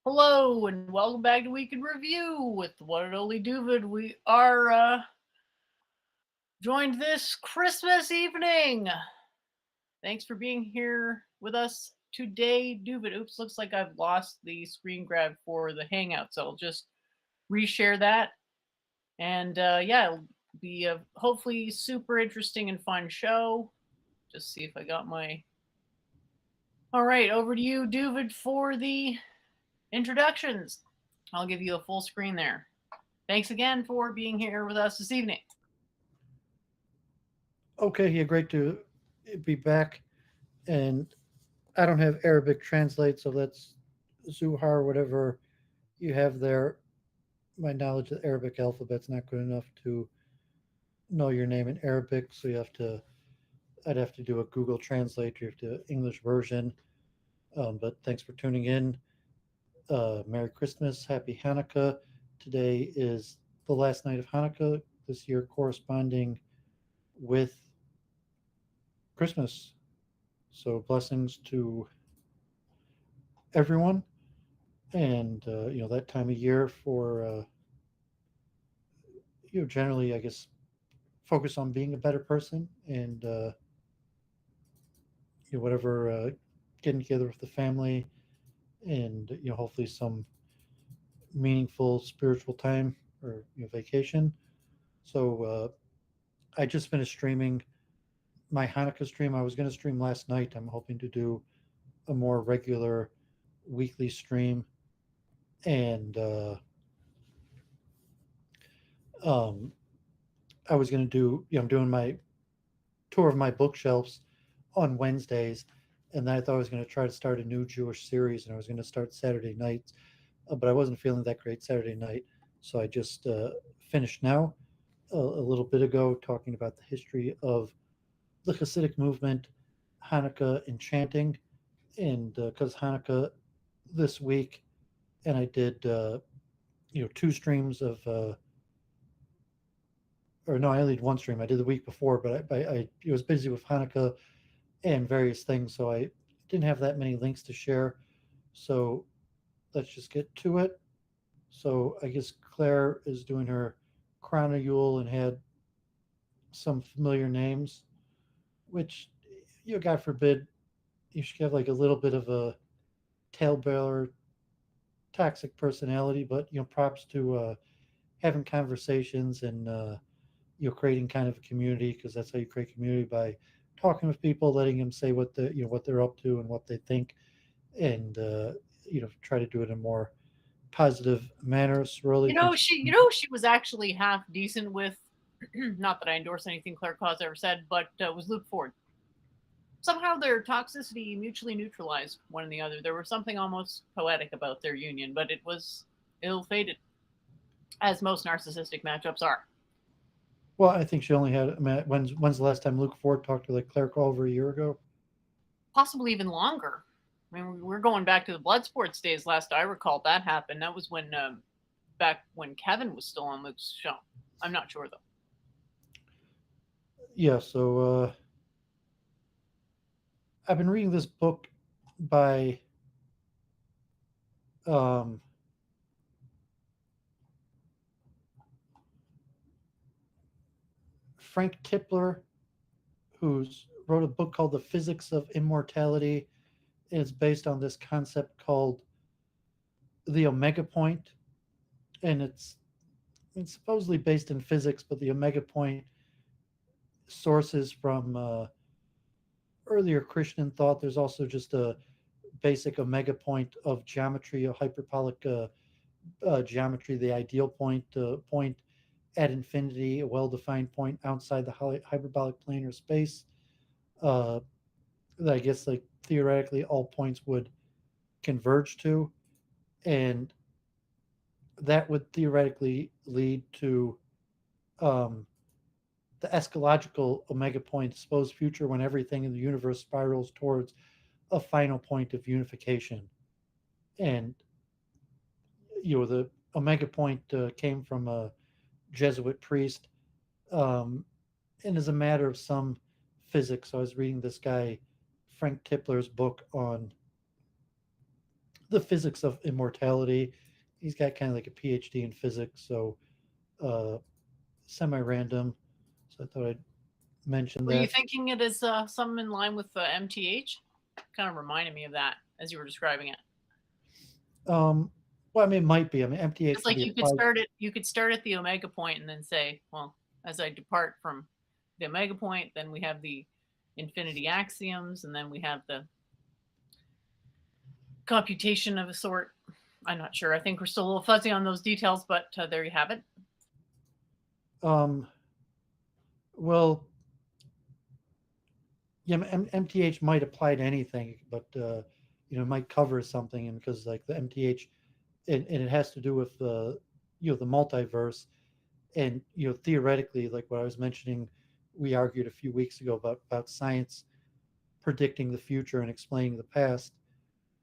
Hello and welcome back to Week in Review with the one and only Doovid. We are joined this Christmas evening. Thanks for being here with us today, Doovid. Oops, looks like I've lost the screen grab for the Hangout, so I'll just reshare that. And yeah, it'll be a hopefully super interesting and fun show. Just see if I got my. All right, over to you, Doovid, for the introductions. I'll give you a full screen there. Thanks again for being here with us this evening. Okay, yeah, great to be back. And I don't have Arabic translate, so that's Zuhar, whatever you have there. My knowledge of the Arabic alphabet's not good enough to know your name in Arabic, so I'd have to do a Google Translate. You have to English version. But thanks for tuning in. Merry Christmas, Happy Hanukkah. Today is the last night of Hanukkah this year, corresponding with Christmas. So blessings to everyone, and that time of year for generally, I guess, focus on being a better person and whatever, getting together with the family and hopefully some meaningful spiritual time or vacation. So I just finished streaming my Hanukkah stream. I was going to stream last night. I'm hoping to do a more regular weekly stream, and um, I was going to do, I'm doing my tour of my bookshelves on Wednesdays, and then I thought I was going to try to start a new Jewish series, and I was going to start Saturday nights, but I wasn't feeling that great Saturday night, so I just finished now a little bit ago talking about the history of the Hasidic movement, Hanukkah, and chanting, and because Hanukkah this week, and I did two streams of. Or no, I only did one stream. I did the week before, but I was busy with Hanukkah and various things, so I didn't have that many links to share. So let's just get to it. So I guess Claire is doing her Crown of Yule and had some familiar names, which, God forbid, you should have like a little bit of a talebearer, toxic personality, but props to having conversations and creating kind of a community, because that's how you create community, by talking with people, letting them say what they're up to and what they think, and try to do it in a more positive manner. Sorority thinks. She was actually half decent with. Not that I endorse anything Claire Cause ever said, but was Luke Ford. Somehow their toxicity mutually neutralized one and the other. There was something almost poetic about their union, but it was ill-fated, as most narcissistic matchups are. Well, I think she only had. I mean, when's the last time Luke Ford talked to like Claire Call? Over a year ago? Possibly even longer. I mean, we're going back to the blood sports days. Last I recall, that happened. That was when back when Kevin was still on Luke's show. I'm not sure though. Yeah. So I've been reading this book by um, Frank Tipler, who's wrote a book called The Physics of Immortality. And it's based on this concept called the omega point, and it's supposedly based in physics, but the omega point sources from earlier Christian thought. There's also just a basic omega point of geometry, a hyperbolic geometry, the ideal point at infinity, a well-defined point outside the hyperbolic plane or space. Uh, that I guess like theoretically all points would converge to, and that would theoretically lead to um, the eschatological omega point, supposed future when everything in the universe spirals towards a final point of unification. And the omega point came from a Jesuit priest, um, and is a matter of some physics. So I was reading this guy Frank Tipler's book on the physics of immortality. He's got kind of like a PhD in physics, so uh, semi-random. So I thought I'd mention Were you that. thinking it is something in line with MTH? Kind of reminded me of that as you were describing it. Um, well, I mean, it might be. I mean, MTH It's can like be applied. you could start at the omega point and then say, well, as I depart from the omega point, then we have the infinity axioms, and then we have the computation of a sort. I'm not sure. I think we're still a little fuzzy on those details, but there you have it. Um, well, yeah, MTH might apply to anything, but it might cover something, and because like the MTH, and it has to do with the multiverse, and theoretically, like what I was mentioning, we argued a few weeks ago about science predicting the future and explaining the past,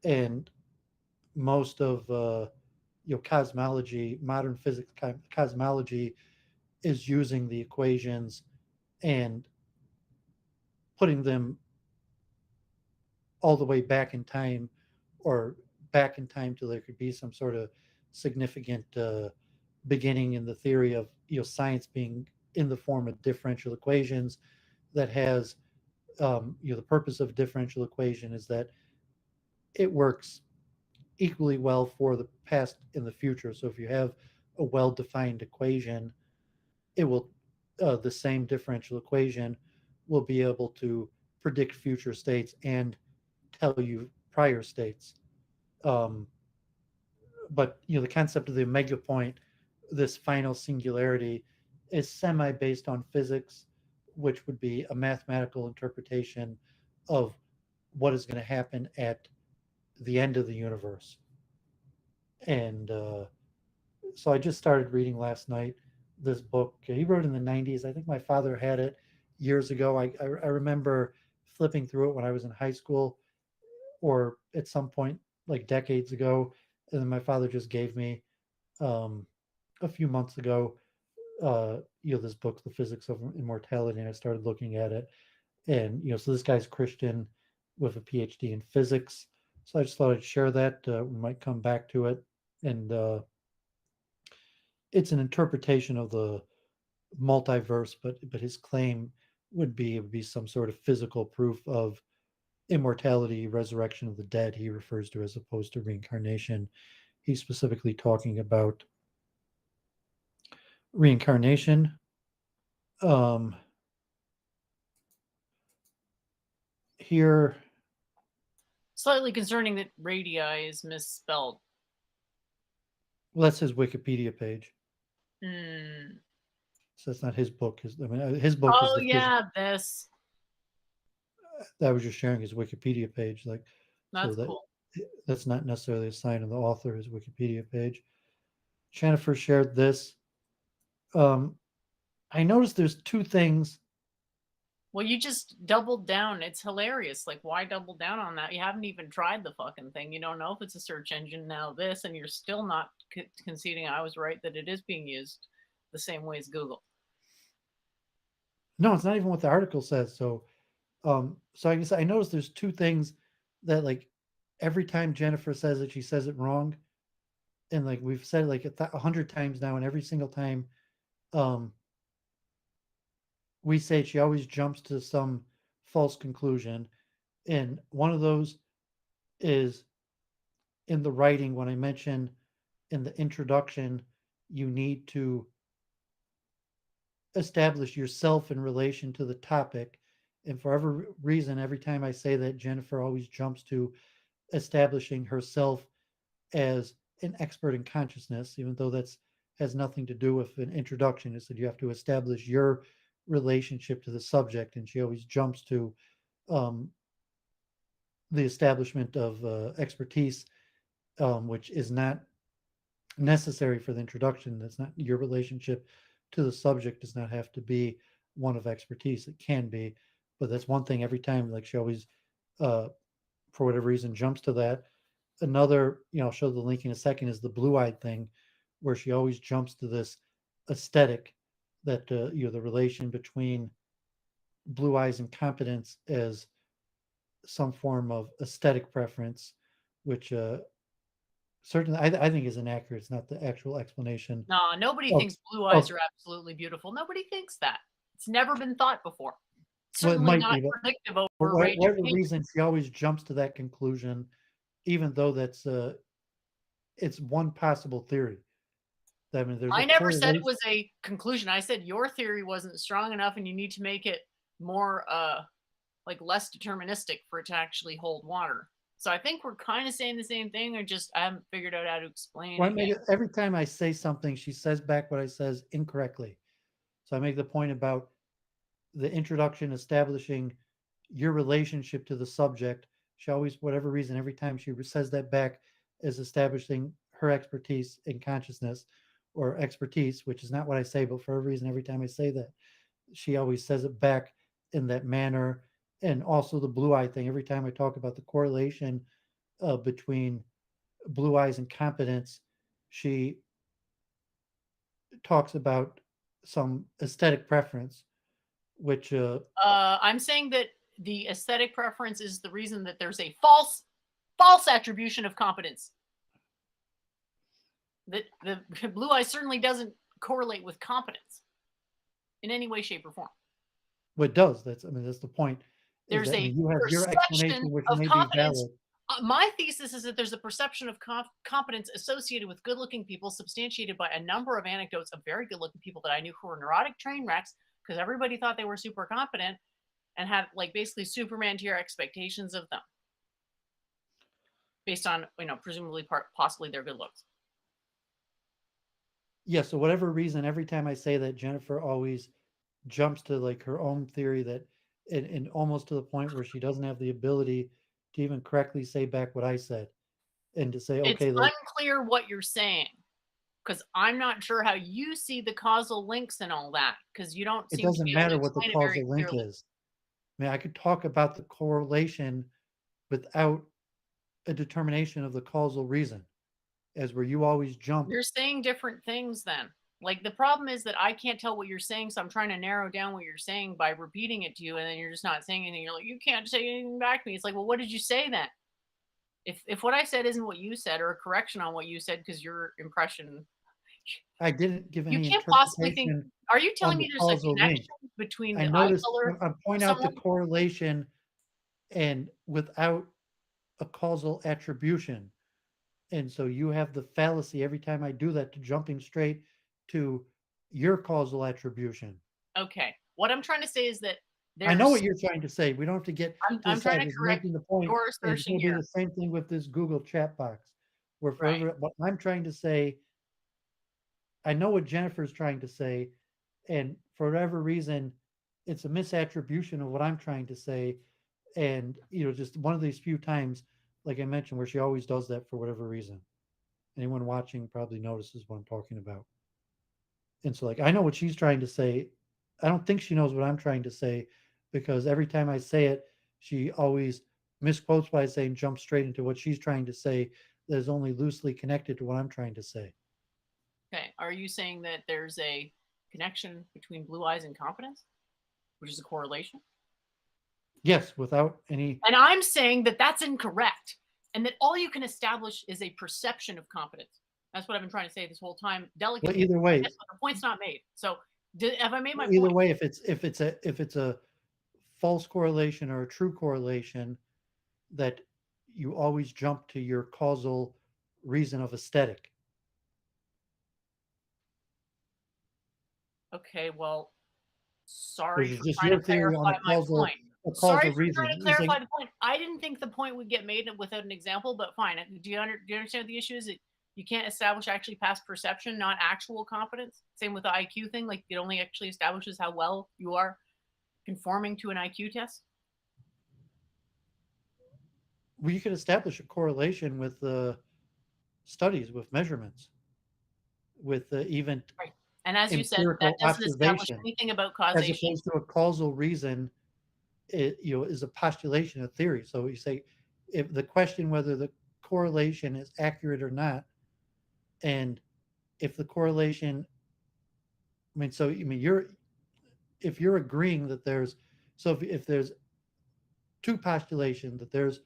and most of cosmology, modern physics, cosmology is using the equations and putting them all the way back in time, or back in time till there could be some sort of significant beginning in the theory of science being in the form of differential equations that has the purpose of differential equation is that it works equally well for the past and the future. So if you have a well-defined equation, it will the same differential equation will be able to predict future states and tell you prior states. Um, but the concept of the omega point, this final singularity, is semi based on physics, which would be a mathematical interpretation of what is going to happen at the end of the universe. And so I just started reading last night this book. He wrote in the 90s. I think my father had it years ago. I remember flipping through it when I was in high school or at some point like decades ago. And then my father just gave me um, a few months ago, this book, The Physics of Immortality, and I started looking at it. And, so this guy's Christian with a PhD in physics. So I just thought I'd share that. We might come back to it. And it's an interpretation of the multiverse, but his claim would be some sort of physical proof of immortality, resurrection of the dead. He refers to as opposed to reincarnation. He's specifically talking about reincarnation. Um, here, Slightly concerning that radii is misspelled. well, that's his Wikipedia page. Mm. So that's not his book. His book is Oh the physics. yeah, this. I was just sharing his Wikipedia page, like so That's that cool. that's not necessarily a sign of the author. His Wikipedia page. Jennifer shared this. Um, I noticed there's two things. Well, you just doubled down. It's hilarious. Like, why double down on that? You haven't even tried the fucking thing. You don't know if it's a search engine now, this, and you're still not conceding I was right that it is being used the same way as Google. No, it's not even what the article says. So I guess I noticed there's two things that like every time Jennifer says it, she says it wrong, and like we've said it like 100 times now, and every single time um, we say it, she always jumps to some false conclusion, and one of those is in the writing when I mention in the introduction you need to establish yourself in relation to the topic. And for every reason, every time I say that, Jennifer always jumps to establishing herself as an expert in consciousness, even though that's has nothing to do with an introduction. Is that you have to establish your relationship to the subject, and she always jumps to um, the establishment of expertise, which is not necessary for the introduction. That's not your relationship to the subject does not have to be one of expertise. It can be, but that's one thing every time. Like she always, uh, for whatever reason, jumps to that. Another, I'll show the link in a second, is the blue-eyed thing, where she always jumps to this aesthetic that the relation between blue eyes and competence as some form of aesthetic preference, which certainly, I think is inaccurate. It's not the actual explanation No, nobody of thinks blue eyes of are absolutely beautiful. Nobody thinks that. It's never been thought before. well, it Certainly might not be, but predictive for over a range of whatever ages. reason, she always jumps to that conclusion, even though it's one possible theory. I mean, there's a I never said it correlation. was a conclusion. I said your theory wasn't strong enough and you need to make it more like less deterministic for it to actually hold water. So I think we're kind of saying the same thing, or just I haven't figured out how to explain Well, it I yet. make it every time I say something, she says back what I says incorrectly. So I make the point about the introduction establishing your relationship to the subject. She always, for whatever reason, every time she says that back, is establishing her expertise in consciousness or expertise, which is not what I say, but for a reason, every time I say that, she always says it back in that manner. And also the blue eye thing. Every time I talk about the correlation between blue eyes and competence, she talks about some aesthetic preference, which I'm saying that the aesthetic preference is the reason that there's a false attribution of competence. That the blue eye certainly doesn't correlate with competence in any way, shape, or form. what does that's I mean that's the point. Is There's that I a mean you have your perception explanation, which of may be competence. valid. My thesis is that there's a perception of competence associated with good-looking people, substantiated by a number of anecdotes of very good-looking people that I knew who were neurotic train wrecks because everybody thought they were super competent and had like basically Superman tier expectations of them based on presumably possibly their good looks. Yeah, so whatever reason, every time I say that, Jennifer always jumps to like her own theory that and almost to the point where she doesn't have the ability to even correctly say back what I said and to say, It's okay, like unclear what you're saying because I'm not sure how you see the causal links and all that because you don't it seem to doesn't be able to matter what the explain it very causal link clearly. is. I mean, I could talk about the correlation without a determination of the causal reason, as where you always jump. You're saying different things then. Like the problem is that I can't tell what you're saying, so I'm trying to narrow down what you're saying by repeating it to you, and then you're just not saying anything. You're like, you can't say anything back to me. It's like, well, what did you say then? If what I said isn't what you said, or a correction on what you said, because your impression, I didn't give you any can't possibly think. interpretation Are you on telling the me there's a causal link. connection between I the eye noticed color I of point out the someone? correlation and without a causal attribution. And so you have the fallacy every time I do that to jumping straight to your causal attribution. Okay. What I'm trying to say is that I know there's. what you're trying to say. We don't have to get to the I'm trying side. to It's correct making the point, your and it's assertion going to be here. the same thing with this Google chat box, where Right. forever. What I'm trying to say, I know what Jennifer's trying to say, and for whatever reason, it's a misattribution of what I'm trying to say, and just one of these few times, like I mentioned, where she always does that for whatever reason. Anyone watching probably notices what I'm talking about. And so, like, I know what she's trying to say. I don't think she knows what I'm trying to say because every time I say it, she always misquotes what I say and jumps straight into what she's trying to say that is only loosely connected to what I'm trying to say. Okay. Are you saying that there's a connection between blue eyes and competence, which is a correlation? Yes, without any. And I'm saying that that's incorrect and that all you can establish is a perception of competence. That's what I've been trying to say this whole time Well, delicately. either I way, guess the point's not made. So have I made my either point? way, if it's a false correlation or a true correlation, that you always jump to your causal reason of aesthetic. Okay. Well, sorry Which is for just trying your to theory on clarify my point. a Sorry causal for reason. trying to It's like clarify the point. I didn't think the point would get made without an example, but fine. Do you understand what the issue is? That you can't establish actually past perception, not actual competence. Same with the IQ thing. Like it only actually establishes how well you are conforming to an IQ test. well, you can establish a correlation with studies, with measurements, with even Right. And as you said, that empirical doesn't establish observation, anything about as causation. opposed to a causal reason. It is a postulation, a theory. So you say, if the question whether the correlation is accurate or not, and if the correlation, I mean, so I mean, if you're agreeing that there's, so if there's two postulations that there's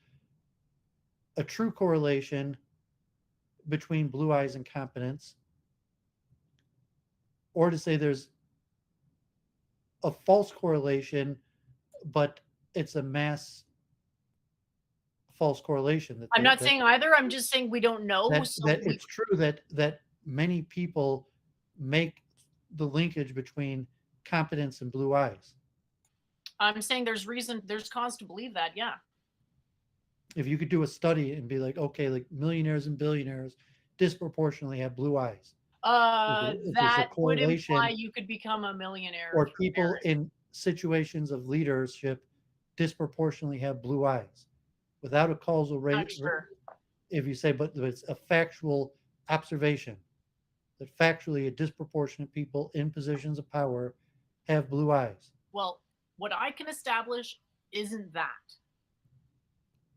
a true correlation between blue eyes and competence, or to say there's a false correlation, but it's a mass false correlation I'm not saying either. I'm just saying we don't know. So that it's true that many people make the linkage between competence and blue eyes. I'm saying there's cause to believe that. Yeah. If you could do a study and be like, okay, like millionaires and billionaires disproportionately have blue eyes. If there's a That would imply correlation, you could become a millionaire or through people marriage. in situations of leadership disproportionately have blue eyes without a causal Not rate. sure. If you say, but it's a factual observation that factually a disproportionate people in positions of power have blue eyes. Well, what I can establish isn't that.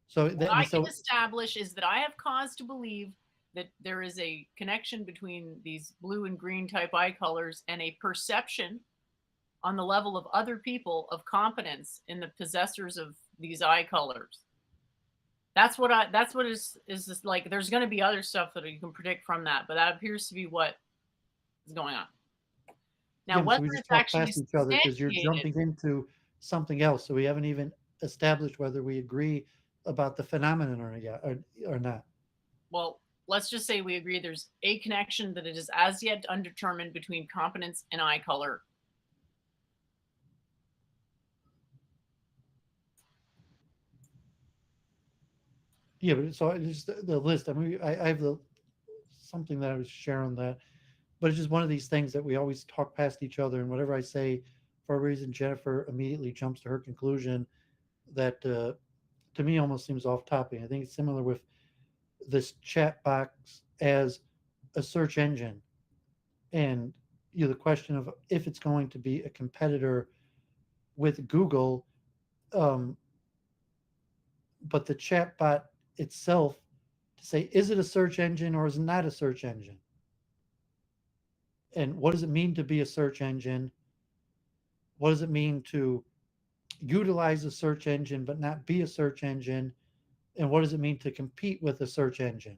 So What that I and can so establish is that I have cause to believe that there is a connection between these blue and green type eye colors and a perception on the level of other people of competence in the possessors of these eye colors. That's what is this like. There's going to be other stuff that you can predict from that, but that appears to be what is going on. Now, again, whether so we just it's talk actually past each other because you're substantiated, jumping into something else. So we haven't even established whether we agree about the phenomenon or not. well, let's just say we agree there's a connection that it is as yet undetermined between competence and eye color. Yeah, but so just the list. I mean, I have the something that I was sharing that, but it's just one of these things that we always talk past each other, and whatever I say, for a reason, Jennifer immediately jumps to her conclusion that to me almost seems off topic. I think it's similar with this chat box as a search engine, and the question of if it's going to be a competitor with Google, um, but the chat bot itself, to say, is it a search engine or is it not a search engine? And what does it mean to be a search engine? What does it mean to utilize a search engine but not be a search engine? And what does it mean to compete with a search engine?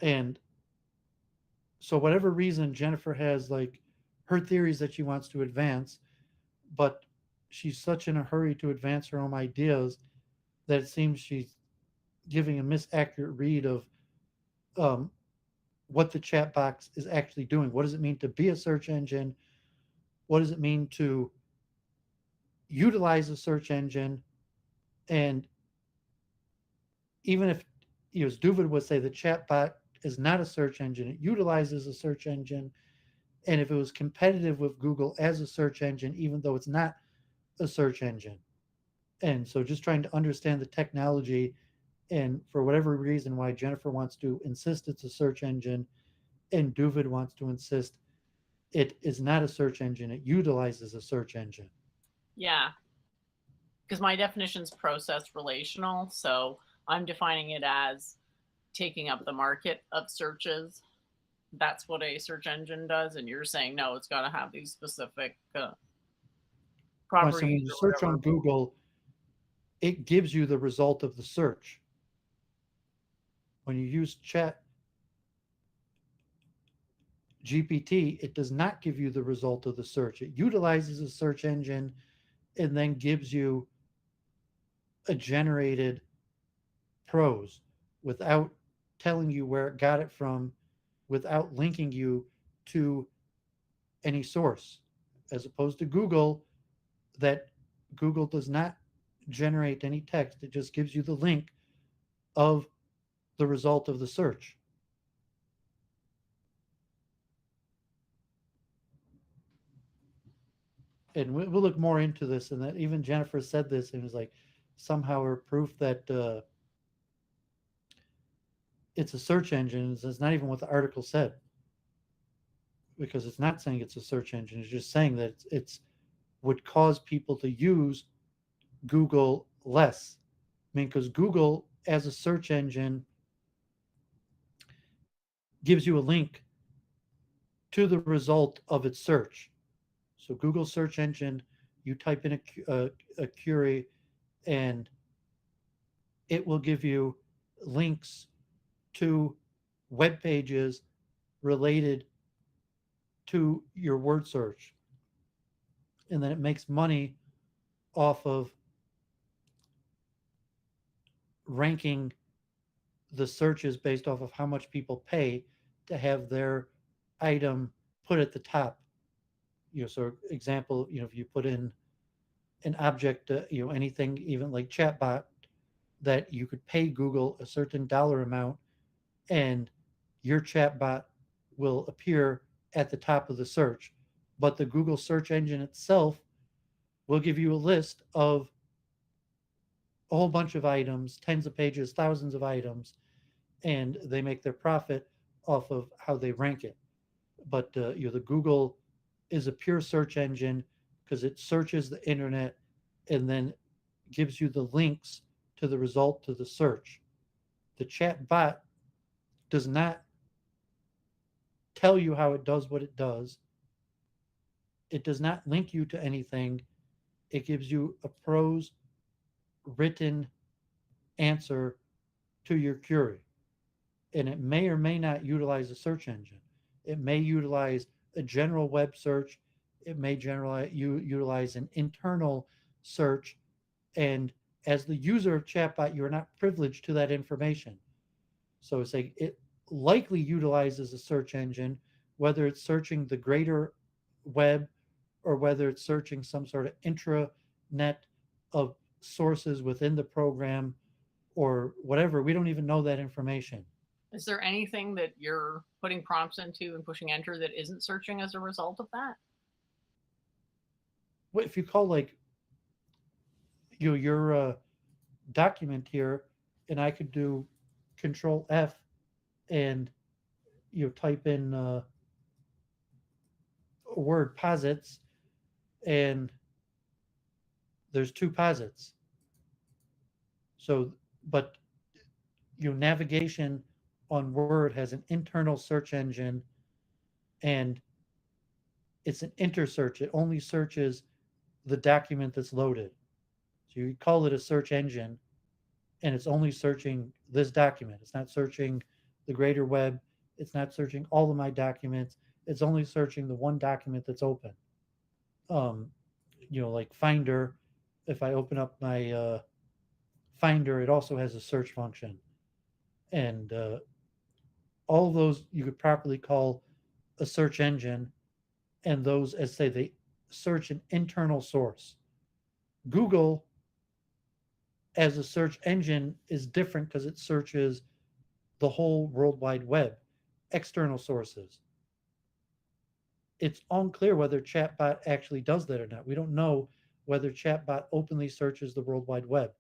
And so, whatever reason Jennifer has, like her theories that she wants to advance, but she's such in a hurry to advance her own ideas that it seems she's giving a misaccurate read of um, what the chat box is actually doing. What does it mean to be a search engine? What does it mean to utilize a search engine? And even if, as Doovid would say, the chatbot is not a search engine, it utilizes a search engine. And if it was competitive with Google as a search engine, even though it's not a search engine. And so just trying to understand the technology, and for whatever reason why Jennifer wants to insist it's a search engine and Doovid wants to insist it is not a search engine, it utilizes a search engine. Yeah, because my definition is process relational. So I'm defining it as taking up the market of searches. That's what a search engine does. And you're saying, no, it's got to have these specific So when properties you or search whatever. on Google, it gives you the result of the search. When you use Chat GPT, it does not give you the result of the search. It utilizes a search engine and then gives you a generated prose without telling you where it got it from, without linking you to any source, as opposed to Google, that Google does not generate any text. It just gives you the link of the result of the search. And we'll look more into this. And that even Jennifer said this and was like, somehow her proof that it's a search engine is not even what the article said, because it's not saying it's a search engine. It's just saying that it's would cause people to use Google less. I mean, because Google as a search engine gives you a link to the result of its search. So Google search engine, you type in a query and it will give you links to web pages related to your word search. And then it makes money off of ranking the searches based off of how much people pay to have their item put at the top. So example, if you put in an object, anything, even like chatbot, that you could pay Google a certain dollar amount, and your chatbot will appear at the top of the search. But the Google search engine itself will give you a list of a whole bunch of items, tens of pages, thousands of items, and they make their profit off of how they rank it. But the Google is a pure search engine because it searches the internet and then gives you the links to the result to the search. The chat bot does not tell you how it does what it does. It does not link you to anything. It gives you a prose written answer to your query. And it may or may not utilize a search engine. It may utilize a general web search. It may utilize an internal search. And as the user of chatbot, you're not privileged to that information. So it's like it likely utilizes a search engine, whether it's searching the greater web or whether it's searching some sort of intranet of sources within the program or whatever. We don't even know that information. Is there anything that you're putting prompts into and pushing enter that isn't searching as a result of that? What if you call like your document here, and I could do Control F and type in word posits, and there's two posits. So, but navigation on Word has an internal search engine, and it's an intersearch. It only searches the document that's loaded. So you call it a search engine, and it's only searching this document. It's not searching the greater web. It's not searching all of my documents. It's only searching the one document that's open. Like Finder, if I open up my Finder, it also has a search function. And all of those you could properly call a search engine, and those, as say, they search an internal source. Google, as a search engine, is different because it searches the whole World Wide Web, external sources. It's unclear whether Chatbot actually does that or not. We don't know whether Chatbot openly searches the World Wide Web.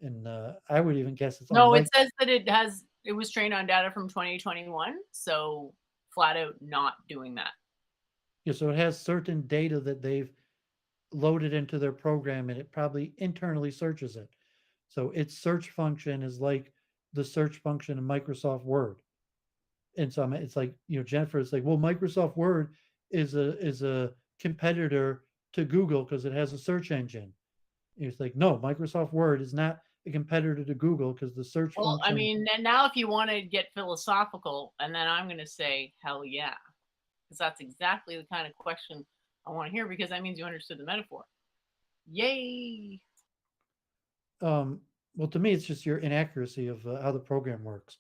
And I would even guess it's No, it unlikely. says that it was trained on data from 2021, so flat out not doing that. So it has certain data that they've loaded into their program, and it probably internally searches it. So its search function is like the search function in Microsoft Word. And so it's like, Jennifer, it's like, well, Microsoft Word is a competitor to Google because it has a search engine. And it's like, no, Microsoft Word is not a competitor to Google because the search Well, I function. mean, and now if you want to get philosophical, and then I'm going to say, hell yeah, because that's exactly the kind of question I want to hear, because that means you understood the metaphor. Yay! Well, to me, it's just your inaccuracy of how the program works.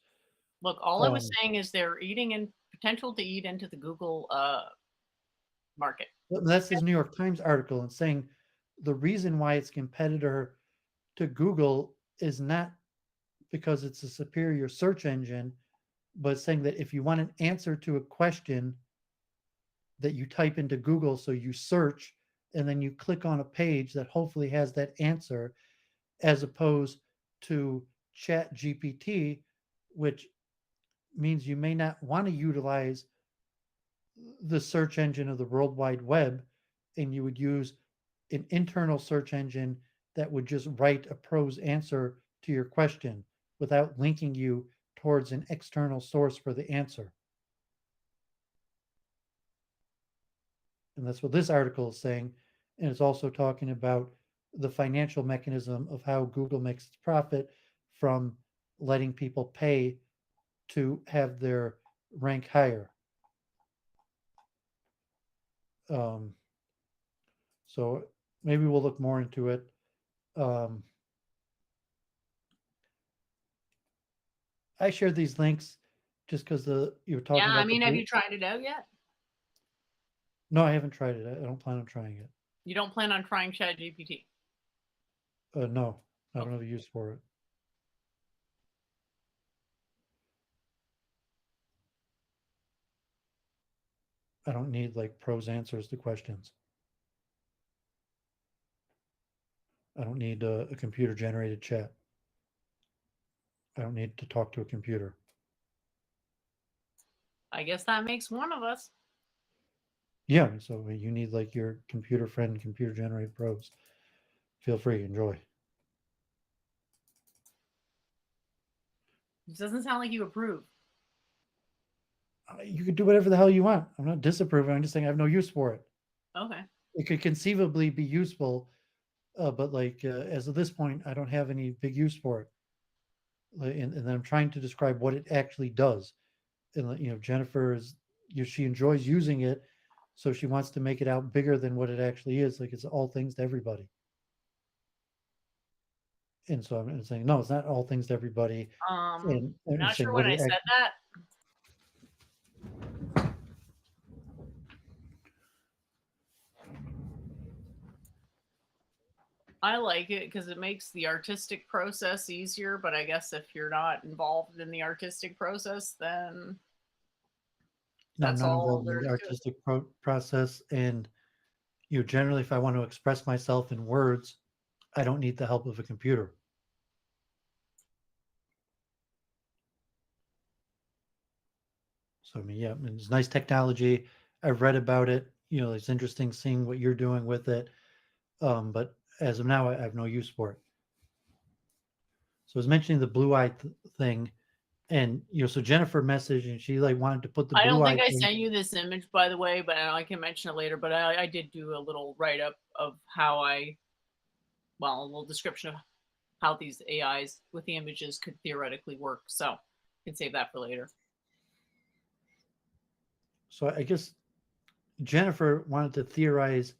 Look, all I was saying is they're eating in potential to eat into the Google market. That's his New York Times article, and saying the reason why it's competitor to Google is not because it's a superior search engine, but saying that if you want an answer to a question that you type into Google, so you search and then you click on a page that hopefully has that answer, as opposed to Chat GPT, which means you may not want to utilize the search engine of the World Wide Web, and you would use an internal search engine that would just write a prose answer to your question without linking you towards an external source for the answer. And that's what this article is saying. And it's also talking about the financial mechanism of how Google makes its profit from letting people pay to have their rank higher. Um, so maybe we'll look more into it. Um, I shared these links just because you were Yeah, talking I about the mean, have blue. you tried it out yet? No, I haven't tried it. I don't plan on trying it. You don't plan on trying ChatGPT? No, I don't Okay. have a use for it. I don't need like prose answers to questions. I don't need a computer generated chat. I don't need to talk to a computer. I guess that makes one of us. Yeah, so you need like your computer friend, computer generated prose. Feel free, enjoy. It doesn't sound like you approve. You can do whatever the hell you want. I'm not disapproving. I'm just saying I have no use for it. Okay. It could conceivably be useful, but like as of this point, I don't have any big use for it. And then I'm trying to describe what it actually does. And Jennifer is, she enjoys using it, so she wants to make it out bigger than what it actually is. Like it's all things to everybody. And so I'm saying no, it's not all things to everybody. And Not saying sure what when I it said actually. that. I like it because it makes the artistic process easier, but I guess if you're not involved in the artistic process, then No, I'm that's not all involved in there the is to it. artistic process, and generally, if I want to express myself in words, I don't need the help of a computer. So I mean, yeah, I mean, it's nice technology. I've read about it. It's interesting seeing what you're doing with it. But as of now, I have no use for it. So I was mentioning the blue eye thing, and so Jennifer messaged, and she like wanted to put the I blue don't eye think I thing. sent you this image, by the way, but I can mention it later. But I did do a little write up of how a little description of how these AIs with the images could theoretically work. So I can save that for later. So I guess Jennifer wanted to theorize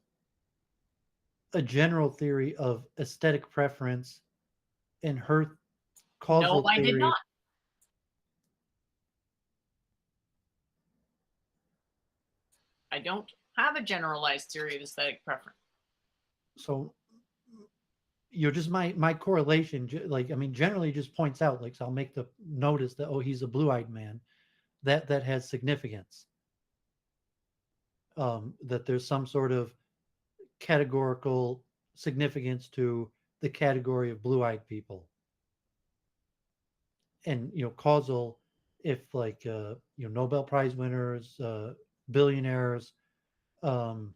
a general theory of aesthetic preference, and her No, causal I did theory. not. I don't have a generalized theory of aesthetic preference. So just my correlation, like I mean, generally just points out, like, so I'll make the notice that, oh, he's a blue-eyed man, that has significance. That there's some sort of categorical significance to the category of blue-eyed people. And causal, if like Nobel Prize winners, billionaires, um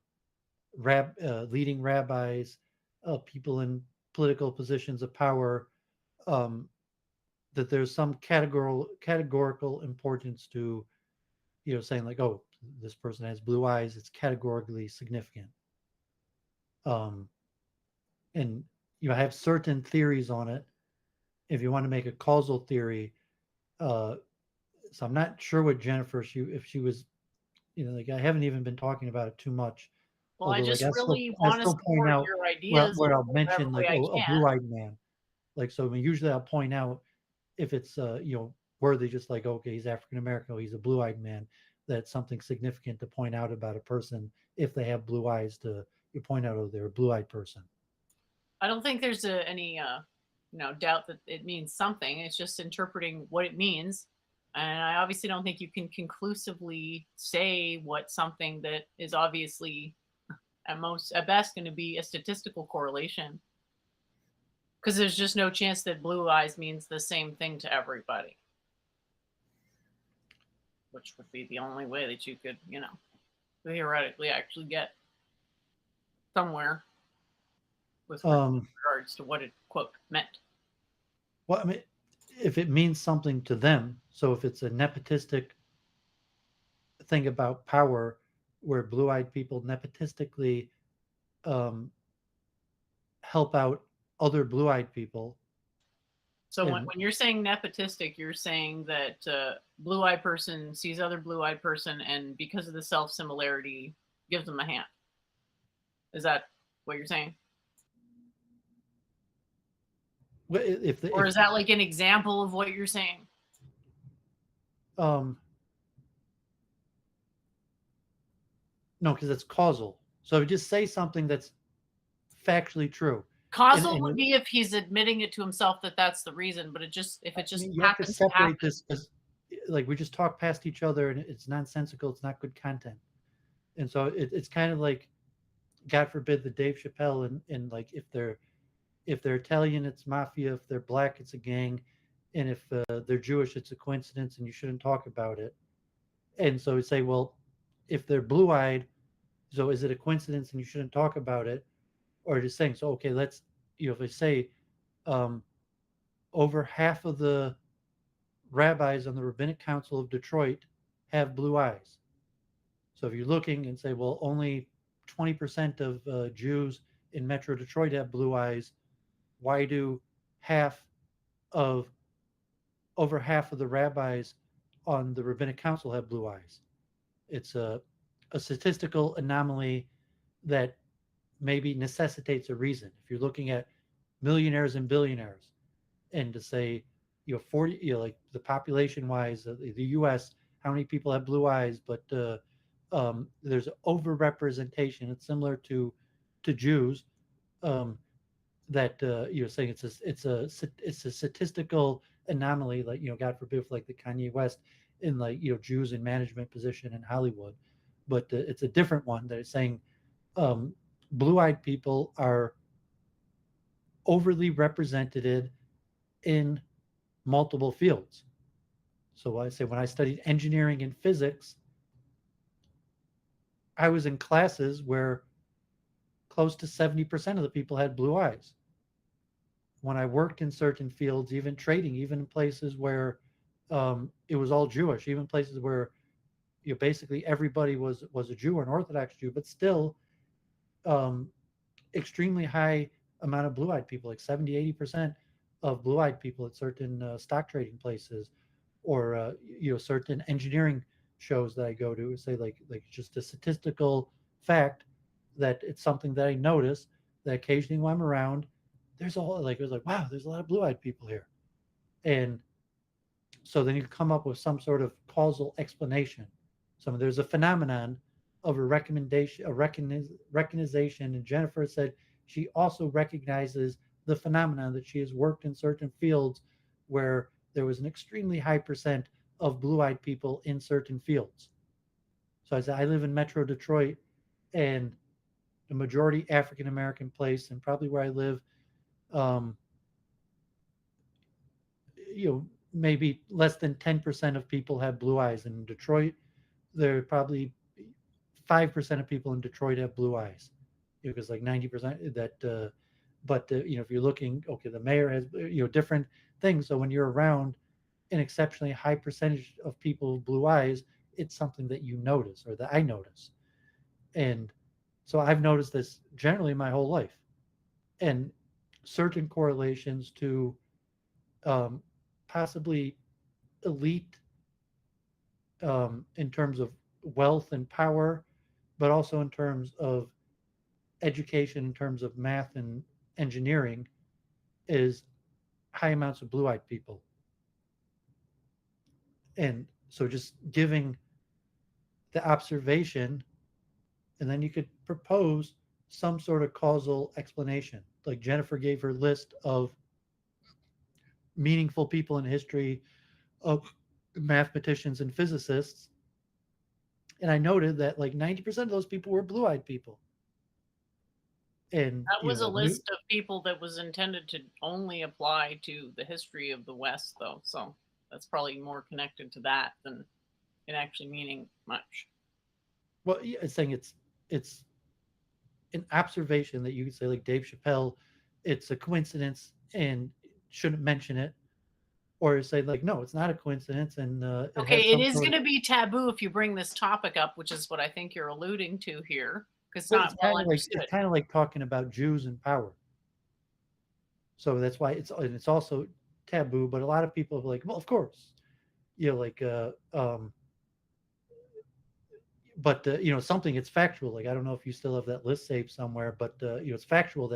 leading rabbis, people in political positions of power, um, that there's some categorical importance to saying like, oh, this person has blue eyes, it's categorically significant. um, and I have certain theories on it. If you want to make a causal theory, uh, so I'm not sure what Jennifer, if she was, like, I haven't even been talking about it too much. Well, I Although, like, just really I want to still point support out your where ideas in I'll whatever mention way like, I oh, a can. blue-eyed man. Like, so I mean, usually I'll point out if it's worthy, just like, okay, he's African American, or he's a blue-eyed man. That's something significant to point out about a person if they have blue eyes. To you point out, oh, they're a blue-eyed person. I don't think there's any doubt that it means something. It's just interpreting what it means. And I obviously don't think you can conclusively say what something that is obviously at best going to be a statistical correlation, because there's just no chance that blue eyes means the same thing to everybody, which would be the only way that you could, theoretically actually get somewhere with Um, regards to what it quote meant. well, I mean, if it means something to them, so if it's a nepotistic thing about power, where blue-eyed people nepotistically um, help out other blue-eyed people, So And when you're saying nepotistic, you're saying that blue-eyed person sees other blue-eyed person, and because of the self similarity, gives them a hand. Is that what you're saying? if the Or if is that like an example of what you're saying? um no, because it's causal. So just say something that's factually true, Causal would and be if he's admitting it to himself that that's the reason, but if I it just mean, you have to happens to separate happen. this because, like, we just talk past each other, and it's nonsensical. It's not good content, and so it's kind of like, God forbid, the Dave Chappelle, and like if they're Italian, it's mafia. If they're black, it's a gang, and if they're Jewish, it's a coincidence, and you shouldn't talk about it. And so we say, well, if they're blue-eyed, so is it a coincidence, and you shouldn't talk about it, or just saying, so okay, let's, if I say, um, over half of the rabbis on the Rabbinic Council of Detroit have blue eyes. So if you're looking and say, well, only 20% of Jews in Metro Detroit have blue eyes, why do half of over half of the rabbis on the Rabbinic Council have blue eyes? It's a statistical anomaly that maybe necessitates a reason. If you're looking at millionaires and billionaires, and to say, 40, like the population wise, the U.S., how many people have blue eyes, but there's overrepresentation. It's similar to Jews, um, that you're saying it's a statistical anomaly, like, God forbid, like the Kanye West in, like, Jews in management position in Hollywood, but it's a different one that is saying, um, blue-eyed people are overly represented in multiple fields. So I say, when I studied engineering and physics, I was in classes where close to 70% of the people had blue eyes. When I worked in certain fields, even trading, even in places where it was all Jewish, even places where, basically everybody was a Jew or an Orthodox Jew, but still, um, extremely high amount of blue-eyed people, like 70-80% of blue-eyed people at certain stock trading places, or certain engineering shows that I go to, say, like just a statistical fact that it's something that I notice, that occasionally when I'm around, there's all, like, it was like, wow, there's a lot of blue-eyed people here. And so then you come up with some sort of causal explanation. So there's a phenomenon of a recommendation, a recognition, and Jennifer said she also recognizes the phenomenon, that she has worked in certain fields where there was an extremely high percent of blue-eyed people in certain fields. So I said, I live in Metro Detroit, and the majority African American place, and probably where I live, um, maybe less than 10% of people have blue eyes. In Detroit, there are probably 5% of people in Detroit have blue eyes. Because like 90% that, but if you're looking, okay, the mayor has, different things. So when you're around an exceptionally high percentage of people with blue eyes, it's something that you notice, or that I notice. And so I've noticed this generally my whole life, and certain correlations to, um, possibly elite, in terms of wealth and power, but also in terms of education, in terms of math and engineering, is high amounts of blue-eyed people. And so just giving the observation, and then you could propose some sort of causal explanation. Like Jennifer gave her list of meaningful people in history, of mathematicians and physicists, and I noted that like 90% of those people were blue-eyed people. And That was a like new, list of people that was intended to only apply to the history of the West, though. So that's probably more connected to that than it actually meaning much. well, yeah, it's saying it's an observation that you could say, like Dave Chappelle, it's a coincidence and shouldn't mention it, or say like, no, it's not a coincidence, and it has Okay, it some is sort going of. to be taboo if you bring this topic up, which is what I think you're alluding to here, because it's Well, not well it's understood. kind of like talking about Jews and power. So that's why it's, and it's also taboo, but a lot of people are like, well, of course, like but something, it's factual. Like, I don't know if you still have that list saved somewhere, but it's factual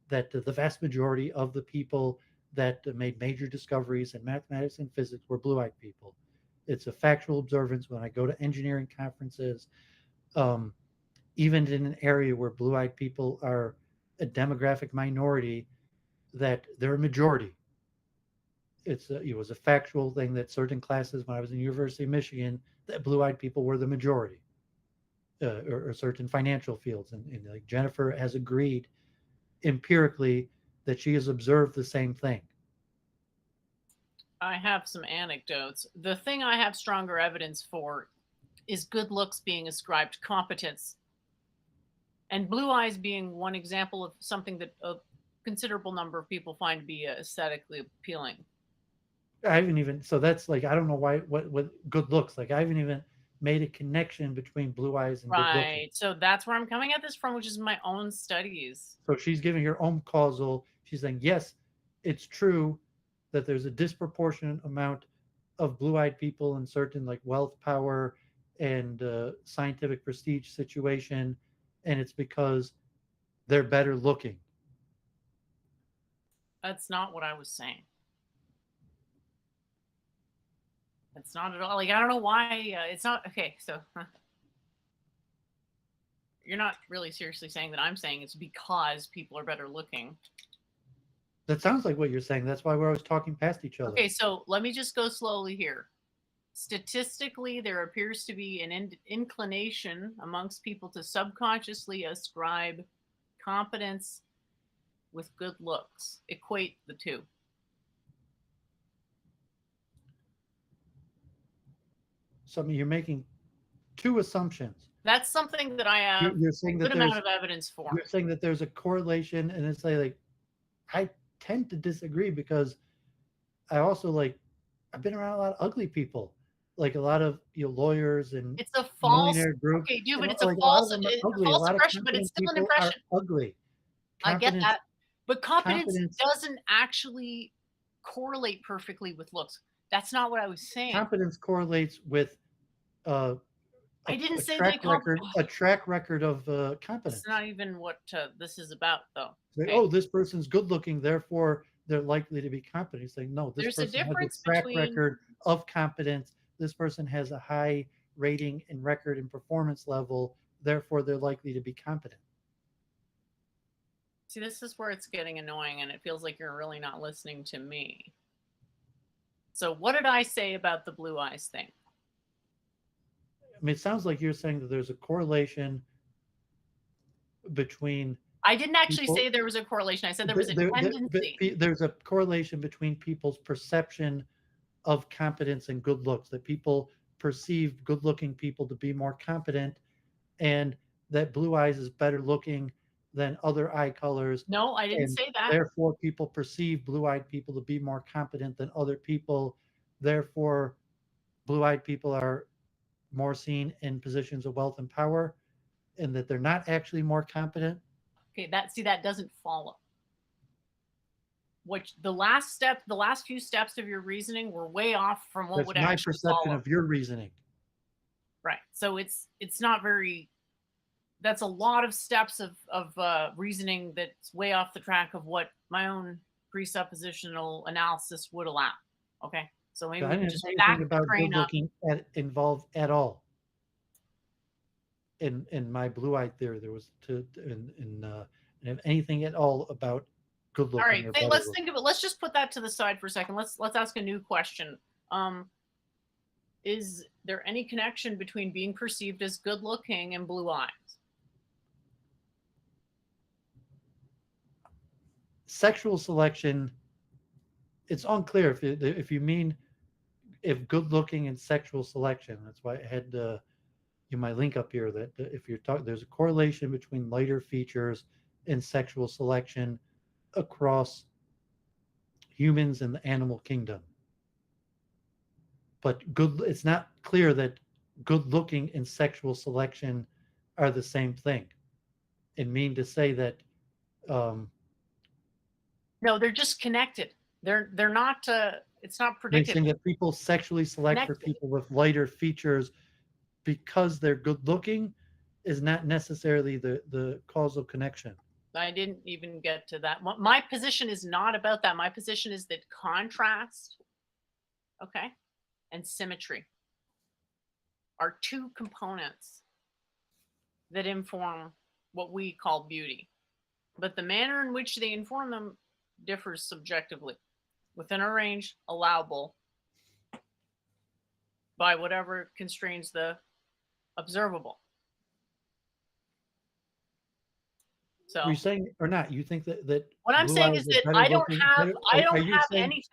that the vast majority of the people that made major discoveries in mathematics and physics were blue-eyed people. It's a factual observance. When I go to engineering conferences, um, even in an area where blue-eyed people are a demographic minority, that they're a majority. It was a factual thing that certain classes when I was in the University of Michigan, that blue-eyed people were the majority, or certain financial fields, and like Jennifer has agreed empirically that she has observed the same thing. I have some anecdotes. The thing I have stronger evidence for is good looks being ascribed competence, and blue eyes being one example of something that a considerable number of people find to be aesthetically appealing. I haven't even, so that's like, I don't know why, what good looks like. I haven't even made a connection between blue eyes and good looking. Right. So that's where I'm coming at this from, which is my own studies. So she's giving her own causal. She's saying, yes, it's true that there's a disproportionate amount of blue-eyed people in certain like wealth, power, and scientific prestige situation, and it's because they're better looking. That's not what I was saying. It's not at all. Like, I don't know why it's not. Okay, so you're not really seriously saying that I'm saying it's because people are better looking. That sounds like what you're saying. That's why we're always talking past each other. Okay, so let me just go slowly here. Statistically, there appears to be an inclination amongst people to subconsciously ascribe competence with good looks, equate the two. So I mean, you're making two assumptions. That's something that I have You're saying a that good amount of evidence for. you're saying that there's a correlation, and it's like I tend to disagree, because I also like, I've been around a lot of ugly people, like a lot of lawyers and It's a false. millionaire groups, Okay, dude, and but it's a like a lot of false. them are It's a ugly. A false lot of impression, but it's competent still an people are impression. ugly. I get Competence, that, but competence competence, doesn't actually correlate perfectly with looks. That's not what I was saying. competence correlates with uh, I didn't a say that track record of It's competence. not even what this is about, though. Say, Okay, oh, this person's good looking, therefore they're likely to be competent. Saying, no, this there's a person has a difference track between. record of competence. This person has a high rating and record and performance level, therefore they're likely to be competent. See, this is where it's getting annoying, and it feels like you're really not listening to me. So, what did I say about the blue eyes thing? I mean, it sounds like you're saying that there's a correlation between I didn't actually people. say there was a correlation. I said there was a tendency. There's a correlation between people's perception of competence and good looks, that people perceive good looking people to be more competent, and that blue eyes is better looking than other eye colors, No, I didn't and say that. therefore people perceive blue-eyed people to be more competent than other people. Therefore, blue-eyed people are more seen in positions of wealth and power, and that they're not actually more competent. Okay, that doesn't follow. Which the last few steps of your reasoning were way off from what That's would my actually perception follow. of your reasoning. Right. So it's not very. That's a lot of steps of reasoning that's way off the track of what my own presuppositional analysis would allow. Okay, so maybe I we can didn't just have back anything the about train good up. looking involved at all in my blue-eyed theory. There was and anything at all about good All looking right, or better let's looking. think of it. Let's just put that to the side for a second. Let's ask a new question. Is there any connection between being perceived as good looking and blue eyes? Sexual selection, it's unclear if you mean if good looking and sexual selection. That's why I had my link up here, that if you're talking, there's a correlation between lighter features and sexual selection across humans and the animal kingdom. But it's not clear that good looking and sexual selection are the same thing, and mean to say that No, they're just connected. They're not. It's not They're predictive. saying that people sexually select for Connected. people with lighter features because they're good looking is not necessarily the causal connection. I didn't even get to that. My position is not about that. My position is that contrast, okay, and symmetry are two components that inform what we call beauty. But the manner in which they inform them differs subjectively within a range allowable by whatever constrains the observable. Are you So saying or not? You think that what I'm blue saying eyes is are that better looking? I Are don't you have saying anything.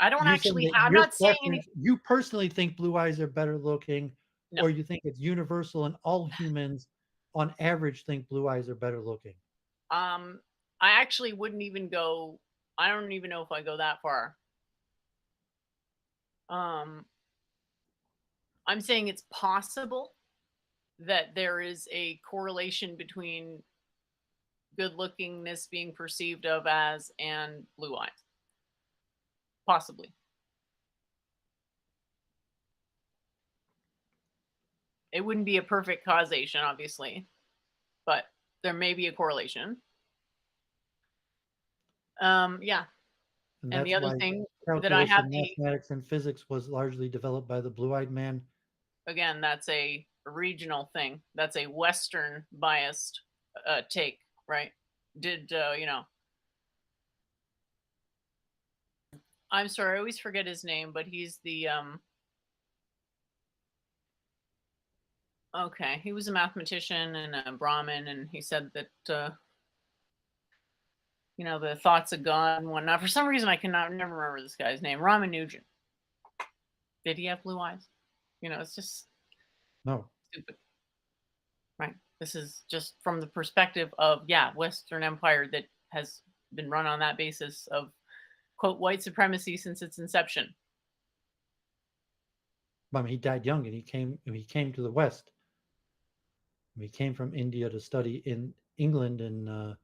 I don't you saying actually that have, I'm your not saying preference, anything. you personally think blue eyes are better looking, No. or you think it's universal and all humans on average think blue eyes are better looking? Um I actually wouldn't even go, I don't even know if I go that far. Um I'm saying it's possible that there is a correlation between good lookingness being perceived of as and blue eyes. Possibly. It wouldn't be a perfect causation, obviously, but there may be a correlation. Yeah. And And the that's other why thing that I calculus have and the, mathematics and physics was largely developed by the blue-eyed man. again, that's a regional thing. That's a Western biased take, right? Did I'm sorry, I always forget his name, but he's the okay, he was a mathematician and a Brahmin, and he said that the thoughts of God and whatnot. For some reason, I cannot never remember this guy's name. Raman Nugent. Did he have blue eyes? It's just No. stupid, right? This is just from the perspective of, yeah, Western Empire that has been run on that basis of, quote, white supremacy since its inception. I mean, he died young and he came to the West. He came from India to study in England, and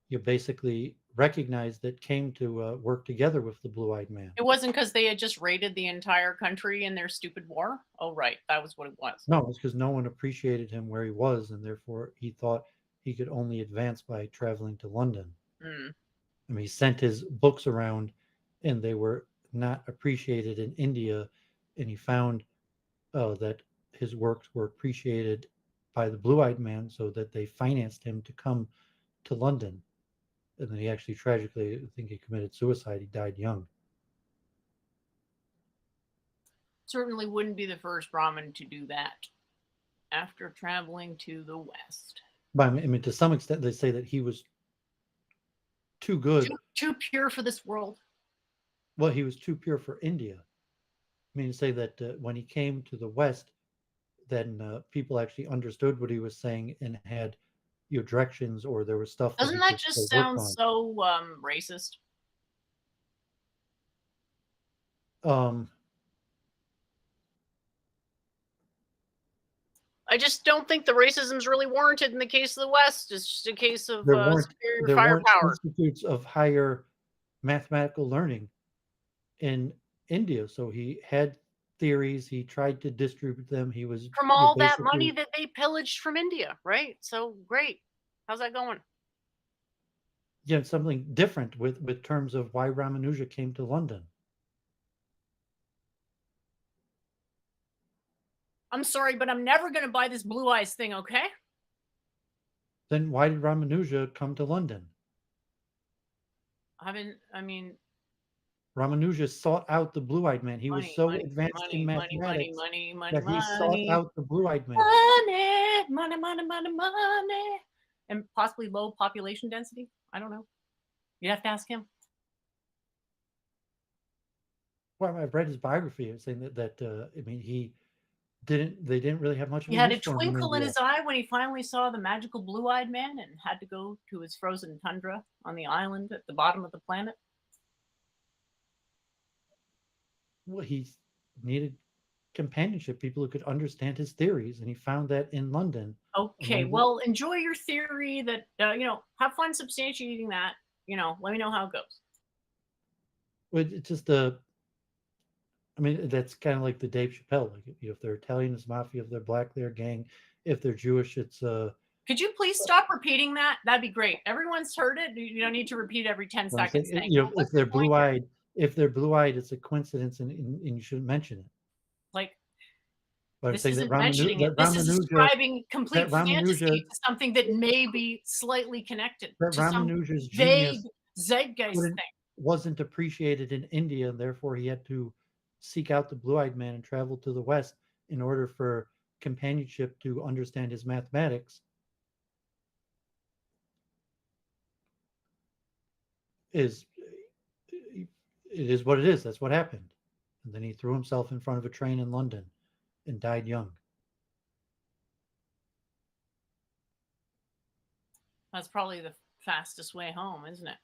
you basically recognized that came to work together with the blue-eyed man. It wasn't because they had just raided the entire country in their stupid war. Oh, right, that was what it was. No, it's because no one appreciated him where he was, and therefore he thought he could only advance by traveling to London. Mm. I mean, he sent his books around, and they were not appreciated in India, and he found that his works were appreciated by the blue-eyed man, so that they financed him to come to London. And then he actually tragically, I think he committed suicide. He died young. Certainly wouldn't be the first Brahmin to do that after traveling to the West. But I mean, to some extent, they say that he was too good. Too pure for this world. Well, he was too pure for India. I mean, to say that when he came to the West, then people actually understood what he was saying and had directions, or there was stuff that Doesn't he that could just work sound on. so racist? Um, I just don't think the racism is really warranted in the case of the West. It's just a case of there weren't superior there weren't firepower. institutes of higher mathematical learning in India, so he had theories. He tried to distribute them. He was From all that money basically that they pillaged from India, right? So great. How's that going? something different with terms of why Ramanuja came to London. I'm sorry, but I'm never going to buy this blue eyes thing, okay? Then why did Ramanuja come to London? I mean, Ramanuja sought out the blue-eyed man. He was money, so money, advanced in money, money, money, mathematics money, money, that he sought money, out the blue-eyed man. money, money, money, money, money, and possibly low population density. I don't know. You'd have to ask him. Well, I've read his biography saying that I mean, they didn't really have much of He a had a use for him in twinkle in India. his eye when he finally saw the magical blue-eyed man and had to go to his frozen tundra on the island at the bottom of the planet. Well, he needed companionship, people who could understand his theories, and he found that in London. Okay, Among the, well, enjoy your theory that, have fun substantiating that. Let me know how it goes. It's just the. I mean, that's kind of like the Dave Chappelle. Like, if they're Italian, it's mafia. If they're black, they're gang. If they're Jewish, it's Could you please stop repeating that? That'd be great. Everyone's heard it. You don't need to repeat every 10 what I'm saying. seconds. Thank You you. know, What's the point here? if they're blue-eyed, it's a coincidence, and you shouldn't mention it. Like, But I'm this saying isn't mentioning it. That This is Ramanuja ascribing that complete Ramanuja fantasy to something that may be slightly connected that to some Ramanuja's vague genius zeitgeist couldn't thing. wasn't appreciated in India, and therefore he had to seek out the blue-eyed man and travel to the West in order for companionship to understand his mathematics. Is it is what it is. That's what happened. And then he threw himself in front of a train in London and died young. That's probably the fastest way home, isn't it?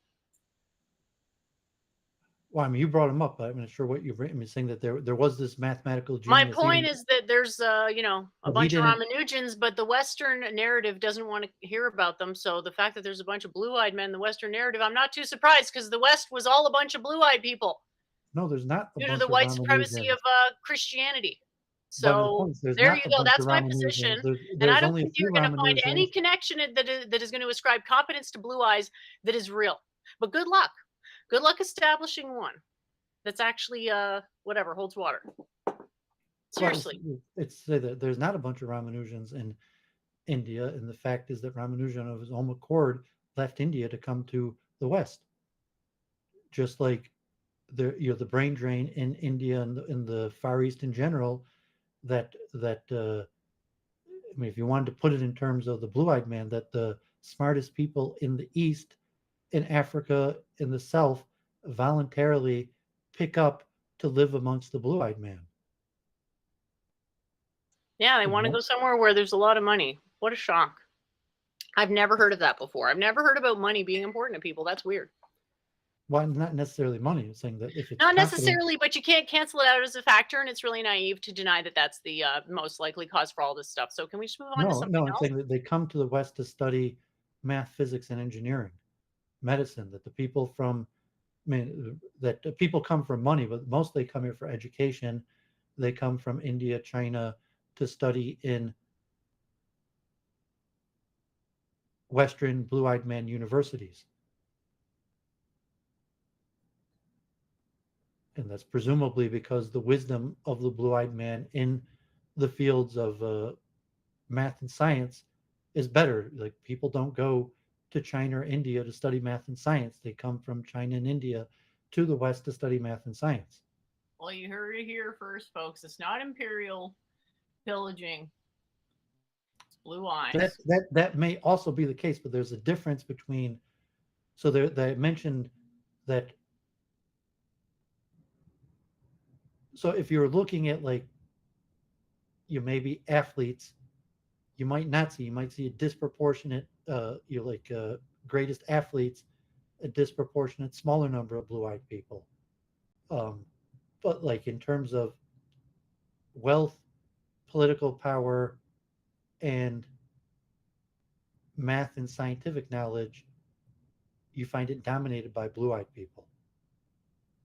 Well, I mean, you brought him up, but I'm not sure what you've written. Saying that there was this mathematical My genius, point even is that there's, a but he bunch of didn't. Ramanujans, but the Western narrative doesn't want to hear about them. So the fact that there's a bunch of blue-eyed men in the Western narrative, I'm not too surprised because the West was all a bunch of blue-eyed people No, there's not a due to the bunch of white supremacy of Ramanujans. Christianity. But the So point is, there's there not you a go. bunch of That's my Ramanujan. position, and I There's don't only a think few you're going to find any Ramanujans. connection that is going to ascribe competence to blue eyes that is real. But good luck. Good luck establishing one that's actually whatever holds water. Well, Seriously. it's say that there's not a bunch of Ramanujans in India, and the fact is that Ramanujan, of his own accord, left India to come to the West. Just like the brain drain in India and in the Far East in general. That I mean, if you wanted to put it in terms of the blue-eyed man, that the smartest people in the East, in Africa, in the South, voluntarily pick up to live amongst the blue-eyed man. Yeah, they want to go somewhere where there's a lot of money. What a shock. I've never heard of that before. I've never heard about money being important to people. That's weird. Well, not necessarily money. I'm saying that if it's Not confidence, necessarily, but you can't cancel it out as a factor, and it's really naive to deny that that's the most likely cause for all this stuff. So can we just move on to something I'm else? saying that they come to the West to study math, physics, and engineering, medicine. That the people from, I mean, that people come from money, but mostly come here for education. They come from India, China to study in Western blue-eyed man universities. And that's presumably because the wisdom of the blue-eyed man in the fields of math and science is better. Like, people don't go to China or India to study math and science. They come from China and India to the West to study math and science. Well, you heard it here first, folks. It's not imperial pillaging. It's blue eyes. That may also be the case, but there's a difference between. So they mentioned that. So if you're looking at, like, you maybe athletes, you might not see. You might see a disproportionate. You're like greatest athletes, a disproportionate smaller number of blue-eyed people. But like in terms of wealth, political power, and math and scientific knowledge, you find it dominated by blue-eyed people.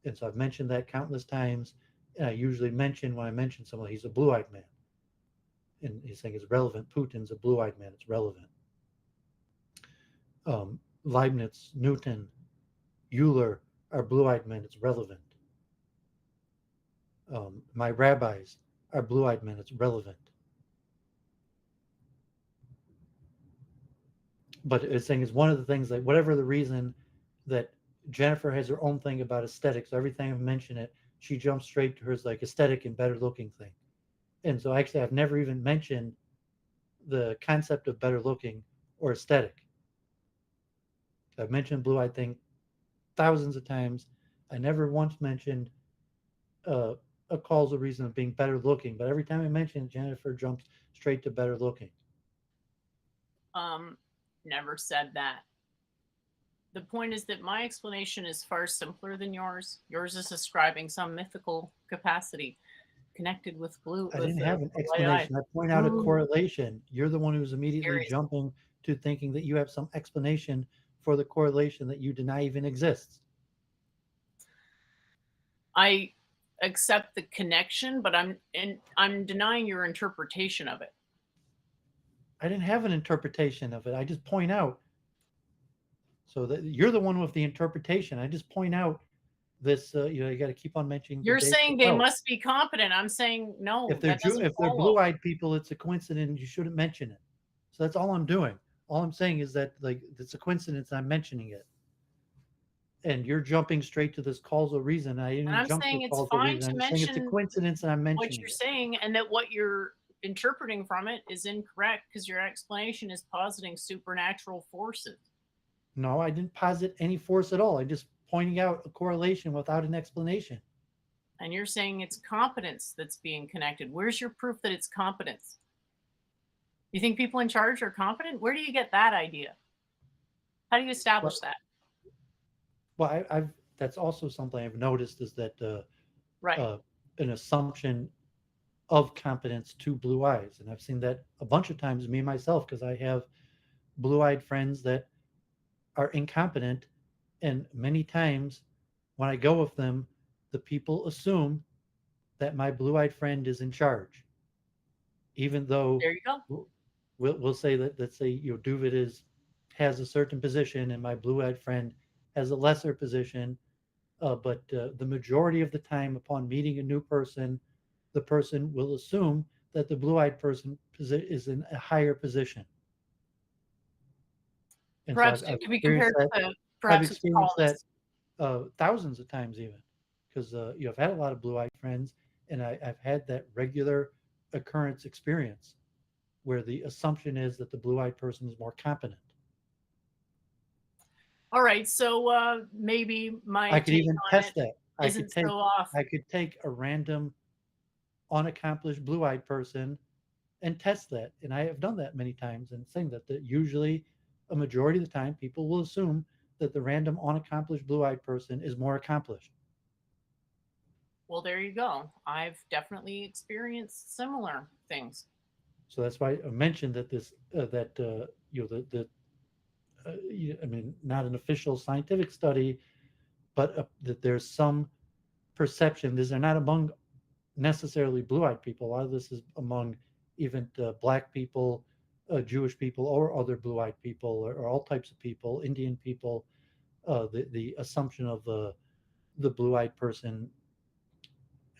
And so I've mentioned that countless times. And I usually mention, when I mention someone, he's a blue-eyed man. And he's saying it's relevant. Putin's a blue-eyed man. It's relevant. Leibniz, Newton, Euler are blue-eyed men. It's relevant. My rabbis are blue-eyed men. It's relevant. But it's saying it's one of the things that, whatever the reason, that Jennifer has her own thing about aesthetics. So every time I mention it, she jumps straight to her like aesthetic and better looking thing. And so actually, I've never even mentioned the concept of better looking or aesthetic. I've mentioned blue, I think, thousands of times. I never once mentioned a causal reason of being better looking, but every time I mention it, Jennifer jumps straight to better looking. Never said that. The point is that my explanation is far simpler than yours. Yours is ascribing some mythical capacity connected with blue. I didn't have an explanation. I point out a correlation. You're the one who's immediately jumping to thinking that you have some explanation for the correlation that you deny even exists. I accept the connection, but I'm denying your interpretation of it. I didn't have an interpretation of it. I just point out so that you're the one with the interpretation. I just point out this. You got to keep on mentioning the You're dates saying of they wealth. must be competent. I'm saying no, that doesn't If they're follow. blue-eyed people, it's a coincidence. You shouldn't mention it. So that's all I'm doing. All I'm saying is that like it's a coincidence. I'm mentioning it, and you're jumping straight to this causal reason. I didn't And even I'm jump to saying the it's causal fine reason. to I'm just saying it's a mention coincidence, and I'm what mentioning you're it. saying and that what you're interpreting from it is incorrect because your explanation is positing supernatural forces. No, I didn't posit any force at all. I'm just pointing out a correlation without an explanation. And you're saying it's competence that's being connected. Where's your proof that it's competence? You think people in charge are competent? Where do you get that idea? How do you establish Well, that? I've that's also something I've noticed is that Right. uh, an assumption of competence to blue eyes, and I've seen that a bunch of times me myself because I have blue-eyed friends that are incompetent, and many times when I go with them, the people assume that my blue-eyed friend is in charge, even though There you go. we'll say that let's say Doovid is has a certain position and my blue-eyed friend has a lesser position, but the majority of the time upon meeting a new person, the person will assume that the blue-eyed person is in a higher position, and so Perhaps it I've could be experienced compared that. to I've perhaps it's experienced that tallness. thousands of times even because I've had a lot of blue-eyed friends, and I've had that regular occurrence experience where the assumption is that the blue-eyed person is more competent. All right, so maybe my I could take even on it test that. isn't so off. I could take a random unaccomplished blue-eyed person and test that, and I have done that many times and saying that usually a majority of the time people will assume that the random unaccomplished blue-eyed person is more accomplished. Well, there you go. I've definitely experienced similar things. So that's why I mentioned that this that the I mean not an official scientific study, but that there's some perception. These are not among necessarily blue-eyed people. A lot of this is among even black people, Jewish people, or other blue-eyed people, or all types of people, Indian people. The assumption of the blue-eyed person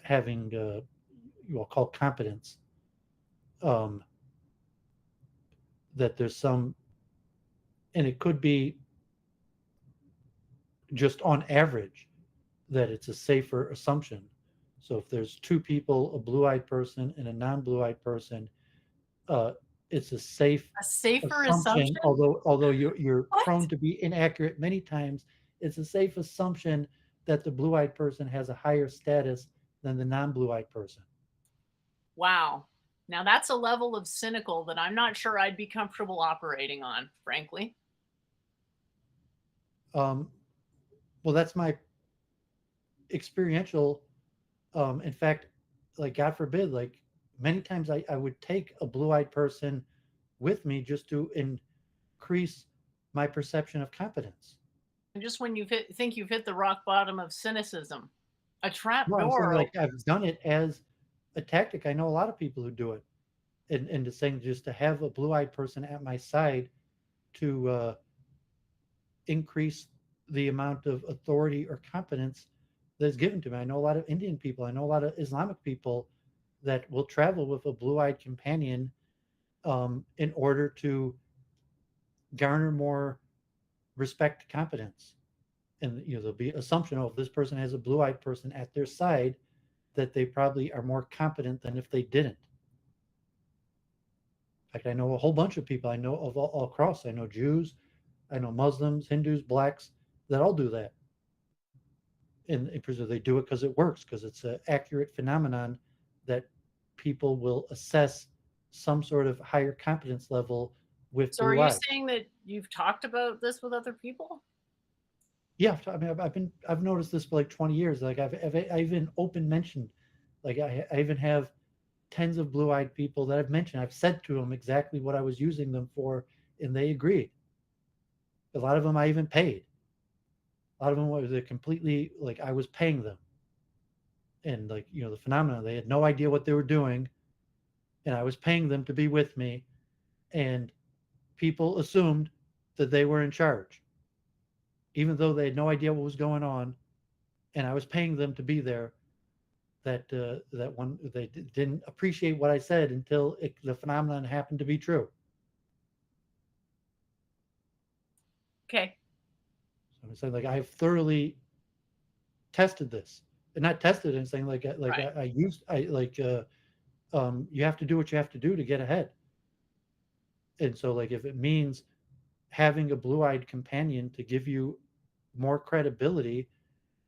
having called competence. Um, that there's some, and it could be just on average that it's a safer assumption. So if there's two people, a blue-eyed person and a non-blue-eyed person, uh, it's a safe A safer assumption. assumption? Although you're What? prone to be inaccurate many times, it's a safe assumption that the blue-eyed person has a higher status than the non-blue-eyed person. Wow. Now that's a level of cynical that I'm not sure I'd be comfortable operating on, frankly. Um, well, that's my experiential. In fact, like God forbid, like many times I would take a blue-eyed person with me just to increase my perception of competence. And just when think you've hit the rock bottom of cynicism, a trap No, I'm saying door like I've opens. done it as a tactic. I know a lot of people who do it, and just saying just to have a blue-eyed person at my side to increase the amount of authority or competence that's given to me. I know a lot of Indian people. I know a lot of Islamic people that will travel with a blue-eyed companion in order to garner more respect, competence, and there'll be assumption of this person has a blue-eyed person at their side that they probably are more competent than if they didn't. In fact, I know a whole bunch of people. I know of all across. I know Jews, I know Muslims, Hindus, blacks that all do that, and they do it because it works because it's an accurate phenomenon that people will assess some sort of higher competence level with So are blue you eyes. saying that you've talked about this with other people? Yeah, I mean, I've noticed this for like 20 years. Like I even open mentioned, like I even have tens of blue-eyed people that I've mentioned. I've said to them exactly what I was using them for, and they agreed. A lot of them I even paid. A lot of them was completely like I was paying them. and like the phenomena. They had no idea what they were doing, and I was paying them to be with me, and people assumed that they were in charge, even though they had no idea what was going on, and I was paying them to be there. That one they didn't appreciate what I said until the phenomenon happened to be true. Okay. So I'm saying like I've thoroughly tested this, and not tested and saying Right. I used I like you have to do what you have to do to get ahead. And so like if it means having a blue-eyed companion to give you more credibility,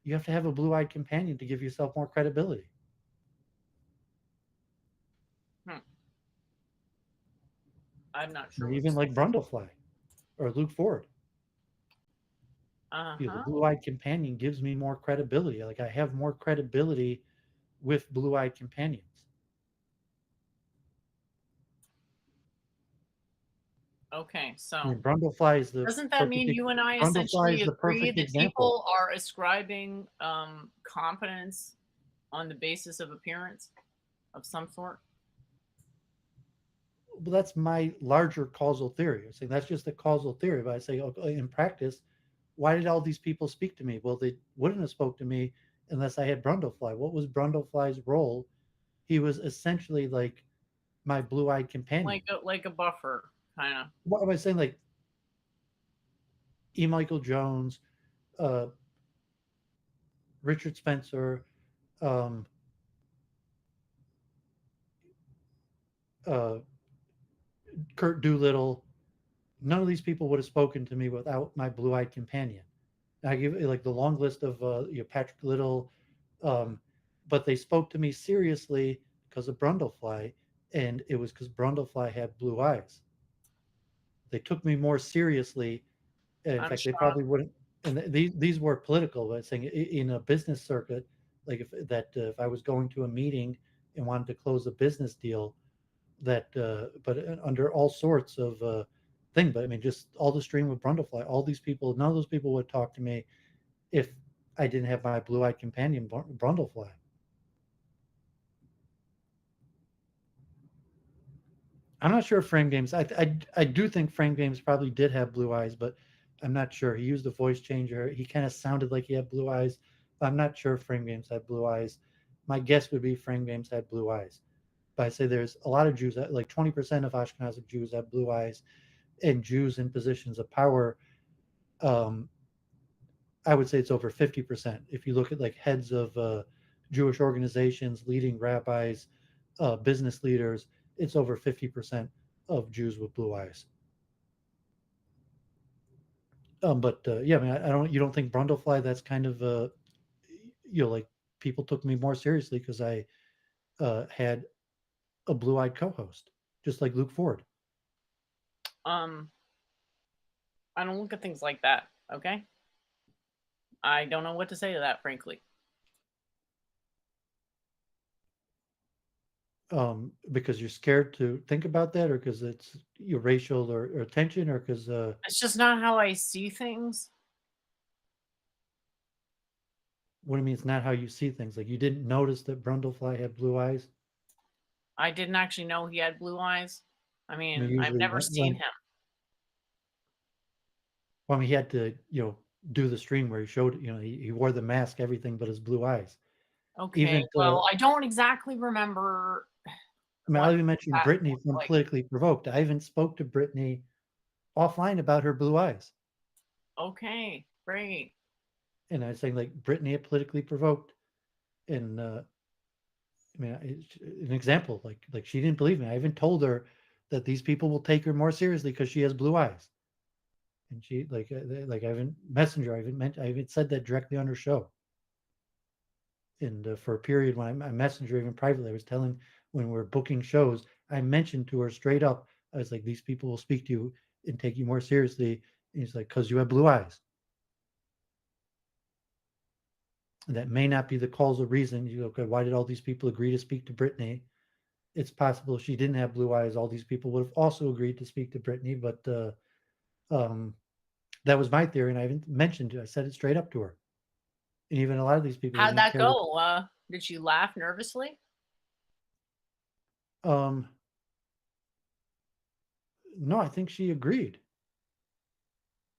you have to have a blue-eyed companion to give yourself more credibility. Hmm. I'm not Or sure what to even say. like Brundlefly or Luke Ford. The Uh-huh. blue-eyed companion gives me more credibility. Like I have more credibility with blue-eyed companions. Okay. I So mean, Brundlefly is the doesn't that perfect mean you and I Brundlefly is essentially the agree perfect that example. people are ascribing competence on the basis of appearance of some sort? Well, that's my larger causal theory. I'm saying that's just a causal theory. But I say, okay, in practice, why did all these people speak to me? Well, they wouldn't have spoke to me unless I had Brundlefly. What was Brundlefly's role? He was essentially like my blue-eyed companion. Like a buffer, kind of. What am I saying? Like E. Michael Jones, uh, Richard Spencer, um, uh, Kurt Doolittle. None of these people would have spoken to me without my blue-eyed companion. And I give like the long list of Patrick Little, um, but they spoke to me seriously because of Brundlefly, and it was because Brundlefly had blue eyes. They took me more seriously. In I'm fact, they shocked. probably wouldn't. And these were political, but saying in a business circuit, like if I was going to a meeting and wanted to close a business deal, but under all sorts of thing. But I mean, just all the stream of Brundlefly, all these people, none of those people would talk to me if I didn't have my blue-eyed companion Brundlefly. I'm not sure if Frame Games. I do think Frame Games probably did have blue eyes, but I'm not sure. He used a voice changer. He kind of sounded like he had blue eyes, but I'm not sure if Frame Games had blue eyes. My guess would be Frame Games had blue eyes. But I say there's a lot of Jews, like 20% of Ashkenazic Jews have blue eyes, and Jews in positions of power, um, I would say it's over 50%. If you look at like heads of Jewish organizations, leading rabbis, business leaders, it's over 50% of Jews with blue eyes. But yeah, I mean, I don't. You don't think Brundlefly? That's kind of like people took me more seriously because I had a blue-eyed co-host, just like Luke Ford. Um, I don't look at things like that. Okay. I don't know what to say to that, frankly. Because you're scared to think about that, or because it's your racial or tension, or because It's just not how I see things. what do you mean it's not how you see things? Like you didn't notice that Brundlefly had blue eyes? I didn't actually know he had blue eyes. I I mean, mean, I've usually never seen him. well, I mean, he had to, do the stream where he showed, he wore the mask, everything but his blue eyes. Okay, Even well, I don't exactly remember I mean, what I'll even mention that Brittany looked from like. Politically Provoked. I even spoke to Brittany offline about her blue eyes. Okay, great. And I was saying, like, Brittany at Politically Provoked. And, I mean, an example, like she didn't believe me. I even told her that these people will take her more seriously because she has blue eyes. And she, like I even Messenger, I even said that directly on her show. And for a period when I messaged her even privately, I was telling when we were booking shows, I mentioned to her straight up, I was like, these people will speak to you and take you more seriously. And he's like, because you have blue eyes. And that may not be the causal reason. You go, okay, why did all these people agree to speak to Brittany? It's possible if she didn't have blue eyes, all these people would have also agreed to speak to Brittany. But um, that was my theory. And I even mentioned it. I said it straight up to her. And even a lot of these people, they How'd didn't that care what go? Did she laugh nervously? Um, no, I think she agreed.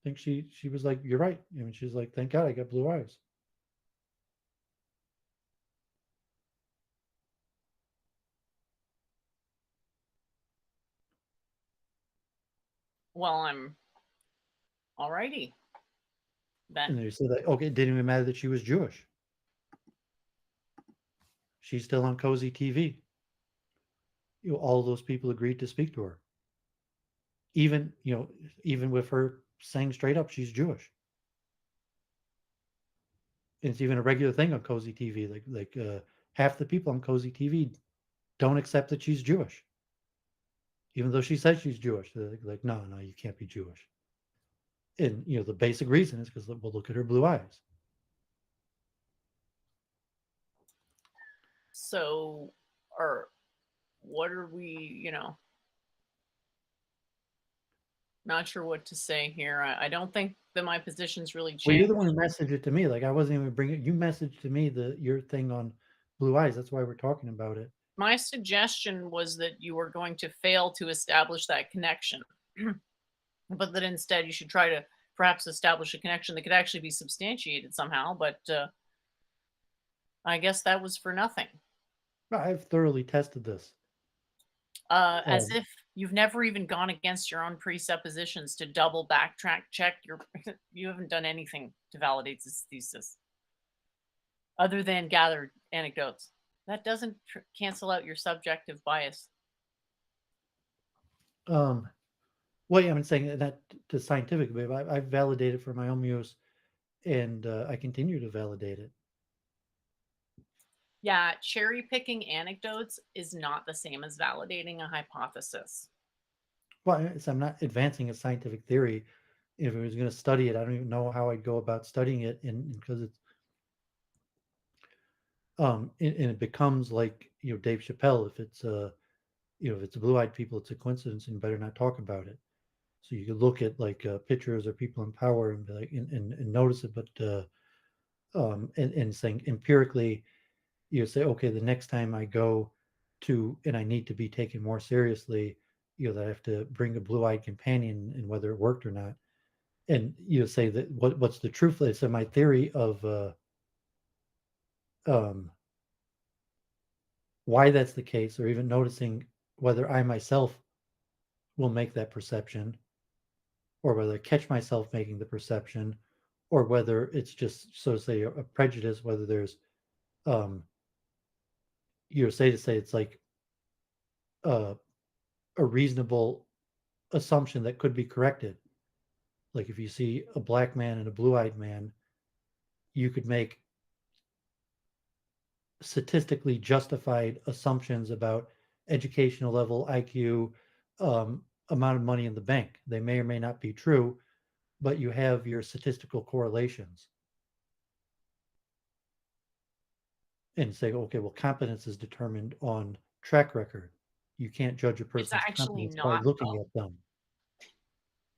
I think she was like, "You're right." I mean, she's like, "Thank God I got blue eyes." Well, I'm alrighty And then. they said that, okay, it didn't even matter that she was Jewish. She's still on Cozy TV. All of those people agreed to speak to her. Even, even with her saying straight up she's Jewish. And it's even a regular thing on Cozy TV. Like half the people on Cozy TV don't accept that she's Jewish, even though she says she's Jewish. They're like, no, no, you can't be Jewish. And the basic reason is because, well, look at her blue eyes. So, or what are we, not sure what to say here. I don't think that my position's really Well, you're the changed. one who messaged it to me. Like I wasn't even bringing. You messaged to me your thing on blue eyes. That's why we're talking about it. My suggestion was that you were going to fail to establish that connection, but that instead you should try to perhaps establish a connection that could actually be substantiated somehow. But I guess that was for nothing. I've thoroughly tested this. As Um, if you've never even gone against your own presuppositions to double backtrack check your. You haven't done anything to validate this thesis other than gathered anecdotes. That doesn't cancel out your subjective bias. um, well, yeah, I'm saying that to scientific, babe. I've validated for my own use, and I continue to validate it. Yeah, cherry picking anecdotes is not the same as validating a hypothesis. Well, I'm not advancing a scientific theory. If I was going to study it, I don't even know how I'd go about studying it, and because it's and it becomes like Dave Chappelle. If it's if it's blue-eyed people, it's a coincidence, and you better not talk about it. So you could look at like pictures or people in power and be like and notice it, but and saying empirically, you say, okay, the next time I go to and I need to be taken more seriously, that I have to bring a blue-eyed companion and whether it worked or not. And say that what's the truth? So my theory of um, why that's the case, or even noticing whether I myself will make that perception, or whether I catch myself making the perception, or whether it's just so to say a prejudice, whether there's um, say to say it's like uh, a reasonable assumption that could be corrected. Like if you see a black man and a blue-eyed man, you could make statistically justified assumptions about educational level, IQ, amount of money in the bank. They may or may not be true, but you have your statistical correlations and say, okay, well, competence is determined on track record. You can't judge a It's person's actually competence by not, looking though. at them.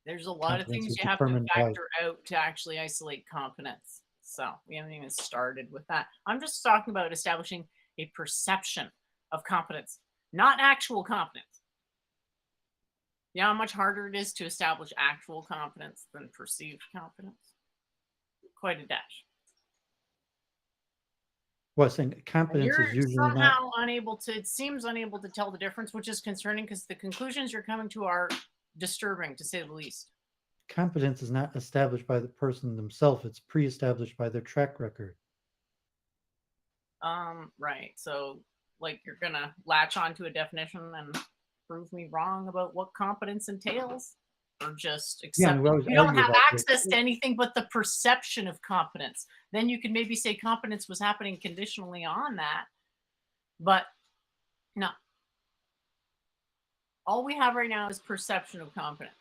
There's a lot of Competence things is you have to determined by, factor out to actually isolate competence. So we haven't even started with that. I'm just talking about establishing a perception of competence, not actual competence. You know how much harder it is to establish actual competence than perceived competence? Quite a dash. well, saying And competence is you're usually not, somehow unable to, it seems unable to tell the difference, which is concerning because the conclusions you're coming to are disturbing to say the least. competence is not established by the person themselves. It's pre-established by their track record. Right. So, like, you're gonna latch onto a definition and prove me wrong about what competence entails, or just Yeah, I accept mean, we that always you don't argue have about this. access to anything but the perception of competence. Then you could maybe say competence was happening conditionally on that, but no. All we have right now is perception of competence.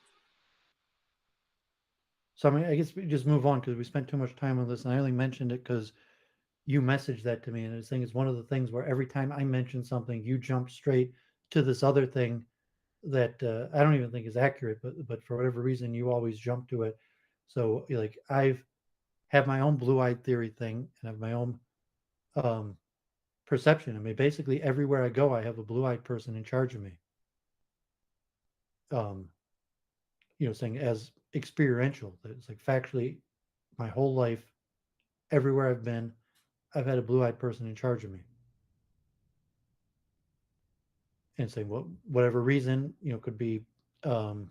So I mean, I guess we just move on because we spent too much time on this, and I only mentioned it because you messaged that to me, and this thing is one of the things where every time I mention something, you jump straight to this other thing that I don't even think is accurate, but for whatever reason, you always jump to it. So I've have my own blue-eyed theory thing, and I have my own um, perception. I mean, basically everywhere I go, I have a blue-eyed person in charge of me. Um, saying as experiential. It's like factually, my whole life, everywhere I've been, I've had a blue-eyed person in charge of me. And saying, well, whatever reason, could be, um,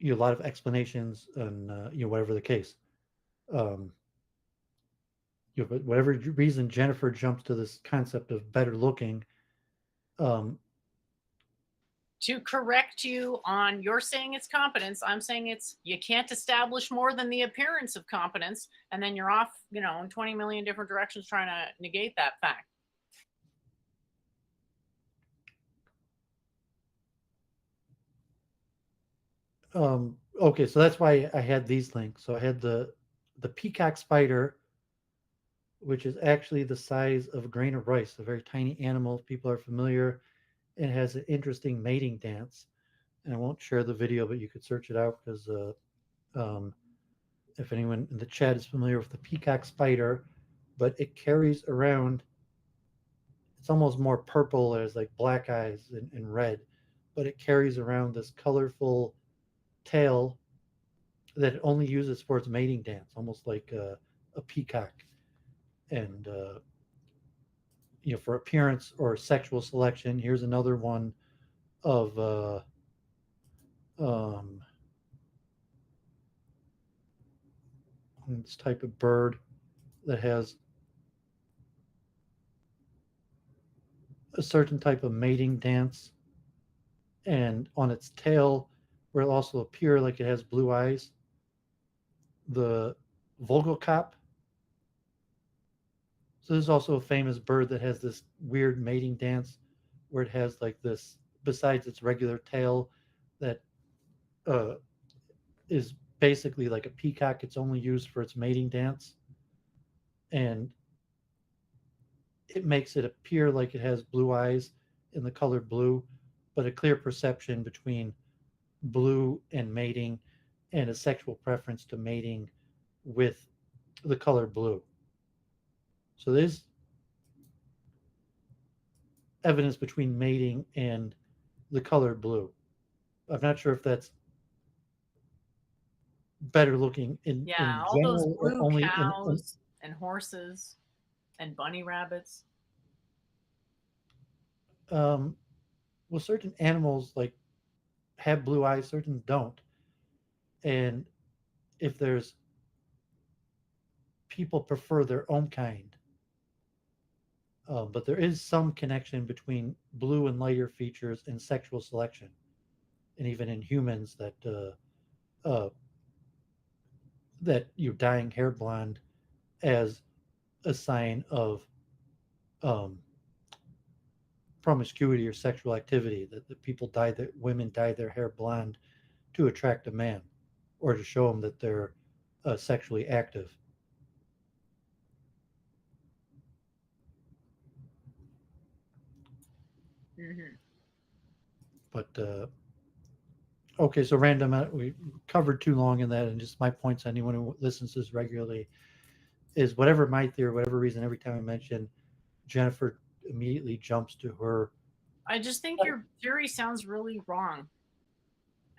a lot of explanations, and whatever the case. Um, but whatever reason, Jennifer jumps to this concept of better looking. Um, To correct you on, you're saying it's competence, I'm saying it's you can't establish more than the appearance of competence, and then you're off, in 20 million different directions trying to negate that fact. okay, so that's why I had these links. So I had the peacock spider, which is actually the size of a grain of rice, a very tiny animal. People are familiar. It has an interesting mating dance. And I won't share the video, but you could search it out because um, if anyone in the chat is familiar with the peacock spider, but it carries around, it's almost more purple, there's like black eyes and red, but it carries around this colorful tail that it only uses for its mating dance, almost like a peacock. And for appearance or sexual selection, here's another one of um, this type of bird that has a certain type of mating dance, and on its tail, where it also appear like it has blue eyes, the Vogelkop. So this is also a famous bird that has this weird mating dance where it has like this, besides its regular tail, that uh, is basically like a peacock. It's only used for its mating dance, and it makes it appear like it has blue eyes in the color blue, but a clear perception between blue and mating, and a sexual preference to mating with the color blue. So there's evidence between mating and the color blue. I'm not sure if that's better looking in Yeah, all those general or blue only in cows and horses and bunny rabbits. um, well, certain animals like have blue eyes, certain don't. And if there's people prefer their own kind, but there is some connection between blue and lighter features and sexual selection, and even in humans that you're dyeing hair blonde as a sign of um, promiscuity or sexual activity. That women dye their hair blonde to attract a man, or to show them that they're sexually active. Mm-hmm. But okay, so random. We covered too long in that, and just my points. Anyone who listens to this regularly is whatever my theory, whatever reason. Every time I mention Jennifer, immediately jumps to her. I just think your theory sounds really wrong,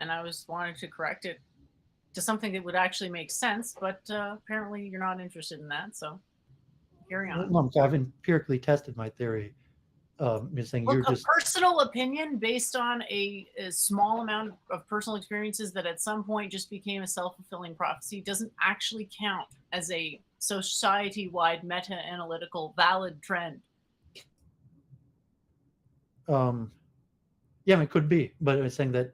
and I was wanting to correct it to something that would actually make sense, but apparently you're not interested in that, so carry on. No, I've empirically tested my theory. You're saying Look, you're a just personal opinion based on a small amount of personal experiences that at some point just became a self-fulfilling prophecy doesn't actually count as a society-wide meta-analytical valid trend. yeah, I mean, it could be, but I'm saying that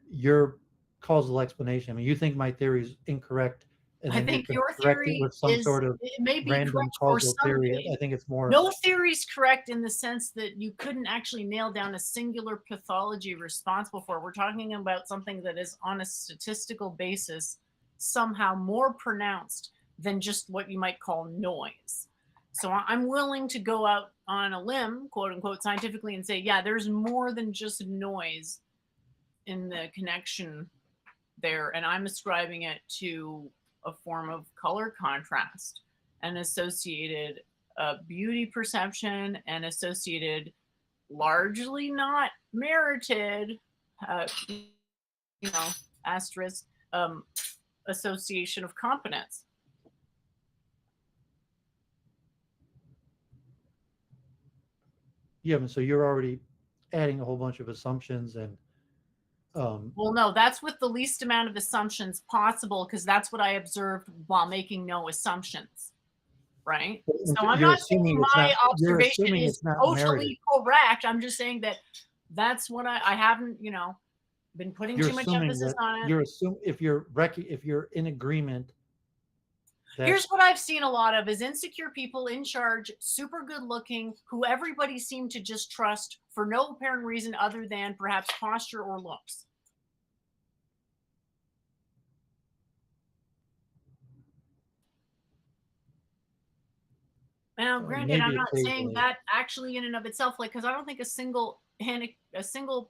your causal explanation. I mean, you think my theory is incorrect, and I then you're think going to your correct it theory with some is, sort of it may be random correct for causal theory. somebody. I think it's more. No theory is correct in the sense that you couldn't actually nail down a singular pathology responsible for it. We're talking about something that is on a statistical basis somehow more pronounced than just what you might call noise. So I'm willing to go out on a limb, quote unquote, scientifically, and say, yeah, there's more than just noise in the connection there. And I'm ascribing it to a form of color contrast and associated beauty perception and associated largely not merited, you know, asterisk, um, association of competence. Yeah, so you're already adding a whole bunch of assumptions and Well, no, that's with the least amount of assumptions possible because that's what I observed while making no assumptions, right? So I'm you're not saying assuming it's my not you're observation assuming is it's not merited. totally correct. I'm just saying that that's what I haven't, been putting You're too much assuming emphasis that on it. you're assume if you're in agreement that Here's what I've seen a lot of is insecure people in charge, super good looking, who everybody seemed to just trust for no apparent reason other than perhaps posture or looks. Now, granted, I'm maybe not saying occasionally. that actually in and of itself, like, because I don't think a single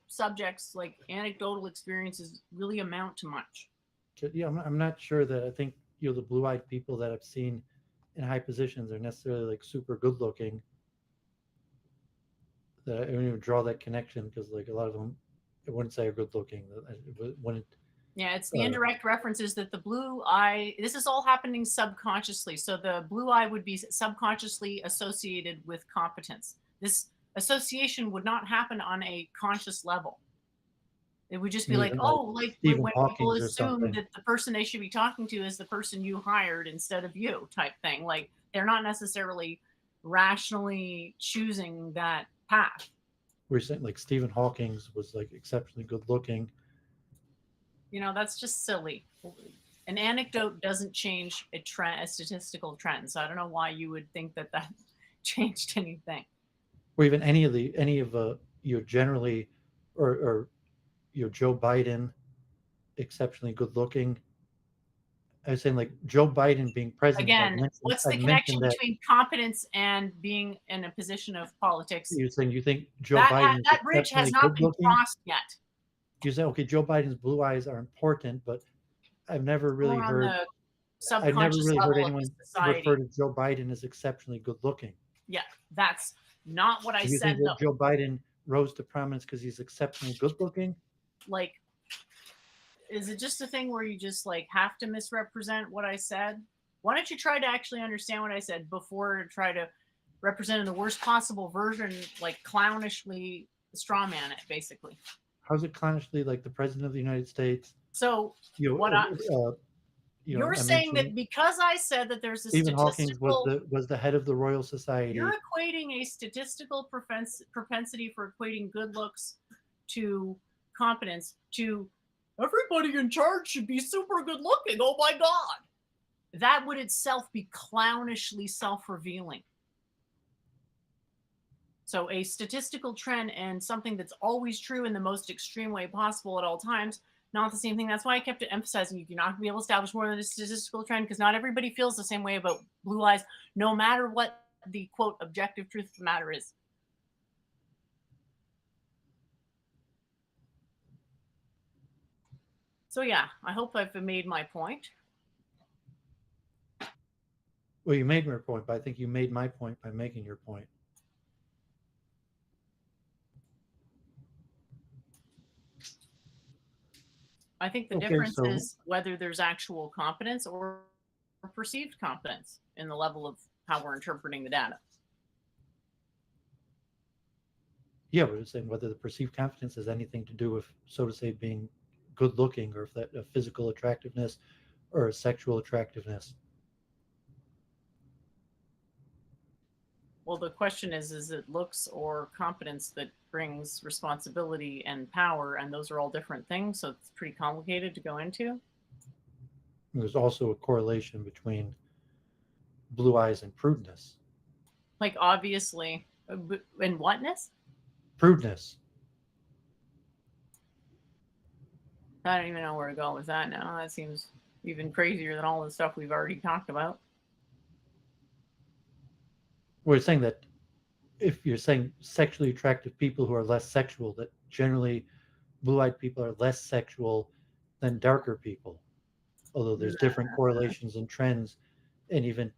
subject's like anecdotal experiences really amount to much. Yeah, I'm not sure that I think the blue-eyed people that I've seen in high positions are necessarily like super good looking. That I don't even draw that connection because like a lot of them, I wouldn't say are good looking. It wouldn't. Yeah, it's the Uh, indirect references that the blue eye, this is all happening subconsciously. So the blue eye would be subconsciously associated with competence. This association would not happen on a conscious level. It would just be like, even like oh, like Stephen when people Hawking's or assume something. that the person they should be talking to is the person you hired instead of you, type thing. Like they're not necessarily rationally choosing that path. We're saying like Stephen Hawking's was like exceptionally good looking. That's just silly. An anecdote doesn't change a trend, a statistical trend. So I don't know why you would think that that changed anything. Or even any of generally or Joe Biden exceptionally good looking. I was saying like Joe Biden being president. Again, what's the I've connection mentioned that between competence and being in a position of politics? you're saying you think Joe Biden is That bridge has exceptionally not good been looking. crossed yet. You say okay, Joe Biden's blue eyes are important, but I've never really More on heard the I've never subconscious really heard level of the anyone refer society. to Joe Biden as exceptionally good looking. Yeah, that's not what I Do you think said that though. Joe Biden rose to prominence because he's exceptionally good looking? Like, is it just a thing where you just like have to misrepresent what I said? Why don't you try to actually understand what I said before try to represent in the worst possible version, like clownishly straw man it, basically. How's it clownishly like the president of the United States? So You what I you're I saying mentioned that because I said that there's a Stephen Hawking statistical, was the head of the Royal you're Society. equating a statistical propensity for equating good looks to competence to everybody in charge should be super good looking. Oh my God. That would itself be clownishly self revealing. So, a statistical trend and something that's always true in the most extreme way possible at all times, not the same thing. That's why I kept emphasizing you're not going to be able to establish more than a statistical trend because not everybody feels the same way about blue eyes, no matter what the quote objective truth of the matter is. So, yeah, I hope I've made my point. Well, you made your point, but I think you made my point by making your point. I think the Okay, difference so is whether there's actual competence or perceived competence in the level of how we're interpreting the data. yeah, we're just saying whether the perceived confidence has anything to do with, so to say, being good looking, or if that a physical attractiveness or a sexual attractiveness. Well, the question is it looks or competence that brings responsibility and power? And those are all different things. So it's pretty complicated to go into. There's also a correlation between blue eyes and prudeness. Like, obviously, in whatness? Prudeness. I don't even know where to go with that now. That seems even crazier than all the stuff we've already talked about. We're saying that if you're saying sexually attractive people who are less sexual, that generally blue eyed people are less sexual than darker people. although there's different correlations and trends, and even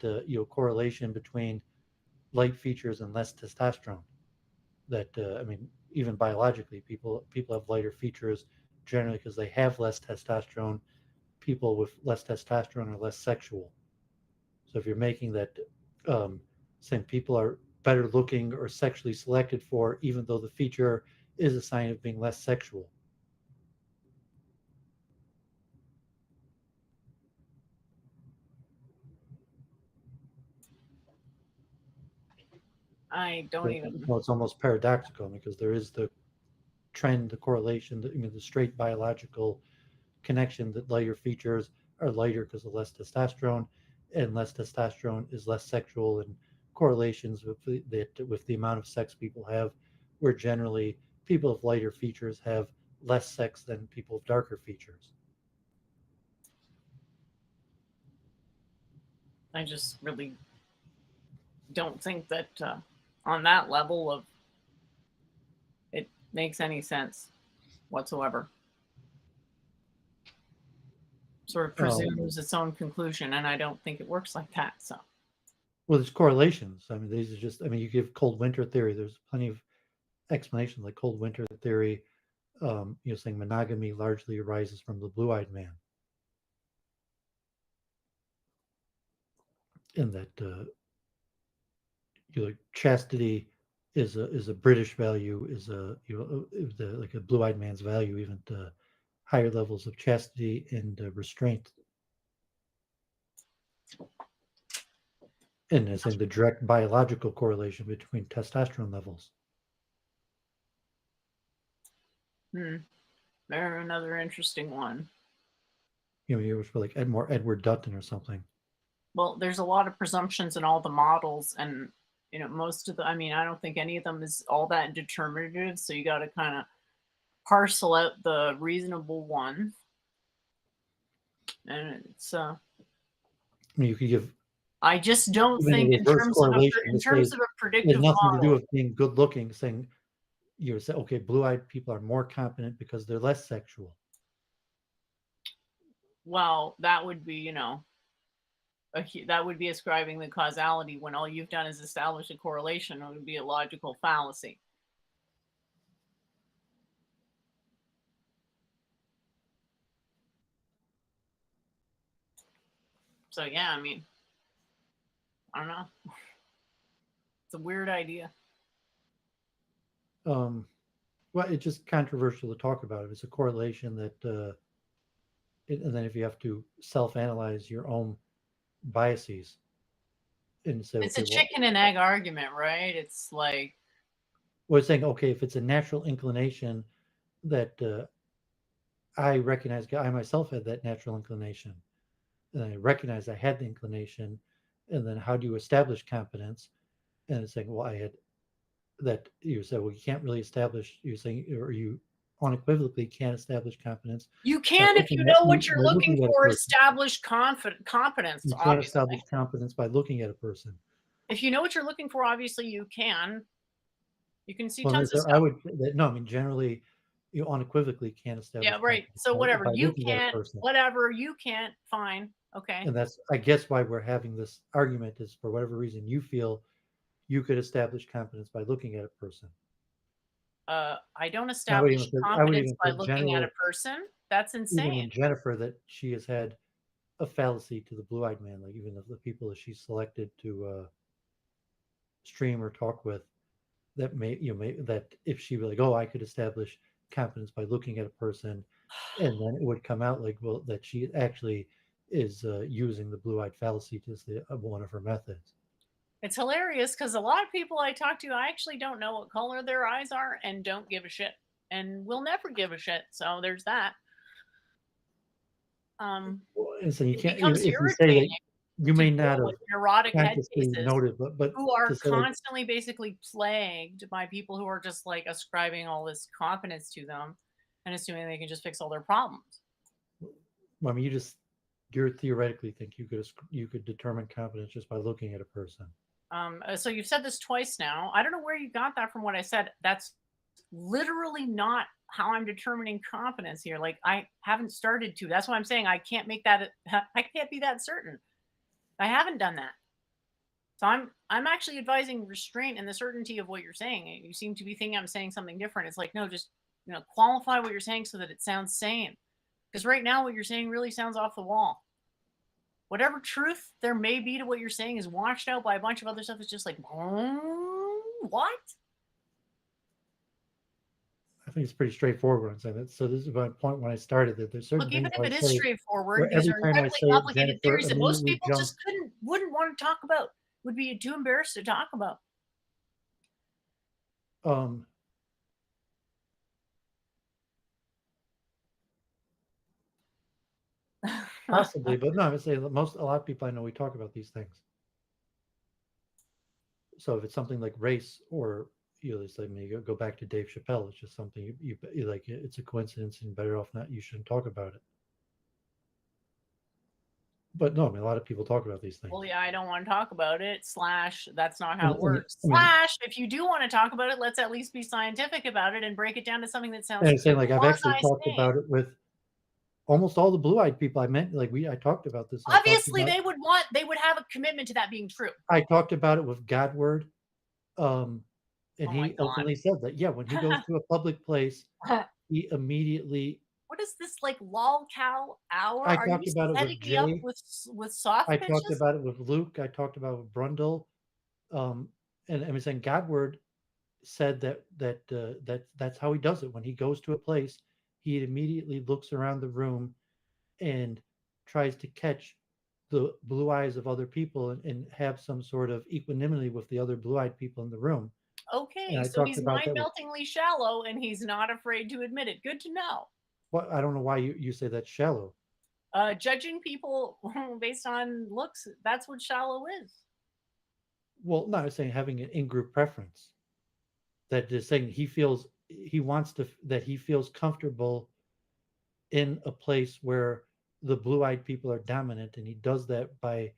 correlation between light features and less testosterone. That I mean, even biologically, people have lighter features generally because they have less testosterone. People with less testosterone are less sexual. So if you're making that, saying people are better looking or sexually selected for, even though the feature is a sign of being less sexual. I don't even. Well, it's almost paradoxical because there is the trend, the correlation, the straight biological connection that lighter features are lighter because of less testosterone, and less testosterone is less sexual, and correlations with the amount of sex people have, where generally people of lighter features have less sex than people of darker features. I just really don't think that on that level of it makes any sense whatsoever. Sort of presumes its own conclusion, and I don't think it works like that. So, Well, there's correlations. I mean, these are just. I mean, you give cold winter theory. There's plenty of explanations, like cold winter theory. Saying monogamy largely arises from the blue-eyed man, and that chastity is a British value, is a like a blue-eyed man's value, even to higher levels of chastity and restraint, and as in the direct biological correlation between testosterone levels. They're another interesting one. You was for like Edward Dutton or something. Well, there's a lot of presumptions in all the models, and most of the. I mean, I don't think any of them is all that determinative. So you got to kind of parcel out the reasonable ones, and it's. I mean, you could give. I just don't Even think a reverse correlation. in terms of a It predictive has nothing to do model. with being good looking. Saying you say, okay, blue-eyed people are more competent because they're less sexual. Well, that would be, that would be ascribing the causality when all you've done is establish a correlation. It would be a logical fallacy. So yeah, I mean, I don't know. It's a weird idea. Well, it's just controversial to talk about. It's a correlation that, and then if you have to self-analyze your own biases and say, It's okay, a well, chicken and egg argument, right? It's like, we're saying, okay, if it's a natural inclination that I recognize, I myself had that natural inclination, and I recognize I had the inclination, and then how do you establish competence? And it's saying, well, I had that. You said, well, you can't really establish. You're saying, or you unequivocally can't establish competence. you can, if you know what you're By looking at a for, person. establish competence, You can't obviously. establish competence by looking at a person. If you know what you're looking for, obviously you can. You can see Well, tons of I stuff. would no. I mean, generally, you unequivocally can't establish Yeah, right. competence So whatever by you looking at a can't, person. whatever you can't, fine. Okay. And that's, I guess, why we're having this argument is for whatever reason you feel you could establish competence by looking at a person. I don't I would even establish I would competence even by put looking at a general, person. That's even insane. in Jennifer, that she has had a fallacy to the blue-eyed man. Like even of the people that she's selected to stream or talk with, that that if she were like, oh, I could establish competence by looking at a person, and then it would come out like, well, that she actually is using the blue-eyed fallacy as one of her methods. It's hilarious because a lot of people I talk to, I actually don't know what color their eyes are and don't give a shit and will never give a shit. So there's that. And so you It can't, becomes if you say that irritating you to may not deal have with neurotic head consciously cases noted, but who to are say like, constantly basically plagued by people who are just like ascribing all this confidence to them and assuming they can just fix all their problems. I mean, you're theoretically think you could determine competence just by looking at a person. So you've said this twice now. I don't know where you got that from what I said. That's literally not how I'm determining competence here. Like I haven't started to. That's why I'm saying I can't make that. I can't be that certain. I haven't done that. So I'm actually advising restraint and the certainty of what you're saying. You seem to be thinking I'm saying something different. It's like no, just qualify what you're saying so that it sounds sane. Because right now what you're saying really sounds off the wall. Whatever truth there may be to what you're saying is washed out by a bunch of other stuff. It's just like what? I think it's pretty straightforward on saying that. So this is my point when I started that there's certain Look, even things if where I it is say straightforward, where these every are time I incredibly say it, complicated Jennifer theories that most immediately people just jumps. wouldn't want to talk about, would be too embarrassed to talk about. Um, Possibly, but no, I would say that a lot of people I know we talk about these things. So if it's something like race or it's like me go back to Dave Chappelle, it's just something you like. It's a coincidence, and better off not. You shouldn't talk about it. But no, I mean a lot of people talk about these things. Well, yeah, I don't want to talk about it. Slash, that's not how And, it and, works. I mean, Slash, if you do want to talk about it, let's at least be scientific about it and break it down to something that and sounds I'm saying like I've actually quasi talked sane. about it with almost all the blue-eyed people I met. Like I talked about this. Obviously, they would have a commitment to that being true. I talked about it with Godward, um, and Oh my he openly said that when he goes god. to a public place, he immediately. What is this like lol cow hour? I Are talked you about it setting with me up Jay. with soft I talked pitches? about it with Luke. I talked about it with Brundle. Um, and I was saying Godward said that's how he does it. When he goes to a place, he immediately looks around the room and tries to catch the blue eyes of other people and have some sort of equanimity with the other blue-eyed people in the room. And Okay, I so talked he's about mind that with meltingly shallow and he's not afraid to admit it. Good to know. what I don't know why you say that's shallow. Judging people based on looks, that's what shallow is. Well, no, I was saying having an in-group preference. That just saying he wants to that he feels comfortable in a place where the blue-eyed people are dominant, and he does that by Yeah,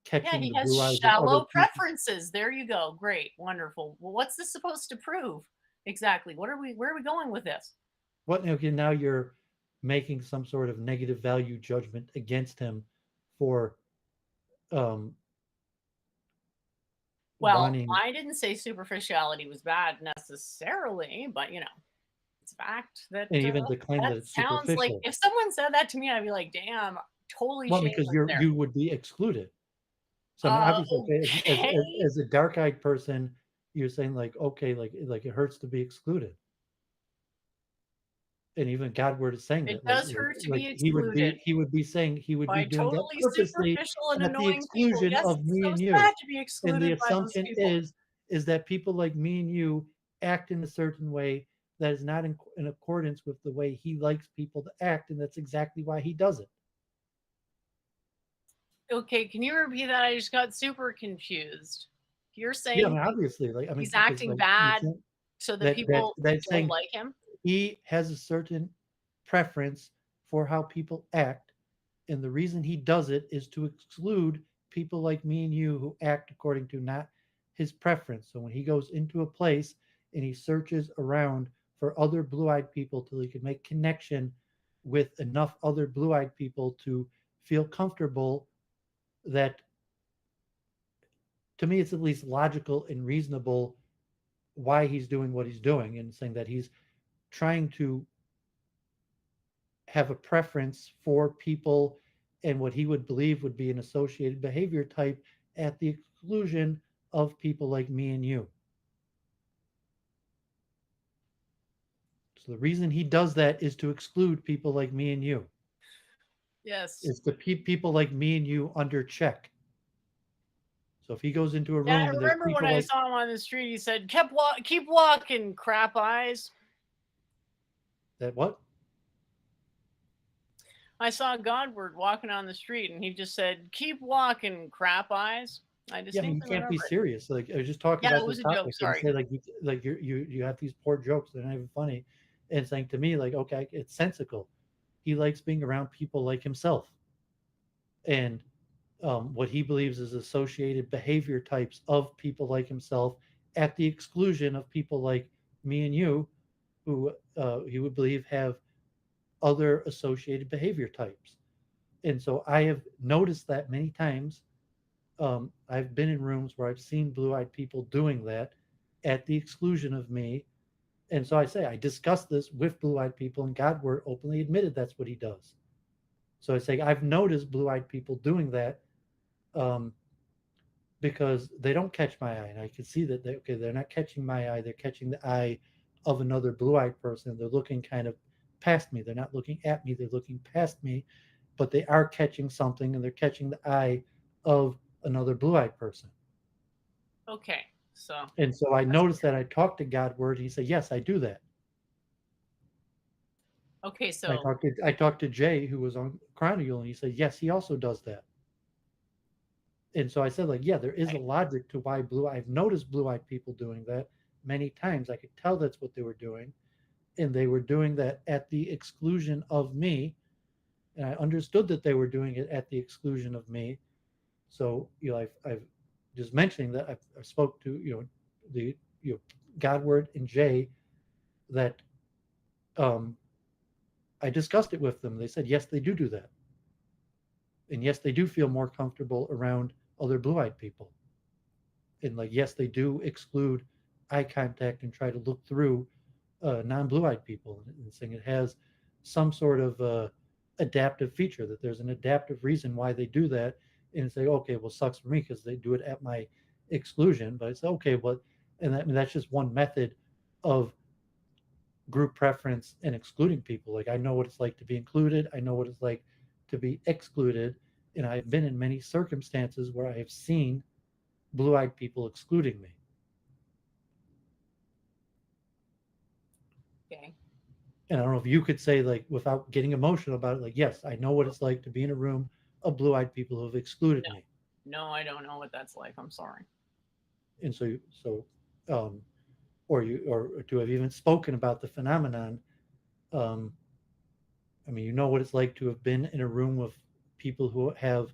catching he the has blue eyes of other shallow people. preferences. There you go. Great, wonderful. Well, what's this supposed to prove? Exactly. Where are we going with this? What okay, now you're making some sort of negative value judgment against him for um Well, wanting, I didn't say superficiality was bad necessarily, but it's a fact that and even the claim that that it's sounds like superficial. if someone said that to me, I'd be like, damn, totally Well, because shameless there. you would be excluded. So I mean, obviously, okay, Okay. as a dark-eyed person, you're saying like, okay, like it hurts to be excluded, and even Godward is saying It that, does hurt to be excluded he would be saying he would be by doing that totally purposely superficial and at the annoying people. exclusion Yes, of it's me so and you, sad to be and the excluded by those assumption people. is that people like me and you act in a certain way that is not in accordance with the way he likes people to act, and that's exactly why he does it. Okay, can you repeat that? I just got super confused. You're Yeah, I saying mean, obviously, like I mean, he's because acting like bad so that people that's don't saying like him? he has a certain preference for how people act, and the reason he does it is to exclude people like me and you who act according to not his preference. So when he goes into a place and he searches around for other blue-eyed people till he can make connection with enough other blue-eyed people to feel comfortable, that to me it's at least logical and reasonable why he's doing what he's doing, and saying that he's trying to have a preference for people and what he would believe would be an associated behavior type at the exclusion of people like me and you. So the reason he does that is to exclude people like me and you, Yes. is to keep people like me and you under check. So if he goes into a Yeah, I room and there's remember when people I like saw him on the street, he said, keep walking, crap eyes." that, what? I saw Godward walking on the street and he just said, "Keep walking, crap eyes." I Yeah, I mean, you distinctly can't be remember it. serious. Like I was just talking Yeah, about it this was a joke, topic, and sorry. say like you have these poor jokes that are not even funny, and saying to me like, okay, it's sensical. He likes being around people like himself, and what he believes is associated behavior types of people like himself at the exclusion of people like me and you, who he would believe have other associated behavior types. And so I have noticed that many times. I've been in rooms where I've seen blue-eyed people doing that at the exclusion of me. And so I say I discussed this with blue-eyed people, and Godward openly admitted that's what he does. So I say I've noticed blue-eyed people doing that, um, because they don't catch my eye, and I can see that they're not catching my eye; they're catching the eye of another blue-eyed person. They're looking kind of past me. They're not looking at me; they're looking past me, but they are catching something, and they're catching the eye of another blue-eyed person. Okay. So And so I that's noticed that I talked to Godward. He said, "Yes, I do that." okay. And So I talked to Jay, who was on Chronicle, and he said, "Yes, he also does that." And so I said, like, yeah, there is a okay. logic to why blue. I've noticed blue-eyed people doing that many times. I could tell that's what they were doing, and they were doing that at the exclusion of me. And I understood that they were doing it at the exclusion of me. So I've just mentioning that I spoke to the Godward and Jay that um, I discussed it with them. They said, yes, they do that. And yes, they do feel more comfortable around other blue eyed people. And like, yes, they do exclude eye contact and try to look through non blue eyed people, and saying it has some sort of adaptive feature, that there's an adaptive reason why they do that. And say, okay, well, sucks for me because they do it at my exclusion. But it's okay, but, and that, I mean, that's just one method of group preference and excluding people. Like I know what it's like to be included. I know what it's like to be excluded. And I've been in many circumstances where I have seen blue-eyed people excluding me. Okay. And I don't know if you could say, like, without getting emotional about it, like, yes, I know what it's like to be in a room of blue-eyed people who have excluded No, me. no, I don't know what that's like. I'm sorry. And um, or to have even spoken about the phenomenon. Um, I mean, you know what it's like to have been in a room with people who have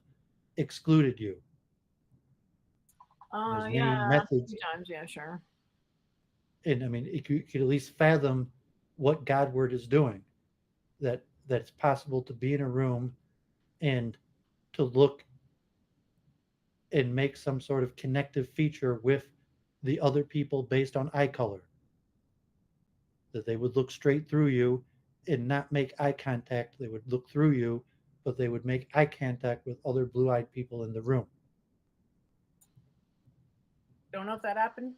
excluded you. And there's many Yeah, a methods. few times. Yeah, sure. And I mean, you could at least fathom what Godward is doing. That it's possible to be in a room and to look and make some sort of connective feature with the other people based on eye color. That they would look straight through you and not make eye contact. They would look through you, but they would make eye contact with other blue-eyed people in the room. Don't know if that happened.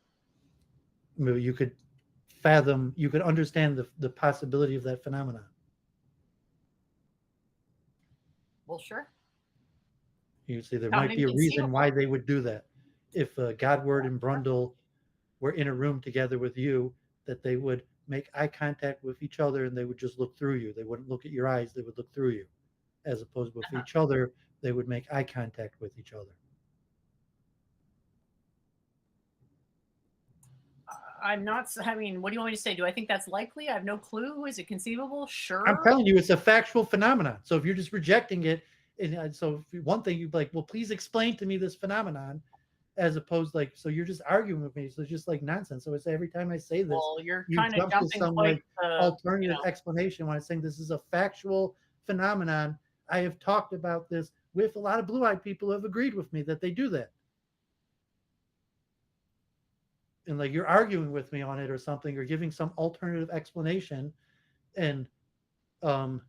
You could fathom, you could understand the possibility of that phenomenon. Well, sure. You see, there Sound might be a reason why inconceivable. they would do that. If Godward and Sure. Brundle were in a room together with you, that they would make eye contact with each other and they would just look through you. They wouldn't look at your eyes, they would look through you. As opposed with Uh-huh. each other, they would make eye contact with each other. I'm not. I mean, what do you want me to say? Do I think that's likely? I have no clue. Is it conceivable? I'm Sure. telling you, it's a factual phenomenon. So if you're just rejecting it, and so one thing you'd be like, well, please explain to me this phenomenon, as opposed like, so you're just arguing with me. So it's just like nonsense. So it's every time I say this, Well, you're you kind of jump to jumping some quite like the. alternative explanation when I'm saying this is a factual phenomenon. I have talked about this with a lot of blue-eyed people who have agreed with me that they do that. And like you're arguing with me on it or something, or giving some alternative explanation. And um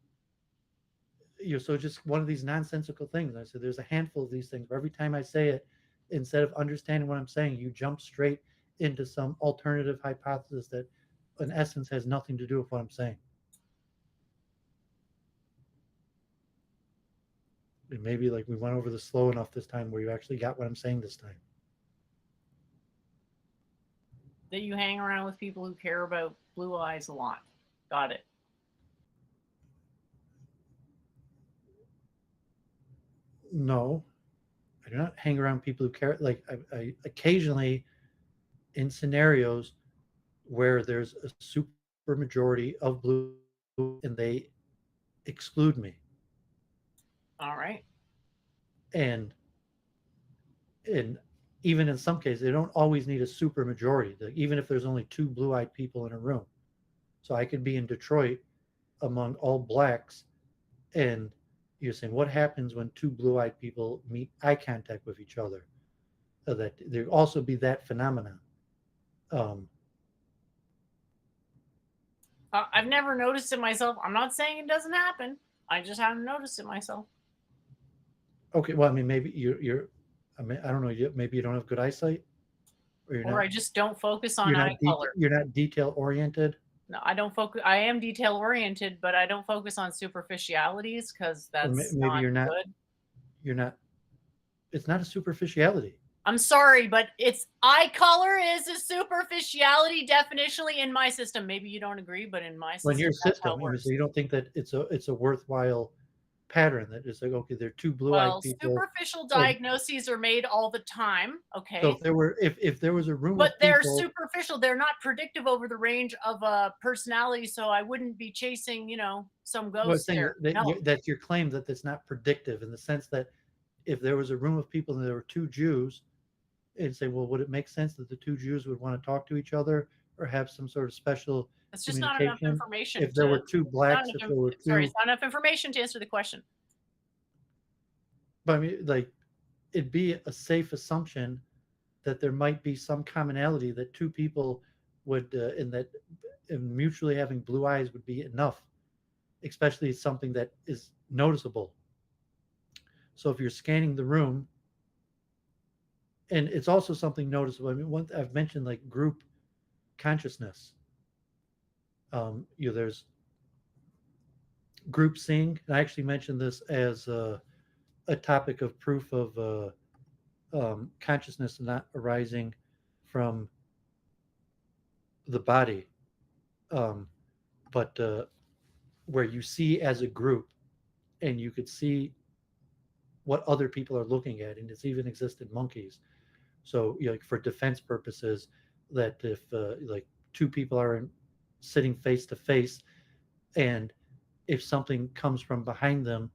so just one of these nonsensical things. I said there's a handful of these things, but every time I say it, instead of understanding what I'm saying, you jump straight into some alternative hypothesis that in essence has nothing to do with what I'm saying. And maybe like we went over this slow enough this time where you actually got what I'm saying this time. That you hang around with people who care about blue eyes a lot. Got it. No, I do not hang around people who care. Like I occasionally in scenarios where there's a super majority of blue and they exclude me. All right. And and even in some cases, they don't always need a super majority. Even if there's only two blue-eyed people in a room, so I could be in Detroit among all blacks, and you're saying what happens when two blue-eyed people meet eye contact with each other? That there also be that phenomenon. Um, I've never noticed it myself. I'm not saying it doesn't happen. I just haven't noticed it myself. okay, well, I mean, maybe you're I mean, I don't know. Maybe you don't have good eyesight, or Or I just don't focus on eye color. you're not detail oriented. No, I don't focus. I am detail oriented, but I don't focus on superficialities because Or that's maybe not good. you're not. It's not a superficiality. I'm sorry, but it's eye color is a superficiality definitionally in my system. Maybe you don't agree, but in my When system, your that's how system, it I mean, so works. you don't think that it's a worthwhile pattern that it's like, okay, there are two blue-eyed Well, people, superficial and diagnoses are made all the time, so okay? if there were if there was a room But of they're people, superficial. They're not predictive over the range of a personality, so I wouldn't be chasing, some well, ghost saying there. No. that's your claim that it's not predictive in the sense that if there was a room of people and there were two Jews, and say, well, would it make sense that the two Jews would want to talk to each other or have some sort of special It's just not enough communication? information If there to were two not blacks, enough if in there were sorry, it's two, not enough information to answer the question. but I mean, like, it'd be a safe assumption that there might be some commonality that two people would, in that mutually having blue eyes would be enough, especially something that is noticeable. So if you're scanning the room, and it's also something noticeable. I mean, one I've mentioned like group consciousness. There's group seeing. And I actually mentioned this as a topic of proof of consciousness not arising from the body, um, but where you see as a group and you could see what other people are looking at, and it's even existed in monkeys. So, like for defense purposes, that if like two people are sitting face to face, and if something comes from behind them,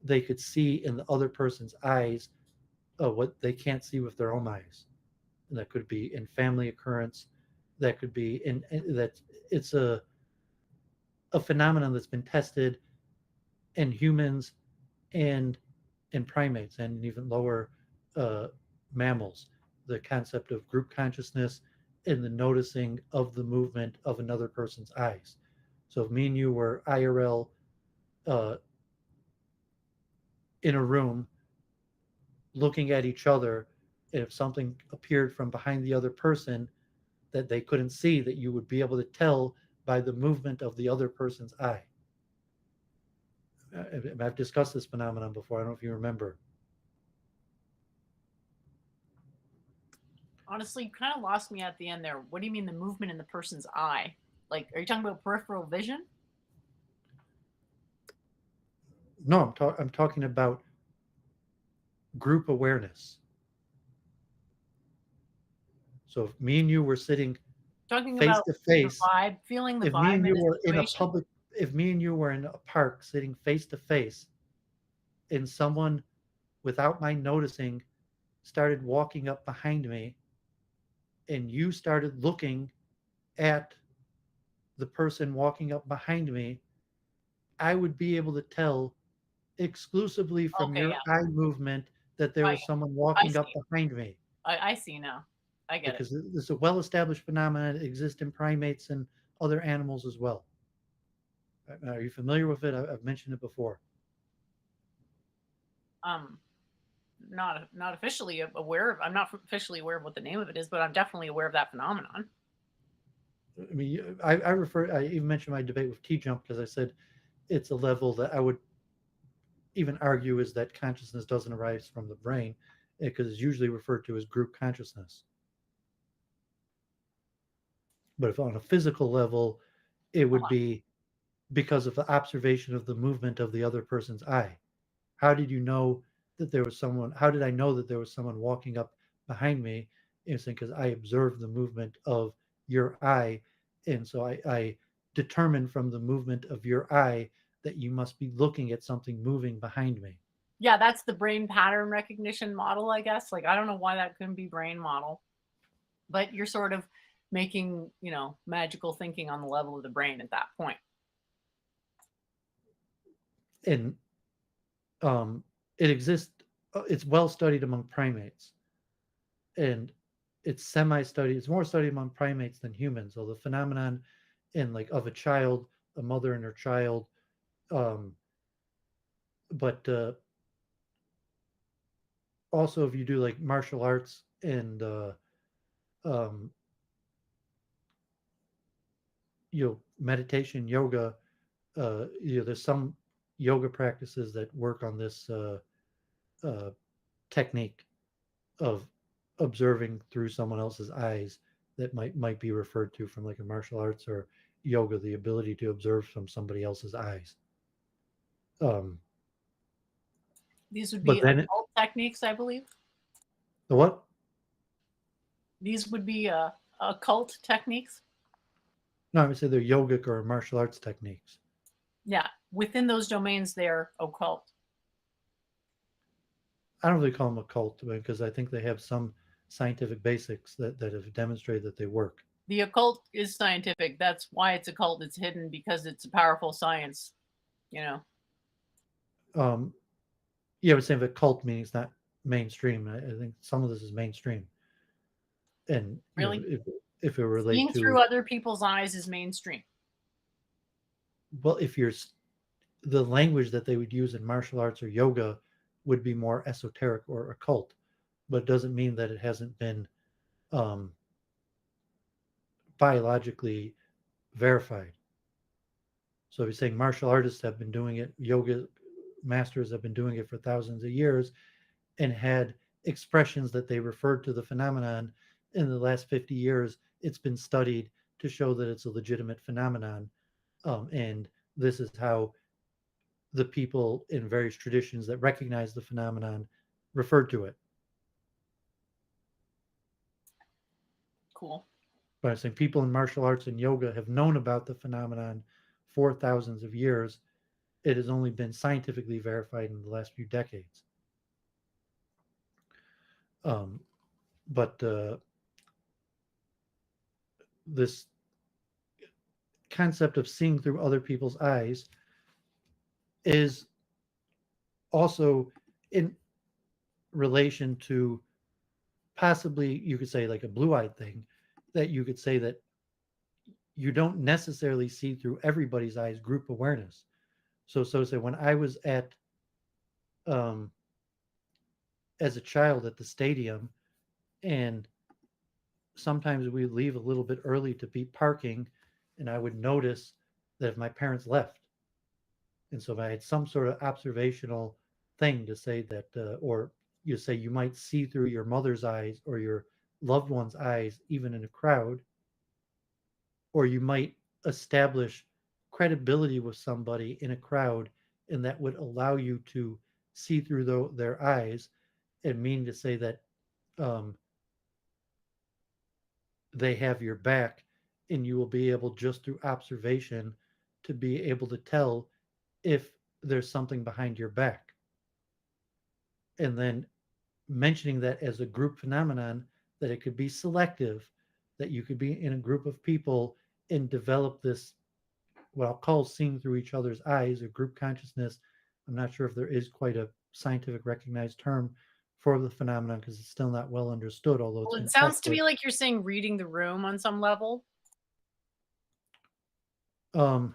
they could see in the other person's eyes what they can't see with their own eyes. And that could be in family occurrence. That could be in that it's a phenomenon that's been tested in humans and in primates and even lower uh, mammals. The concept of group consciousness and the noticing of the movement of another person's eyes. So if me and you were IRL uh, in a room looking at each other, and if something appeared from behind the other person that they couldn't see, that you would be able to tell by the movement of the other person's eye. I've discussed this phenomenon before. I don't know if you remember. Honestly, you kind of lost me at the end there. What do you mean the movement in the person's eye? Like, are you talking about peripheral vision? No, I'm talking about group awareness. So if me and you were sitting Talking face about to the face, vibe, feeling the if me vibe and in you a were in a situation? public, if me and you were in a park sitting face to face, and someone without my noticing started walking up behind me, and you started looking at the person walking up behind me, I would be able to tell exclusively from Okay, your yeah. eye movement that there I was someone I walking up see. behind me, I see now. I get it. because this is a well-established phenomenon that exists in primates and other animals as well. Are you familiar with it? I've mentioned it before. Um, not officially aware of. I'm not officially aware of what the name of it is, but I'm definitely aware of that phenomenon. I mean, I even mentioned my debate with T Jump because I said it's a level that I would even argue is that consciousness doesn't arise from the brain because it's usually referred to as group consciousness. But if on a physical level, it would Uh-huh. be because of the observation of the movement of the other person's eye. How did you know that there was someone? How did I know that there was someone walking up behind me? Instant, because I observed the movement of your eye, and so I determined from the movement of your eye that you must be looking at something moving behind me. Yeah, that's the brain pattern recognition model, I guess. Like, I don't know why that couldn't be brain model, but you're sort of making, magical thinking on the level of the brain at that point. And it exists. It's well studied among primates, and it's semi-studied. It's more studied among primates than humans. So the phenomenon in like of a child, a mother and her child, um, but also if you do like martial arts and um, meditation, yoga, there's some yoga practices that work on this uh, technique of observing through someone else's eyes that might be referred to from like a martial arts or yoga, the ability to observe from somebody else's eyes. Um, These would but be then occult techniques, I believe. the what? These would be occult techniques. No, I would say they're yogic or martial arts techniques. Yeah, within those domains, they're occult. I don't really call them occult because I think they have some scientific basics that have demonstrated that they work. The occult is scientific. That's why it's occult. It's hidden because it's a powerful science. You know, Um, yeah, I was saying that cult meaning it's not mainstream. I think some of this is mainstream, and really, if it relate seeing to, through other people's eyes is mainstream. well, if you're the language that they would use in martial arts or yoga would be more esoteric or occult, but it doesn't mean that it hasn't been um, biologically verified. So if you're saying martial artists have been doing it, yoga masters have been doing it for thousands of years and had expressions that they referred to the phenomenon in the last 50 years, it's been studied to show that it's a legitimate phenomenon. And this is how the people in various traditions that recognize the phenomenon referred to it. Cool. But I'm saying people in martial arts and yoga have known about the phenomenon for thousands of years. It has only been scientifically verified in the last few decades. Um, but this concept of seeing through other people's eyes is also in relation to possibly, you could say, like a blue eyed thing, that you could say that you don't necessarily see through everybody's eyes group awareness. So say when I was at um, as a child at the stadium, and sometimes we leave a little bit early to beat parking, and I would notice that if my parents left, and so if I had some sort of observational thing to say that, or you say you might see through your mother's eyes or your loved one's eyes, even in a crowd, or you might establish credibility with somebody in a crowd, and that would allow you to see through their eyes, and mean to say that um, they have your back, and you will be able just through observation to be able to tell if there's something behind your back. And then mentioning that as a group phenomenon, that it could be selective, that you could be in a group of people and develop this, what I'll call seeing through each other's eyes or group consciousness. I'm not sure if there is quite a scientific recognized term for the phenomenon because it's still not well understood, although it's Well, it been sounds to tested. me like you're saying reading the room on some level. Um,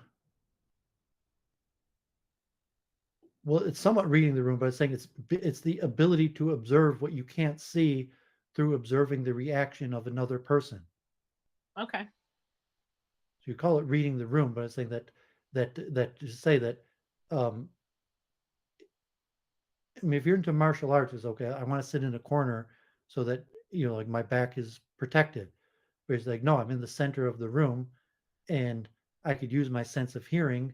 well, it's somewhat reading the room, but it's saying it's the ability to observe what you can't see through observing the reaction of another person. Okay. So you call it reading the room, but it's saying that to say that um, I mean, if you're into martial arts, it's okay. I want to sit in a corner so that like my back is protected. But it's like, no, I'm in the center of the room, and I could use my sense of hearing.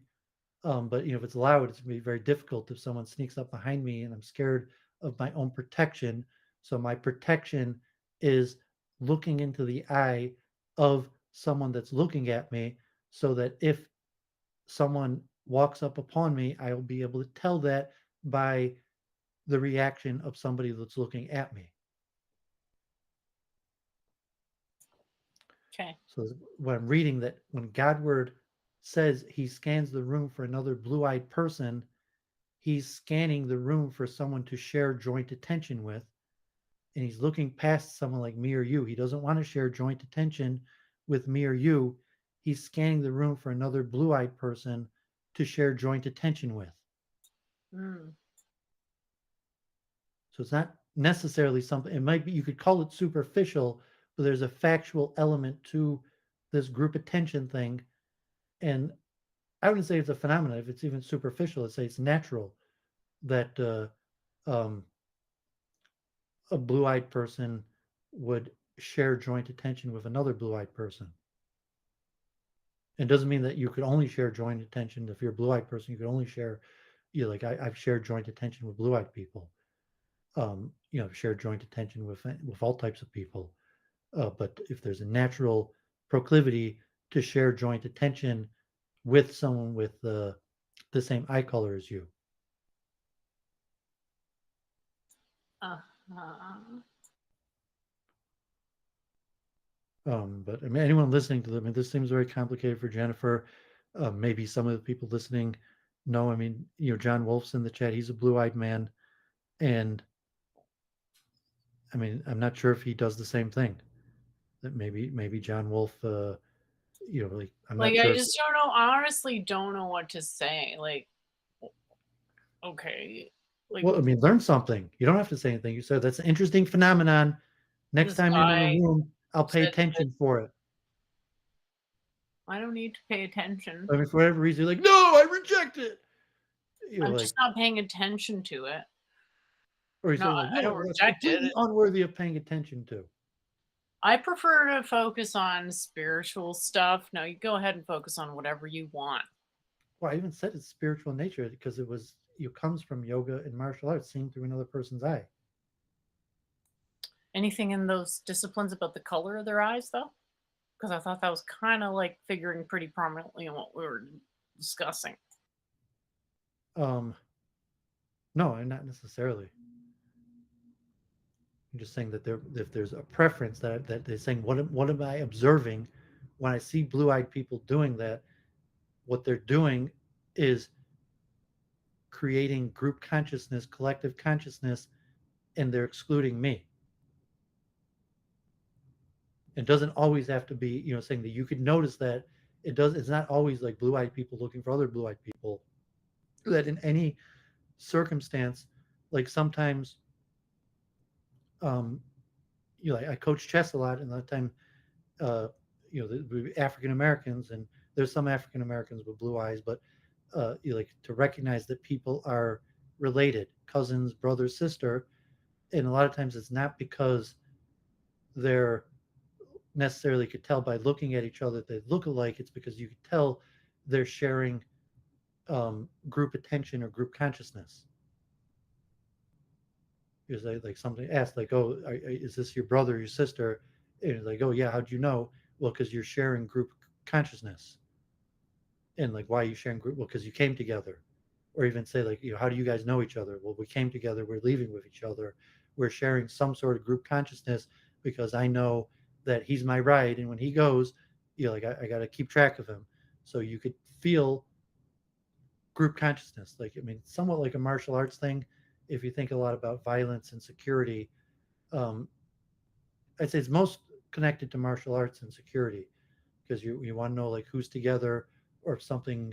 But if it's loud, it's gonna be very difficult if someone sneaks up behind me, and I'm scared of my own protection. So my protection is looking into the eye of someone that's looking at me, so that if someone walks up upon me, I will be able to tell that by the reaction of somebody that's looking at me. Okay. So what I'm reading, that when Godward says he scans the room for another blue-eyed person, he's scanning the room for someone to share joint attention with, and he's looking past someone like me or you. He doesn't want to share joint attention with me or you. He's scanning the room for another blue-eyed person to share joint attention with. Mm. So it's not necessarily something, it might be, you could call it superficial, but there's a factual element to this group attention thing. And I wouldn't say it's a phenomenon. If it's even superficial, I'd say it's natural that a blue-eyed person would share joint attention with another blue-eyed person. It doesn't mean that you could only share joint attention. If you're a blue-eyed person, you could only share, like I've shared joint attention with blue-eyed people. Shared joint attention with all types of people. But if there's a natural proclivity to share joint attention with someone with the same eye color as you. Uh-huh. But I mean, anyone listening to them, I mean, this seems very complicated for Jennifer. Maybe some of the people listening know. I mean, John Wolf's in the chat. He's a blue-eyed man, and I mean, I'm not sure if he does the same thing. That maybe John Wolf, like I'm not Like, I sure. just don't know. I honestly don't know what to say. Like, okay, like Well, I mean, learn something. You don't have to say anything. You said that's an interesting phenomenon. Next this time you're in a guy room, I'll pay said that attention for it. I don't need to pay attention. I mean, for whatever reason, you're like, no, I reject it. I'm Like, just not paying attention to it. or you No, say like, I no, don't that's reject completely it. unworthy of paying attention to. I prefer to focus on spiritual stuff. No, you go ahead and focus on whatever you want. Well, I even said it's spiritual nature because it comes from yoga and martial arts, seeing through another person's eye. Anything in those disciplines about the color of their eyes, though? Because I thought that was kind of like figuring pretty prominently in what we were discussing. Um, no, not necessarily. I'm just saying that if there's a preference that they're saying, what am I observing when I see blue-eyed people doing that? What they're doing is creating group consciousness, collective consciousness, and they're excluding me. It doesn't always have to be, saying that you could notice that it's not always like blue-eyed people looking for other blue-eyed people. That in any circumstance, like sometimes, um, I coach chess a lot, and a lot of time, the African Americans, and there's some African Americans with blue eyes, but like to recognize that people are related, cousins, brother, sister, and a lot of times it's not because they're necessarily could tell by looking at each other that they look alike. It's because you could tell they're sharing group attention or group consciousness. Because like somebody asked, like, "Oh, is this your brother or your sister?" And it's like, "Oh, yeah. How'd you know?" Well, because you're sharing group consciousness. And like, why are you sharing group? Well, because you came together. Or even say like, how do you guys know each other? Well, we came together. We're leaving with each other. We're sharing some sort of group consciousness because I know that he's my ride, and when he goes, like I got to keep track of him. So you could feel group consciousness. Like, I mean, somewhat like a martial arts thing. If you think a lot about violence and security, um, I'd say it's most connected to martial arts and security because you want to know like who's together, or if something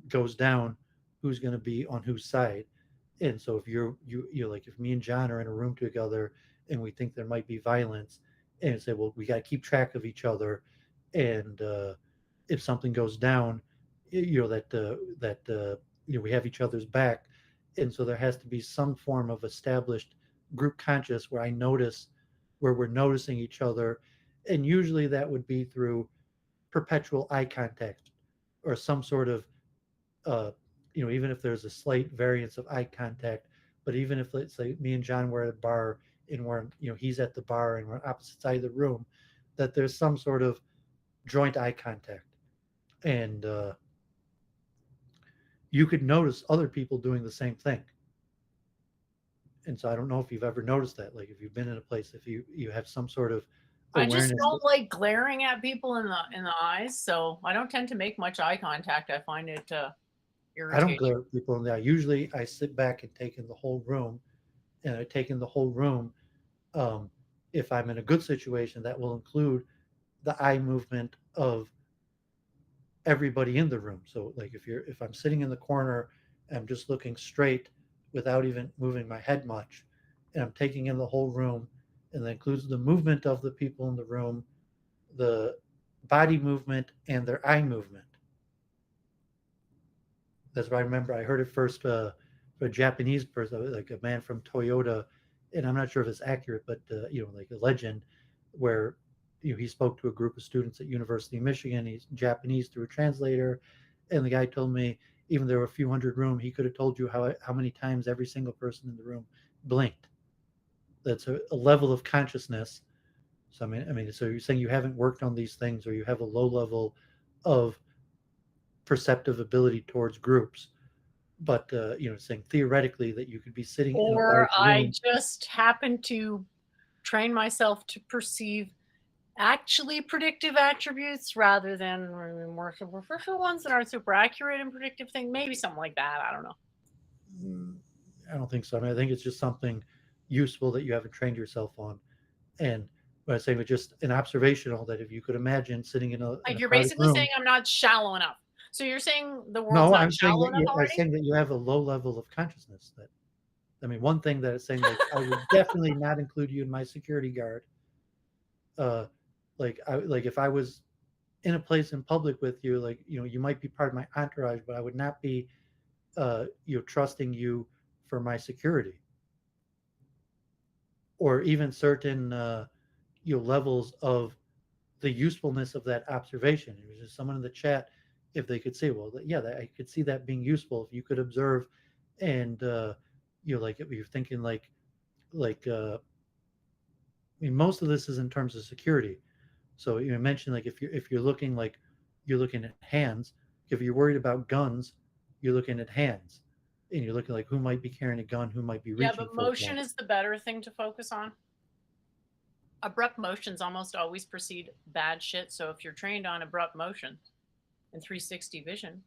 goes down, who's going to be on whose side. And so if you like, if me and John are in a room together and we think there might be violence, and say, well, we got to keep track of each other, and if something goes down, we have each other's back. And so there has to be some form of established group conscious where where we're noticing each other, and usually that would be through perpetual eye contact, or some sort of uh, even if there's a slight variance of eye contact. But even if, let's say, me and John were at a bar, and he's at the bar and we're on opposite side of the room, that there's some sort of joint eye contact. And you could notice other people doing the same thing. And so I don't know if you've ever noticed that, like if you've been in a place, if you have some sort of I just awareness that don't like glaring at people in the eyes, so I don't tend to make much eye contact. I find it I don't irritating. glare at people in the eye. Usually I sit back and take in the whole room, and I take in the whole room. Um, if I'm in a good situation, that will include the eye movement of everybody in the room. So like if I'm sitting in the corner and I'm just looking straight without even moving my head much, and I'm taking in the whole room, and that includes the movement of the people in the room, the body movement, and their eye movement. That's what I remember. I heard it first for a Japanese person, like a man from Toyota, and I'm not sure if it's accurate, but like a legend, where he spoke to a group of students at University of Michigan. He's Japanese through a translator, and the guy told me even there were a few hundred room, he could have told you how many times every single person in the room blinked. That's a level of consciousness. So so you're saying you haven't worked on these things, or you have a low level of perceptive ability towards groups, but saying theoretically that you could be sitting in a Or large I room. just happen to train myself to perceive actually predictive attributes rather than more superficial ones that aren't super accurate and predictive thing. Maybe something like that. I don't know. Mm, I don't think so. I think it's just something useful that you haven't trained yourself on. And what I'm saying was just an observational, that if you could imagine sitting in a Like you're crowded basically saying room. I'm not shallow enough. So you're saying the world's No, not I'm saying shallow that enough I'm already? saying that you have a low level of consciousness. That one thing that it's saying, like, I would definitely not include you in my security guard. Uh, like if I was in a place in public with you, like you might be part of my entourage, but I would not be trusting you for my security, or even certain levels of the usefulness of that observation. It was just someone in the chat, if they could say, well, yeah, I could see that being useful if you could observe, and like if you're thinking like most of this is in terms of security. So you mentioned, like, if you're looking, like, you're looking at hands. If you're worried about guns, you're looking at hands, and you're looking like who might be carrying a gun, who might be Yeah, reaching but for one. motion is the better thing to focus on. Abrupt motions almost always precede bad shit. So if you're trained on abrupt motion and 360 vision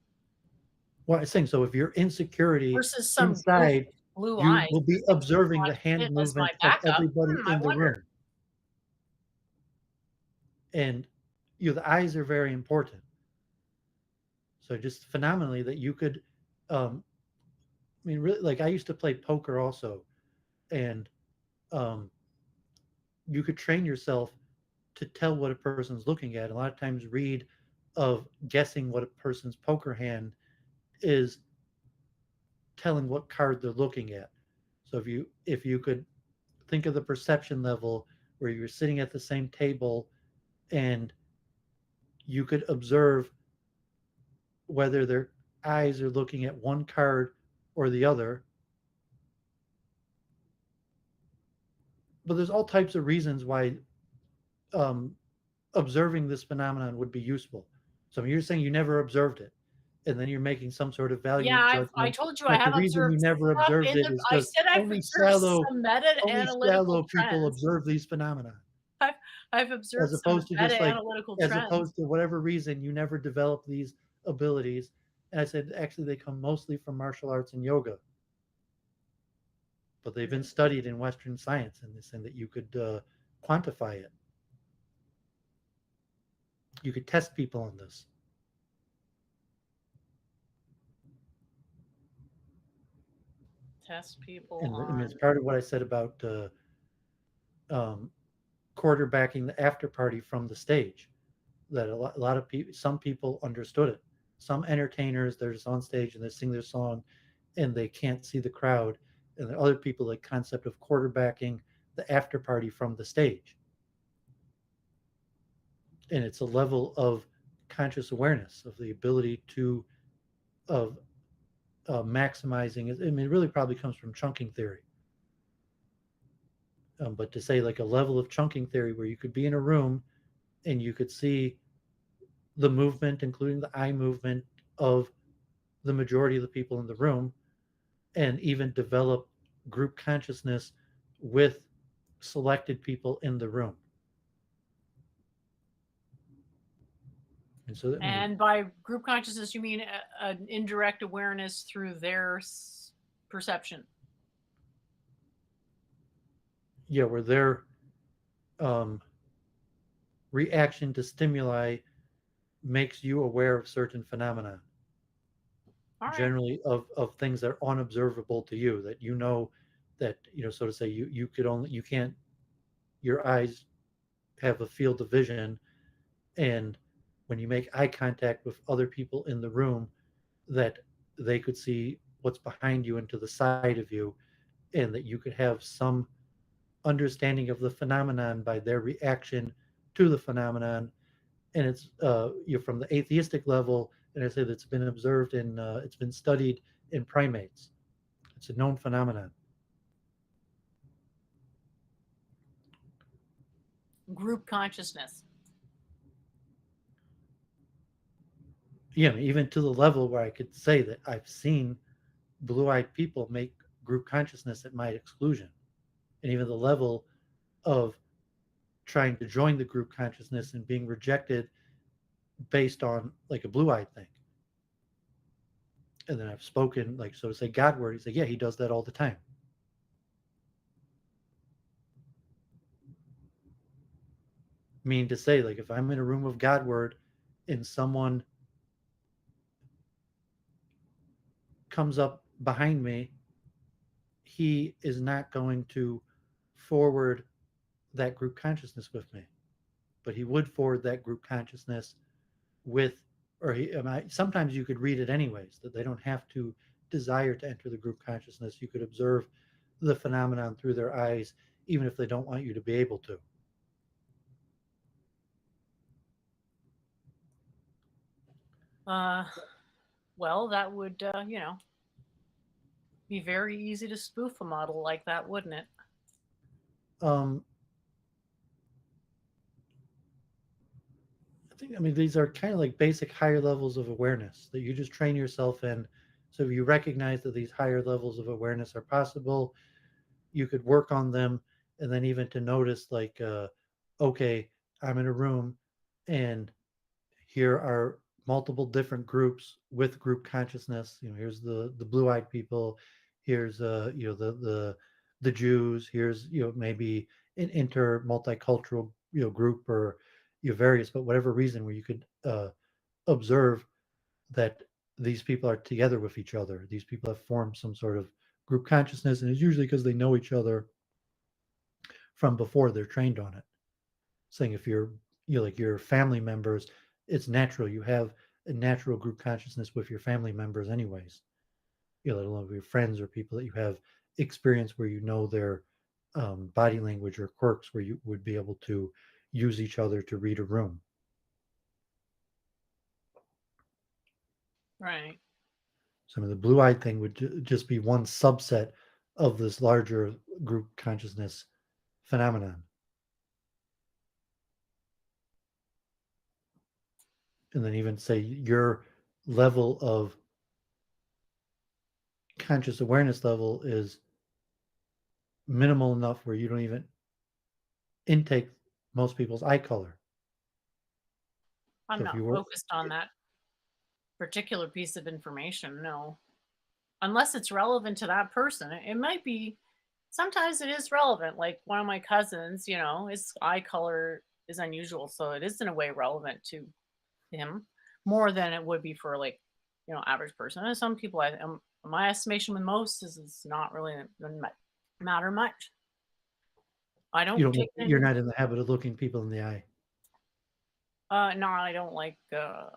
Well, I think so. If you're in security versus some goof inside, with blue you eyes will be who's thinking he's observing the watching hand shit as my movement of backup, everybody I in the wonder. room, and the eyes are very important. So just phenomenally that you could, really, like, I used to play poker also, and um, you could train yourself to tell what a person's looking at. A lot of times, read of guessing what a person's poker hand is telling what card they're looking at. So if you could think of the perception level where you're sitting at the same table, and you could observe whether their eyes are looking at one card or the other. But there's all types of reasons why um, observing this phenomenon would be useful. So you're saying you never observed it, and then you're making some sort of value Yeah, I judgment. told you I But the have reason you observed never stuff observed in it the. is I because said I've only observed shallow, some meta only analytical shallow people trends. observe these phenomena, I've, I've as observed some opposed to meta just like, analytical as trends. opposed to whatever reason you never develop these abilities. And I said, actually, they come mostly from martial arts and yoga, but they've been studied in Western science, and this, and that you could quantify it. You could test people on this. Test people And on. it's part of what I said about um, quarterbacking the after party from the stage. That a lot of people, some people understood it. Some entertainers, they're just on stage and they sing their song, and they can't see the crowd. And there are other people, like concept of quarterbacking the after party from the stage. And it's a level of conscious awareness of the ability to of maximizing it. It really probably comes from chunking theory. But to say, like, a level of chunking theory where you could be in a room and you could see the movement, including the eye movement of the majority of the people in the room, and even develop group consciousness with selected people in the room. And so, I mean, And by group consciousness, you mean an indirect awareness through their perception. yeah, where their um, reaction to stimuli makes you aware of certain phenomena, All right. generally of things that are unobservable to you, that you know, that, so to say, you could only, you can't, your eyes have a field of vision, and when you make eye contact with other people in the room, that they could see what's behind you and to the side of you, and that you could have some understanding of the phenomenon by their reaction to the phenomenon. And it's from the atheistic level, and I say that's been observed in, it's been studied in primates. It's a known phenomenon. Group consciousness. Even to the level where I could say that I've seen blue-eyed people make group consciousness at my exclusion, and even the level of trying to join the group consciousness and being rejected based on like a blue-eyed thing. And then I've spoken, like, so to say, Godward. He's like, yeah, he does that all the time. Meaning to say, like, if I'm in a room of Godward and someone comes up behind me, he is not going to forward that group consciousness with me, but he would forward that group consciousness with, or sometimes you could read it anyways, that they don't have to desire to enter the group consciousness. You could observe the phenomenon through their eyes, even if they don't want you to be able to. Well, that would, be very easy to spoof a model like that, wouldn't it? Um, I mean, these are kind of like basic higher levels of awareness that you just train yourself in. So if you recognize that these higher levels of awareness are possible, you could work on them, and then even to notice, like, okay, I'm in a room, and here are multiple different groups with group consciousness. Here's the blue-eyed people. Here's the Jews. Here's maybe an multicultural group, or various, but whatever reason where you could observe that these people are together with each other. These people have formed some sort of group consciousness, and it's usually because they know each other from before they're trained on it. Saying if you're like your family members, it's natural. You have a natural group consciousness with your family members anyways. Let alone your friends or people that you have experience where you know their body language or quirks, where you would be able to use each other to read a room. Right. So I mean, the blue-eyed thing would just be one subset of this larger group consciousness phenomenon. And then even say your level of conscious awareness level is minimal enough where you don't even intake most people's eye color. I'm So if not you were, focused on that particular piece of information, no. Unless it's relevant to that person. It might be, sometimes it is relevant. Like one of my cousins, his eye color is unusual. So it is in a way relevant to him more than it would be for like, average person. And some people, my estimation with most is it's not really doesn't matter much. I you don't don't, take it you're into. not in the habit of looking people in the eye. No, I don't like.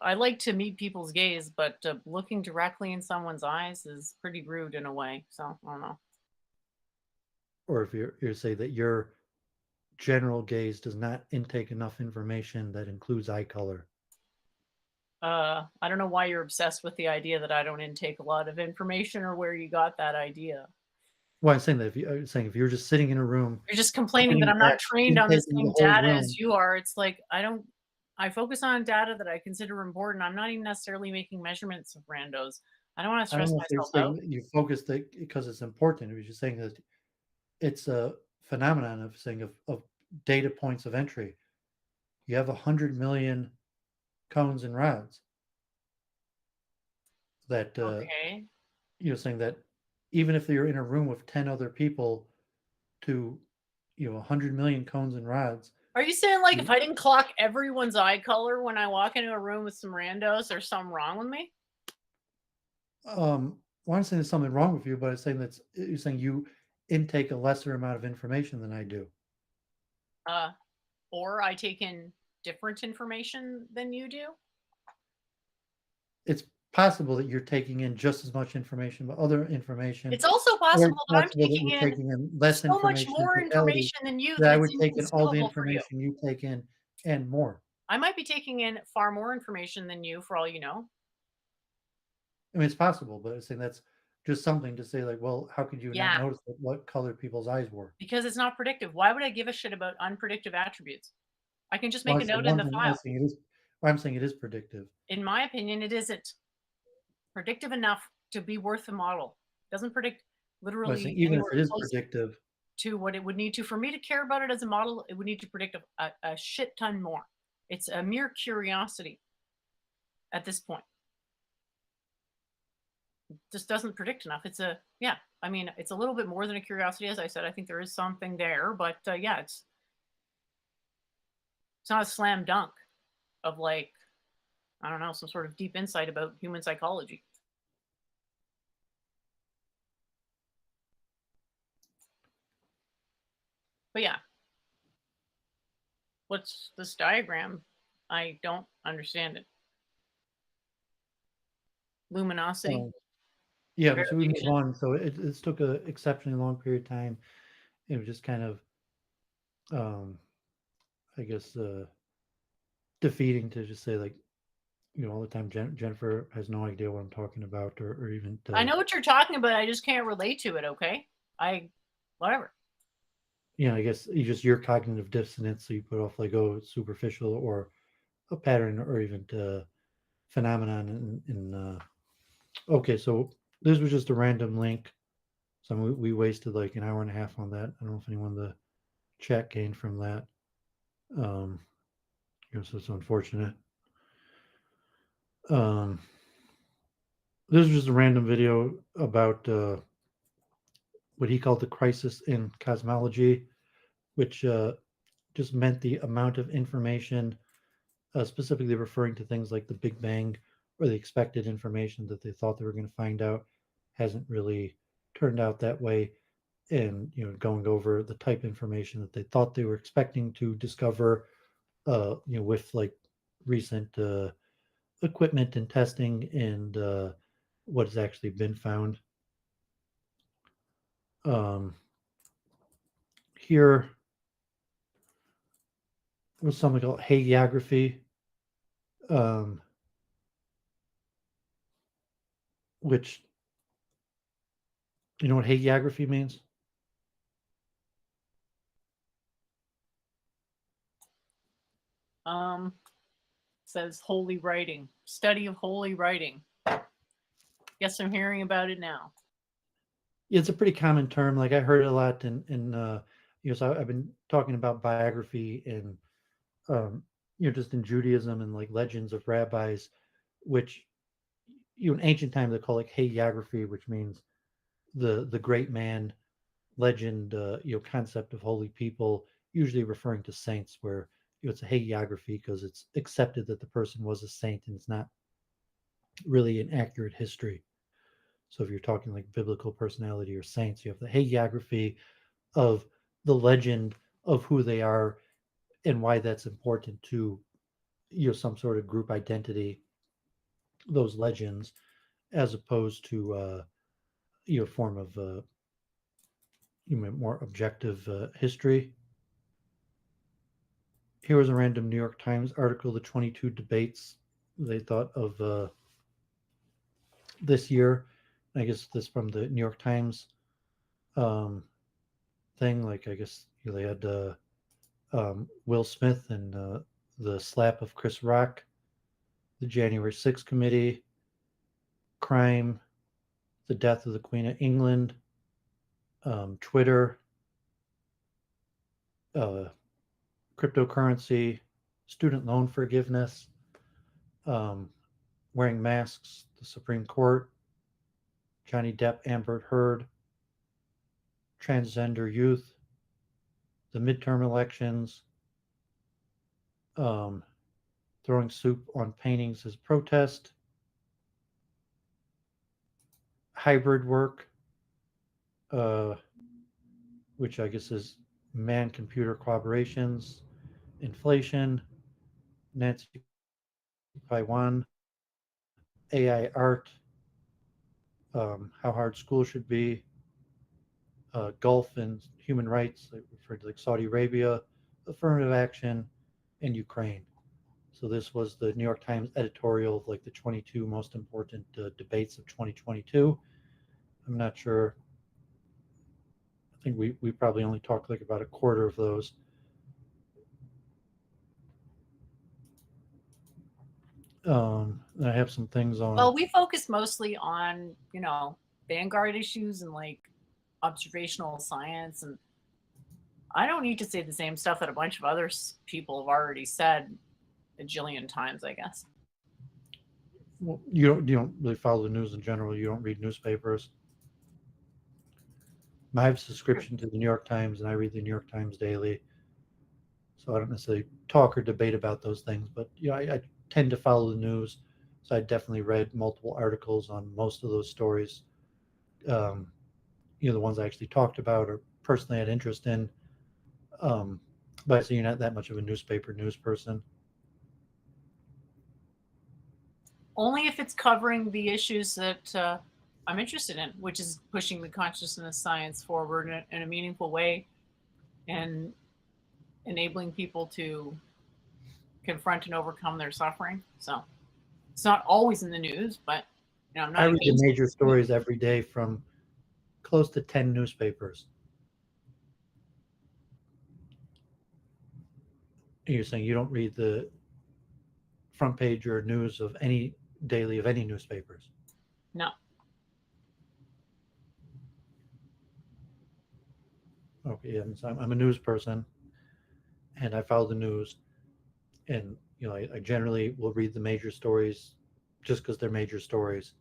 I like to meet people's gaze, but looking directly in someone's eyes is pretty rude in a way. So I don't know. Or if you're say that your general gaze does not intake enough information that includes eye color. I don't know why you're obsessed with the idea that I don't intake a lot of information or where you got that idea. Well, I'm saying that if you're just sitting in a room, You're just complaining that sitting I'm not back, trained on the intaking the same whole data room. as you are. It's like I focus on data that I consider important. I'm not even necessarily making measurements of randos. I don't want to I don't stress know if they're myself saying out. that you focused it because it's important. It was just saying that it's a phenomenon of saying of data points of entry. You have 100 million cones and rods that Okay. saying that even if you're in a room with 10 other people to 100 million cones and rods. Are you saying like if you, I didn't clock everyone's eye color when I walk into a room with some randos, there's something wrong with me? well, I'm saying there's something wrong with you, but it's saying that you're saying you intake a lesser amount of information than I do. Uh, or I take in different information than you do? It's possible that you're taking in just as much information, but other information, It's also or possible it's that I'm possible that taking you're in taking in less so much information in more totality, information than you that that I it's would take in all the inconceivable for you. information you take in and more. I might be taking in far more information than you for all you know. I mean, it's possible, but I'm saying that's just something to say, like, well, how could you not Yeah, notice what color people's eyes were? because it's not predictive. Why would I give a shit about unpredictive attributes? I can just Well, make I a said note in one the thing. file. I'm saying it is predictive. In my opinion, it isn't predictive enough to be worth the model. It doesn't predict But I'm saying literally even if anywhere it is close predictive, to what it would need to for me to care about it as a model. It would need to predict a shit ton more. It's a mere curiosity at this point. Just doesn't predict enough. It's a yeah. I mean, it's a little bit more than a curiosity, as I said. I think there is something there, but yeah, it's not a slam dunk of like I don't know some sort of deep insight about human psychology. But yeah, what's this diagram? I don't understand it. Luminosity, um, yeah. But should we move variation. on? So it took a exceptionally long period of time. It was just kind of, um, I guess, defeating to just say, like, all the time Jennifer has no idea what I'm talking about, or even I know what you're talking about. I just can't relate to it. Okay, I whatever. I guess you just your cognitive dissonance. So you put off like, oh, it's superficial, or a pattern, or even phenomenon. Okay, so this was just a random link. So we wasted like an hour and a half on that. I don't know if anyone in the chat gained from that. Um, so it's unfortunate. Um, this was just a random video about what he called the crisis in cosmology, which just meant the amount of information, specifically referring to things like the Big Bang or the expected information that they thought they were going to find out, hasn't really turned out that way. And going over the type of information that they thought they were expecting to discover, with like recent equipment and testing, and what has actually been found. Um, Here was something called hagiography, um, which, you know what hagiography means? Um, says holy writing, study of holy writing. Guess I'm hearing about it now. It's a pretty common term. Like I heard it a lot so I've been talking about biography and, just in Judaism and like legends of rabbis, which in ancient times they call it hagiography, which means the great man legend, concept of holy people, usually referring to saints, where it's a hagiography because it's accepted that the person was a saint and it's not really an accurate history. So if you're talking like biblical personality or saints, you have the hagiography of the legend of who they are and why that's important to some sort of group identity, those legends, as opposed to form of more objective history. Here was a random New York Times article: the 22 debates they thought of this year. I guess this from the New York Times um, thing. Like I guess they had Will Smith and the slap of Chris Rock, the January 6th committee, crime, the death of the Queen of England, Twitter, uh, cryptocurrency, student loan forgiveness, um, wearing masks, the Supreme Court, Johnny Depp, Amber Heard, transgender youth, the midterm elections, um, throwing soup on paintings as protest, hybrid work, uh, which I guess is man computer collaborations, inflation, Nancy Taiwan, AI art, how hard school should be, Gulf and human rights, like referred to like Saudi Arabia, affirmative action, and Ukraine. So this was the New York Times editorial of like the 22 most important debates of 2022. I'm not sure. I think we probably only talked like about a quarter of those. I have some things on. Well, we focus mostly on, vanguard issues and like observational science. And I don't need to say the same stuff that a bunch of other people have already said a jillion times, I guess. Well, you don't really follow the news in general. You don't read newspapers. I have a subscription to the New York Times, and I read the New York Times daily. So I don't necessarily talk or debate about those things, but I tend to follow the news. So I definitely read multiple articles on most of those stories. Um, the ones I actually talked about or personally had interest in. But so you're not that much of a newspaper news person. Only if it's covering the issues that I'm interested in, which is pushing the consciousness science forward in a meaningful way and enabling people to confront and overcome their suffering. So it's not always in the news, but I'm I not read the against major it. stories every day from close to 10 newspapers. You're saying you don't read the front page or news of any daily of any newspapers? No. Okay, yeah, so I'm a news person, and I follow the news, and I generally will read the major stories just because they're major stories.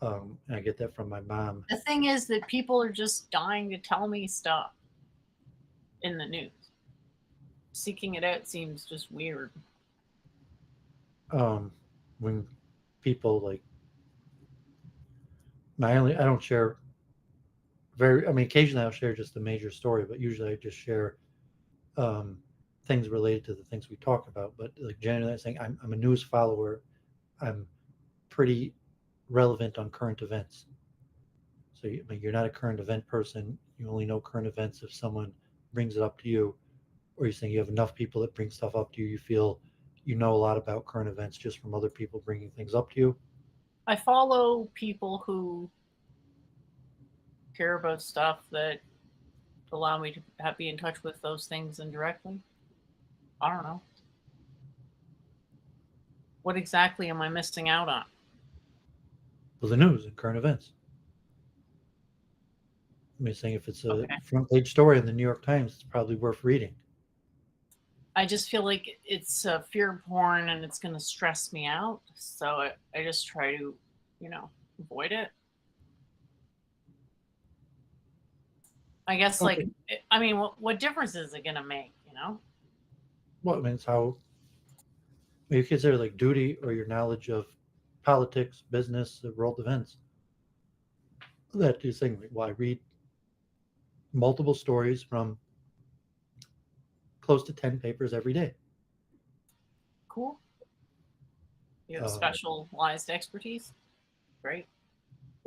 And I get that from my mom. The thing is that people are just dying to tell me stuff in the news. Seeking it out seems just weird. When people like I don't share very. I mean, occasionally I'll share just the major story, but usually I just share um, things related to the things we talk about. But like generally, I'm saying I'm a news follower. I'm pretty relevant on current events. So I mean, you're not a current event person. You only know current events if someone brings it up to you, or you're saying you have enough people that bring stuff up to you. You feel you know a lot about current events just from other people bringing things up to you. I follow people who care about stuff that allow me to be in touch with those things indirectly. I don't know. What exactly am I missing out on? Well, the news and current events. I mean, saying if it's a Okay. front page story in the New York Times, it's probably worth reading. I just feel like it's fear porn and it's going to stress me out. So I just try to, avoid it. I guess, like, Okay. I mean, what difference is it going to make? Well, I mean, it's how you consider like duty or your knowledge of politics, business, world events. That is saying, well, I read multiple stories from close to 10 papers every day. Cool. You have Uh, specialized expertise. Great.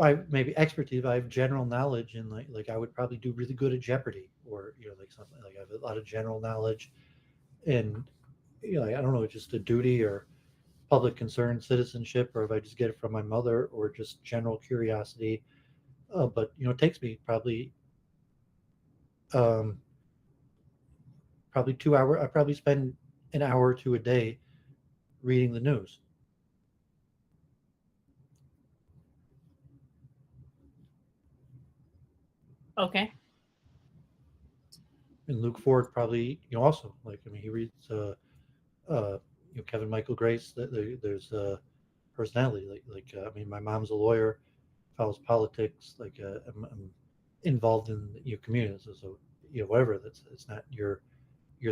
I maybe expertise. I have general knowledge, and like I would probably do really good at Jeopardy, or like something like I have a lot of general knowledge, and I don't know, just a duty or public concern, citizenship, or if I just get it from my mother, or just general curiosity. But it takes me um, probably 2 hours. I probably spend an hour or two a day reading the news. Okay. And Luke Ford probably, also like, I mean, he reads Kevin Michael Grace. There's personality I mean, my mom's a lawyer, follows politics. I'm involved in your community, so whatever. That's it's not your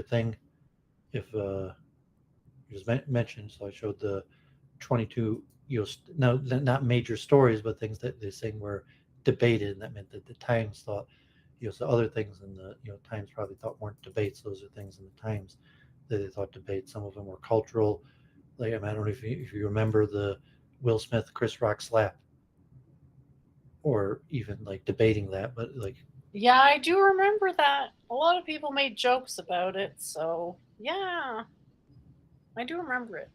thing. If you just mentioned, so I showed the 22 no, not major stories, but things that they're saying were debated, and that meant that the Times thought so other things in the Times probably thought weren't debates. Those are things in the Times that they thought debates. Some of them were cultural. Like, I mean, I don't know if you remember the Will Smith Chris Rock slap, or even like debating that, but like, Yeah, I do remember that. A lot of people made jokes about it, so yeah, I do remember it.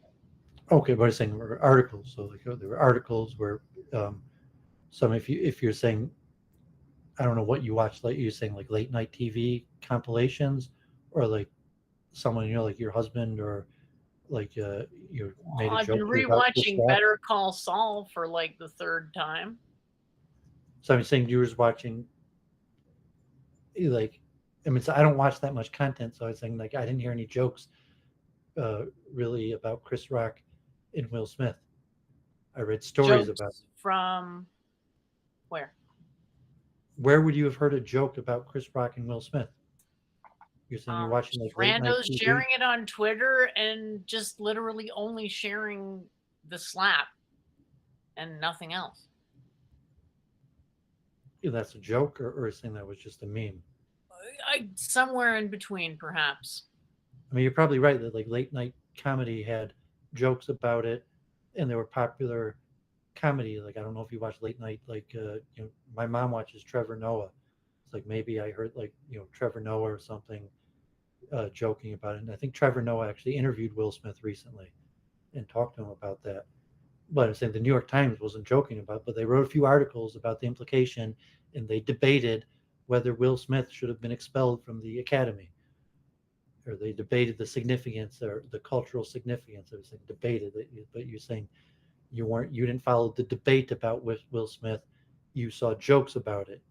okay, but I'm saying were articles. So like, there were articles where some, if you're saying, I don't know what you watch, like you're saying like late night TV compilations, or like someone like your husband, or like you Well, made a I've been joke to you about Chris rewatching Rock. Better Call Saul for like the third time. So I'm saying you were watching, like, I mean, so I don't watch that much content, so I was saying like I didn't hear any jokes really about Chris Rock and Will Smith. I read stories about it. Jokes from where? Where would you have heard a joke about Chris Rock and Will Smith? You're saying you're watching Just like late night randos TV. sharing it on Twitter and just literally only sharing the slap and nothing else. That's a joke, or saying that was just a meme. Somewhere in between, perhaps. I mean, you're probably right that like late night comedy had jokes about it, and they were popular comedy. Like, I don't know if you watch late night, like my mom watches Trevor Noah. It's like maybe I heard like Trevor Noah or something joking about it. And I think Trevor Noah actually interviewed Will Smith recently and talked to him about that. But I'm saying the New York Times wasn't joking about it, but they wrote a few articles about the implication, and they debated whether Will Smith should have been expelled from the academy, or they debated the significance or the cultural significance. It was like debated, but you're saying you didn't follow the debate about Will Smith. You saw jokes about it.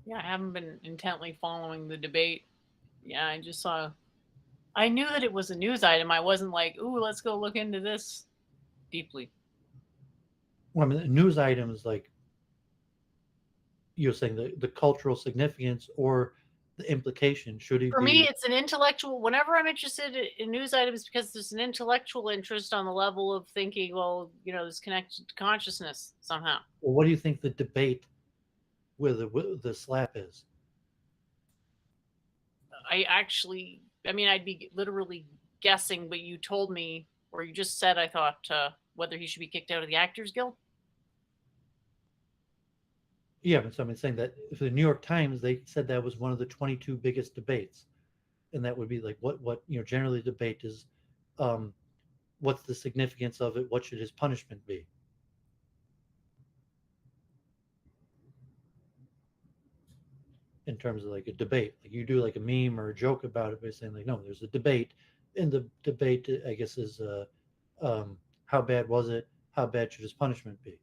Yeah, I haven't been intently following the debate. Yeah, I just saw. I knew that it was a news item. I wasn't like, ooh, let's go look into this deeply. Well, I mean, news items like you're saying the cultural significance or the implication, should he For me, be? it's an intellectual. Whenever I'm interested in news items, because there's an intellectual interest on the level of thinking, well, this connected to consciousness somehow. Well, what do you think the debate with the slap is? I mean, I'd be literally guessing, but you told me, or you just said, I thought, whether he should be kicked out of the Actors Guild. Yeah, but so I'm saying that if the New York Times, they said that was one of the 22 biggest debates, and that would be like what generally debate is, um, what's the significance of it? What should his punishment be? In terms of like a debate, like you do like a meme or a joke about it by saying like, no, there's a debate, and the debate, I guess, is how bad was it? How bad should his punishment be?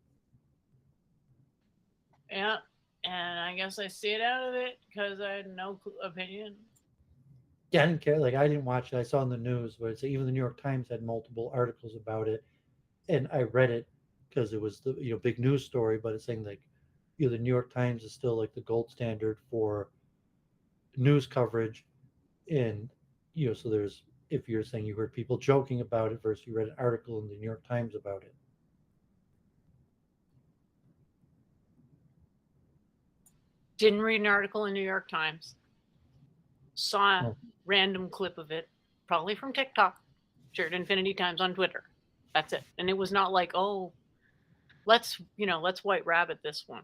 Yeah, and I guess I stayed out of it because I had no opinion. Yeah, I didn't care. Like, I didn't watch it. I saw in the news where it's even the New York Times had multiple articles about it, and I read it because it was the big news story. But it's saying like, the New York Times is still like the gold standard for news coverage, and so there's, if you're saying you heard people joking about it versus you read an article in the New York Times about it. Didn't read an article in New York Times. Saw a Oh, random clip of it, probably from TikTok. Shared infinity times on Twitter. That's it. And it was not like, oh, let's white rabbit this one.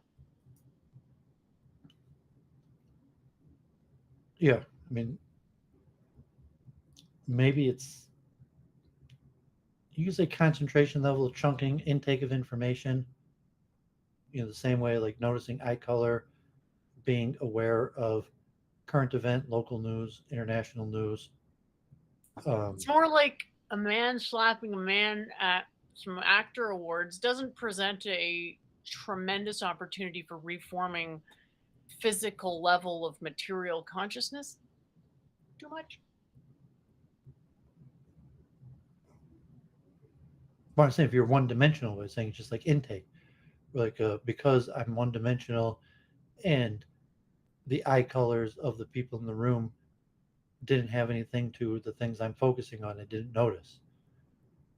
yeah, I mean, maybe it's, you can say concentration level of chunking, intake of information. The same way like noticing eye color, being aware of current event, local news, international news. It's Um, more like a man slapping a man at some actor awards doesn't present a tremendous opportunity for reforming physical level of material consciousness. Too much? Well, I'm saying if you're one dimensional, I'm saying it's just like intake. Like because I'm one dimensional, and the eye colors of the people in the room didn't have anything to the things I'm focusing on. I didn't notice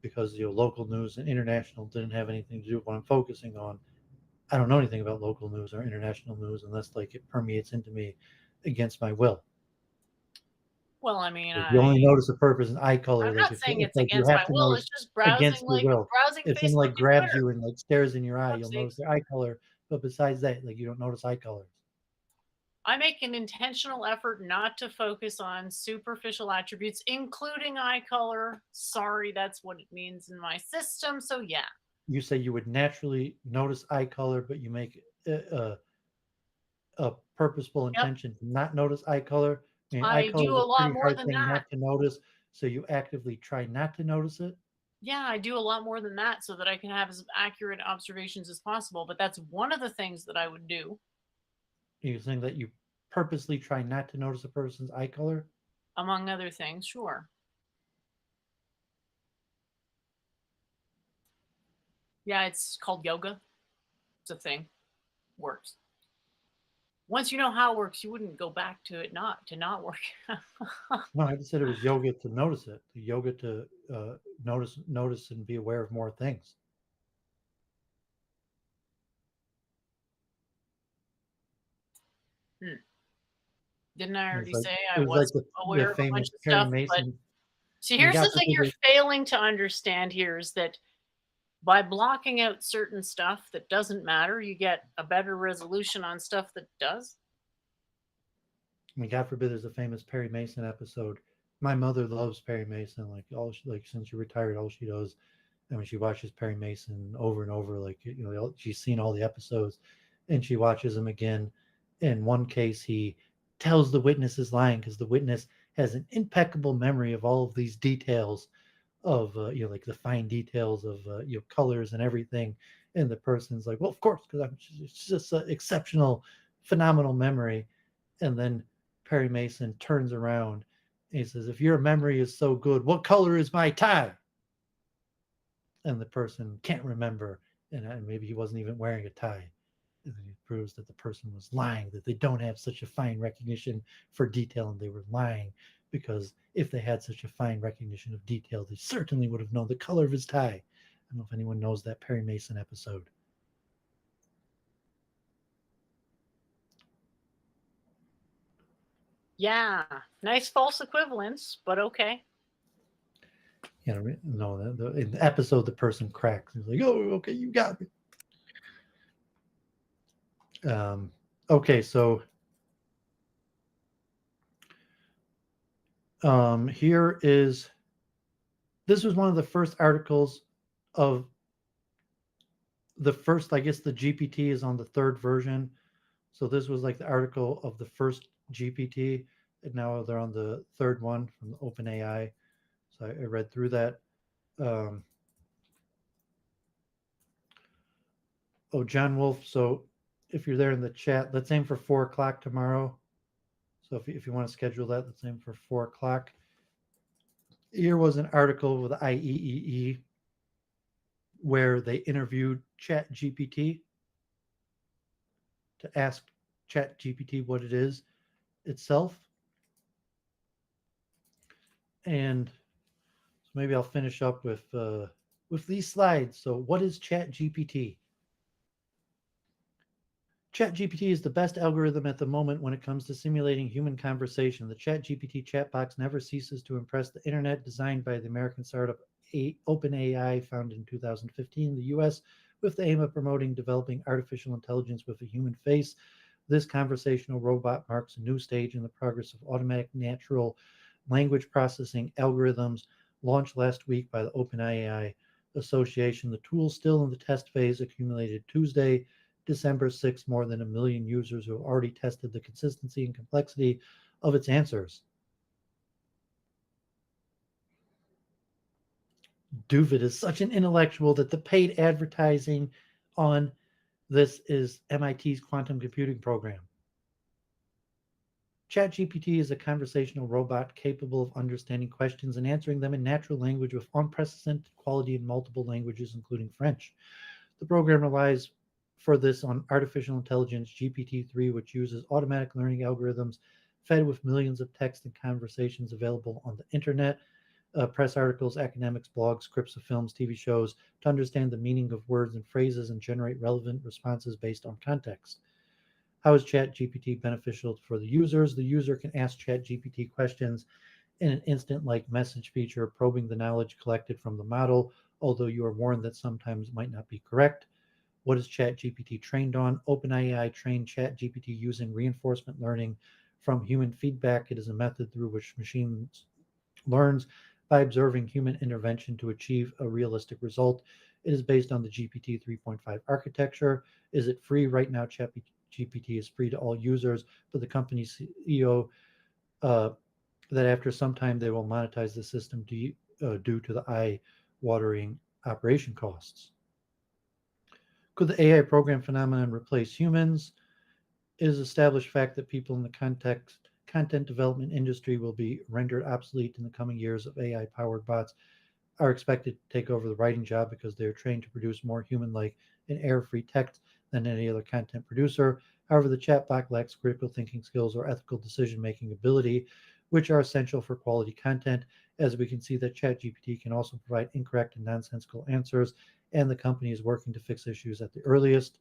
because local news and international didn't have anything to do with what I'm focusing on. I don't know anything about local news or international news unless like it permeates into me against my will. Well, I mean, If you only notice a person's eye color, I'm like not if saying it's it's like you against my have to will. notice It's just browsing, against your like will. browsing If someone Facebook like and grabs Twitter. you and like stares in your eye, Fuck's you'll notice sakes. their eye color. But besides that, like you don't notice eye colors. I make an intentional effort not to focus on superficial attributes, including eye color. Sorry, that's what it means in my system. So, yeah. You say you would naturally notice eye color, but you make a purposeful Yep. intention to not notice eye color. I mean, eye I color do is a a lot pretty more hard than thing that. not to notice, so you actively try not to notice it. Yeah, I do a lot more than that so that I can have as accurate observations as possible. But that's one of the things that I would do, You're saying that you purposely try not to notice a person's eye color. among other things. Sure. Yeah, it's called yoga. It's a thing. Works. Once you know how it works, you wouldn't go back to it not work. No, I just said it was yoga to notice it. The yoga to notice and be aware of more things. Hmm. Didn't I It was already like say it I was like was the aware of a bunch famous of Perry stuff? But Mason. see, I mean, here's God the thing you're forbid. failing to understand here is that by blocking out certain stuff that doesn't matter, you get a better resolution on stuff that does. I mean, God forbid, there's a famous Perry Mason episode. My mother loves Perry Mason. Like since she retired, all she does, I mean, she watches Perry Mason over and over. Like she's seen all the episodes, and she watches them again. In one case, he tells the witness is lying because the witness has an impeccable memory of all of these details of like the fine details of colors and everything. And the person's like, well, of course, because it's just an exceptional, phenomenal memory. And then Perry Mason turns around and he says, if your memory is so good, what color is my tie? And the person can't remember, and maybe he wasn't even wearing a tie. And then he proves that the person was lying, that they don't have such a fine recognition for detail, and they were lying because if they had such a fine recognition of detail, they certainly would have known the color of his tie. I don't know if anyone knows that Perry Mason episode. Yeah, nice false equivalence, but okay. No, in the episode, the person cracks. He's like, "Oh, okay, you got me." Okay, so here is this was one of the first articles of the first. I guess the GPT is on the third version, so this was like the article of the first GPT, and now they're on the third one from the OpenAI. So I read through that. Um, John Wolf. So if you're there in the chat, let's aim for 4 o'clock tomorrow. So if you want to schedule that, let's aim for 4 o'clock. Here was an article with IEEE where they interviewed ChatGPT to ask ChatGPT what it is itself. And so maybe I'll finish up with these slides. So what is ChatGPT? ChatGPT is the best algorithm at the moment when it comes to simulating human conversation. The ChatGPT chat box never ceases to impress the internet, designed by the American startup OpenAI, founded in 2015 in the US, with the aim of promoting developing artificial intelligence with a human face. This conversational robot marks a new stage in the progress of automatic natural language processing algorithms launched last week by the OpenAI Association. The tool, still in the test phase, accumulated Tuesday, December 6th, more than 1 million users who have already tested the consistency and complexity of its answers. Doovid is such an intellectual that the paid advertising on This is MIT's quantum computing program. ChatGPT is a conversational robot capable of understanding questions and answering them in natural language with unprecedented quality in multiple languages, including French. The program relies for this on artificial intelligence GPT-3, which uses automatic learning algorithms fed with millions of text and conversations available on the internet, press articles, academics, blogs, scripts of films, TV shows, to understand the meaning of words and phrases and generate relevant responses based on context. How is ChatGPT beneficial for the users? The user can ask ChatGPT questions in an instant like message feature, probing the knowledge collected from the model, although you are warned that sometimes might not be correct. What is ChatGPT trained on? OpenAI trained ChatGPT using reinforcement learning from human feedback. It is a method through which machines learns by observing human intervention to achieve a realistic result. It is based on the GPT 3.5 architecture. Is it free? Right now, ChatGPT is free to all users, but the company's CEO uh, that after some time they will monetize the system due to the eye-watering operation costs. Could the AI program phenomenon replace humans? It is established fact that people in the content development industry will be rendered obsolete in the coming years of AI powered bots are expected to take over the writing job because they are trained to produce more human like and error free text than any other content producer. However, the chatbot lacks critical thinking skills or ethical decision making ability, which are essential for quality content. As we can see, that ChatGPT can also provide incorrect and nonsensical answers, and the company is working to fix issues at the earliest.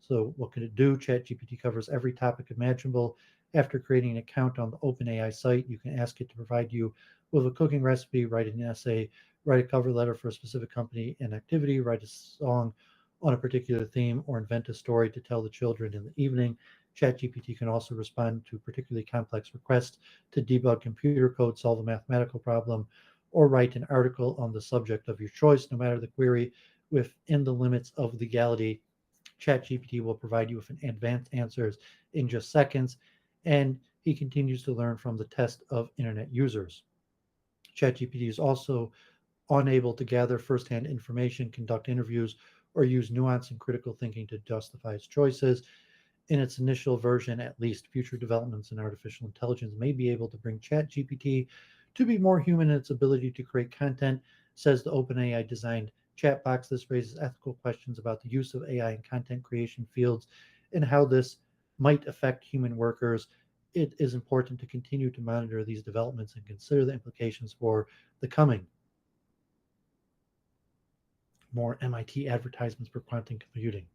So, what can it do? ChatGPT covers every topic imaginable. After creating an account on the OpenAI site, you can ask it to provide you with a cooking recipe, write an essay, write a cover letter for a specific company and activity, write a song on a particular theme, or invent a story to tell the children in the evening. ChatGPT can also respond to particularly complex requests to debug computer code, solve a mathematical problem, or write an article on the subject of your choice, no matter the query. Within the limits of legality, ChatGPT will provide you with an advanced answers in just seconds, and he continues to learn from the test of internet users. ChatGPT is also unable to gather firsthand information, conduct interviews, or use nuance and critical thinking to justify its choices. In its initial version, at least, future developments in artificial intelligence may be able to bring ChatGPT to be more human in its ability to create content, says the OpenAI designed chat box. This raises ethical questions about the use of AI in content creation fields and how this might affect human workers. It is important to continue to monitor these developments and consider the implications for the coming. More MIT advertisements for quantum computing.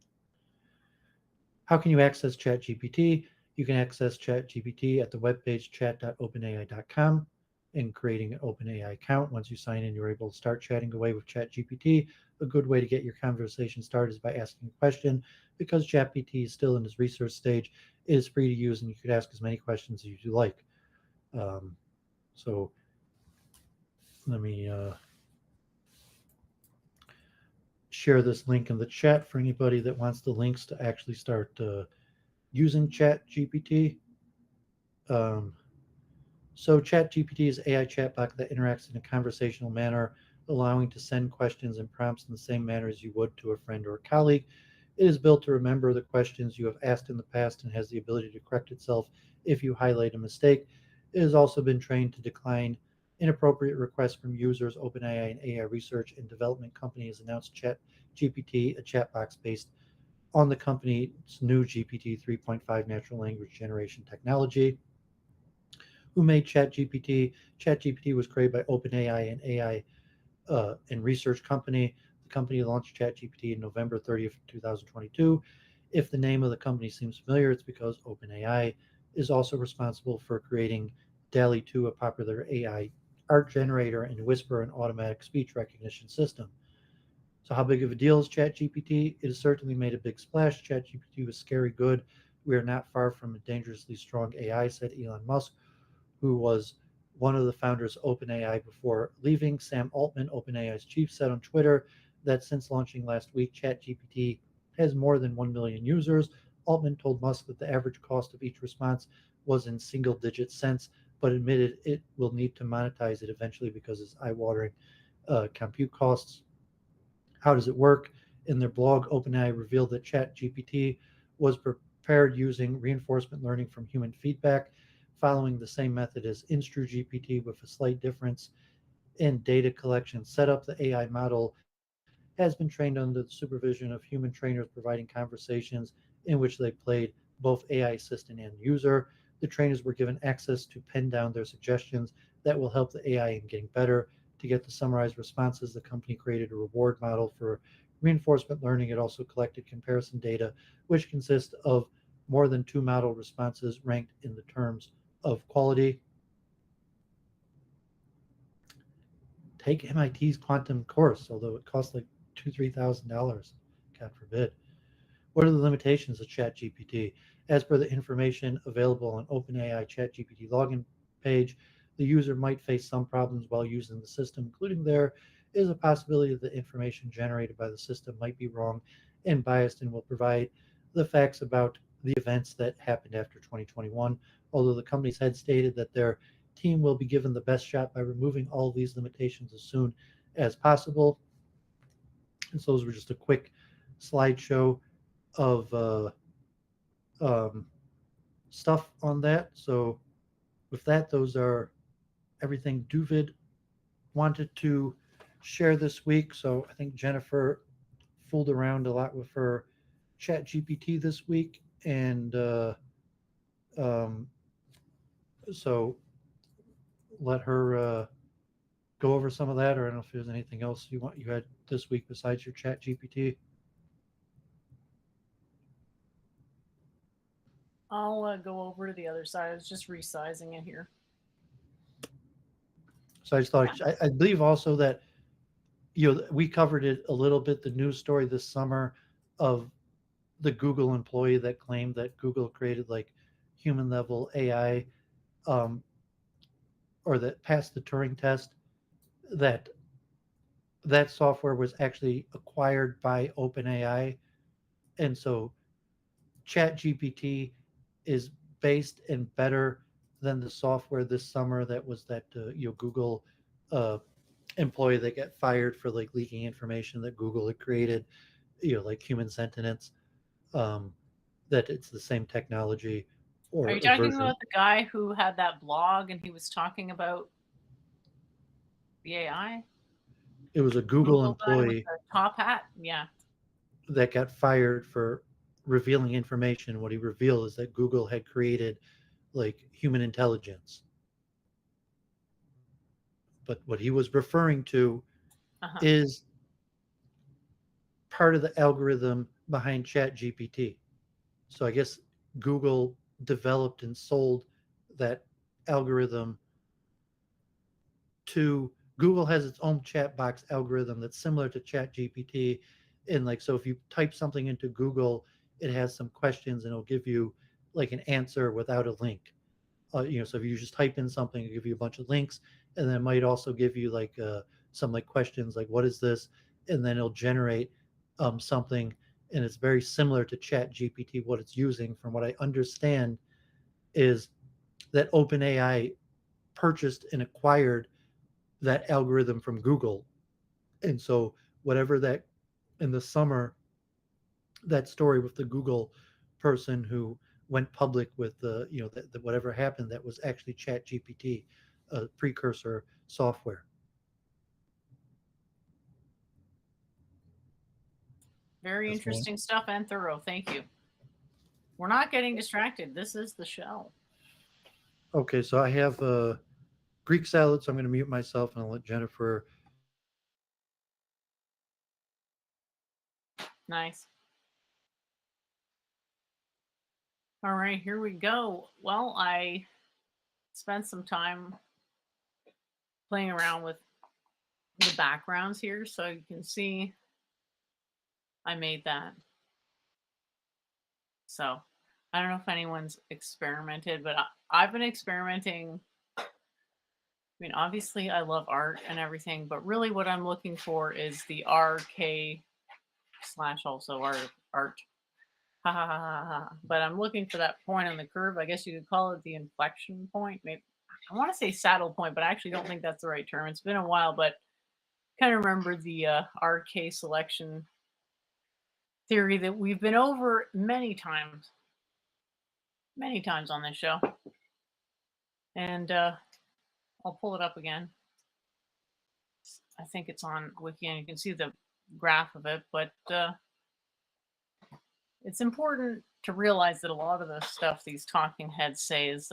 How can you access ChatGPT? You can access ChatGPT at the webpage chat.openai.com and creating an OpenAI account. Once you sign in, you're able to start chatting away with ChatGPT. A good way to get your conversation started is by asking a question. Because ChatGPT is still in its research stage, it is free to use and you could ask as many questions as you like. Um, so let me share this link in the chat for anybody that wants the links to actually start using ChatGPT. Um, so ChatGPT is AI chatbot that interacts in a conversational manner, allowing to send questions and prompts in the same manner as you would to a friend or a colleague. It is built to remember the questions you have asked in the past and has the ability to correct itself if you highlight a mistake. It has also been trained to decline inappropriate requests from users. OpenAI and AI research and development company has announced ChatGPT, a chat box based on the company's new GPT 3.5 natural language generation technology. Who made ChatGPT? ChatGPT was created by OpenAI and AI and research company. The company launched ChatGPT in November 30th, 2022. If the name of the company seems familiar, it's because OpenAI is also responsible for creating DALL-E 2, a popular AI art generator, and Whisper, an automatic speech recognition system. So, how big of a deal is ChatGPT? It has certainly made a big splash. ChatGPT was scary good. We are not far from a dangerously strong AI, said Elon Musk, who was one of the founders of OpenAI before leaving. Sam Altman, OpenAI's chief, said on Twitter that since launching last week, ChatGPT has more than 1 million users. Altman told Musk that the average cost of each response was in single digit cents, but admitted it will need to monetize it eventually because it's eye watering compute costs. How does it work? In their blog, OpenAI revealed that ChatGPT was prepared using reinforcement learning from human feedback, following the same method as InstruGPT with a slight difference in data collection setup. The AI model has been trained under the supervision of human trainers providing conversations in which they played both AI assistant and user. The trainers were given access to pen down their suggestions that will help the AI in getting better. To get the summarized responses, the company created a reward model for reinforcement learning. It also collected comparison data, which consists of more than two model responses ranked in the terms of quality. Take MIT's quantum course, although it costs like $2,000-3,000. God forbid. What are the limitations of ChatGPT? As per the information available on OpenAI ChatGPT login page, the user might face some problems while using the system, including there is a possibility that the information generated by the system might be wrong and biased and will provide the facts about the events that happened after 2021. Although the company's head stated that their team will be given the best shot by removing all of these limitations as soon as possible. And so those were just a quick slideshow of um, stuff on that. So with that, those are everything Doovid wanted to share this week. So I think Jennifer fooled around a lot with her Chat GPT this week, and um, so let her go over some of that. Or I don't know if there's anything else you had this week besides your Chat GPT. I'll go over to the other side. I was just resizing it here. So I just Yeah. thought I believe also that we covered it a little bit, the news story this summer of the Google employee that claimed that Google created like human level AI, um, or that passed the Turing test, that that software was actually acquired by OpenAI. And so ChatGPT is based and better than the software this summer that was that Google uh, employee that got fired for like leaking information that Google had created, like human sentience. Um, that it's the same technology Are or you a talking version. about the guy who had that blog and he was talking about the AI? It was a Google Google guy with employee the top hat? Yeah. that got fired for revealing information. What he revealed is that Google had created like human intelligence. But what he was referring to Uh-huh. is part of the algorithm behind ChatGPT. So I guess Google developed and sold that algorithm to Google. Has its own chat box algorithm that's similar to ChatGPT. And like, so if you type something into Google, it has some questions and it'll give you like an answer without a link. So if you just type in something, it'll give you a bunch of links, and then it might also give you like some like questions like what is this, and then it'll generate something, and it's very similar to Chat GPT. What it's using, from what I understand, is that OpenAI purchased and acquired that algorithm from Google. And so whatever that in the summer, that story with the Google person who went public with the whatever happened, that was actually Chat GPT, a precursor software. Very That's one. interesting stuff and thorough. Thank you. We're not getting distracted. This is the show. Okay, so I have Greek salad, so I'm going to mute myself and I'll let Jennifer Nice. All right, here we go. Well, I spent some time playing around with the backgrounds here so you can see I made that. So I don't know if anyone's experimented, but I've been experimenting. I mean, obviously, I love art and everything, but really what I'm looking for is the RK slash also art. Ha ha ha ha ha. But I'm looking for that point on the curve. I guess you could call it the inflection point. Maybe I want to say saddle point, but I actually don't think that's the right term. It's been a while, but kind of remember the RK selection theory that we've been over many times on this show. And I'll pull it up again. I think it's on Wiki, and you can see the graph of it. But it's important to realize that a lot of the stuff these talking heads say is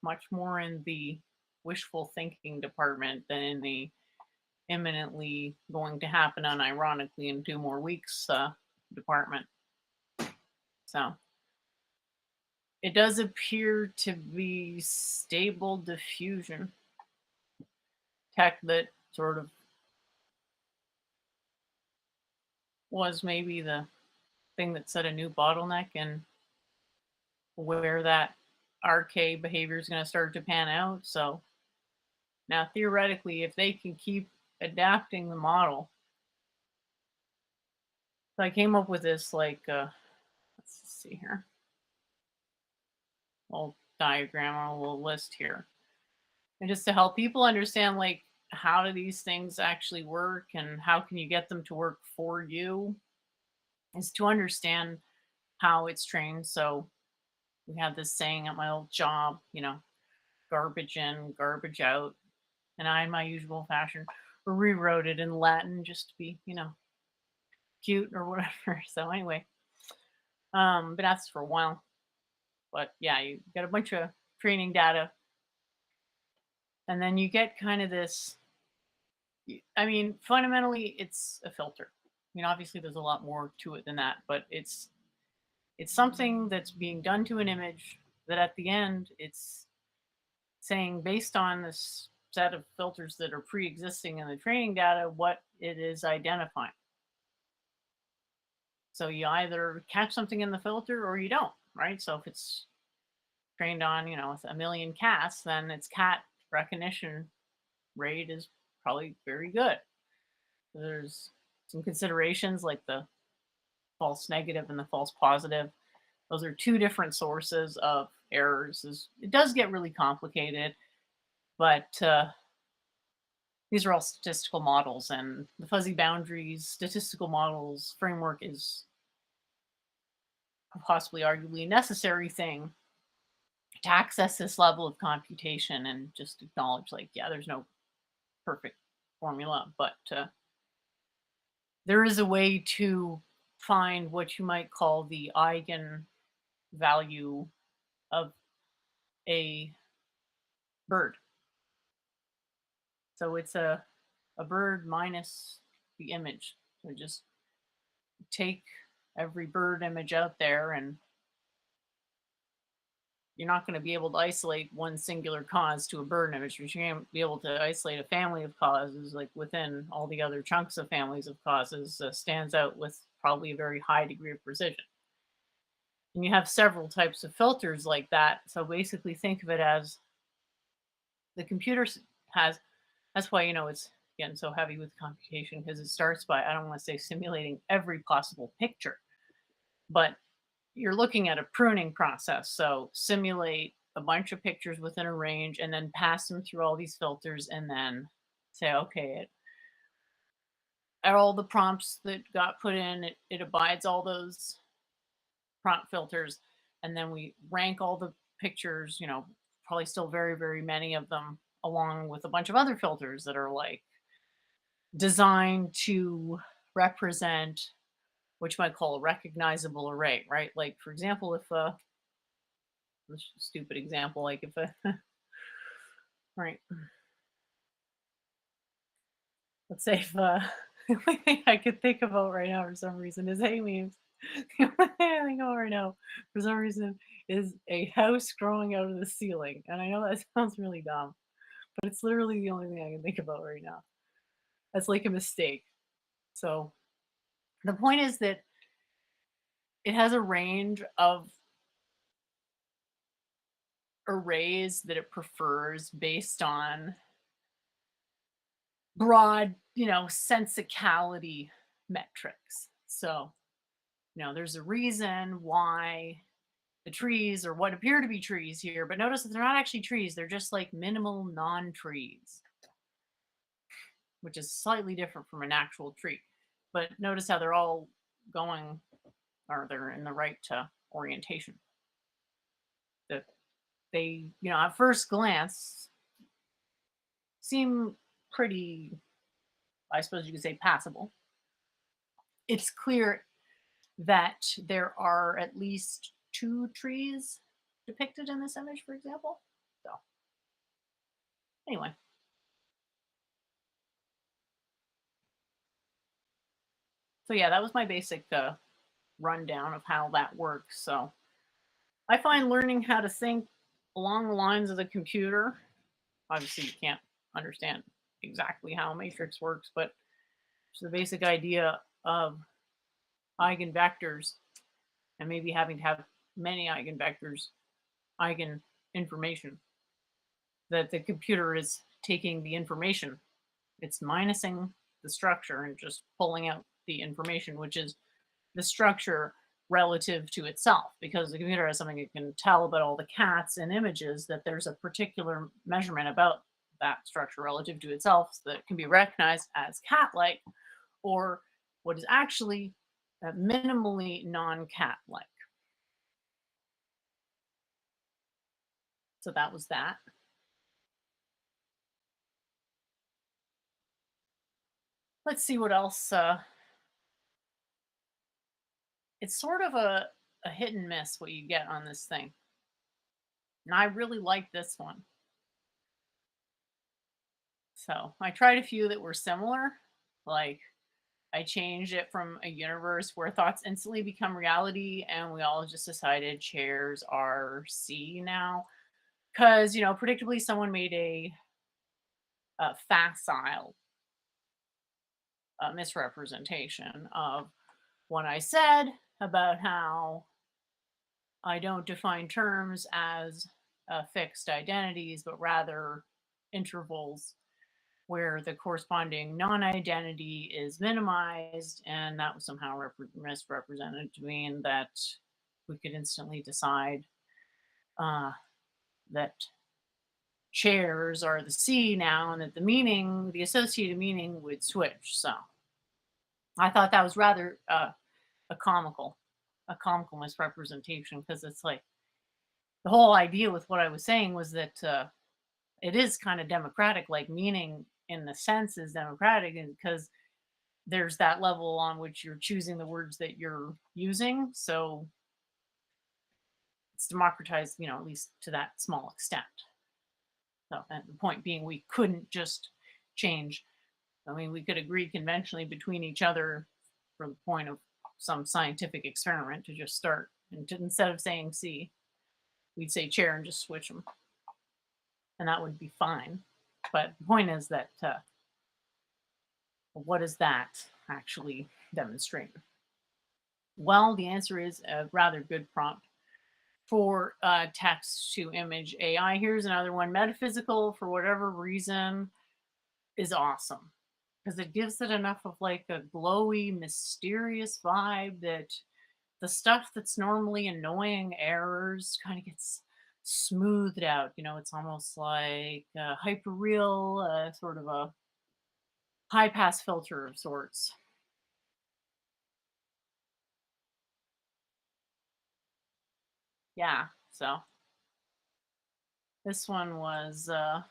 much more in the wishful thinking department than in the imminently going to happen unironically in 2 more weeks department. So it does appear to be stable diffusion tech that sort of was maybe the thing that set a new bottleneck and where that RK behavior is going to start to pan out. So now theoretically, if they can keep adapting the model, so I came up with this let's see here, little diagram on a little list here, and just to help people understand like how do these things actually work and how can you get them to work for you, is to understand how it's trained. So we had this saying at my old job, garbage in, garbage out. And I, in my usual fashion, rewrote it in Latin just to be, cute or whatever. So anyway, but that's for a while. But yeah, you get a bunch of training data, and then you get kind of this. I mean, fundamentally, it's a filter. I mean, obviously, there's a lot more to it than that, but it's something that's being done to an image that at the end it's saying based on this set of filters that are pre-existing in the training data what it is identifying. So you either catch something in the filter or you don't, right? So if it's trained on, with 1,000,000 cats, then its cat recognition rate is probably very good. There's some considerations like the false negative and the false positive. Those are two different sources of errors. It does get really complicated, but these are all statistical models, and the fuzzy boundaries statistical models framework is possibly arguably a necessary thing to access this level of computation and just acknowledge like, yeah, there's no perfect formula, but there is a way to find what you might call the eigen value of a bird. So it's a bird minus the image. So just take every bird image out there, and you're not going to be able to isolate one singular cause to a bird image, but you're going to be able to isolate a family of causes, like within all the other chunks of families of causes, stands out with probably a very high degree of precision. And you have several types of filters like that. So basically think of it as the computer has, that's why, it's getting so heavy with computation, because it starts by, I don't want to say simulating every possible picture, but you're looking at a pruning process. So simulate a bunch of pictures within a range and then pass them through all these filters and then say, okay, at all the prompts that got put in, it abides all those prompt filters. And then we rank all the pictures, probably still very, very many of them, along with a bunch of other filters that are like designed to represent what you might call a recognizable array, right? Like, for example, if this stupid example, like if right, let's say if the only thing I could think about right now for some reason is hay memes. The only thing I think about right now for some reason is a house growing out of the ceiling, and I know that sounds really dumb, but it's literally the only thing I can think about right now. That's like a mistake. So the point is that it has a range of arrays that it prefers based on broad, sensicality metrics. So, there's a reason why the trees or what appear to be trees here, but notice that they're not actually trees. They're just like minimal non-trees, which is slightly different from an actual tree. But notice how they're all going or they're in the right orientation. That they, at first glance seem pretty, I suppose you could say, passable. It's clear that there are at least two trees depicted in this image, for example. So, anyway, so yeah, that was my basic rundown of how that works. So, I find learning how to think along the lines of the computer, obviously, you can't understand exactly how a matrix works, but it's the basic idea of eigenvectors and maybe having to have many eigenvectors, eigen information, that the computer is taking the information, it's minusing the structure and just pulling out the information, which is the structure relative to itself, because the computer has something it can tell about all the cats and images, that there's a particular measurement about that structure relative to itself that can be recognized as cat-like, or what is actually minimally non-cat-like. So that was that. Let's see what else. It's sort of a hit and miss what you get on this thing. And I really like this one. So I tried a few that were similar. Like I changed it from a universe where thoughts instantly become reality, and we all just decided chairs are C now. Because, predictably, someone made a facile misrepresentation of what I said about how I don't define terms as fixed identities, but rather intervals where the corresponding non-identity is minimized, and that was somehow misrepresented to mean that we could instantly decide uh, that chairs are the C now, and that the associated meaning would switch. So I thought that was rather a comical, a comical misrepresentation, because it's like the whole idea with what I was saying was that it is kind of democratic, like meaning in the sense is democratic, and because there's that level on which you're choosing the words that you're using. So it's democratized, at least to that small extent. So, and the point being, we couldn't just change. I mean, we could agree conventionally between each other for the point of some scientific experiment to just start, and instead of saying C, we'd say chair and just switch them, and that would be fine. But the point is that what does that actually demonstrate? Well, the answer is a rather good prompt for text to image AI. Here's another one. Metaphysical, for whatever reason, is awesome because it gives it enough of like a glowy, mysterious vibe that the stuff that's normally annoying errors kind of gets smoothed out. It's almost like a hyper real, sort of a high pass filter of sorts. Yeah. So this one was I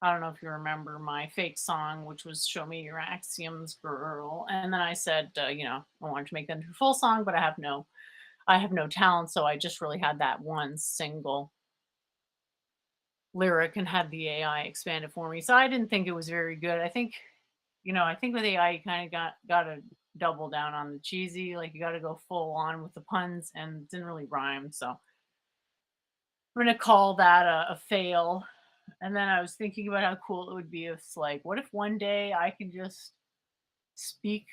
don't know if you remember my fake song, which was "Show Me Your Axioms, Girl," and then I said, I wanted to make that into a full song, but I have no talent, so I just really had that one single lyric and had the AI expand it for me. So I didn't think it was very good. I think with AI you kind of got to double down on the cheesy, like you got to go full on with the puns, and it didn't really rhyme. So I'm gonna call that a fail. And then I was thinking about how cool it would be if, like, what if one day I can just speak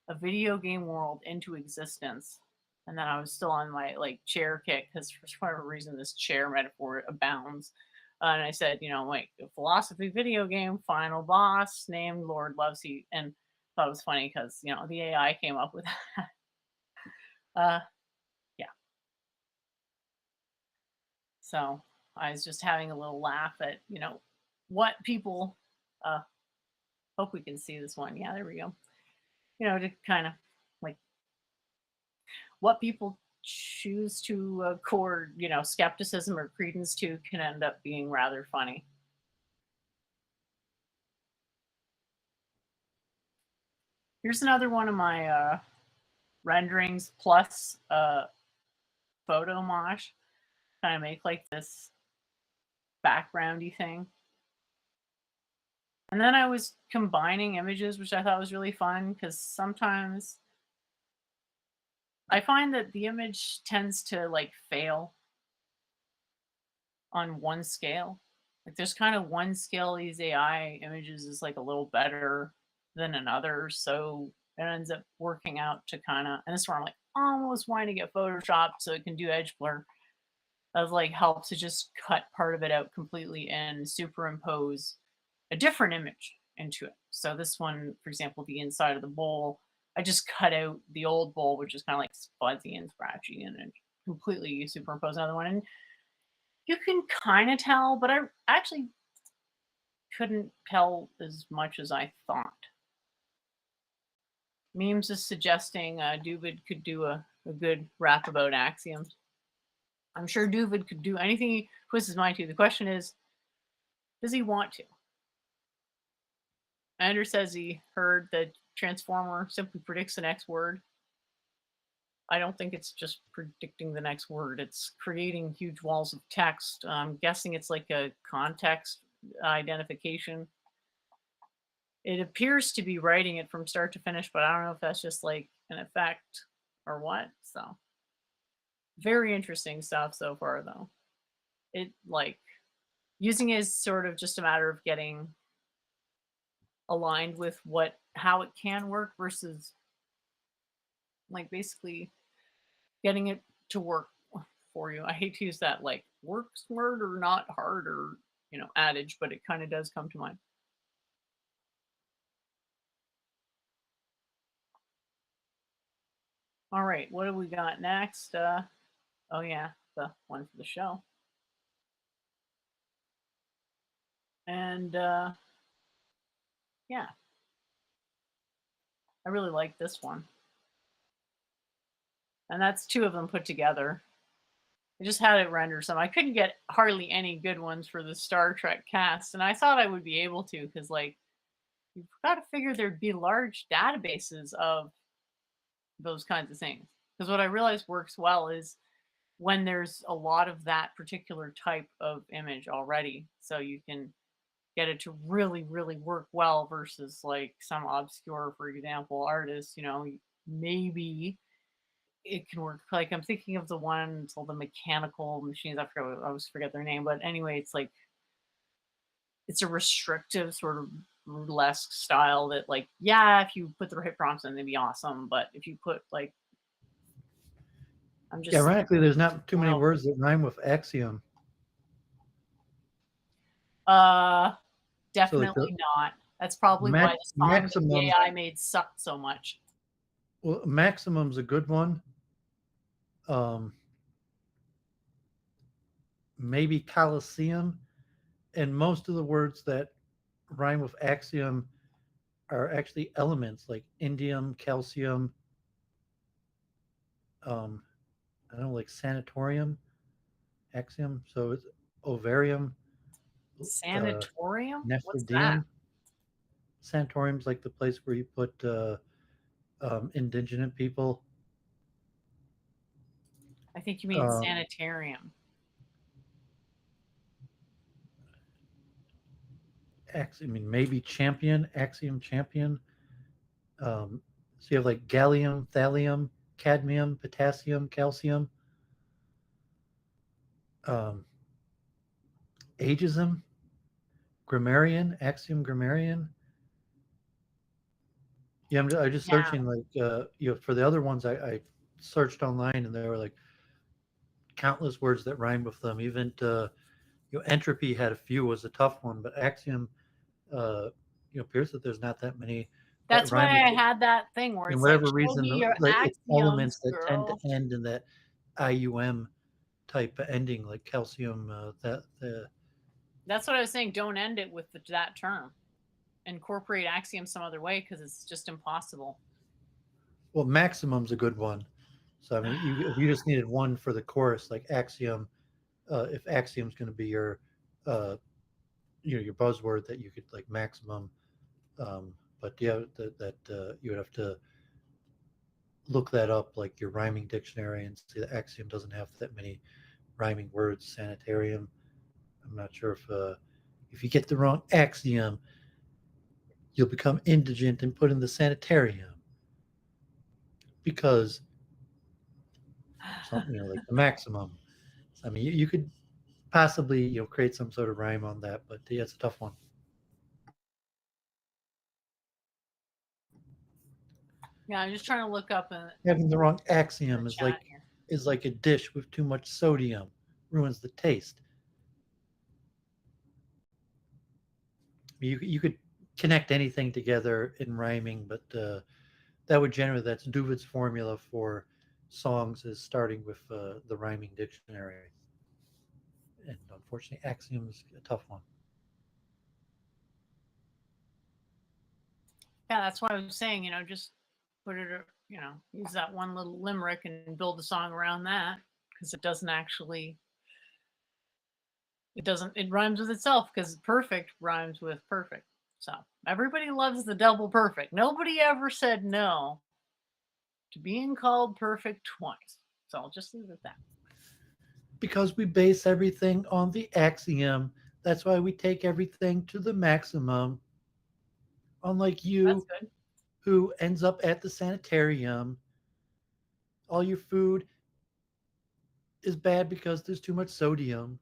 a video game world into existence? And then I was still on my like chair kick because for whatever reason this chair metaphor abounds. And I said, like a philosophy video game, final boss named Lord Loveseat, and thought it was funny because the AI came up with that. Uh, yeah. So I was just having a little laugh at what people uh, hope we can see this one. Yeah, there we go. To kind of like what people choose to accord, skepticism or credence to can end up being rather funny. Here's another one of my renderings plus photo mosh. Kind of make like this backgroundy thing. And then I was combining images, which I thought was really fun because sometimes I find that the image tends to like fail on one scale. Like there's kind of one scale these AI images is like a little better than another. So it ends up working out to kind of, and this is where I'm like almost wanting to get Photoshop so it can do edge blur. Of like help to just cut part of it out completely and superimpose a different image into it. So this one, for example, the inside of the bowl, I just cut out the old bowl, which is kind of like fuzzy and scratchy, and then completely superimpose another one. And you can kind of tell, but I actually couldn't tell as much as I thought. Memes is suggesting Doovid could do a good rap about axioms. I'm sure Doovid could do anything he puts his mind to. The question is, does he want to? Ender says he heard that Transformer simply predicts the next word. I don't think it's just predicting the next word. It's creating huge walls of text. I'm guessing it's like a context identification. It appears to be writing it from start to finish, but I don't know if that's just like an effect or what. So very interesting stuff so far, though. It like using it is sort of just a matter of getting aligned with how it can work versus like basically getting it to work for you. I hate to use that like work smart or not hard or adage, but it kind of does come to mind. All right, what do we got next? Oh yeah, the one for the show. And yeah, I really like this one. And that's two of them put together. I just had it render some. I couldn't get hardly any good ones for the Star Trek cast, and I thought I would be able to because, like, you've got to figure there'd be large databases of those kinds of things. Because what I realized works well is when there's a lot of that particular type of image already, so you can get it to really, really work well versus like some obscure, for example, artist. Maybe it can work. Like I'm thinking of the one called the mechanical machines. I always forget their name, but anyway, it's like it's a restrictive sort of burlesque style that, like, yeah, if you put the right prompts in, they'd be awesome. But if you put like, I'm just ironically, there's not too many words that rhyme with axiom. Definitely so not. That's probably why the song that the maximum. AI made sucked so much. Well, maximum's a good one. Maybe Coliseum, and most of the words that rhyme with axiom are actually elements like indium, calcium. I don't know, like sanatorium, axiom. So it's ovarium, Sanatorium? What's that? nephrodium. Sanatorium's like the place where you put indigent people. I think you mean sanitarium. I mean, maybe champion, axiom champion. So you have like gallium, thallium, cadmium, potassium, calcium. Ageism, grammarian, axiom grammarian. Yeah, I'm just searching like for the other ones. I searched online and there were like countless words that rhyme with them. Even entropy had a few, was a tough one, but axiom appears that there's not that many that That's rhyme why I with it. had that thing where In it's like, whatever show reason, me your like it's elements axioms, that tend girl. to end in that IUM type of ending, like calcium. That's what I was saying. Don't end it with that term. Incorporate axiom some other way because it's just impossible. Well, maximum's a good one. So I mean, if you just needed one for the chorus, like axiom, if axiom's going to be your, uh, your buzzword that you could like maximum, but yeah, that you would have to look that up, like your rhyming dictionary, and see that axiom doesn't have that many rhyming words. Sanitarium. I'm not sure if you get the wrong axiom, you'll become indigent and put in the sanitarium because something, like the maximum. I mean, you could possibly create some sort of rhyme on that, but yeah, it's a tough one. Yeah, I'm just trying to look up in Having the wrong the axiom chat here. is like a dish with too much sodium, ruins the taste. You could connect anything together in rhyming, but that would generally, that's Doovid's formula for songs, is starting with the rhyming dictionary. And unfortunately, axiom is a tough one. Yeah, that's why I was saying, just put it, use that one little limerick and build a song around that, because it doesn't actually, it rhymes with itself, because perfect rhymes with perfect. So everybody loves the double perfect. Nobody ever said no to being called perfect twice. So I'll just leave it at that. Because we base everything on the axiom. That's why we take everything to the maximum. Unlike That's you, good. who ends up at the sanitarium, all your food is bad because there's too much sodium.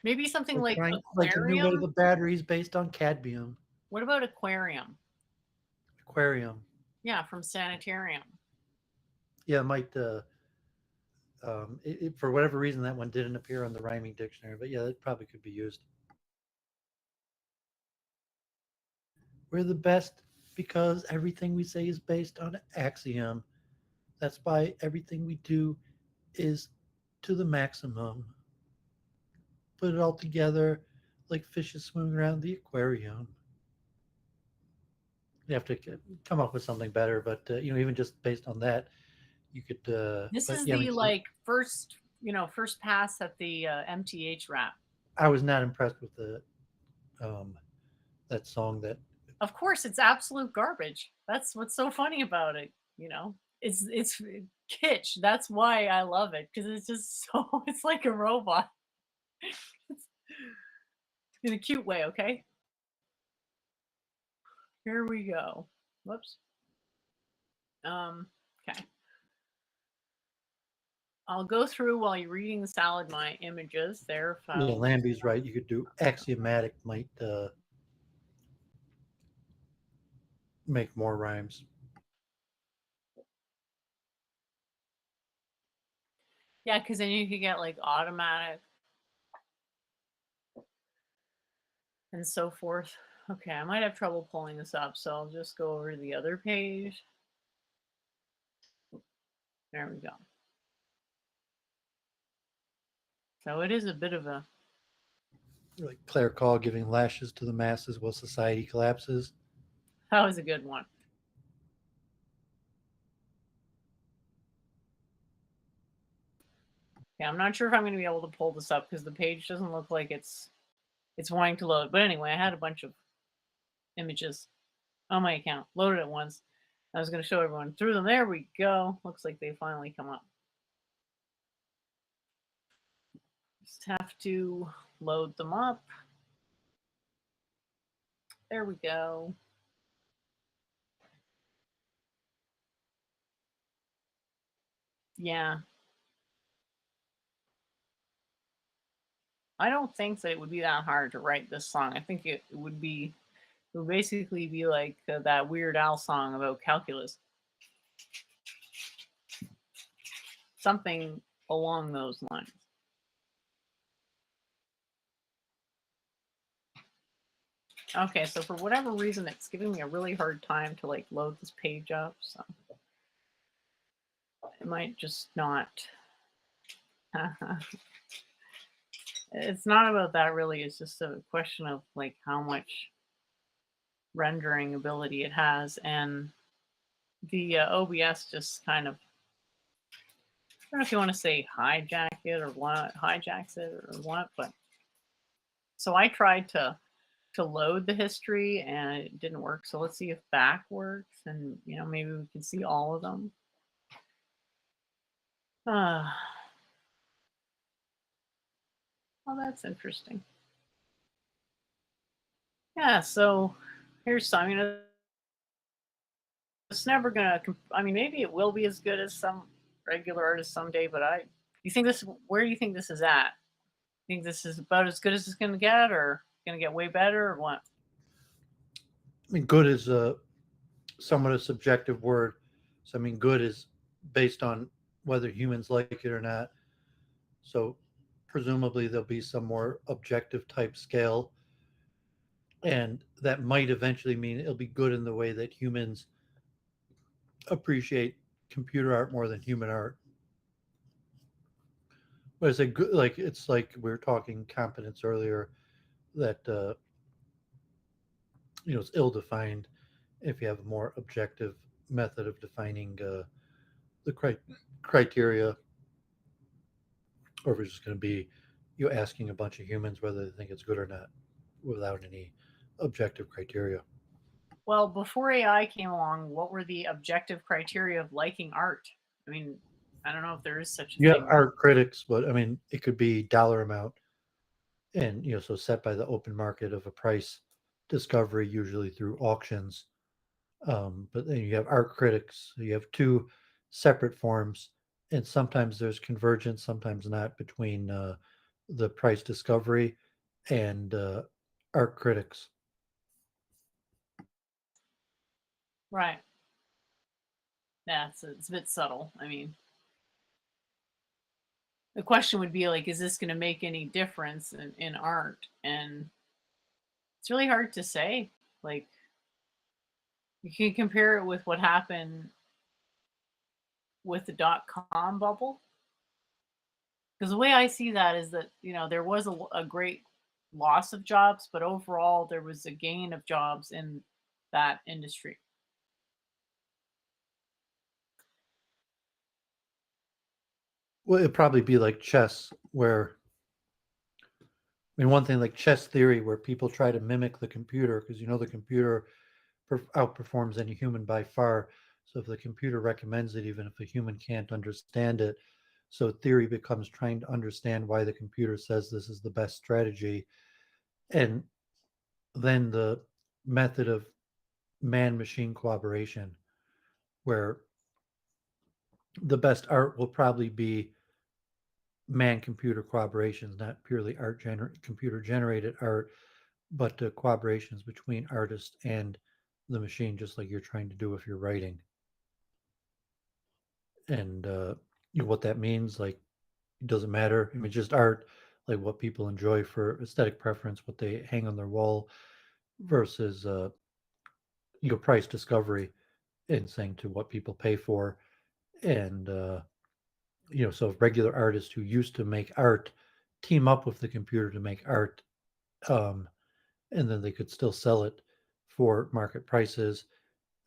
Maybe something like Like the new way to aquarium. the batteries based on cadmium. What about aquarium? Aquarium. Yeah, from sanitarium. Yeah, it might. For whatever reason, that one didn't appear on the rhyming dictionary, but yeah, it probably could be used. We're the best because everything we say is based on an axiom. That's why everything we do is to the maximum. Put it all together like fishes swimming around the aquarium. You have to come up with something better, but even just based on that, you could. This But is yeah, I the mean, first pass at the MTH rap. I was not impressed with the that song. That Of course, it's absolute garbage. That's what's so funny about it. It's kitsch. That's why I love it, because it's just so. It's like a robot. It's in a cute way. Okay, here we go. Whoops. Okay. I'll go through while you're reading the salad my images there. yeah, Lambie's right. You could do axiomatic might make more rhymes. Yeah, because then you could get like automatic and so forth. Okay, I might have trouble pulling this up, so I'll just go over to the other page. There we go. So it is a bit of a. Like Claire Call giving lashes to the masses while society collapses. That was a good one. Yeah, I'm not sure if I'm going to be able to pull this up because the page doesn't look like it's wanting to load. But anyway, I had a bunch of images on my account loaded at once. I was going to show everyone through them. There we go. Looks like they finally come up. Just have to load them up. There we go. Yeah. I don't think that it would be that hard to write this song. I think it would basically be like that Weird Al song about calculus. Something along those lines. Okay, so for whatever reason, it's giving me a really hard time to like load this page up. So it might just not. It's not about that really. It's just a question of like how much rendering ability it has. And the OBS just kind of, I don't know if you want to say hijack it or what, hijacks it or what, but so I tried to load the history and it didn't work. So let's see if back works, and maybe we can see all of them. Uh, oh, that's interesting. Yeah, so here's some. It's never gonna. I mean, maybe it will be as good as some regular artists someday. But you think this? Where do you think this is at? Think this is about as good as it's gonna get, or gonna get way better, or what? I mean, good is a somewhat a subjective word. So I mean, good is based on whether humans like it or not. So presumably there'll be some more objective type scale, and that might eventually mean it'll be good in the way that humans appreciate computer art more than human art. But it's a good, like it's like we were talking competence earlier, that it's ill-defined if you have a more objective method of defining the criteria, or if it's just going to be you asking a bunch of humans whether they think it's good or not without any objective criteria. Well, before AI came along, what were the objective criteria of liking art? I mean, I don't know if there is such a You have thing. art critics, but I mean, it could be dollar amount, and so set by the open market of a price discovery, usually through auctions. But then you have art critics. So you have two separate forms, and sometimes there's convergence, sometimes not, between the price discovery and art critics. Right. Yeah, it's a bit subtle. I mean, the question would be like, is this going to make any difference in art? And it's really hard to say. Like, you can compare it with what happened with the .com bubble, because the way I see that is that there was a great loss of jobs, but overall there was a gain of jobs in that industry. Well, it'd probably be like chess, where I mean, one thing like chess theory, where people try to mimic the computer because the computer outperforms any human by far. So if the computer recommends it, even if a human can't understand it, so theory becomes trying to understand why the computer says this is the best strategy, and then the method of man-machine collaboration, where the best art will probably be man-computer collaborations, not purely computer-generated art, but collaborations between artists and the machine, just like you're trying to do if you're writing. And what that means, like, it doesn't matter. I mean, just art, like what people enjoy for aesthetic preference, what they hang on their wall, versus price discovery and saying to what people pay for. And so regular artists who used to make art team up with the computer to make art, um, and then they could still sell it for market prices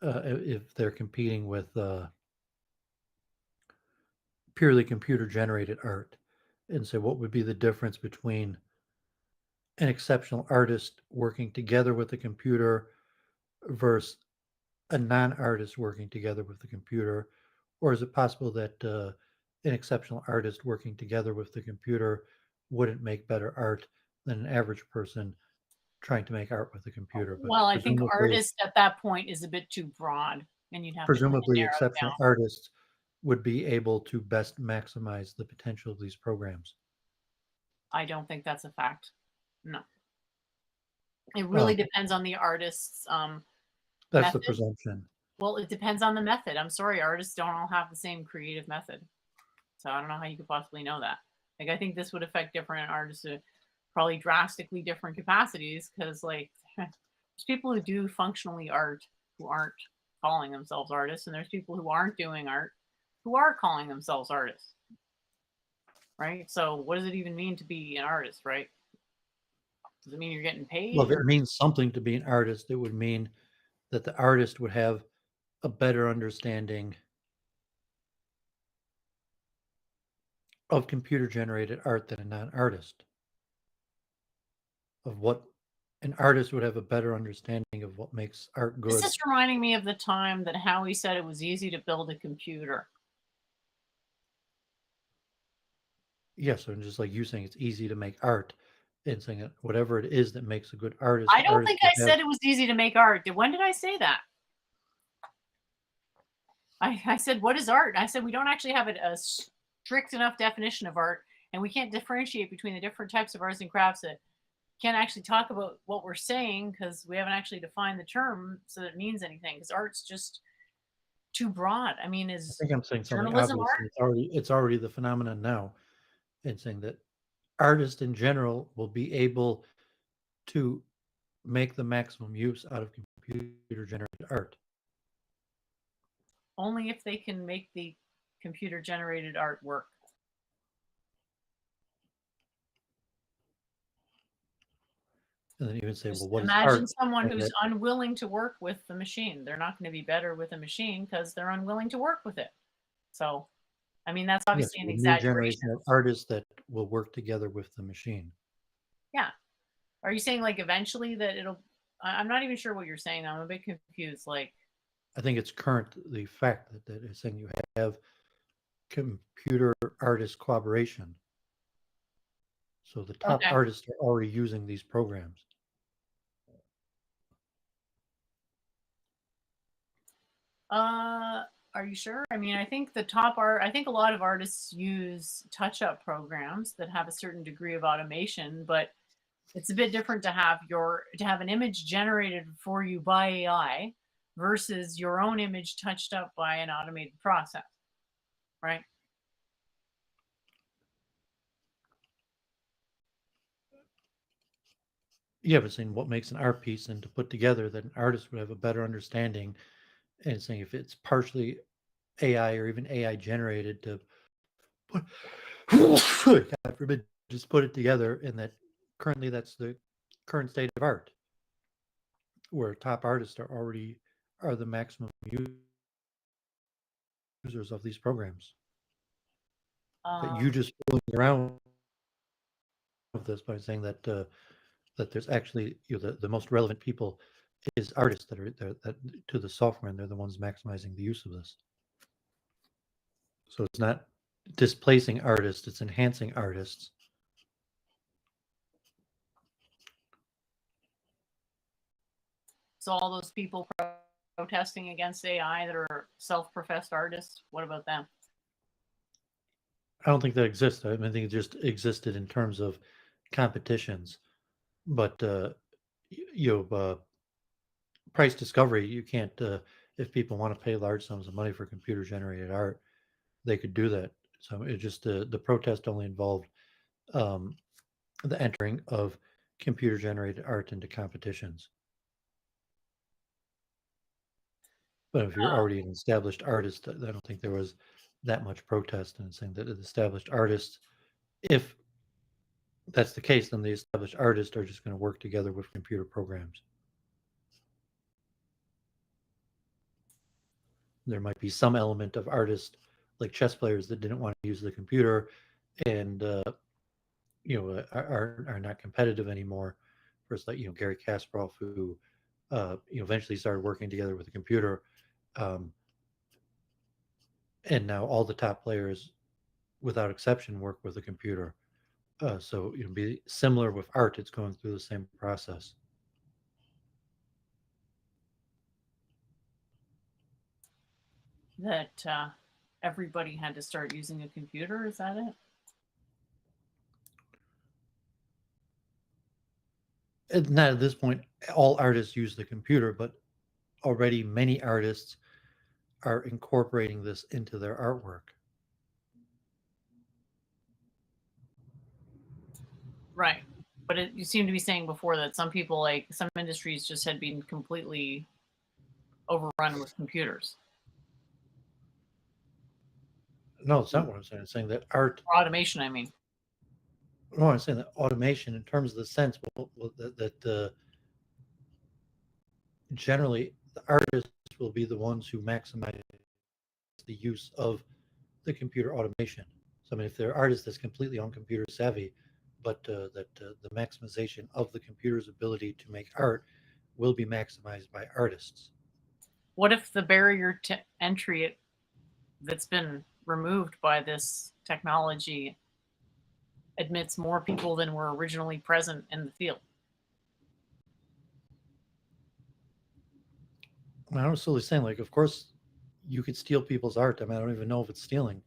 if they're competing with purely computer generated art. And so, what would be the difference between an exceptional artist working together with the computer versus a non-artist working together with the computer? Or is it possible that an exceptional artist working together with the computer wouldn't make better art than an average person trying to make art with the computer? But Well, I think presumably, artist at that point is a bit too broad, and you'd have to kind of presumably narrow it exceptional down. artists would be able to best maximize the potential of these programs. I don't think that's a fact. No, it really Um, depends on the artist's that's the method. presumption. Well, it depends on the method. I'm sorry, artists don't all have the same creative method. So I don't know how you could possibly know that. Like, I think this would affect different artists to probably drastically different capacities, because like there's people who do functionally art who aren't calling themselves artists, and there's people who aren't doing art who are calling themselves artists. Right? So what does it even mean to be an artist, right? Does it mean you're getting Well, paid, if it or means something to be an artist, it would mean that the artist would have a better understanding of computer generated art than a non-artist. Of what an artist would have a better understanding of what makes art This good. is reminding me of the time that Howie said it was easy to build a computer. Yes, and just like you saying, it's easy to make art, and saying that whatever it is that makes a good artist, I the don't artist think I would have. said it was easy to make art. When did I say that? I said, what is art? I said, we don't actually have a strict enough definition of art, and we can't differentiate between the different types of arts and crafts that can't actually talk about what we're saying because we haven't actually defined the term so that it means anything. Because art's just too broad. I mean, I is think I'm saying something journalism obvious, art? and it's already the phenomenon now, and saying that artists in general will be able to make the maximum use out of computer generated art. Only if they can make the computer generated art work. And then you would say, Just well, what is imagine art? someone And who's that, unwilling to work with the machine. They're not going to be better with a machine because they're unwilling to work with it. So, I mean, that's yes, obviously an a new exaggeration. generation of artists that will work together with the machine. Yeah. Are you saying like eventually that it'll? I'm not even sure what you're saying. I'm a bit confused. Like, I think it's current the fact that is saying you have computer artist collaboration. So the top okay, artists are already using these programs. uh, are you sure? I mean, I think the top art. I think a lot of artists use touch-up programs that have a certain degree of automation, but it's a bit different to have an image generated for you by AI versus your own image touched up by an automated process, right? Yeah, but saying what makes an art piece and to put together that an artist would have a better understanding, and saying if it's partially AI or even AI generated to put, God forbid, just put it together, and that currently that's the current state of art, where top artists are the maximum users of these programs. That you Um, just fooling around with this by saying that there's actually the most relevant people is artists that to the software, and they're the ones maximizing the use of this. So it's not displacing artists; it's enhancing artists. so all those people protesting against AI that are self-professed artists, what about them? I don't think that exists. I mean, I think it just existed in terms of competitions, but you know, price discovery. You can't if people want to pay large sums of money for computer generated art, they could do that. So it just the protest only involved um, the entering of computer generated art into competitions. But if you're already an established artist, I don't think there was that much protest in saying that the established artists, if that's the case, then the established artists are just going to work together with computer programs. There might be some element of artists, like chess players, that didn't want to use the computer, and are not competitive anymore. First, like Gary Kasparov, who eventually started working together with the computer, um, and now all the top players, without exception, work with a computer. So be similar with art; it's going through the same process. That everybody had to start using a computer? Is that it? And not at this point, all artists use the computer, but already many artists are incorporating this into their artwork. Right. But you seem to be saying before that some people, like some industries, just had been completely overrun with computers. No, it's not what I'm saying. I'm saying that art. Or automation, I mean. No, I'm saying that automation, in terms of the sense, that generally the artist artists will be the ones who maximize the use of the computer automation. So, I mean, if there are artists that's completely on computer savvy, but the maximization of the computer's ability to make art will be maximized by artists. What if the barrier to entry that's been removed by this technology admits more people than were originally present in the field? I mean, I'm necessarily saying, like, of course, you could steal people's art. I mean, I don't even know if it's stealing.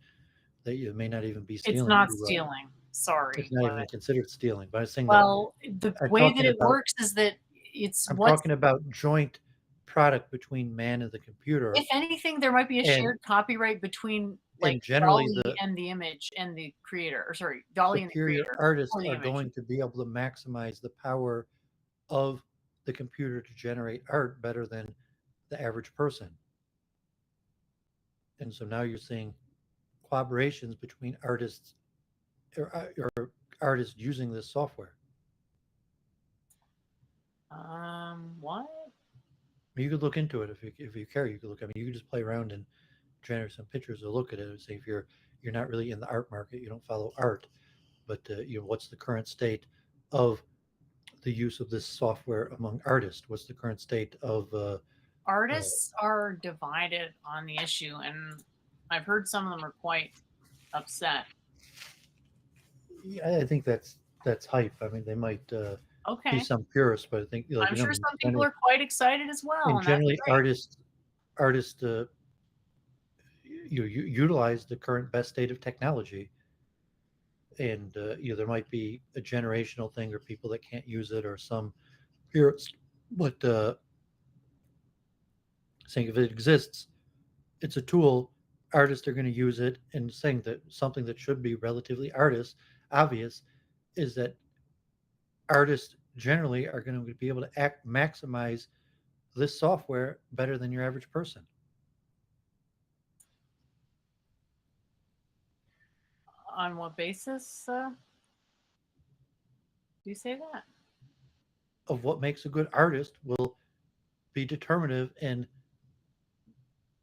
That it may not even be It's stealing. not To, stealing. it's Sorry, not even but considered stealing. But I'm saying that well, the I'm way that talking it about works is that it's I'm what's talking about joint product between man and the computer, if anything, there might be a and shared copyright between like generally Dolly and the image and the creator, or sorry, Dolly and the superior creator artists or the are image. going to be able to maximize the power of the computer to generate art better than the average person. And so now you're seeing collaborations between artists or artists using this software. What? You could look into it if you care. You could look. I mean, you could just play around and generate some pictures or look at it and say if you're not really in the art market, you don't follow art, but what's the current state of the use of this software among artists? What's the current state of uh, Artists are divided on the issue, and I've heard some of them are quite upset. yeah, I think that's hype. I mean, they might be Okay. some purists, but I think like I'm sure I mean, some people are quite excited as well, and and that's generally great. artists you utilize the current best state of technology, and there might be a generational thing or people that can't use it or some purists, but saying if it exists, it's a tool. Artists are going to use it, and saying that something that should be relatively artist obvious is that artists generally are going to be able to maximize this software better than your average person. On what basis do you say that? Of what makes a good artist will be determinative in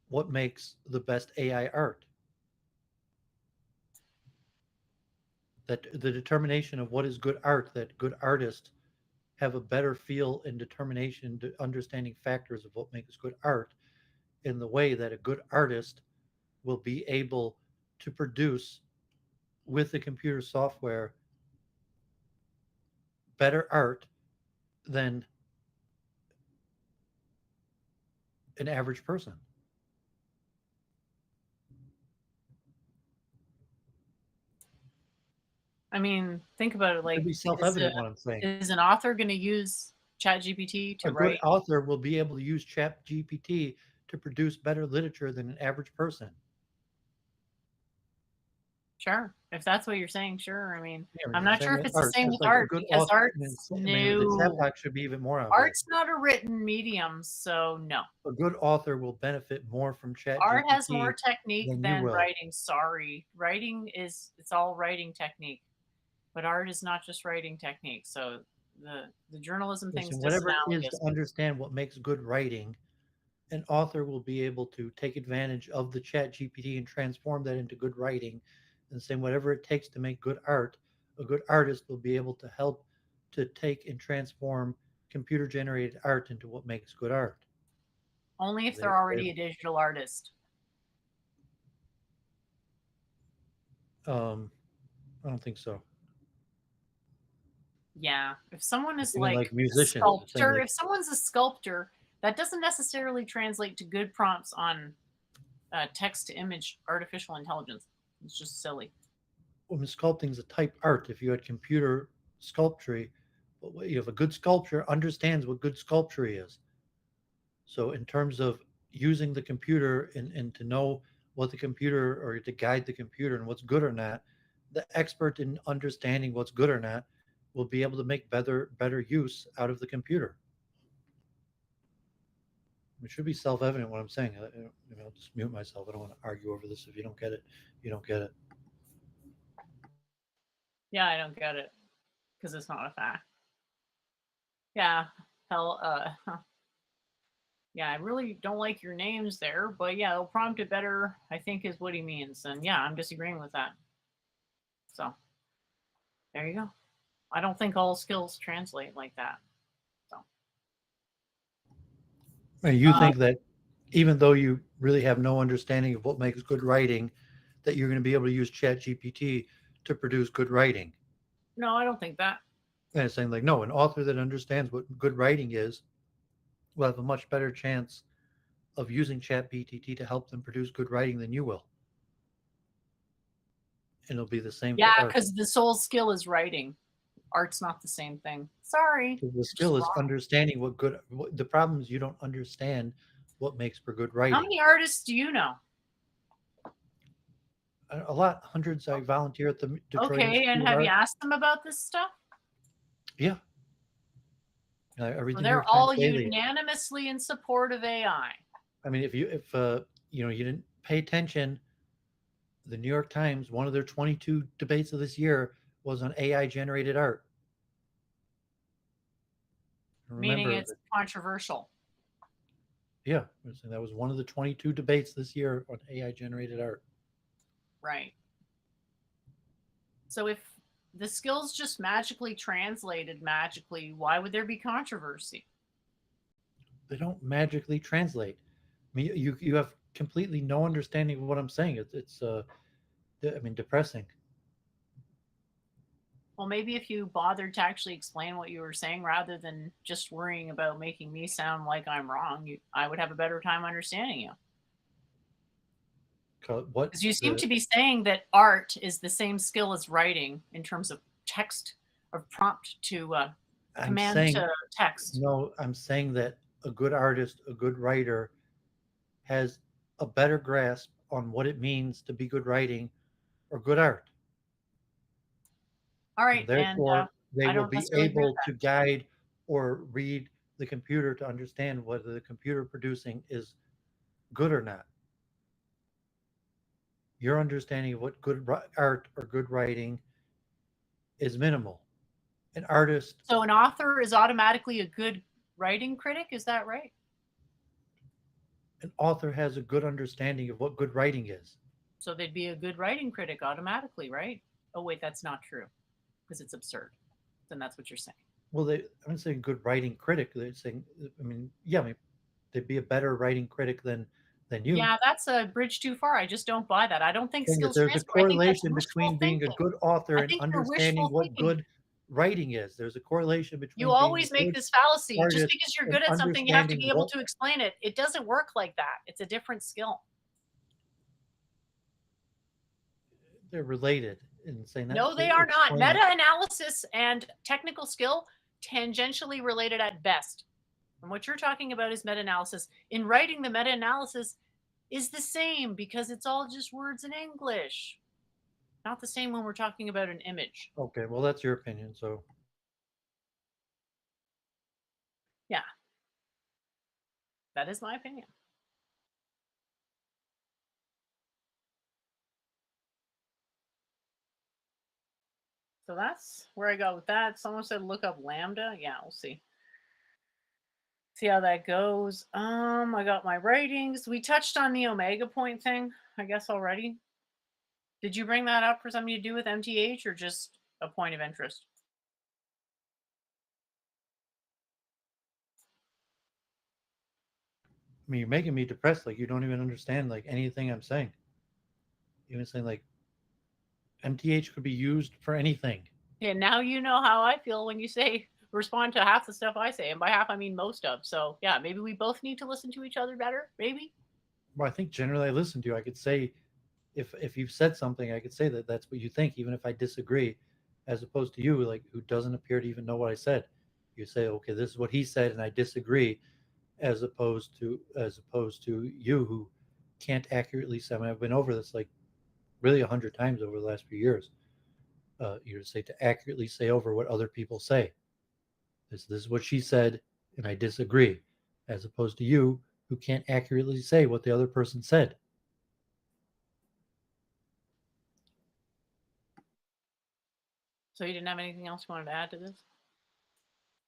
what makes the best AI art. That the determination of what is good art, that good artists have a better feel and determination to understanding factors of what makes good art in the way that a good artist will be able to produce with the computer software better art than an average person. I mean, think about it. It should Like, be self-evident what I'm saying. is an author going to use ChatGPT A to good write? author will be able to use Chat GPT to produce better literature than an average person. Sure, if that's what you're saying, sure. I mean, Yeah, I mean, I'm the not same sure if with it's the art. same Just with like a art good because author, art's I mean, the new. setback should be even more obvious. Art's not a written medium, so no. A good author will benefit more from Chat Art has more GPT technique than you than will. writing. Sorry, writing is it's all writing technique, but art is not just writing technique. So the journalism thing's Listen, just whatever it is to analogous. understand what makes good writing, an author will be able to take advantage of the Chat GPT and transform that into good writing. And saying whatever it takes to make good art, a good artist will be able to help to take and transform computer generated art into what makes good art. Only if They, they're they, already a digital artist. um, I don't think so. Yeah, if someone is Even like like a musicians, the thing sculptor, like if someone's a sculptor, that doesn't necessarily translate to good prompts on text to image artificial intelligence. It's just silly. when sculpting is a type art. If you had computer sculpture, if a good sculpture understands what good sculpture is. So in terms of using the computer and to know what the computer or to guide the computer and what's good or not, the expert in understanding what's good or not will be able to make better use out of the computer. It should be self-evident what I'm saying. I'll just mute myself. I don't want to argue over this. If you don't get it, you don't get it. Yeah, I don't get it because it's not a fact. Yeah, hell, Yeah, I really don't like your names there, but yeah, it'll prompt it better, I think is what he means. And yeah, I'm disagreeing with that. So there you go. I don't think all skills translate like that. So And you uh, think that even though you really have no understanding of what makes good writing, that you're going to be able to use Chat GPT to produce good writing. no, I don't think that. And it's saying like, no, an author that understands what good writing is will have a much better chance of using Chat GPT to help them produce good writing than you will. And it'll be the same Yeah, for art. because the sole skill is writing. Art's not the same thing. Sorry. The You're just skill is wrong. understanding the problem is you don't understand what makes for good How writing. many artists do you know? A lot, hundreds. I volunteer at the Detroit Okay, and Institute of have you Art. asked them about this stuff? Yeah, I read So the New they're York Times all daily. unanimously in support of AI. I mean, if you didn't pay attention, the New York Times, one of their 22 debates of this year was on AI generated art. Meaning Remember it's that? controversial. Yeah, that was one of the 22 debates this year on AI generated art. Right. So if the skills just magically translated magically, why would there be controversy? They don't magically translate. I mean, you have completely no understanding of what I'm saying. I mean, depressing. Well, maybe if you bothered to actually explain what you were saying rather than just worrying about making me sound like I'm wrong, I would have a better time understanding you. What Because you seem the to be saying that art is the same skill as writing in terms of text or prompt to I'm command saying, to text. no, I'm saying that a good artist, a good writer has a better grasp on what it means to be good writing or good art. All And right, and therefore, they I will don't be necessarily agree with able that. to guide or read the computer to understand whether the computer producing is good or not. Your understanding of what good art or good writing is minimal. An artist, So an author is automatically a good writing critic, is that right? an author has a good understanding of what good writing is. So they'd be a good writing critic automatically, right? Oh wait, that's not true because it's absurd. Then that's what you're saying. Well, I'm not saying good writing critic. They're saying, I mean, yeah, I mean, they'd be a better writing critic than you. Yeah, that's a bridge too far. I just don't buy that. I don't think Saying that skills there's a transfer. I think that's correlation wishful between being a thinking. good author I and think you're understanding wishful what thinking. good writing is. There's a correlation You between being a always make good this fallacy. Just artist because you're and good at something, you have to understanding be able what to explain it. It doesn't work like that. It's a different skill. they're related and saying that No, to they are not. explain. Meta analysis and technical skill, tangentially related at best. And what you're talking about is meta analysis. In writing, the meta analysis is the same because it's all just words in English. Not the same when we're talking about an image. Okay, well, that's your opinion. So Yeah, that is my opinion. So that's where I got with that. Someone said look up Lambda. Yeah, we'll see. See how that goes. I got my ratings. We touched on the omega point thing, I guess already. Did you bring that up for something to do with MTH or just a point of interest? I mean, you're making me depressed. Like you don't even understand like anything I'm saying. Even saying like MTH could be used for anything. And now you know how I feel when you say respond to half the stuff I say. And by half, I mean most of. So yeah, maybe we both need to listen to each other better. Maybe. Well, I think generally I listen to you. I could say if you've said something, I could say that that's what you think, even if I disagree, as opposed to you, like who doesn't appear to even know what I said. You say, okay, this is what he said, and I disagree, as opposed to you who can't accurately say. I mean, I've been over this like really 100 times over the last few years. You say to accurately say over what other people say. This is what she said, and I disagree, as opposed to you who can't accurately say what the other person said. So you didn't have anything else you wanted to add to this?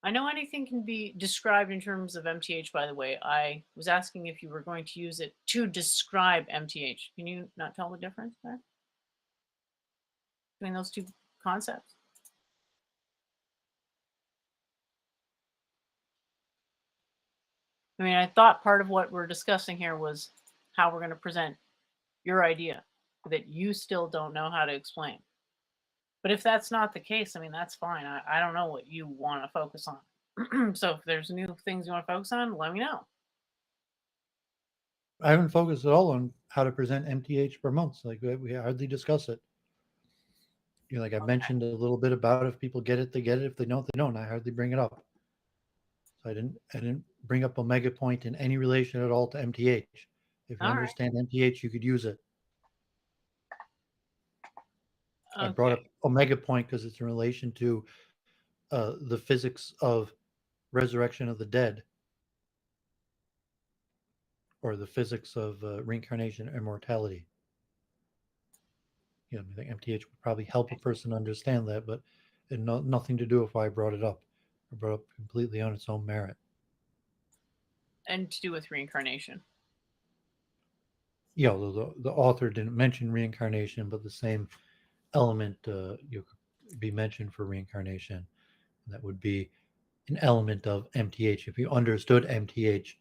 I know anything can be described in terms of MTH, by the way. I was asking if you were going to use it to describe MTH. Can you not tell the difference there between those two concepts? I mean, I thought part of what we're discussing here was how we're going to present your idea that you still don't know how to explain. But if that's not the case, I mean, that's fine. I don't know what you want to focus on. So if there's new things you want to focus on, let me know. I haven't focused at all on how to present MTH for months. Like we hardly discuss it. You know, like I Okay. mentioned a little bit about it. If people get it, they get it. If they don't, they don't. I hardly bring it up. So I didn't bring up Omega Point in any relation at all to MTH. If you All right. understand MTH, you could use it. I brought Okay. up Omega Point because it's in relation to the physics of resurrection of the dead, or the physics of reincarnation and immortality. You know, I think MTH would probably help a person understand that, but it nothing to do with why I brought it up. I brought it up completely on its own merit. And to do with reincarnation. You know, the author didn't mention reincarnation, but the same element you could be mentioned for reincarnation. That would be an element of MTH. If you understood MTH,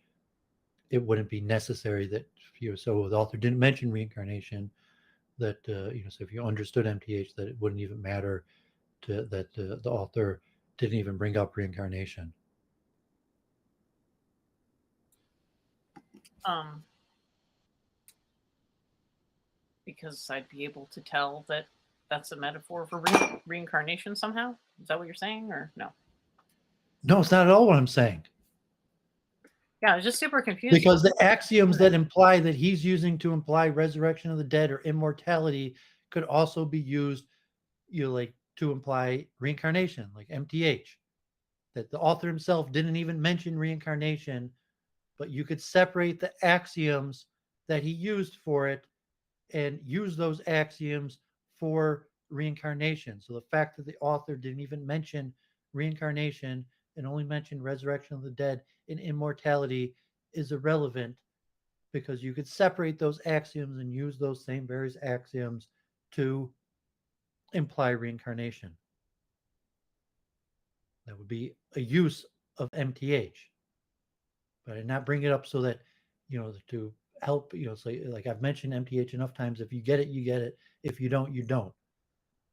it wouldn't be necessary that you. So the author didn't mention reincarnation. That so if you understood MTH, that it wouldn't even matter to that the author didn't even bring up reincarnation. Um, because I'd be able to tell that that's a metaphor for reincarnation somehow. Is that what you're saying, or no? No, it's not at all what I'm saying. Yeah, I was just super confused. Because the axioms that imply that he's using to imply resurrection of the dead or immortality could also be used, like to imply reincarnation, like MTH. That the author himself didn't even mention reincarnation, but you could separate the axioms that he used for it and use those axioms for reincarnation. So the fact that the author didn't even mention reincarnation and only mentioned resurrection of the dead and immortality is irrelevant, because you could separate those axioms and use those same various axioms to imply reincarnation. That would be a use of MTH. But I did not bring it up so that, to help, so like I've mentioned MTH enough times. If you get it, you get it. If you don't, you don't.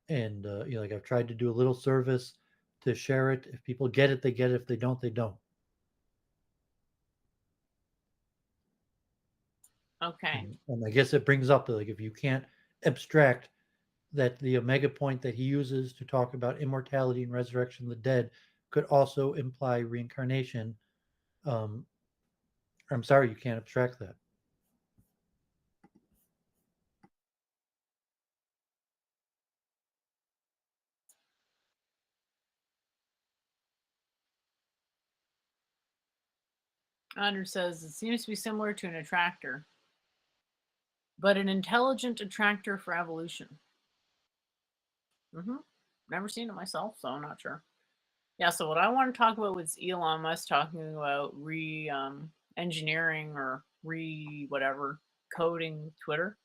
And, like I've tried to do a little service to share it. If people get it, they get it. If they don't, they don't. Okay. And I guess it brings up like if you can't abstract that the omega point that he uses to talk about immortality and resurrection of the dead could also imply reincarnation. Um, I'm sorry, you can't abstract that. Andrew says it seems to be similar to an attractor, but an intelligent attractor for evolution. Never seen it myself, so I'm not sure. Yeah, so what I want to talk about was Elon Musk talking about engineering or whatever coding Twitter.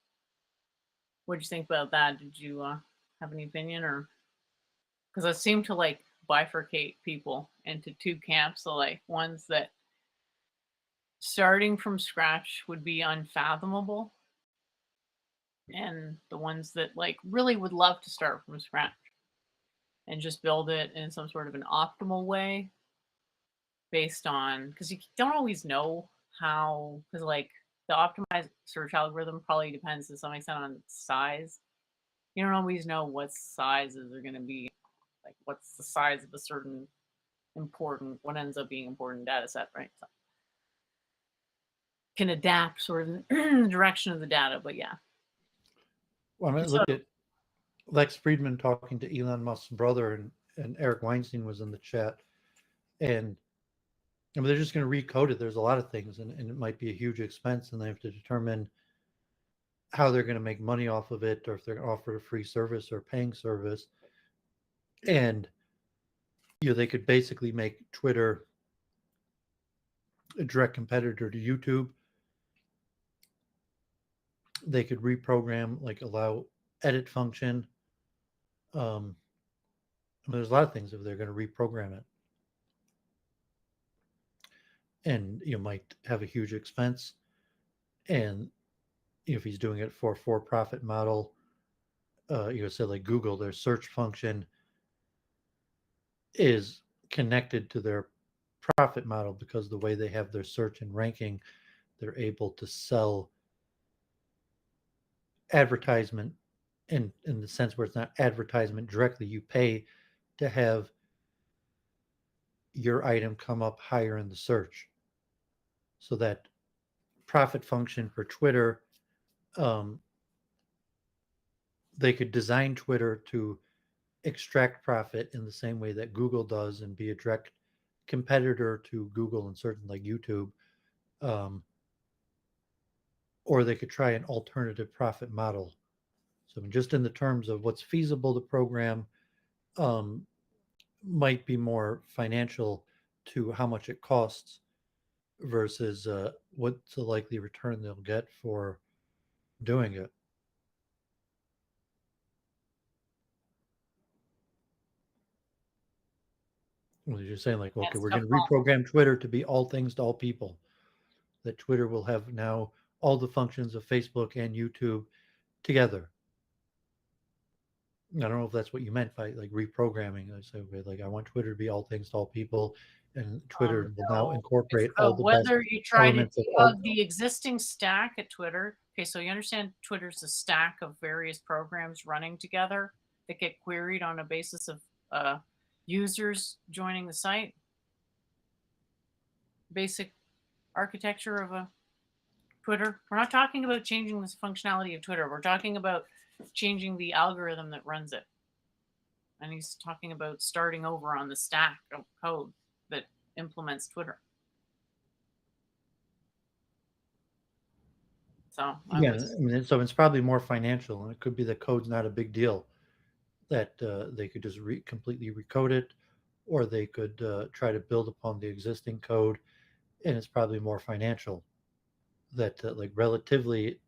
What'd you think about that? Did you have any opinion, or because I seem to like bifurcate people into two camps? So like ones that starting from scratch would be unfathomable, and the ones that like really would love to start from scratch and just build it in some sort of an optimal way based on, because you don't always know how, because like the optimized search algorithm probably depends to some extent on size. You don't always know what sizes are going to be, like what's the size of a certain what ends up being important data set, right? So can adapt sort of the direction of the data, but yeah. Well, I So looked at Lex Friedman talking to Elon Musk's brother, and Eric Weinstein was in the chat. And I mean, they're just going to recode it. There's a lot of things, and it might be a huge expense, and they have to determine how they're going to make money off of it, or if they're going to offer a free service or a paying service. And they could basically make Twitter a direct competitor to YouTube. They could reprogram, like allow edit function. Um, there's a lot of things if they're going to reprogram it, and you might have a huge expense. And if he's doing it for profit model, say like Google, their search function is connected to their profit model because the way they have their search and ranking, they're able to sell advertisement in the sense where it's not advertisement directly. You pay to have your item come up higher in the search. So that profit function for Twitter, um, they could design Twitter to extract profit in the same way that Google does and be a direct competitor to Google and certain like YouTube. Um, or they could try an alternative profit model. So, just in the terms of what's feasible to program, um, might be more financial to how much it costs versus what's the likely return they'll get for doing it. Well, you're saying like, okay, That's we're tough going to call. reprogram Twitter to be all things to all people. That Twitter will have now all the functions of Facebook and YouTube together. I don't know if that's what you meant by like reprogramming. I say, okay, like I want Twitter to be all things to all people, and Twitter will now No. It's incorporate all the best whether you try to elements of all. debug the existing stack at Twitter. Okay, so you understand Twitter's a stack of various programs running together that get queried on a basis of users joining the site. Basic architecture of a Twitter. We're not talking about changing this functionality of Twitter. We're talking about changing the algorithm that runs it. And he's talking about starting over on the stack of code that implements Twitter. So I Yeah, was I mean, so it's probably more financial, and it could be that code's not a big deal. That they could just completely recode it, or they could try to build upon the existing code, and it's probably more financial. That like relatively,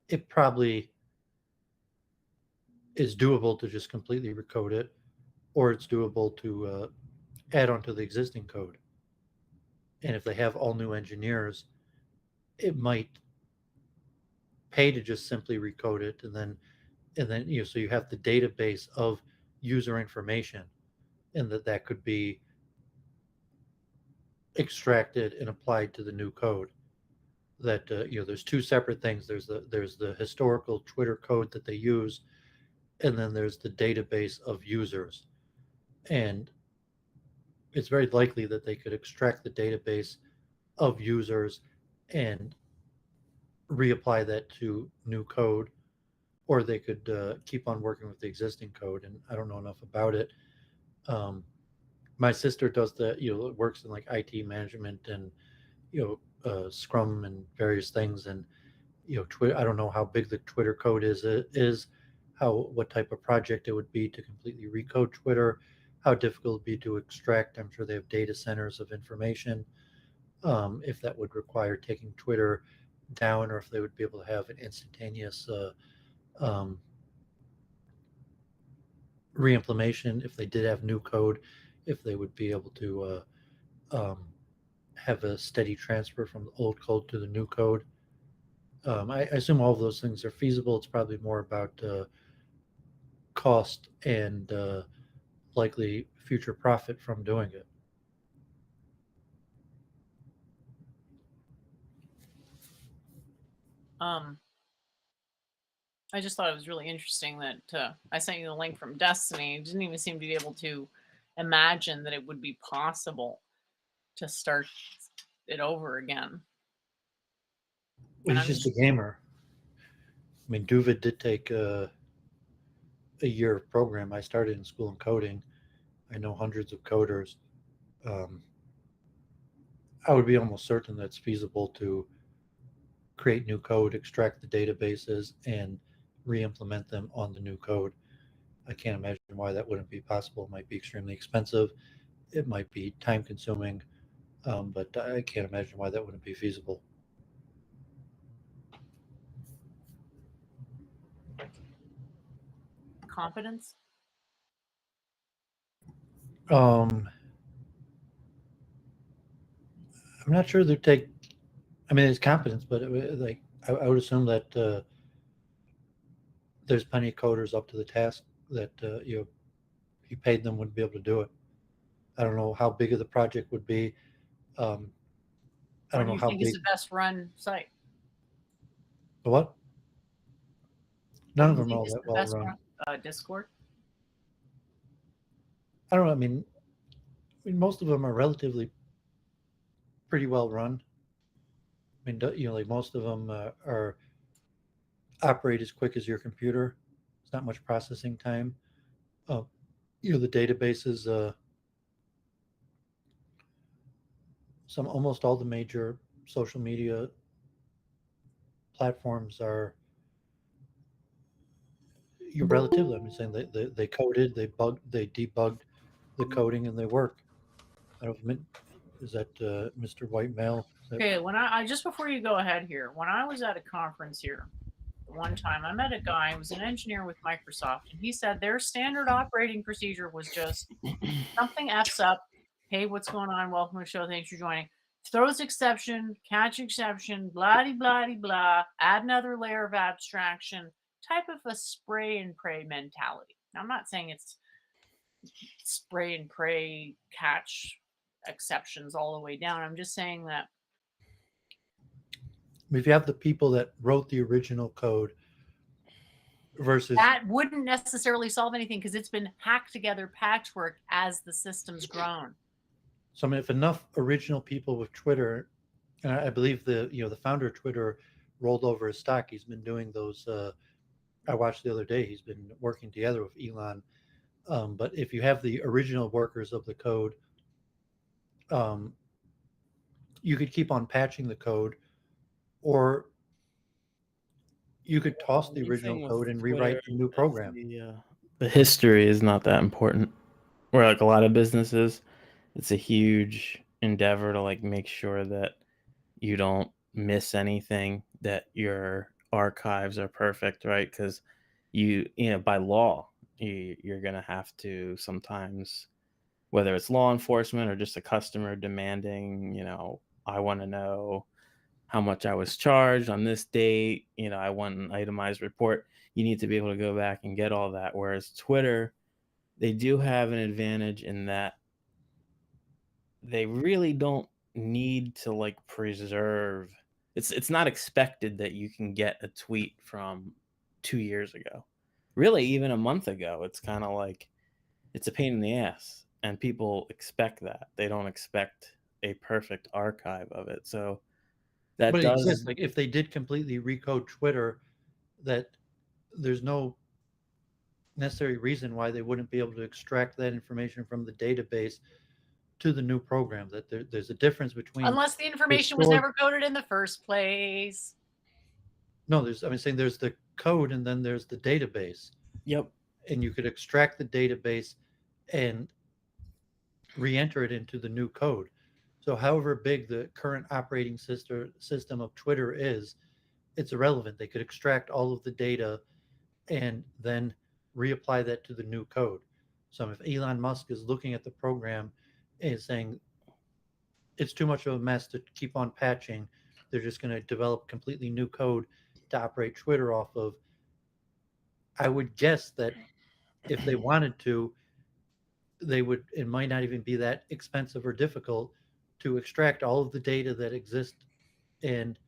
it probably is doable to just completely recode it, or it's doable to add on to the existing code. And if they have all new engineers, it might pay to just simply recode it, and then so you have the database of user information, and that could be extracted and applied to the new code. That there's two separate things. There's the historical Twitter code that they use, and then there's the database of users. And it's very likely that they could extract the database of users and reapply that to new code, or they could keep on working with the existing code. And I don't know enough about it. Um, my sister does works in like IT management and Scrum and various things. And Twitter. I don't know how big the Twitter code is how what type of project it would be to completely recode Twitter, how difficult it would be to extract. I'm sure they have data centers of information. If that would require taking Twitter down, or if they would be able to have an instantaneous um, re-implementation, if they did have new code, if they would be able to um, have a steady transfer from the old code to the new code. I assume all of those things are feasible. It's probably more about cost and likely future profit from doing it. um I just thought it was really interesting that I sent you the link from Destiny. It didn't even seem to be able to imagine that it would be possible to start it over again. Well, And he's I'm just a just gamer. I mean, Doovid did take a year of program. I started in school in coding. I know hundreds of coders. Um, I would be almost certain that it's feasible to create new code, extract the databases, and re-implement them on the new code. I can't imagine why that wouldn't be possible. It might be extremely expensive. It might be time consuming, but I can't imagine why that wouldn't be feasible. Competence? Um, I'm not sure they take. I mean, it's competence, but like I would assume that there's plenty of coders up to the task that if you paid them wouldn't be able to do it. I don't know how big of the project would be. Um, I What don't do know you how think is big. the best run site? What? What None do of you them are think all is that the well best run. run? Discord? I don't know. I mean, most of them are relatively pretty well run. I mean, like most of them are operate as quick as your computer. It's not much processing time. Uh, the databases. Some almost all the major social media platforms are you relatively. I'm saying they coded, they debugged the coding, and they work. I don't. Is that Mr. White Male? Is that Okay, when I just before you go ahead here, when I was at a conference here one time, I met a guy who was an engineer with Microsoft, and he said their standard operating procedure was just something f's up. Hey, what's going on? Welcome to the show. Thanks for joining. Throws exception, catch exception, blah blah blah. Add another layer of abstraction. Type of a spray and pray mentality. Now, I'm not saying it's spray and pray, catch exceptions all the way down. I'm just saying that if you have the people that wrote the original code versus that wouldn't necessarily solve anything because it's been hacked together patchwork as the system's grown. so, I mean, if enough original people with Twitter, and I believe the founder of Twitter rolled over his stock. He's been doing those. I watched the other day. He's been working together with Elon. But if you have the original workers of the code, um, you could keep on patching the code, or you could Well, toss the the main original thing with code and Twitter rewrite a new is program. the history is not that important. Where like a lot of businesses, it's a huge endeavor to like make sure that you don't miss anything, that your archives are perfect, right? Because by law, you're gonna have to sometimes, whether it's law enforcement or just a customer demanding, I want to know how much I was charged on this date. I want an itemized report. You need to be able to go back and get all that. Whereas Twitter, they do have an advantage in that they really don't need to like preserve. It's not expected that you can get a tweet from 2 years ago. Really, even a month ago. It's kind of like it's a pain in the ass, and people expect that. They don't expect a perfect archive of it. So that But it exists. does. Like if they did completely recode Twitter, that there's no necessary reason why they wouldn't be able to extract that information from the database to the new program. That there's a difference between Unless the the information was stored. never coded in the first place. No, I'm saying there's the code and then there's the database, Yep. and you could extract the database and re-enter it into the new code. So, however big the current operating system of Twitter is, it's irrelevant. They could extract all of the data and then reapply that to the new code. So, if Elon Musk is looking at the program and saying it's too much of a mess to keep on patching, they're just going to develop completely new code to operate Twitter off of. I would guess that if they wanted to, they would. It might not even be that expensive or difficult to extract all of the data that exists and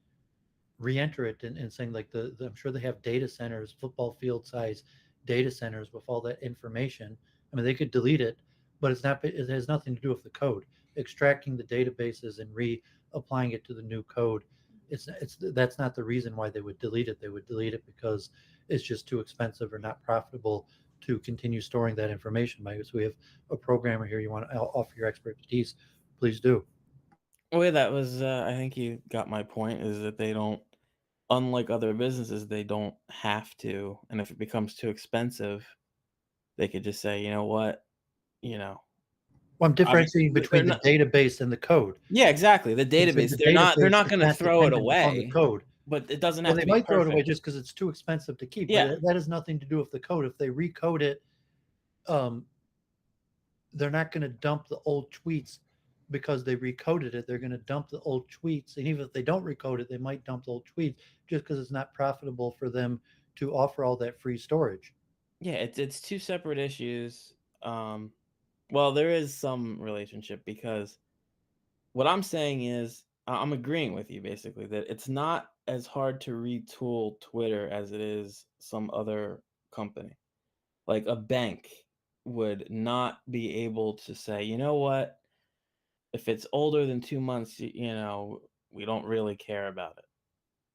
re-enter it and saying like I'm sure they have data centers, football field size data centers with all that information. I mean, they could delete it, but it has nothing to do with the code. Extracting the databases and reapplying it to the new code, it's that's not the reason why they would delete it. They would delete it because it's just too expensive or not profitable to continue storing that information. By so we have a programmer here. You want to offer your expertise, please do. Well, yeah, that was. I think you got my point. Is that they don't, unlike other businesses, they don't have to, and if it becomes too expensive, they could just say, you know what, you know, Well, I'm differentiating they're between the not. database and the code. Yeah, exactly. The And so database. the They're database not is going to not throw it dependent upon the away, code. but it doesn't Well, have they to be might throw it away perfect. just because it's too expensive to keep, Yeah. but that has nothing to do with the code. If they recode it, um, they're not going to dump the old tweets because they recoded it. They're going to dump the old tweets, and even if they don't recode it, they might dump the old tweets just because it's not profitable for them to offer all that free storage. Yeah, it's two separate issues. Well, there is some relationship because what I'm saying is I'm agreeing with you basically that it's not as hard to retool Twitter as it is some other company. Like a bank would not be able to say, you know what, if it's older than 2 months, we don't really care about it.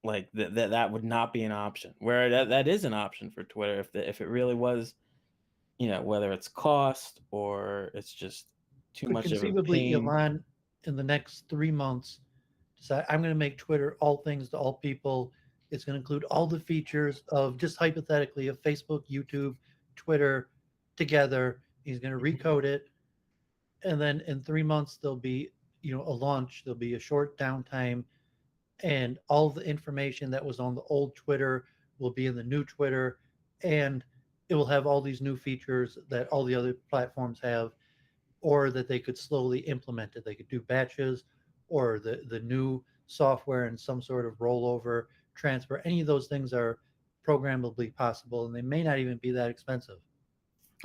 Like that would not be an option. Where that is an option for Twitter if it really was, whether it's cost or it's just too Could much of a conceivably pain. Elon in the next 3 months decide I'm going to make Twitter all things to all people. It's going to include all the features of just hypothetically of Facebook, YouTube, Twitter together. He's going to recode it, and then in 3 months there'll be a launch. There'll be a short downtime, and all the information that was on the old Twitter will be in the new Twitter, and it will have all these new features that all the other platforms have, or that they could slowly implement it. They could do batches, or the new software and some sort of rollover transfer. Any of those things are programmably possible, and they may not even be that expensive.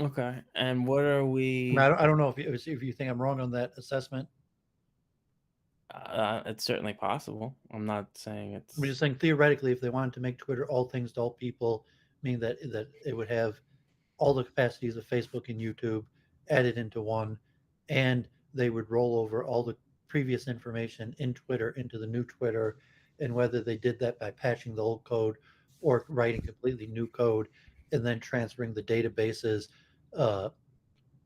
Okay. And what are I, mean, we? I don't know if you think I'm wrong on that assessment. It's certainly possible. I'm not saying I'm it's. just saying theoretically, if they wanted to make Twitter all things to all people, meaning that it would have all the capacities of Facebook and YouTube added into one, and they would roll over all the previous information in Twitter into the new Twitter, and whether they did that by patching the old code or writing completely new code and then transferring the databases uh,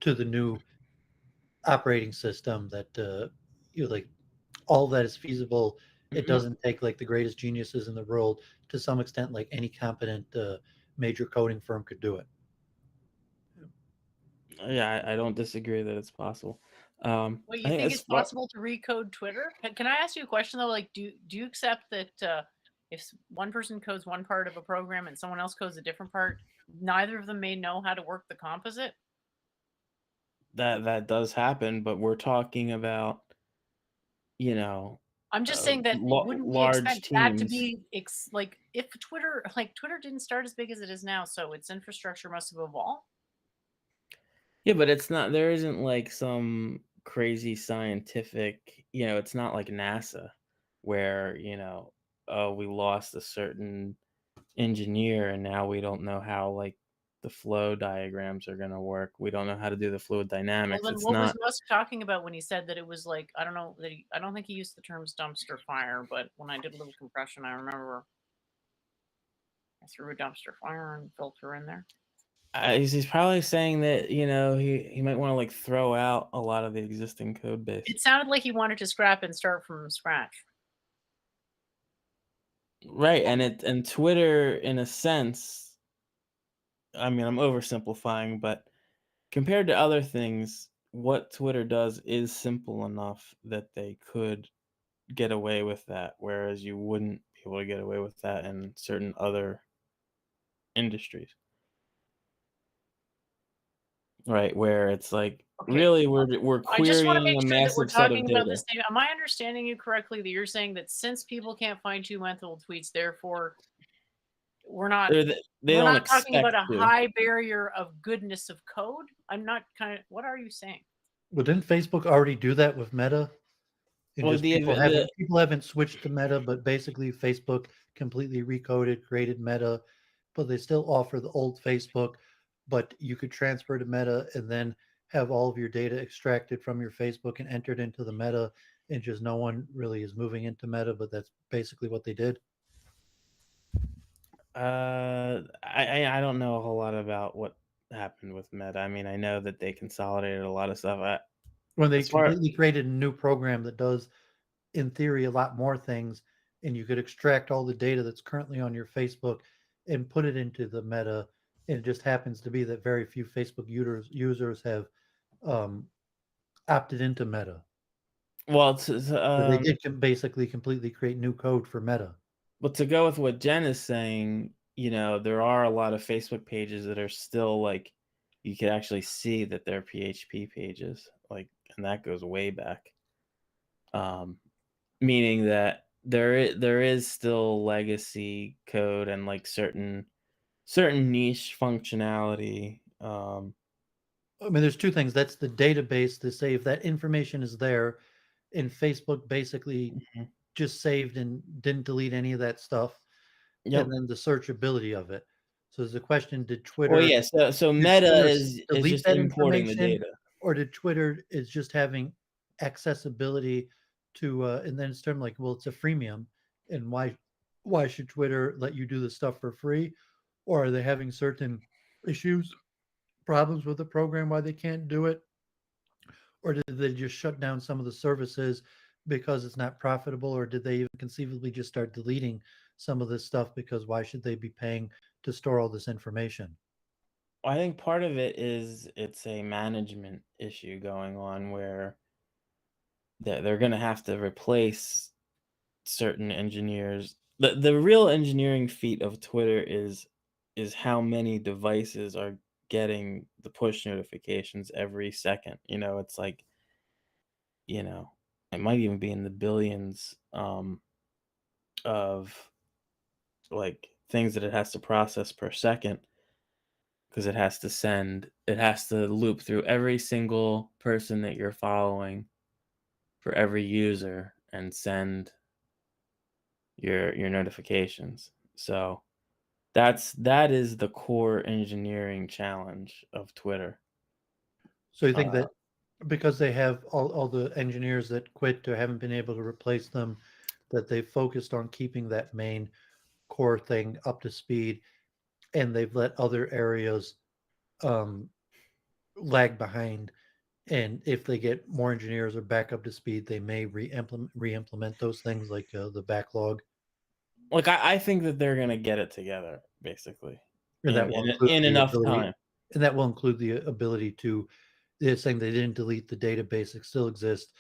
to the new operating system that like all that is feasible. It Mhm. doesn't take like the greatest geniuses in the world. To some extent, like any competent major coding firm could do it. Yeah, I don't disagree that it's possible. Well, I you think think it's it's possible to recode Twitter? Can I ask you a question though? Like, do you accept that if one person codes one part of a program and someone else codes a different part, neither of them may know how to work the composite? that does happen, but we're talking about you know I'm just saying that wouldn't we large expect that to teams. be like if Twitter, like Twitter didn't start as big as it is now, so its infrastructure must have evolved. Yeah, but it's not. There isn't like some crazy scientific. It's not like NASA, where oh, we lost a certain engineer and now we don't know how like the flow diagrams are going to work. We don't know how to do the fluid Well, dynamics. then It's what was not. Musk talking about when he said that it was like I don't know that I don't think he used the terms dumpster fire, but when I did a little compression, I remember I threw a dumpster fire and filter in there. He's probably saying that he might want to like throw out a lot of the existing code base. It sounded like he wanted to scrap and start from scratch. Right, and Twitter in a sense, I mean, I'm oversimplifying, but compared to other things, what Twitter does is simple enough that they could get away with that, whereas you wouldn't be able to get away with that in certain other industries. Right, where it's like, Okay. really, we're I just want to querying make a sure that we're massive set of talking about data. this thing. Am I understanding you correctly that you're saying that since people can't find 2-month-old tweets, therefore we're not They don't talking about expect a to. high barrier of goodness of code? I'm not kind of what are you saying? Well, didn't Facebook already do that with Meta? And Well, just the the people haven't switched to Meta, but basically Facebook completely recoded, created Meta, but they still offer the old Facebook, but you could transfer to Meta and then have all of your data extracted from your Facebook and entered into the Meta, and just no one really is moving into Meta, but that's basically what they did. I don't know a whole lot about what happened with Meta. I mean, I know that they consolidated a lot of stuff. When they As far completely created a new program that does, in theory, a lot more things, and you could extract all the data that's currently on your Facebook and put it into the Meta And it just happens to be that very few Facebook users have opted into Meta. Well, So they did basically completely create new code for Meta. but to go with what Jen is saying, there are a lot of Facebook pages that are still like you could actually see that they're PHP pages, like, and that goes way back. Meaning that there is still legacy code and like certain niche functionality. I mean, there's two things. That's the database to say if that information is there, and Facebook basically Mhm. just saved and didn't delete any of that stuff, and Yep. then the searchability of it. So there's a question: Well, yeah. So Did Meta Twitter is delete just that importing the information, data. or did Twitter is just having accessibility to? And then it's termed like, well, it's a freemium, and why should Twitter let you do this stuff for free, or are they having certain issues, problems with the program why they can't do it? Or did they just shut down some of the services because it's not profitable? Or did they even conceivably just start deleting some of this stuff because why should they be paying to store all this information? I think part of it is it's a management issue going on where they're going to have to replace certain engineers. The real engineering feat of Twitter is how many devices are getting the push notifications every second. It's like, you know, it might even be in the billions of like things that it has to process per second because it has to loop through every single person that you're following for every user and send your notifications. So that is the core engineering challenge of Twitter. So you think Uh, that because they have all the engineers that quit or haven't been able to replace them, that they focused on keeping that main core thing up to speed and they've let other areas um, lag behind. And if they get more engineers or back up to speed, they may re-implement those things like the backlog. like I think that they're gonna get it together basically And that will include in the enough ability time. and that will include the ability to they're saying they didn't delete the database, it still exists.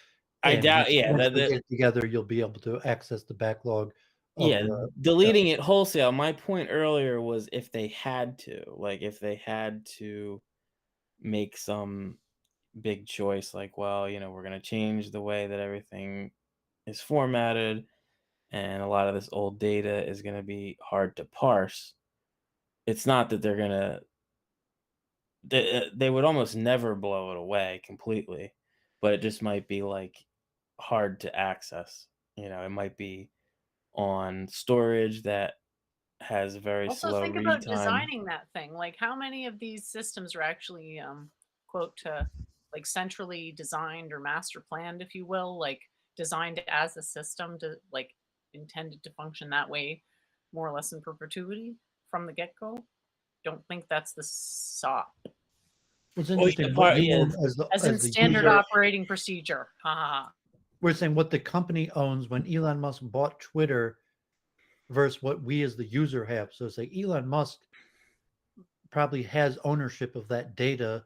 I And doubt, yeah, once that they get it together, you'll be able to access the backlog of yeah, the deleting it wholesale. My point earlier was if they had to, like if they had to make some big choice, like, well, we're gonna change the way that everything is formatted, and a lot of this old data is gonna be hard to parse. It's not that they would almost never blow it away completely, but it just might be like hard to access. It might be on storage that has very Also, slow think read about time. designing that thing. Like, how many of these systems are actually, quote, like centrally designed or master planned, if you will, like designed as a system to like intended to function that way, more or less in perpetuity from the get go? Don't think that's the SOP, what's Oh, yeah, interesting, what part you yeah, own as in as the standard user, operating procedure. Ha ha ha. we're saying what the company owns when Elon Musk bought Twitter versus what we as the user have. So say Elon Musk probably has ownership of that data,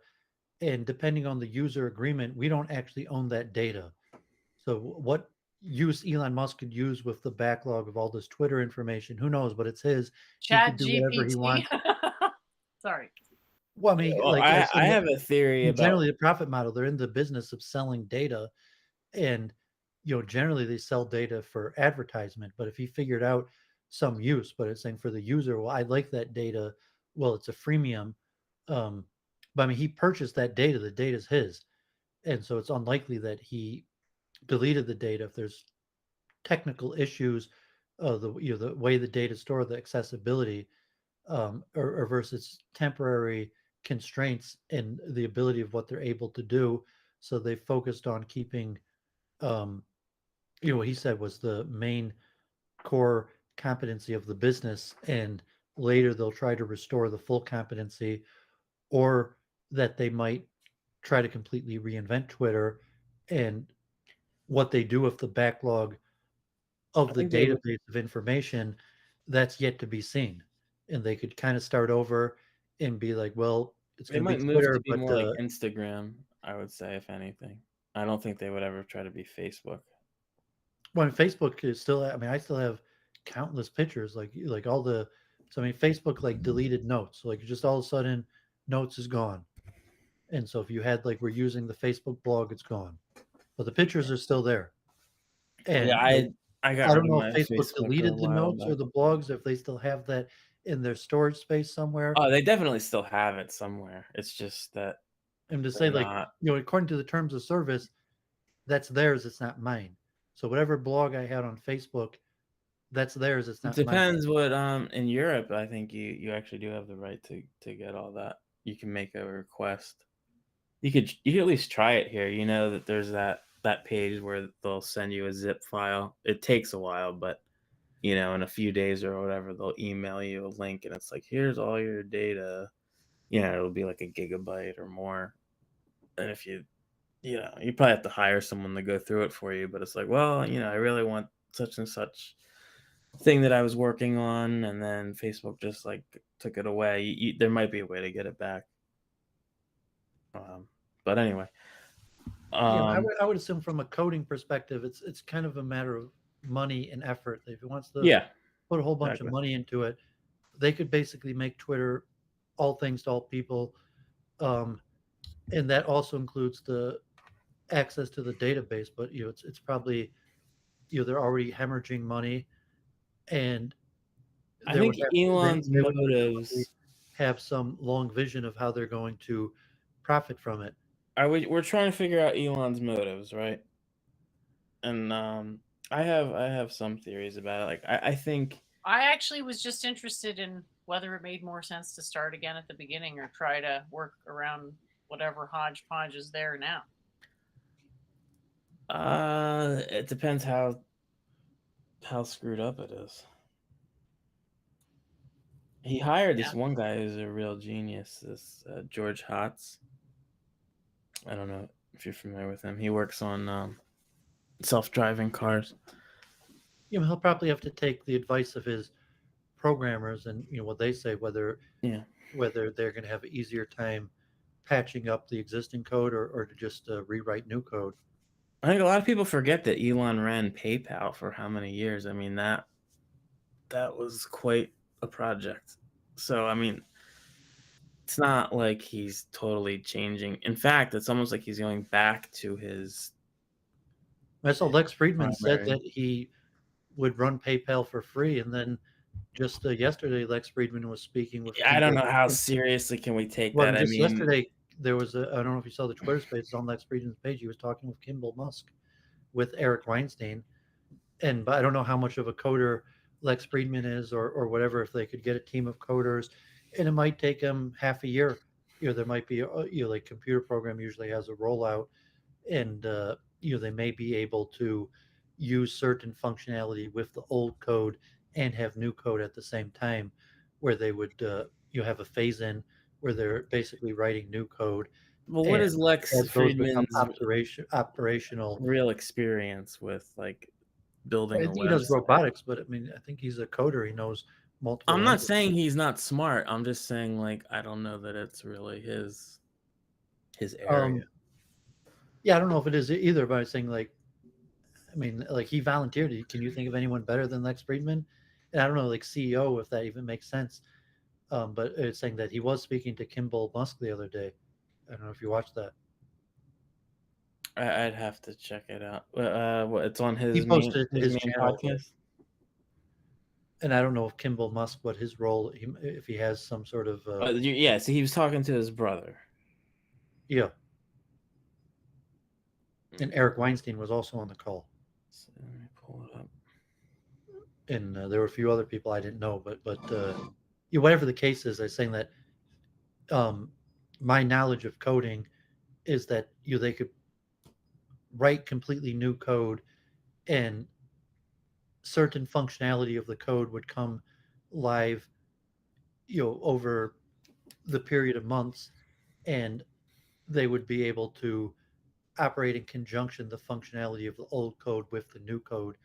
and depending on the user agreement, we don't actually own that data. So what use Elon Musk could use with the backlog of all this Twitter information, who knows? But it's his. He could Chat do whatever he GPT. wants. Sorry. Well, I mean, well, like I I said, have a theory about generally the profit model, they're in the business of selling data, and generally they sell data for advertisement. But if he figured out some use, but it's saying for the user, well, I like that data. Well, it's a freemium. Um, but I mean, he purchased that data. The data is his, and so it's unlikely that he deleted the data if there's technical issues of the way the data is stored, the accessibility, or versus temporary constraints in the ability of what they're able to do. So they focused on keeping, um, what he said was the main core competency of the business, and later they'll try to restore the full competency, or that they might try to completely reinvent Twitter and what they do with the backlog I of the think they would database of information, that's yet to be seen. And they could kind of start over and be like, well, it's They going to be might move to Twitter, be but more like Instagram, I would say, if anything. I don't think they would ever try to be Facebook. when Facebook is still, I mean, I still have countless pictures, like all the, so I mean, Facebook like deleted notes, like just all of a sudden, notes is gone, and so if you had like we're using the Facebook blog, it's gone, but the pictures are still there, Yeah, and like I got I rid don't of know my if Facebook Facebook a deleted the while notes or back. the blogs, if they still have that in their storage space somewhere. Oh, they definitely still have it somewhere. It's just that And to they're say like, not. according to the terms of service, that's theirs, it's not mine. So whatever blog I had on Facebook, that's theirs, it's It not mine. depends what in Europe, I think you actually do have the right to get all that. You can make a request. You could at least try it here. You know that there's that page where they'll send you a zip file. It takes a while, but in a few days or whatever, they'll email you a link and it's like, here's all your data. It'll be like a gigabyte or more. And if you probably have to hire someone to go through it for you, but it's like, well, I really want such and such thing that I was working on, and then Facebook just like took it away. There might be a way to get it back. But anyway, Yeah, um, I would assume from a coding perspective, it's kind of a matter of money and effort. If he wants to yeah, put a whole bunch of exactly. money into it, they could basically make Twitter all things to all people, um, and that also includes the access to the database. But it's probably they're already hemorrhaging money, and I there would think have Elon's they would presumably motives have some long vision of how they're going to profit from it. we're trying to figure out Elon's motives, right? And I have some theories about it. Like I think I actually was just interested in whether it made more sense to start again at the beginning or try to work around whatever hodgepodge is there now. it depends how screwed up it is. He hired Yeah. this one guy who's a real genius, this George Hotz. I don't know if you're familiar with him. He works on self-driving cars. He'll probably have to take the advice of his programmers and what they say, Yeah. whether they're going to have an easier time patching up the existing code or to just rewrite new code. I think a lot of people forget that Elon ran PayPal for how many years. I mean, that was quite a project. So, I mean, it's not like he's totally changing. In fact, it's almost like he's going back to his I saw Lex Friedman said primary. that he would run PayPal for free, and then just yesterday, Lex Friedman was speaking with I don't Kimball. know how seriously can we take Well, I that. mean, I just mean, yesterday there was I don't know if you saw the Twitter Spaces on Lex Friedman's page. He was talking with Kimball Musk with Eric Weinstein, but I don't know how much of a coder Lex Friedman is or whatever. If they could get a team of coders, and it might take them half a year. There might be like computer program usually has a rollout, and they may be able to use certain functionality with the old code and have new code at the same time, where they would you have a phase in where they're basically writing new code, well, what and is Lex as those become Friedman's operational. real experience with like building a He does website? robotics, but I mean, I think he's a coder. He knows multiple I'm not languages. saying he's not smart. I'm just saying like I don't know that it's really his area. Um, yeah, I don't know if it is either, but I'm saying like, I mean, like he volunteered. Can you think of anyone better than Lex Friedman? And I don't know, like CEO, if that even makes sense. But it's saying that he was speaking to Kimball Musk the other day. I don't know if you watched that. I'd have to check it out. What it's on He his main posted it to his his main channel, podcast. and I don't know if Kimball Musk, what his role, if he has some sort of, Yeah, so he was talking to his brother. yeah. And Eric Weinstein was also on the call, So let me pull it up. and there were a few other people I didn't know, but yeah, whatever the case is, I'm saying that um, my knowledge of coding is that they could write completely new code, and certain functionality of the code would come live over the period of months, and they would be able to operate in conjunction the functionality of the old code with the new code,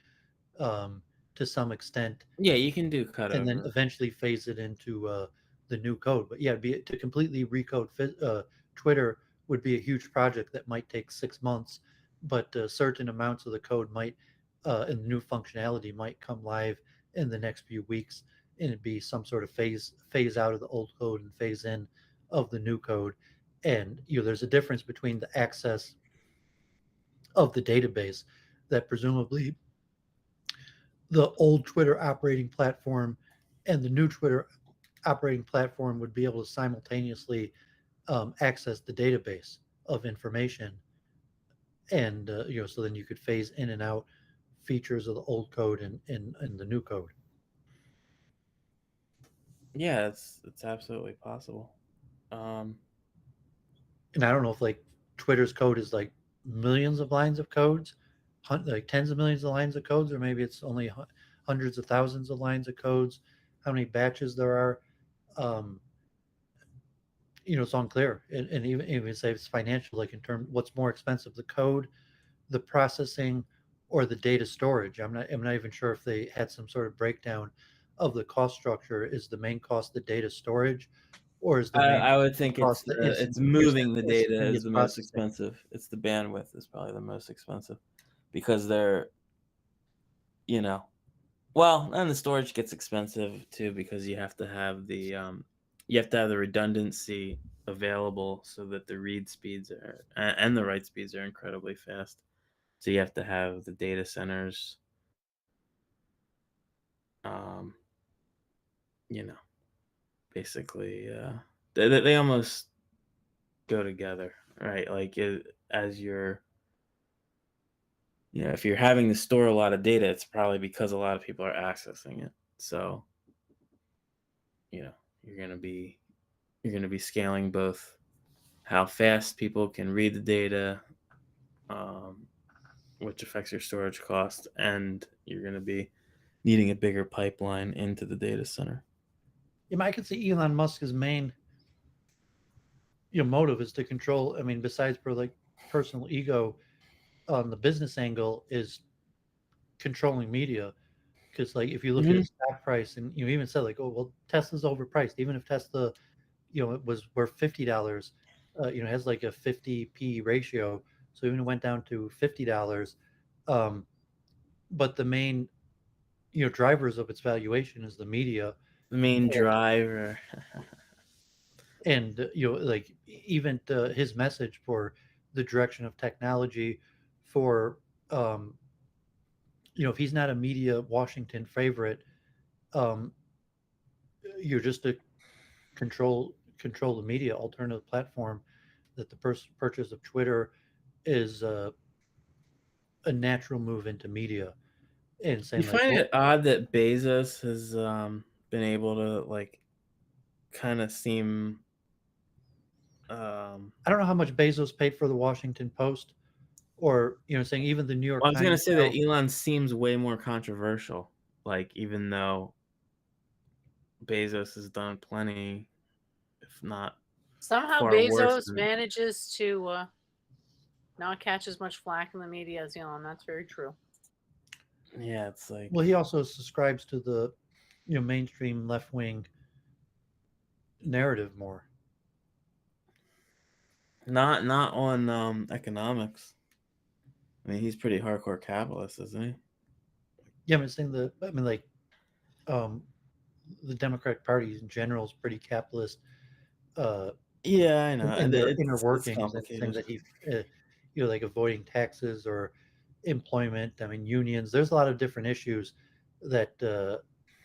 to some extent, Yeah, you can do and then cutover. eventually phase it into the new code. But yeah, to completely recode Twitter would be a huge project that might take 6 months, but certain amounts of the code might and the new functionality might come live in the next few weeks, and it'd be some sort of phase out of the old code and phase in of the new code. And there's a difference between the access of the database that presumably the old Twitter operating platform and the new Twitter operating platform would be able to simultaneously access the database of information, and so then you could phase in and out features of the old code and the new code. Yeah, it's absolutely possible. Um, And I don't know if like Twitter's code is like millions of lines of codes, like tens of millions of lines of codes, or maybe it's only hundreds of thousands of lines of codes. How many batches there are, um, it's unclear. And even say it's financial, like in terms, what's more expensive, the code, the processing, or the data storage. I'm not even sure if they had some sort of breakdown of the cost structure. Is the main cost the data storage, or is the main I would think cost the it's moving the data is instantaneous the most processing? expensive. It's the bandwidth is probably the most expensive because they're, you know, well, and the storage gets expensive too because you have to have the redundancy available so that the read speeds are and the write speeds are incredibly fast. So you have to have the data centers, um, you know, basically, they almost go together, right? Like as you're, if you're having to store a lot of data, it's probably because a lot of people are accessing it. So, you know, you're gonna be you're gonna be scaling both how fast people can read the data, um, which affects your storage cost, and you're gonna be needing a bigger pipeline into the data center. Yeah, I could see Elon Musk's main motive is to control. I mean, besides for like personal ego, on the business angle is controlling media. Because like if you look at Hmm. his stock price, and you even said like, oh well, Tesla's overpriced. Even if Tesla, it was worth $50, has like a 50p ratio, so even it went down to $50. Um, but the main drivers of its valuation is the media, The main driver. and like even his message for the direction of technology, for um, if he's not a media Washington favorite, um, you're just to control the media alternative platform, that the purchase of Twitter is a natural move into media, and You saying like, find well, it odd that Bezos has been able to like kind of seem I don't know how much Bezos paid for the Washington Post, or saying even the New York I was gonna Times say now. that Elon seems way more controversial. Like even though Bezos has done plenty, if not Somehow far worse Bezos than. manages to not catch as much flack in the media as Elon. That's very true. Yeah, it's like Well, he also subscribes to the mainstream left wing narrative more. not on economics. I mean, he's pretty hardcore capitalist, isn't he? Yeah, I'm saying like um, the Democratic Party in general is pretty capitalist. Uh, Yeah, I know, in and their inner it's workings, and saying complicated. that he, like avoiding taxes or employment. I mean, unions. There's a lot of different issues that.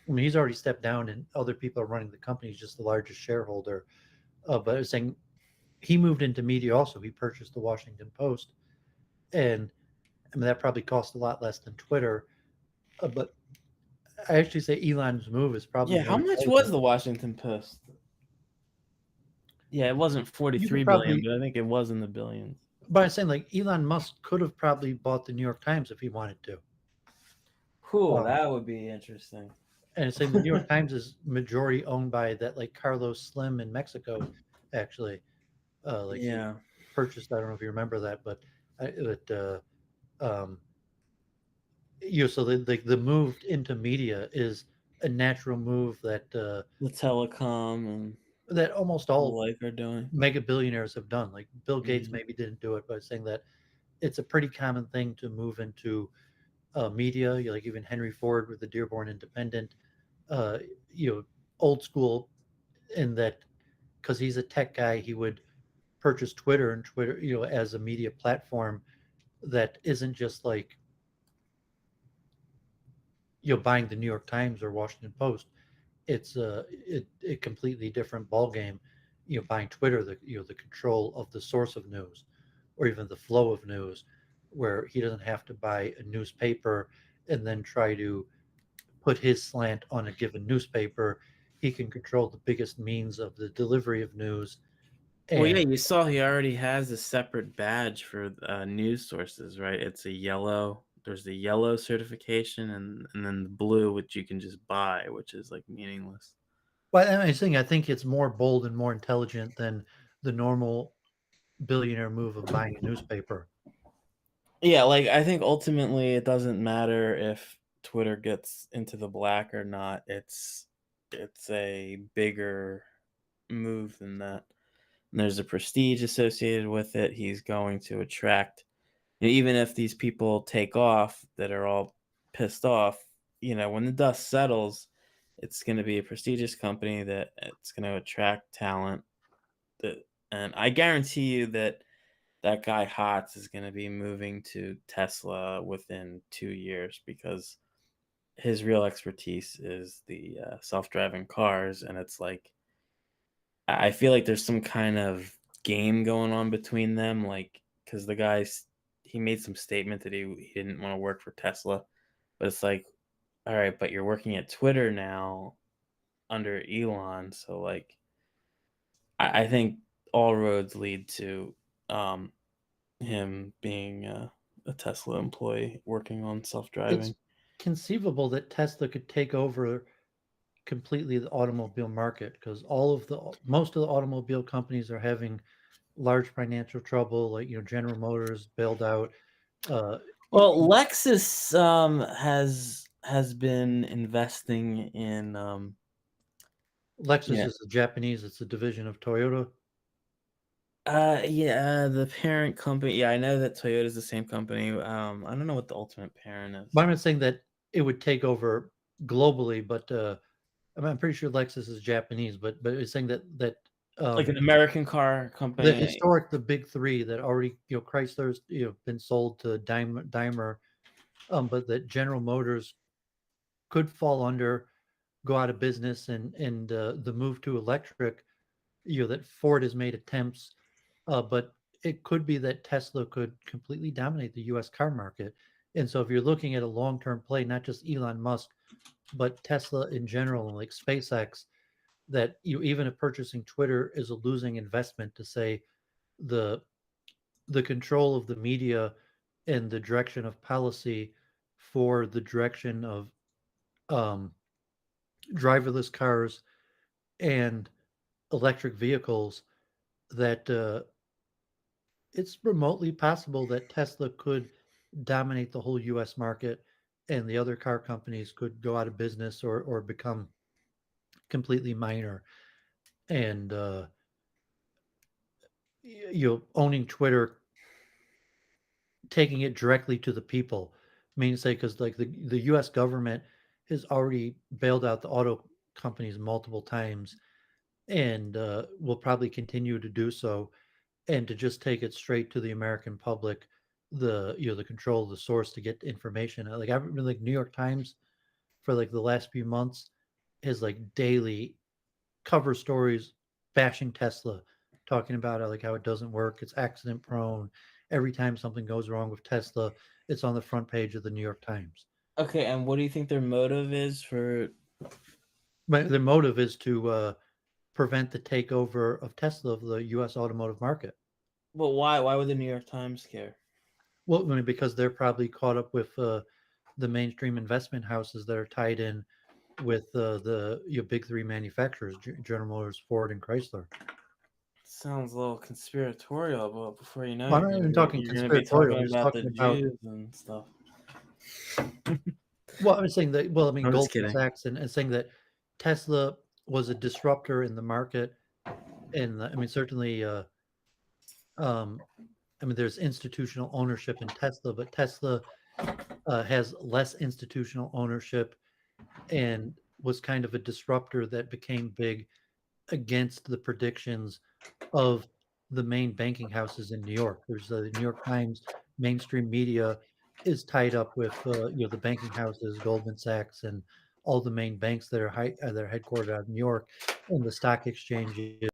I mean, he's already stepped down, and other people are running the company. He's just the largest shareholder. But I was saying he moved into media also. He purchased the Washington Post, and I mean that probably cost a lot less than Twitter. But I actually say Elon's move is probably Yeah, how more much was intelligent. the Washington Post? Yeah, it wasn't You could 43 billion, probably, but I think it was in the billions. but I'm saying like Elon Musk could have probably bought the New York Times if he wanted to. Cool, Um, that would be interesting. and it's saying the New York Times is majority owned by that like Carlos Slim in Mexico, actually. Like he Yeah. purchased. I don't know if you remember that, but um, so the move into media is a natural move that The telecom and that almost the all like are doing. mega billionaires have done. Like Bill Gates Mhm. maybe didn't do it, but saying that it's a pretty common thing to move into media. Like even Henry Ford with the Dearborn Independent, uh, you know, old school in that because he's a tech guy, he would purchase Twitter and Twitter, as a media platform that isn't just like buying the New York Times or Washington Post. It's a completely different ball game. Buying Twitter, the control of the source of news, or even the flow of news, where he doesn't have to buy a newspaper and then try to put his slant on a given newspaper. He can control the biggest means of the delivery of news. Well, yeah, And you saw he already has a separate badge for news sources, right? It's a yellow. There's the yellow certification, and then the blue, which you can just buy, which is like meaningless. well, I think it's more bold and more intelligent than the normal billionaire move of buying a newspaper. Yeah, like I think ultimately it doesn't matter if Twitter gets into the black or not. It's a bigger move than that. And there's a prestige associated with it. He's going to attract, even if these people take off that are all pissed off, when the dust settles, it's going to be a prestigious company that it's going to attract talent that, and I guarantee you that that guy Hotz is going to be moving to Tesla within 2 years because his real expertise is the self-driving cars, and it's like I feel like there's some kind of game going on between them, like because the guy's he made some statement that he didn't want to work for Tesla, but it's like, all right, but you're working at Twitter now under Elon, so like I think all roads lead to um, him being a Tesla employee working on It's self-driving. conceivable that Tesla could take over completely the automobile market because most of the automobile companies are having large financial trouble. Like General Motors bailed out. Uh, Well, Lexus has been investing in Lexus yeah. is a Japanese. It's a division of Toyota. Yeah, the parent company. Yeah, I know that Toyota is the same company. I don't know what the ultimate parent But is. I'm not saying that it would take over globally, but I'm pretty sure Lexus is Japanese. But it's saying that Like um, an American car the company. historic, the big three that already, Chrysler's, been sold to Daimler, but that General Motors could fall under, go out of business, and the move to electric, that Ford has made attempts, but it could be that Tesla could completely dominate the U.S. car market. And so, if you're looking at a long-term play, not just Elon Musk, but Tesla in general, and like SpaceX, that even if purchasing Twitter is a losing investment, to say the the control of the media and the direction of policy for the direction of um, driverless cars and electric vehicles, that it's remotely possible that Tesla could dominate the whole US market and the other car companies could go out of business or become completely minor. And owning Twitter, taking it directly to the people, means, say, because like the US government has already bailed out the auto companies multiple times and will probably continue to do so, and to just take it straight to the American public, the control of the source to get information. Like I've been like New York Times for like the last few months has like daily cover stories bashing Tesla, talking about like how it doesn't work, it's accident prone. Every time something goes wrong with Tesla, it's on the front page of the New York Times. Okay, and what do you think their motive is for? But the motive is to prevent the takeover of Tesla of the U.S. automotive market. But why? Why would the New York Times care? Well, I mean, because they're probably caught up with the mainstream investment houses that are tied in with the big three manufacturers: General Motors, Ford, and Chrysler. Sounds a little conspiratorial, but before you know Well, it, I'm not even talking you're going to be conspiratorial. talking I'm just about the talking about Jews and stuff. Well, I'm saying that. Well, I mean, I'm just Goldman kidding. Sachs and saying that Tesla was a disruptor in the market, and I mean, certainly, um, I mean, there's institutional ownership in Tesla, but Tesla has less institutional ownership and was kind of a disruptor that became big against the predictions of the main banking houses in New York. There's the New York Times, mainstream media is tied up with the banking houses, Goldman Sachs, and all the main banks that are that are headquartered out of New York, and the stock exchanges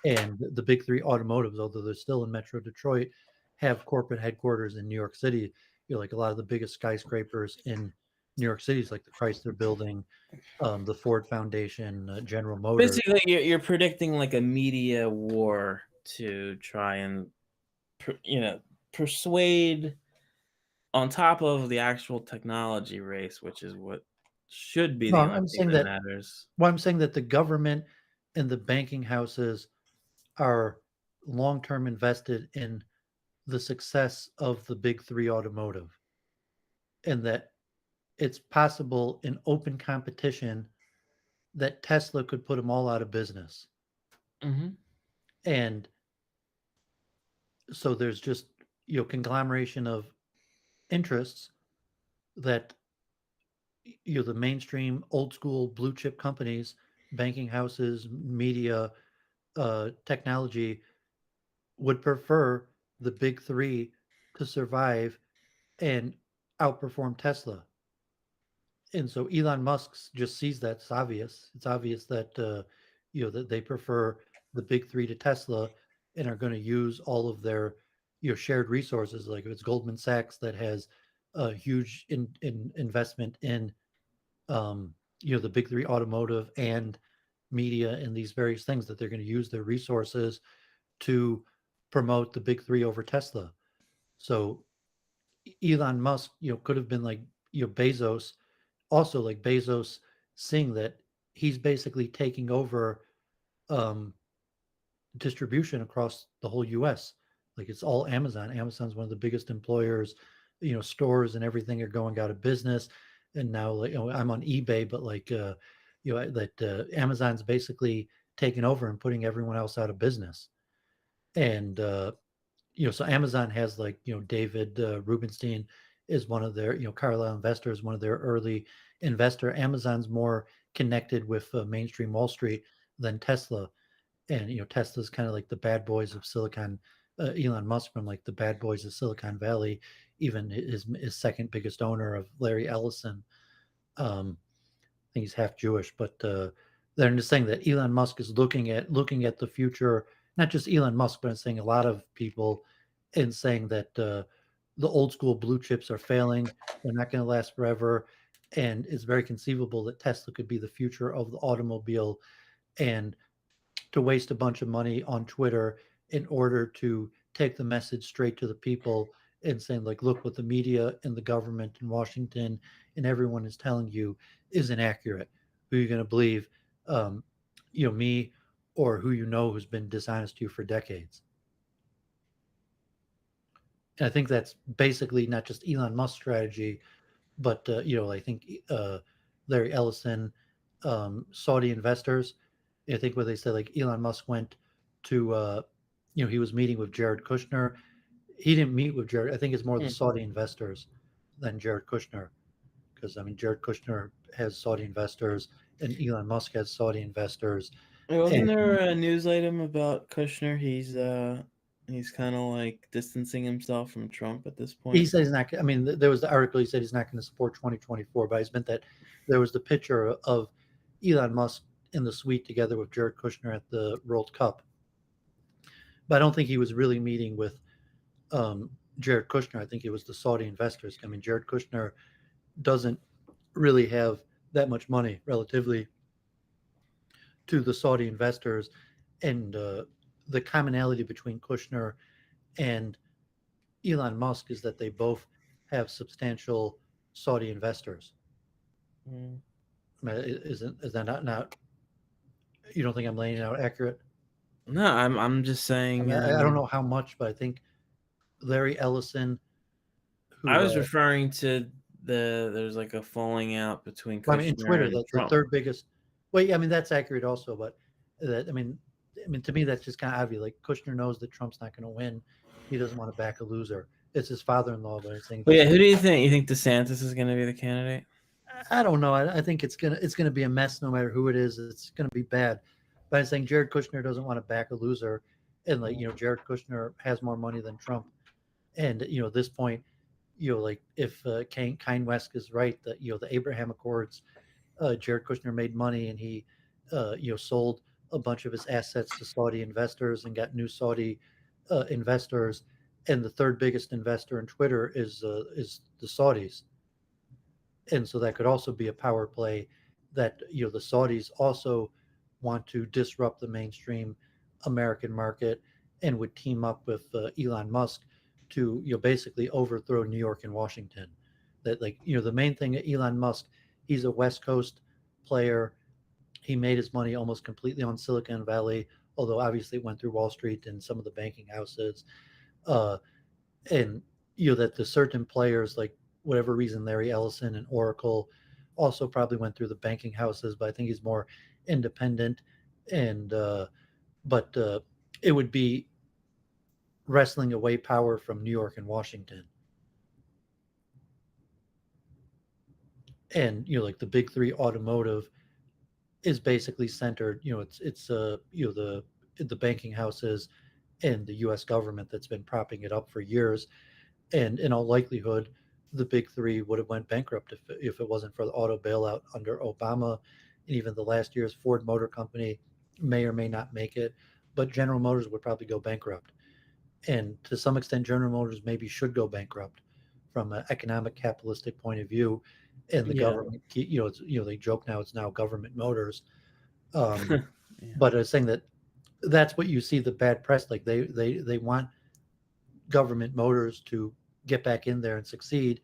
and the big three automotives, although they're still in Metro Detroit, have corporate headquarters in New York City. Like a lot of the biggest skyscrapers in New York City is like the Chrysler Building, the Ford Foundation, General Motors. Basically, you're predicting like a media war to try and persuade on top of the actual technology race, which is what should be No, the only I'm thing saying that that. matters. Well, I'm saying that the government and the banking houses are long-term invested in the success of the big three automotive, and that it's possible in open competition that Tesla could put them all out of business. Mm-hmm. And so there's just conglomeration of interests that the mainstream old school blue chip companies, banking houses, media, technology would prefer the big three to survive and outperform Tesla. And so Elon Musk just sees that. It's obvious. It's obvious that that they prefer the big three to Tesla and are going to use all of their shared resources. Like if it's Goldman Sachs that has a huge investment in the big three automotive and media and these various things, that they're going to use their resources to promote the big three over Tesla. So Elon Musk, could have been like, Bezos, also like Bezos seeing that he's basically taking over um, distribution across the whole US. Like it's all Amazon. Amazon's one of the biggest employers, stores and everything are going out of business. And now, like, I'm on eBay, but like, that Amazon's basically taking over and putting everyone else out of business. And, so Amazon has like, David Rubenstein is one of their, Carlyle Investors, one of their early investor. Amazon's more connected with mainstream Wall Street than Tesla. And, Tesla's kind of like the bad boys of Silicon, Elon Musk from like the bad boys of Silicon Valley, even his second biggest owner of Larry Ellison. I think he's half Jewish, but they're just saying that Elon Musk is looking at the future, not just Elon Musk, but I'm saying a lot of people, and saying that the old school blue chips are failing. They're not going to last forever. And it's very conceivable that Tesla could be the future of the automobile, and to waste a bunch of money on Twitter in order to take the message straight to the people and saying, like, look, what the media and the government in Washington and everyone is telling you is inaccurate. Who are you going to believe? Me, or who who's been dishonest to you for decades. And I think that's basically not just Elon Musk's strategy, but I think Larry Ellison, Saudi investors. I think where they said like Elon Musk went to, he was meeting with Jared Kushner. He didn't meet with Jared. I think it's more the Saudi investors than Jared Kushner, because I mean Jared Kushner has Saudi investors and Elon Musk has Saudi investors. Wasn't And there a news item about Kushner? He's kind of like distancing himself from Trump at this point. he said he's not. I mean, there was the article. He said he's not going to support 2024, but I just meant that there was the picture of Elon Musk in the suite together with Jared Kushner at the World Cup. But I don't think he was really meeting with Jared Kushner. I think it was the Saudi investors. I mean, Jared Kushner doesn't really have that much money relatively to the Saudi investors, and the commonality between Kushner and Elon Musk is that they both have substantial Saudi investors. Mm. Is that not? You don't think I'm laying it out accurate? No, I'm just I saying. mean, I don't know how much, but I think Larry Ellison, I who was referring to there's like a falling out between Well, I mean, in Kushner Twitter, and the Trump. third biggest. Well, yeah, I mean that's accurate also, but that I mean to me that's just kind of obvious. Like Kushner knows that Trump's not going to win. He doesn't want to back a loser. It's his father-in-law, but I think But just yeah, who do you think? You think DeSantis is going to be the candidate? I don't know. I think it's gonna be a mess no matter who it is. It's gonna be bad. But I'm saying Jared Kushner doesn't want to back a loser, and like Jared Kushner has more money than Trump, and at this point, like if Kanye West is right that the Abraham Accords, Jared Kushner made money and he sold a bunch of his assets to Saudi investors and got new Saudi investors, and the third biggest investor in Twitter is the Saudis, and so that could also be a power play that the Saudis also want to disrupt the mainstream American market and would team up with Elon Musk to basically overthrow New York and Washington. That like the main thing Elon Musk, he's a West Coast player. He made his money almost completely on Silicon Valley, although obviously it went through Wall Street and some of the banking houses. Uh, and that the certain players like whatever reason Larry Ellison and Oracle also probably went through the banking houses, but I think he's more independent. And but it would be wrestling away power from New York and Washington. And like the big three automotive is basically centered. It's the banking houses and the U.S. government that's been propping it up for years. And in all likelihood, the big three would have went bankrupt if it wasn't for the auto bailout under Obama, and even the last year's Ford Motor Company may or may not make it, but General Motors would probably go bankrupt. And to some extent, General Motors maybe should go bankrupt from an economic capitalistic point of view. And the Yeah. government, they joke now it's now government motors. Yeah. But I was saying that's what you see the bad press like they want government motors to get back in there and succeed.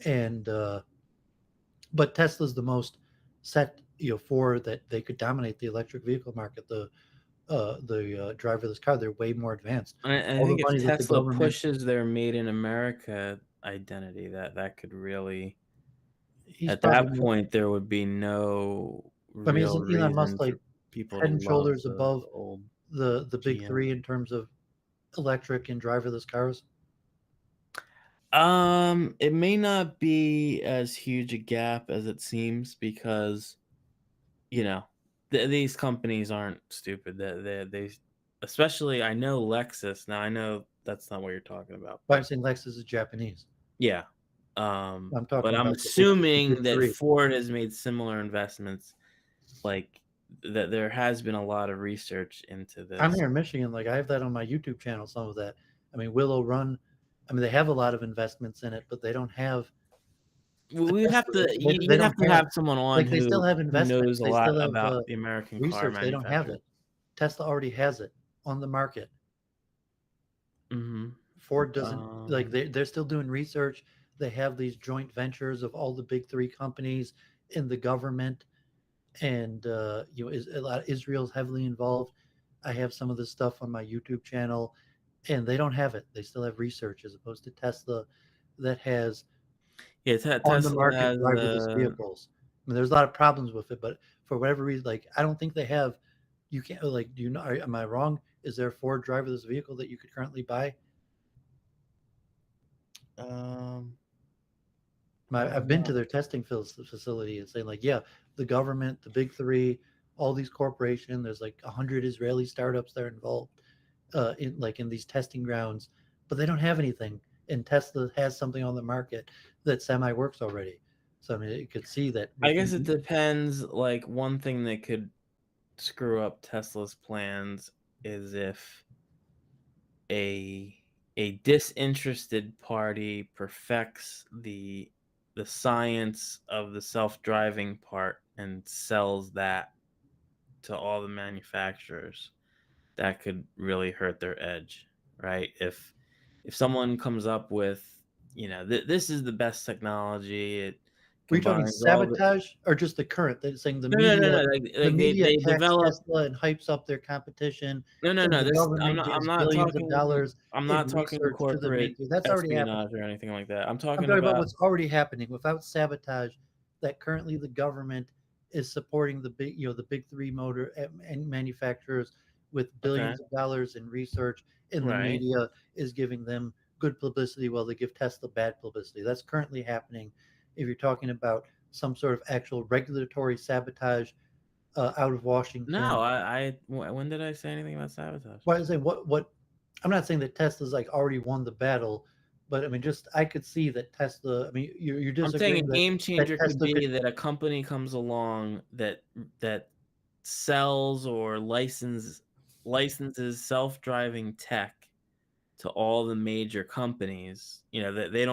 And but Tesla's the most set for that they could dominate the electric vehicle market. The driverless car, they're way more advanced. I All the think if money that the Tesla government, pushes their Made in America identity, that could really, he's at probably that more. point, there would be no I mean, real isn't Elon Musk reason like for people to head and love shoulders the above old the big GM. three in terms of electric and driverless cars? It may not be as huge a gap as it seems because these companies aren't stupid. They especially I know Lexus. Now I know that's not what you're talking about, But I'm but saying Lexus is Japanese. yeah. I'm But talking I'm about the big assuming that three. Ford has made similar investments, like that there has been a lot of research into I'm this. here in Michigan. Like I have that on my YouTube channel. Some of that. I mean, Willow Run. I mean, they have a lot of investments in it, but they don't have a We have Tesla. to They you'd have don't to have have someone on like they still who have knows investments. a They lot still have about the American car research. They don't have manufacturers. it. Tesla already has it on the market. Hmm. Ford doesn't like they're still doing research. They have these joint ventures of all the big three companies in the government, and is a lot Israel's heavily involved. I have some of this stuff on my YouTube channel, and they don't have it. They still have research as opposed to Tesla that has Yeah, on the Tesla market has driverless vehicles. I mean, there's a lot of problems with it, but for whatever reason, like I don't think they have. You can't like. Do you know? Am I wrong? Is there a Ford driverless vehicle that you could currently buy? um I I've don't been to know. their testing facility and saying like, yeah, the government, the big three, all these corporations. There's like 100 Israeli startups that are involved in these testing grounds, but they don't have anything. And Tesla has something on the market that semi works already. So I mean, you could see that I with guess it depends. Like one thing that could screw up Tesla's plans is if a disinterested party perfects the science of the self-driving part and sells that to all the manufacturers. That could really hurt their edge, right? If someone comes up with, this is the best technology, it Were you talking combines all the sabotage or just the current? They're saying the no. media, Like the media they attacks develop Tesla and hypes up their competition, and no. the This government I'm gives not billions of talking. dollars I'm in not talking research to the corporate big three. That's already happening. espionage or anything like that. I'm I'm talking talking about about what's already happening without sabotage. That currently the government is supporting the big, the big three motor and manufacturers with okay, billions of dollars in research, and the right media is giving them good publicity while they give Tesla bad publicity. That's currently happening. If you're talking about some sort of actual regulatory sabotage out of No, Washington, when did I say anything about sabotage? why is it what? I'm not saying that Tesla's like already won the battle, but I mean, just I could see that Tesla. I mean, you're I'm saying a disagreeing game that changer could Tesla be could. that a company comes along that sells or licenses self-driving tech to all the major companies, that they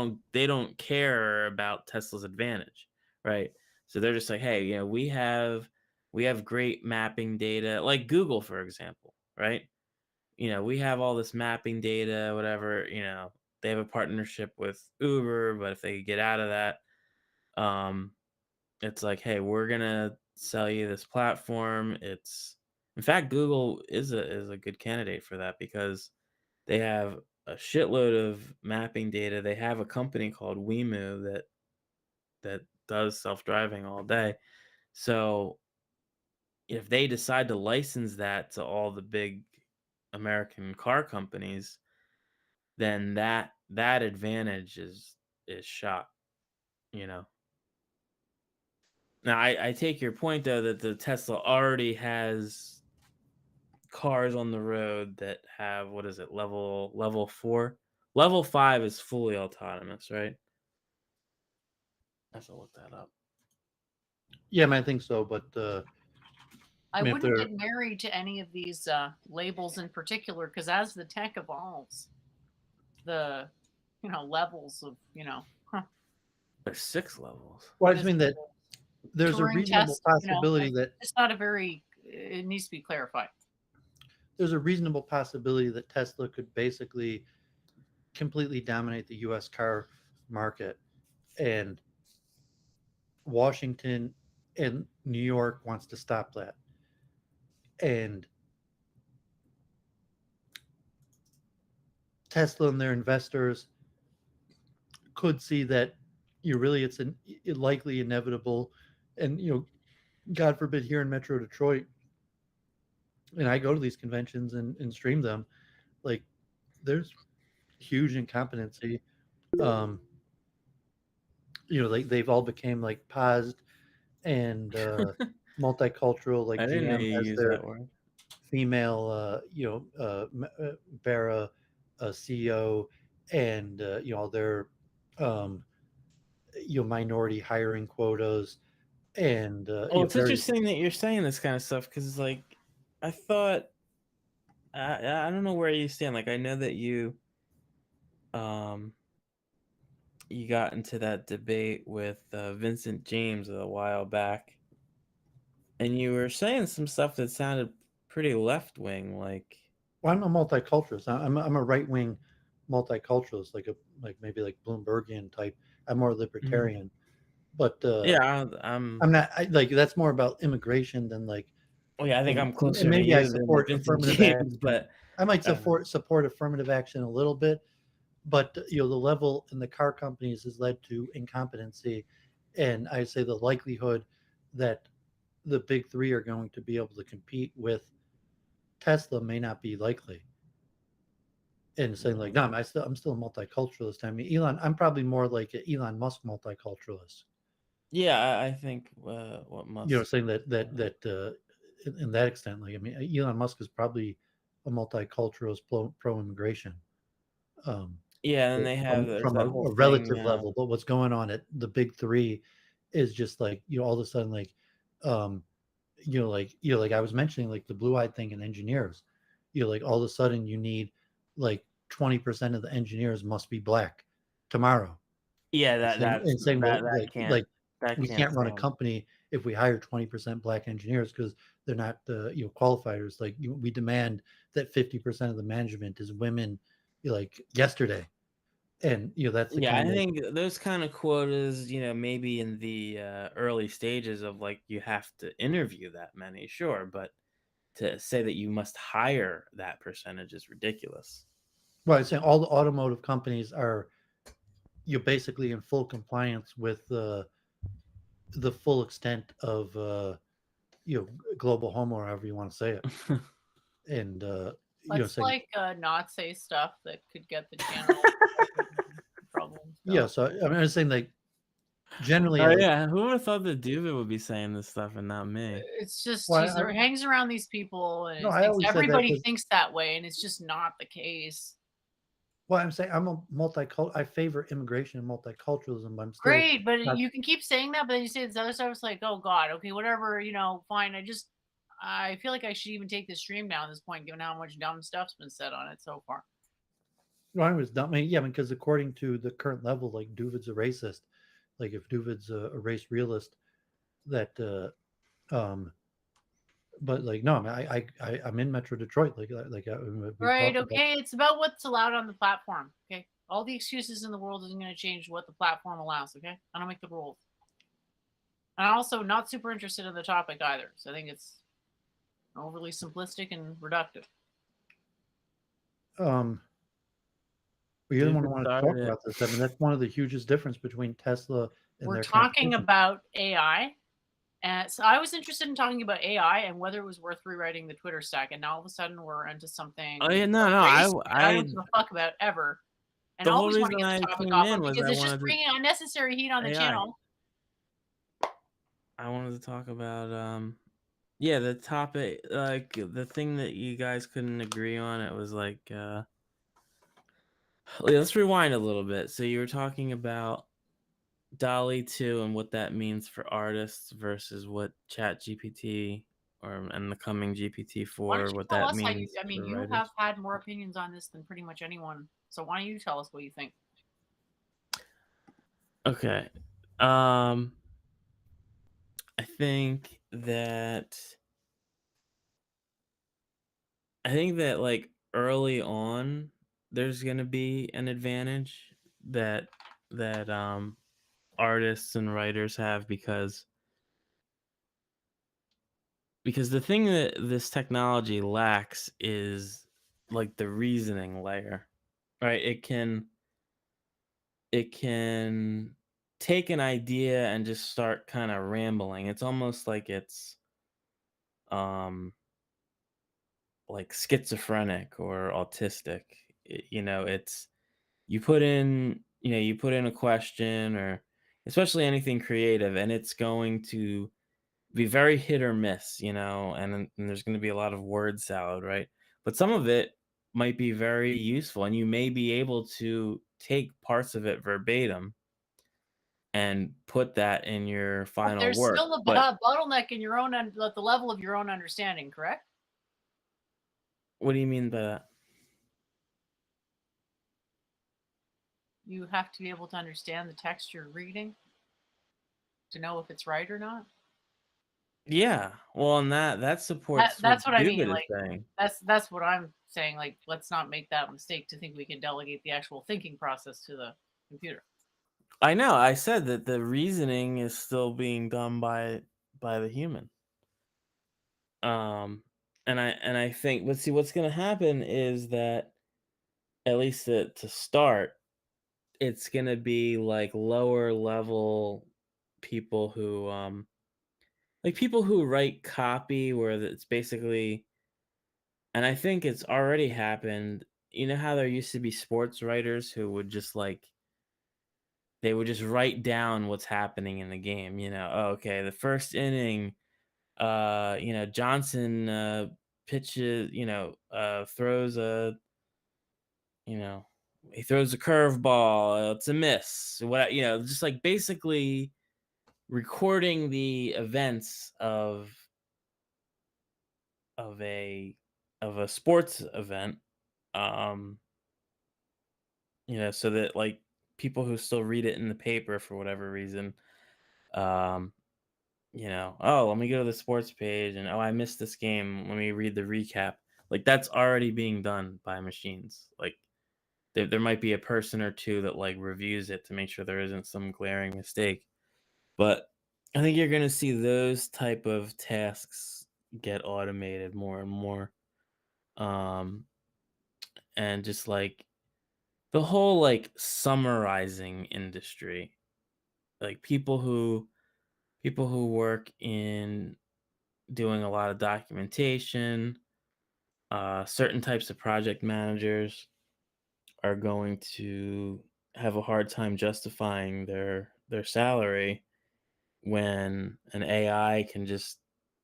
don't care about Tesla's advantage, right? So they're just like, hey, we have great mapping data, like Google, for example, right? We have all this mapping data, whatever, they have a partnership with Uber, but if they get out of that, um, it's like, hey, we're gonna sell you this platform. In fact, Google is a good candidate for that because they have a shitload of mapping data. They have a company called Waymo that does self-driving all day. So if they decide to license that to all the big American car companies, then that advantage is shot, you know. Now I take your point though that the Tesla already has cars on the road that have, what is it, level 4? Level 5 is fully autonomous, right? I have to look that up. Yeah, I mean, I think so, but I mean, if wouldn't they're get married to any of these labels in particular because as the tech evolves, the levels of There's 6 levels. well, I what just is mean that there's a Turing reasonable test, possibility that it's not a very. It needs to be clarified. Tesla could basically completely dominate the U.S. car market, and Washington and New York wants to stop that. And Tesla and their investors could see that it's likely inevitable, and God forbid, here in Metro Detroit, and I go to these conventions and stream them, like there's huge incompetency. Um, like they've all became like paused and multicultural. Like I didn't know GM you has used their that word. female, Bara CEO, and their um, minority hiring quotas, and Well, it's very. interesting that you're saying this kind of stuff because, like, I thought I don't know where you stand. Like, I know that um you got into that debate with Vincent James a while back, and you were saying some stuff that sounded pretty left wing. Like, Well, I'm a multiculturalist. I'm a right wing multiculturalist, like maybe like Bloombergian type. I'm more mhm. libertarian, but Yeah, I'm. I'm not like that's more about immigration than like. Well, yeah, I think I'm And closer to maybe I you than to support Vincent affirmative James, action. but I might uh, support affirmative action a little bit, but the level in the car companies has led to incompetency, and I say the likelihood that the big three are going to be able to compete with Tesla may not be likely. And saying like, no, I'm still a multiculturalist. I mean, I'm probably more like an Elon Musk multiculturalist. yeah, I think what must. Saying in that extent, like I mean, Elon Musk is probably a multiculturalist pro immigration. Um, Yeah, and they have there's from that whole a thing. relative level, but what's going on at the big three is just like all of a sudden like um, like I was mentioning like the blue-eyed thing in engineers, like all of a sudden you need like 20% of the engineers must be black tomorrow. Yeah, And saying well that we can't can't run a stand. company if we hire 20% black engineers because they're not qualifiers. Like we demand that 50% of the management is women, like yesterday. And that's the Yeah, kind I of like, think those kind of quotas, maybe in the early stages of like you have to interview that many, sure, but to say that you must hire that percentage is ridiculous. well, I'm saying all the automotive companies are you're basically in full compliance with the full extent of global homo, or however you want to say it, and Let's saying not say stuff that could get the channel in trouble and yeah. stuff. So I'm just saying like generally Oh like yeah, who would have thought that Doovid would be saying this stuff and not me? It's just well, hangs around these people and no, he I thinks always said that everybody because thinks that way, and it's just not the case. well, I'm saying I'm a multicultural. I favor immigration and multiculturalism, but I'm still Great, but not. you can keep saying that, but then you say this other stuff. It's like, oh god, okay, whatever, fine. I feel like I should even take this stream down at this point, given how much dumb stuff's been said on it so far. No, I was dumb. I mean, yeah, because according to the current level, like Doovid's a racist. Like if Doovid's a race realist, that um but like no, I mean, I'm in Metro Detroit. We've Right, talked about. okay, it's about what's allowed on the platform. Okay, all the excuses in the world isn't going to change what the platform allows. Okay, I don't make the rules. And I'm also not super interested in the topic either, so I think it's overly simplistic and reductive. Um, but you're the one who Doovid wanted to talk started it. about this. I mean, that's one of the hugest difference between Tesla and We're their talking competition. about AI. And so I was interested in talking about AI and whether it was worth rewriting the Twitter stack. And now all of a sudden we're into something Oh yeah, about no, race that I I don't give a fuck about ever. And the I whole always want to reason get I the topic came off in of was because I it's just wanted to bringing unnecessary heat on the AI. channel. I wanted to talk about yeah, the topic, like the thing that you guys couldn't agree on. It was like let's rewind a little bit. So you were talking about Dolly 2 and what that means for artists versus what Chat GPT and the coming GPT Why don't 4 you what tell that us how you, means I mean, for you have writers. had more opinions on this than pretty much anyone. So why don't you tell us what you think? Okay. Um I think that like early on there's going to be an advantage that artists and writers have because the thing that this technology lacks is like the reasoning layer, right? It can take an idea and just start kind of rambling. It's almost um like schizophrenic or autistic. It's you put in a question or especially anything creative, and it's going to be very hit or miss, and there's going to be a lot of word salad, right? But some of it might be very useful, and you may be able to take parts of it verbatim and put that in your But final there's work. still a But bottleneck in your own, at the level of your own understanding, correct? what do you mean by that? You have to be able to understand the text you're reading to know if it's right or not. Yeah, well, and that supports what That's what I mean. Dubit is Like saying. that's what I'm saying. Like, let's not make that mistake to think we can delegate the actual thinking process to the computer. I know. I said that the reasoning is still being done by the human. Um, and I think, let's see, what's going to happen is that at least to start, it's going to be like lower level people who like people who write copy where it's basically, and I think it's already happened. You know how there used to be sports writers who would just like they would just write down what's happening in the game. Oh, okay, the first inning, Johnson pitches, throws a, you know, he throws a curveball, it's a miss. What, just like basically recording the events of a of a sports event, um, so that like people who still read it in the paper for whatever reason, um, oh, let me go to the sports page and oh, I missed this game. Let me read the recap. Like that's already being done by machines. Like there might be a person or two that like reviews it to make sure there isn't some glaring mistake. But I think you're going to see those type of tasks get automated more and more. Um, and just like the whole like summarizing industry, like people who work in doing a lot of documentation, certain types of project managers are going to have a hard time justifying their salary when an AI can just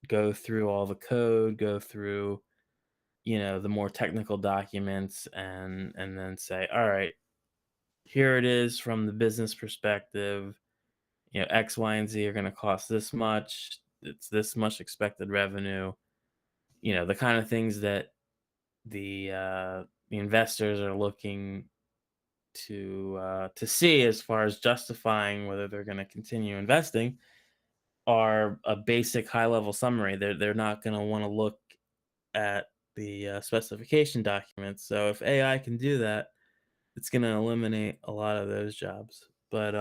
go through all the code, go through, the more technical documents and then say, "All right, here it is from the business perspective. X, Y, and Z are going to cost this much. It's this much expected revenue." The kind of things that the investors are looking to see as far as justifying whether they're going to continue investing are a basic high level summary. They're not going to want to look at the specification documents. So if AI can do that, it's going to eliminate a lot of those jobs. But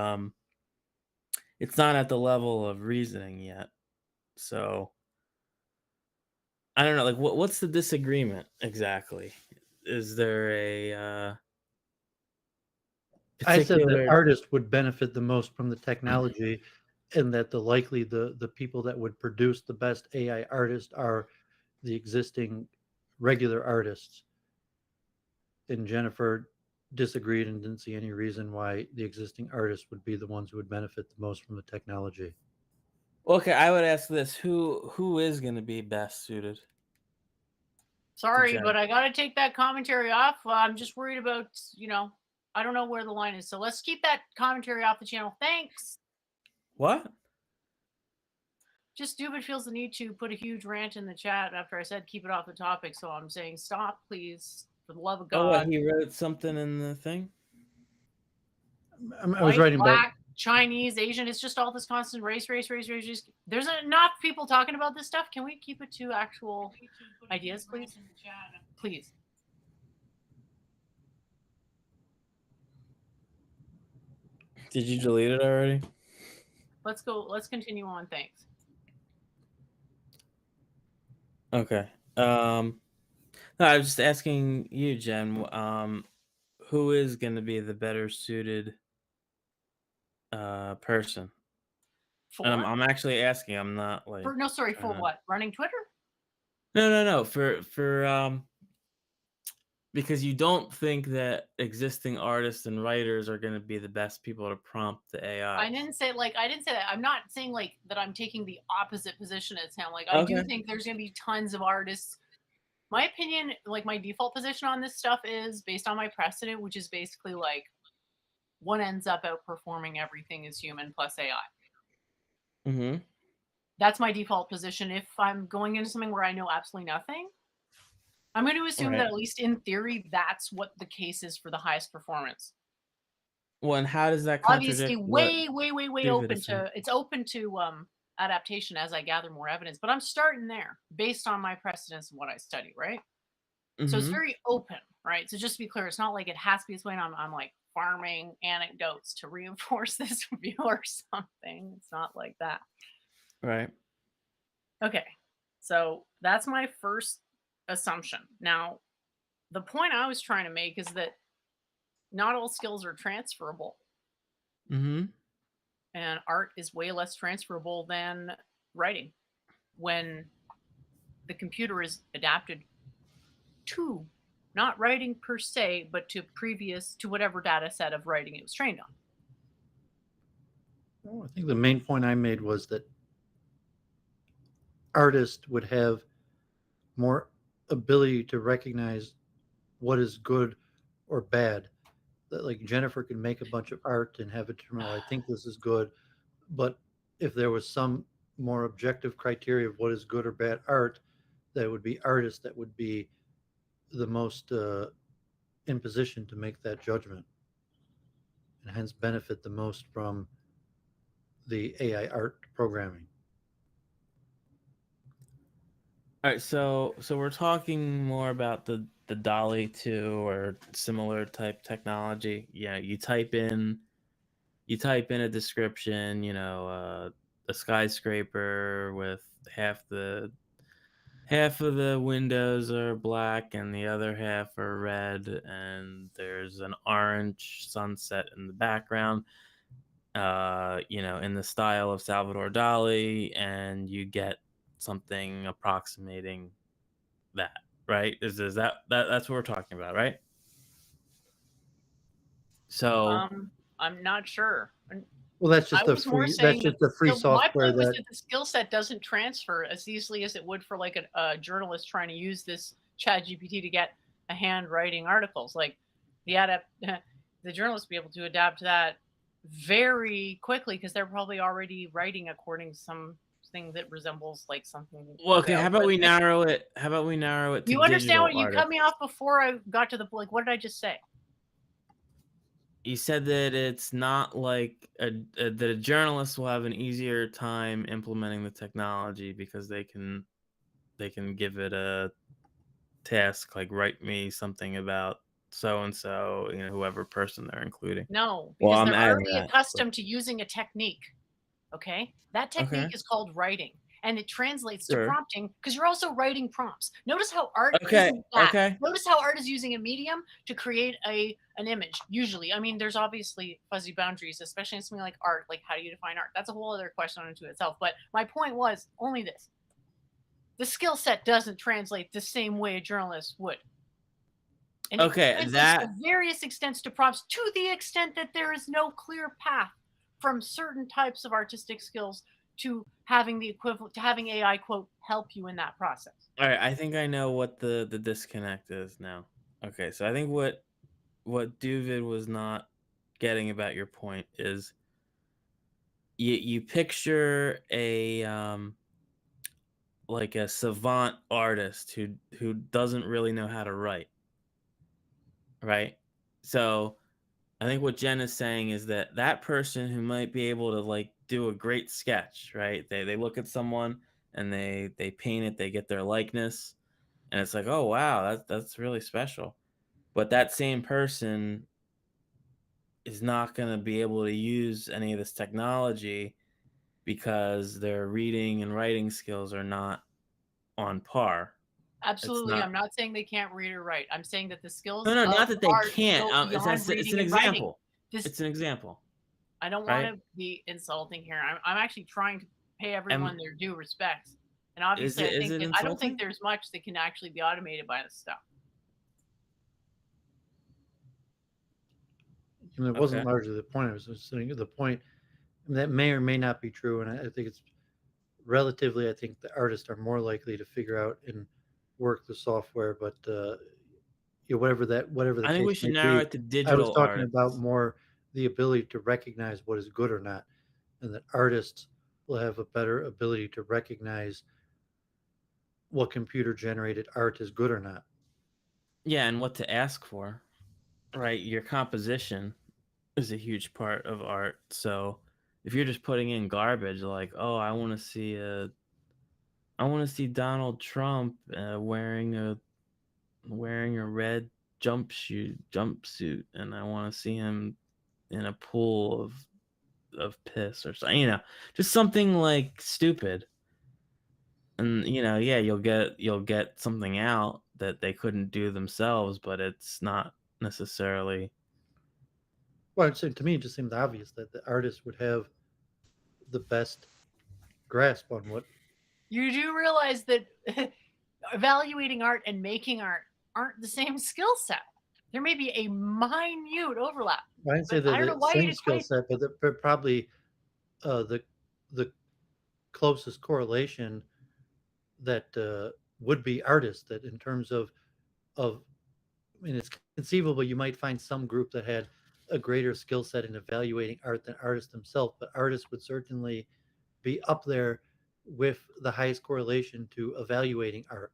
it's not at the level of reasoning yet. So I don't know. Like, what's the disagreement exactly? Is there a I said that particular? artists would benefit the most from the technology, and that the people that would produce the best AI artists are the existing regular artists. And Jennifer disagreed and didn't see any reason why the existing artists would be the ones who would benefit the most from the technology. Okay, I would ask this: who is going to be best suited to Sorry, judge? but I got to take that commentary off. I'm just worried about, I don't know where the line is. So let's keep that commentary off the channel. Thanks. What? Just Doovid feels the need to put a huge rant in the chat after I said keep it off the topic. So I'm saying stop, please, for the love of Oh, what, God. he wrote something in the thing? I was White, writing about black, Chinese, Asian. It's just all this constant race, race, race, race. Race. There's enough people talking about this stuff. Can we keep it to actual ideas, please? Please. Did you delete it already? Let's go. Let's continue on. Thanks. Okay. No, I was just asking you, Jen. Who is going to be the better suited person? And I'm, For? I'm actually asking. I'm not like For no, sorry. trying For to. what? Running Twitter? No. For because you don't think that existing artists and writers are going to be the best people to prompt the AI. I didn't say that. I'm not saying like that I'm taking the opposite position as him. Like I do Okay. think there's gonna be tons of artists. My opinion, like my default position on this stuff is based on my precedent, which is basically like one ends up outperforming everything is human plus AI. Mm-hmm. That's my default position. If I'm going into something where I know absolutely nothing, I'm going to assume that Right. at least in theory, that's what the case is for the highest performance. Well, and how does that Obviously, contradict what way, way, way, way Doovid open is saying? to it's open to adaptation as I gather more evidence. But I'm starting there based on my precedence and what I study, right? So it's Mm-hmm. very open, right? So just to be clear, it's not like it has to be this way. And I'm like farming anecdotes to reinforce this view or something. It's not like that. Right. Okay, so that's my first assumption. Now, the point I was trying to make is that not all skills are transferable, Mm-hmm. and art is way less transferable than writing when the computer is adapted to not writing per se, but to whatever data set of writing it was trained on. I think the main point I made was that artists would have more ability to recognize what is good or bad. That like Jennifer can make a bunch of art and have it determine, oh, I think this is good, but if there was some more objective criteria of what is good or bad art, that would be artists that would be the most in position to make that judgment, and hence benefit the most from the AI art programming. All right, so we're talking more about the Dolly 2 or similar type technology. Yeah, you type in a description, a skyscraper with half of the windows are black and the other half are red, and there's an orange sunset in the background, in the style of Salvador Dali, and you get something approximating that, right? Is that's what we're talking about, right? So, I'm not sure. Well, that's I just the was more free. That's saying that just the free my software point was that. that the skill set doesn't transfer as easily as it would for like a journalist trying to use this chat GPT to get a handwriting articles. Like the adapt the journalists be able to adapt to that very quickly because they're probably already writing according to something that resembles like something well, the okay, how about we algorithmic. narrow it? How about we narrow it to You understand digital what you cut me artists? off before I got to the like what did I just say? You said that it's not like that a journalist will have an easier time implementing the technology because they can give it a task like write me something about so and so, whoever person they're including. No, Well, because I'm they're adding already that. accustomed to using a technique. Okay? That Okay. technique is called writing, and it translates to Sure. prompting because you're also writing prompts. Notice how art Okay. isn't that. Okay. Notice how art is using a medium to create an image. Usually, I mean, there's obviously fuzzy boundaries, especially in something like art. Like, how do you define art? That's a whole other question unto itself. But my point was only this: the skill set doesn't translate the same way a journalist would. And it Okay. translates to That various extents to prompts to the extent that there is no clear path from certain types of artistic skills to having the equivalent to having AI quote help you in that process. All right. I think I know what the disconnect is now. Okay. So I think what Doovid was not getting about your point is you picture a like a savant artist who doesn't really know how to write, right? So I think what Jen is saying is that that person who might be able to like do a great sketch, right? They look at someone and they paint it, they get their likeness, and it's like, oh wow, that's really special. But that same person is not going to be able to use any of this technology because their reading and writing skills are not on par. It's Absolutely. not. I'm not saying they can't read or write. I'm saying that the No, skills no, of not that they art can't. go beyond It's an reading and writing. example. This It's an example, I don't want right? to be insulting here. I'm actually trying to pay And everyone their due respects. And is obviously it is it I don't think insulting? there's much that can actually be automated by this stuff. And it wasn't Okay. largely the point. I was just saying the point that may or may not be true, and I think it's relatively. I think the artists are more likely to figure out and work the software, but whatever the I think case we should may narrow be, it to I was digital talking art. about more the ability to recognize what is good or not, and that artists will have a better ability to recognize what computer generated art is good or not. Yeah, and what to ask for, right? Your composition is a huge part of art. So if you're just putting in garbage like, "Oh, I want to see Donald Trump wearing a red jumpsuit and I want to see him in a pool of piss or something, just something like stupid." And yeah, you'll get something out that they couldn't do themselves, but it's not necessarily. Well, so to me, it just seemed obvious that the artist would have the best grasp on what. You do realize that evaluating art and making art aren't the same skill set. There may be a minute overlap, I didn't say but they're I don't know the why you'd same skill equate. set, but they're probably the closest correlation that would be artists. That in terms of, I mean, it's conceivable you might find some group that had a greater skill set in evaluating art than artists themselves, but artists would certainly be up there with the highest correlation to evaluating art.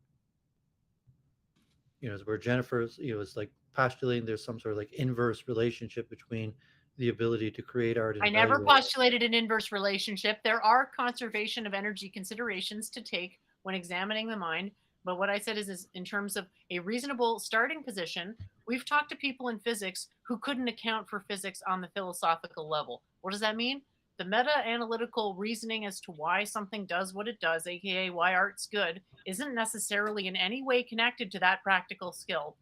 Where Jennifer's, is like postulating there's some sort of like inverse relationship between the ability to create art and I never evaluate it. postulated an inverse relationship. There are conservation of energy considerations to take when examining the mind. But what I said is in terms of a reasonable starting position, we've talked to people in physics who couldn't account for physics on the philosophical level. What does that mean? The meta analytical reasoning as to why something does what it does, aka why art's good, isn't necessarily in any way connected to that practical skill.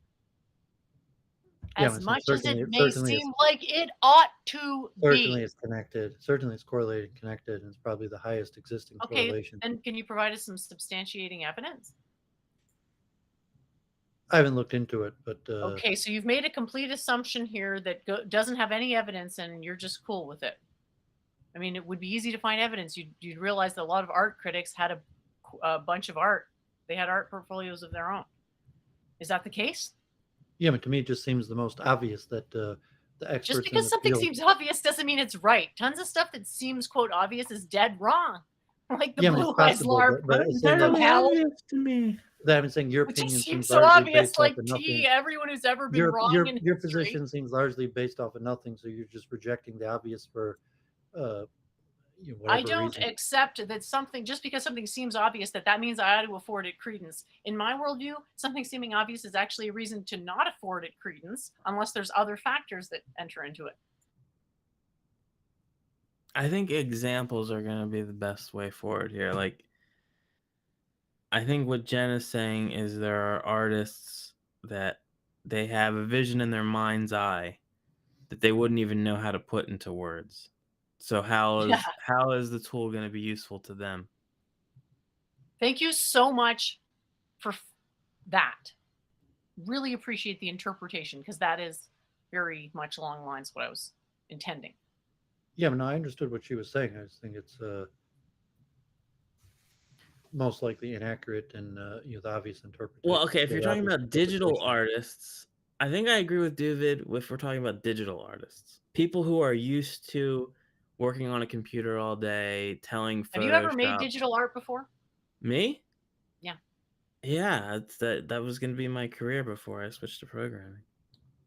Yeah, As I'm saying much as it may certainly seem like it ought to certainly be. it's connected. Certainly it's correlated and connected, and it's probably the highest existing Okay, correlation. then can you provide us some substantiating evidence? I haven't looked into it, but Okay, so you've made a complete assumption here that doesn't have any evidence, and you're just cool with it. I mean, it would be easy to find evidence. You'd realize that a lot of art critics had a bunch of art. They had art portfolios of their own. Is that the case? yeah, but to me it just seems the most obvious that the Just experts in because the something field. seems obvious doesn't mean it's right. Tons of stuff that seems, quote, obvious is dead wrong. Like the Yeah, I mean, blue it's eyes possible, LARP but That's it's saying entirely that obvious to me. I'm saying your It just opinion seems seems so largely obvious, based off like of nothing. everyone who's ever been wrong in Your history. position seems largely based off of nothing, so you're just rejecting the obvious for I whatever don't reason. accept that something, just because something seems obvious, that means I ought to afford it credence. In my worldview, something seeming obvious is actually a reason to not afford it credence unless there's other factors that enter into it. I think examples are going to be the best way forward here. Like, I think what Jen is saying is there are artists that they have a vision in their mind's eye that they wouldn't even know how to put into words. So how Yeah. is the tool going to be useful to them? Thank you so much for that. Really appreciate the interpretation, because that is very much along the lines of what I was intending. Yeah, but no, I understood what she was saying. I just think it's most likely inaccurate and the obvious interpretation. Well, okay, if you're talking about digital artists, I think I agree with Doovid if we're talking about digital artists. People who are used to working on a computer all day, telling Photoshop. Have you ever made digital art before? Me? Yeah. Yeah, that was going to be my career before I switched to programming.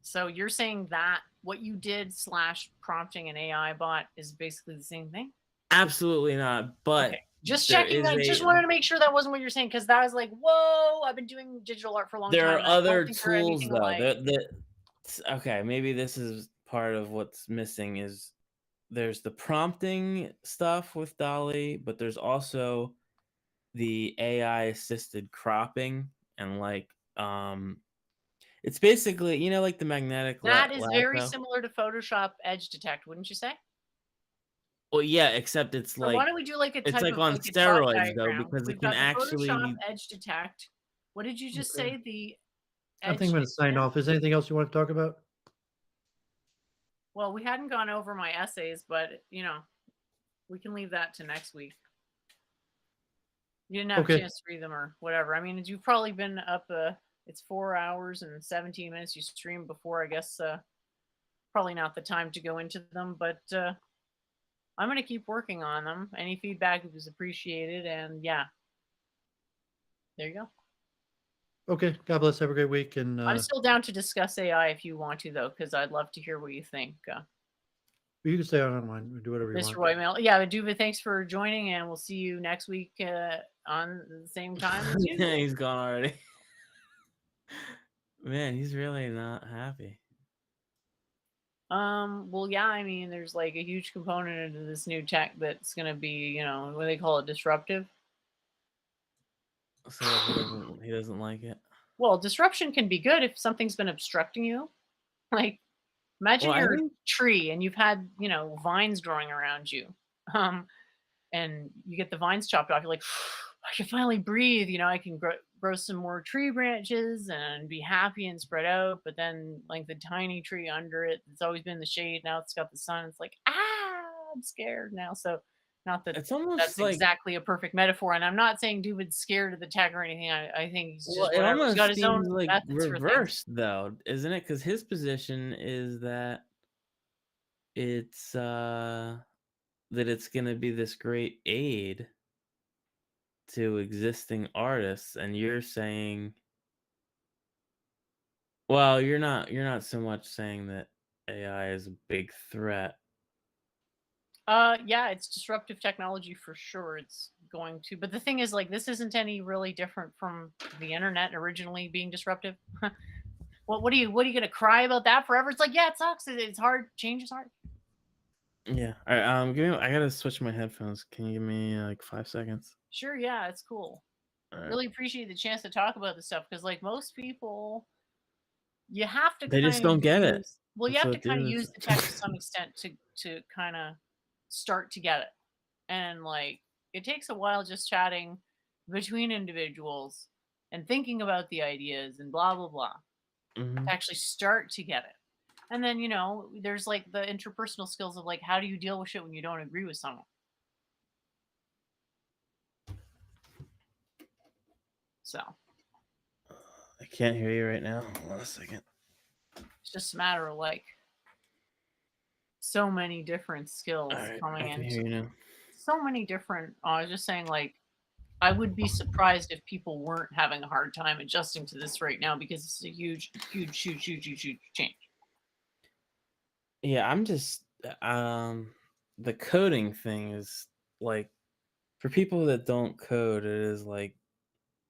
So you're saying that what you did / prompting an AI bot is basically the same thing? Absolutely not. But okay. Just checking. I just wanted to make sure that wasn't what you're saying, because that was like, whoa! I've been doing digital art for a long time. There are other tools though. Alike. Okay, maybe this is part of what's missing. Is there's the prompting stuff with DALL-E, but there's also the AI assisted cropping and it's basically like the magnetic that is very lasso. similar to Photoshop Edge Detect, wouldn't you say? Well, yeah, except it's So why don't we do like a type it's like of on like a chart steroids though, diagram? because We've it can got the actually. Photoshop Edge Detect. What did you just say? The I think I'm going to sign off. Is there anything else you want to talk about? Well, we hadn't gone over my essays, but we can leave that to next week. You didn't have a chance to read them or whatever. I mean, you've probably been up. It's 4 hours and 17 minutes. You streamed before, I guess. Probably not the time to go into them, but I'm going to keep working on them. Any feedback was appreciated, and yeah, there you go. Okay, God bless. Have a great week. And I'm still down to discuss AI if you want to, though, because I'd love to hear what you think. You can stay on online. Do whatever you want. Mr. Whitemail. Yeah, Doovid, thanks for joining, and we'll see you next week on the same time as you. Yeah, he's gone already. Man, he's really not happy. Well, yeah, I mean, there's like a huge component of this new tech that's going to be, what do they call it, disruptive? So he doesn't like it. Well, disruption can be good if something's been obstructing you. Like, imagine you're a tree and you've had, vines growing around you. And you get the vines chopped off. You're like, I can finally breathe. I can grow some more tree branches and be happy and spread out. But then, like the tiny tree under it, it's always been in the shade. Now it's got the sun. It's like, I'm scared now. So, not that that's exactly a perfect metaphor. And I'm not saying Doovid's scared of the tech or anything. I think he's just he's got his own like methods reversed, though, isn't it? Because his position is that it's going to be this great aid to existing artists, and you're saying, well, you're not so much saying that AI is a big threat. Yeah, it's disruptive technology for sure. It's going to. But the thing is, like, this isn't any really different from the internet originally being disruptive. What are you gonna cry about that forever? It's like, yeah, it sucks. It's hard. Change is hard. Yeah. All right. I gotta switch my headphones. Can you give me like 5 seconds? Sure, yeah, it's cool. All right. Really appreciate the chance to talk about this stuff because, like, most people, you have to They just kind of don't get it. use. Well, you That's have to what kind of dudes. use the tech to some extent to kind of start to get it. And like, it takes a while just chatting between individuals and thinking about the ideas and blah blah blah Mhm. to actually start to get it. And then, there's like the interpersonal skills of like, how do you deal with shit when you don't agree with someone? So I can't hear you right now. Hold on a second. it's just a matter of like so many different skills All right. coming I can in. hear you now. So many different. I was just saying, like, I would be surprised if people weren't having a hard time adjusting to this right now because it's a huge, huge, huge, huge, huge, huge change. Yeah, I'm just the coding thing is like for people that don't code, it is like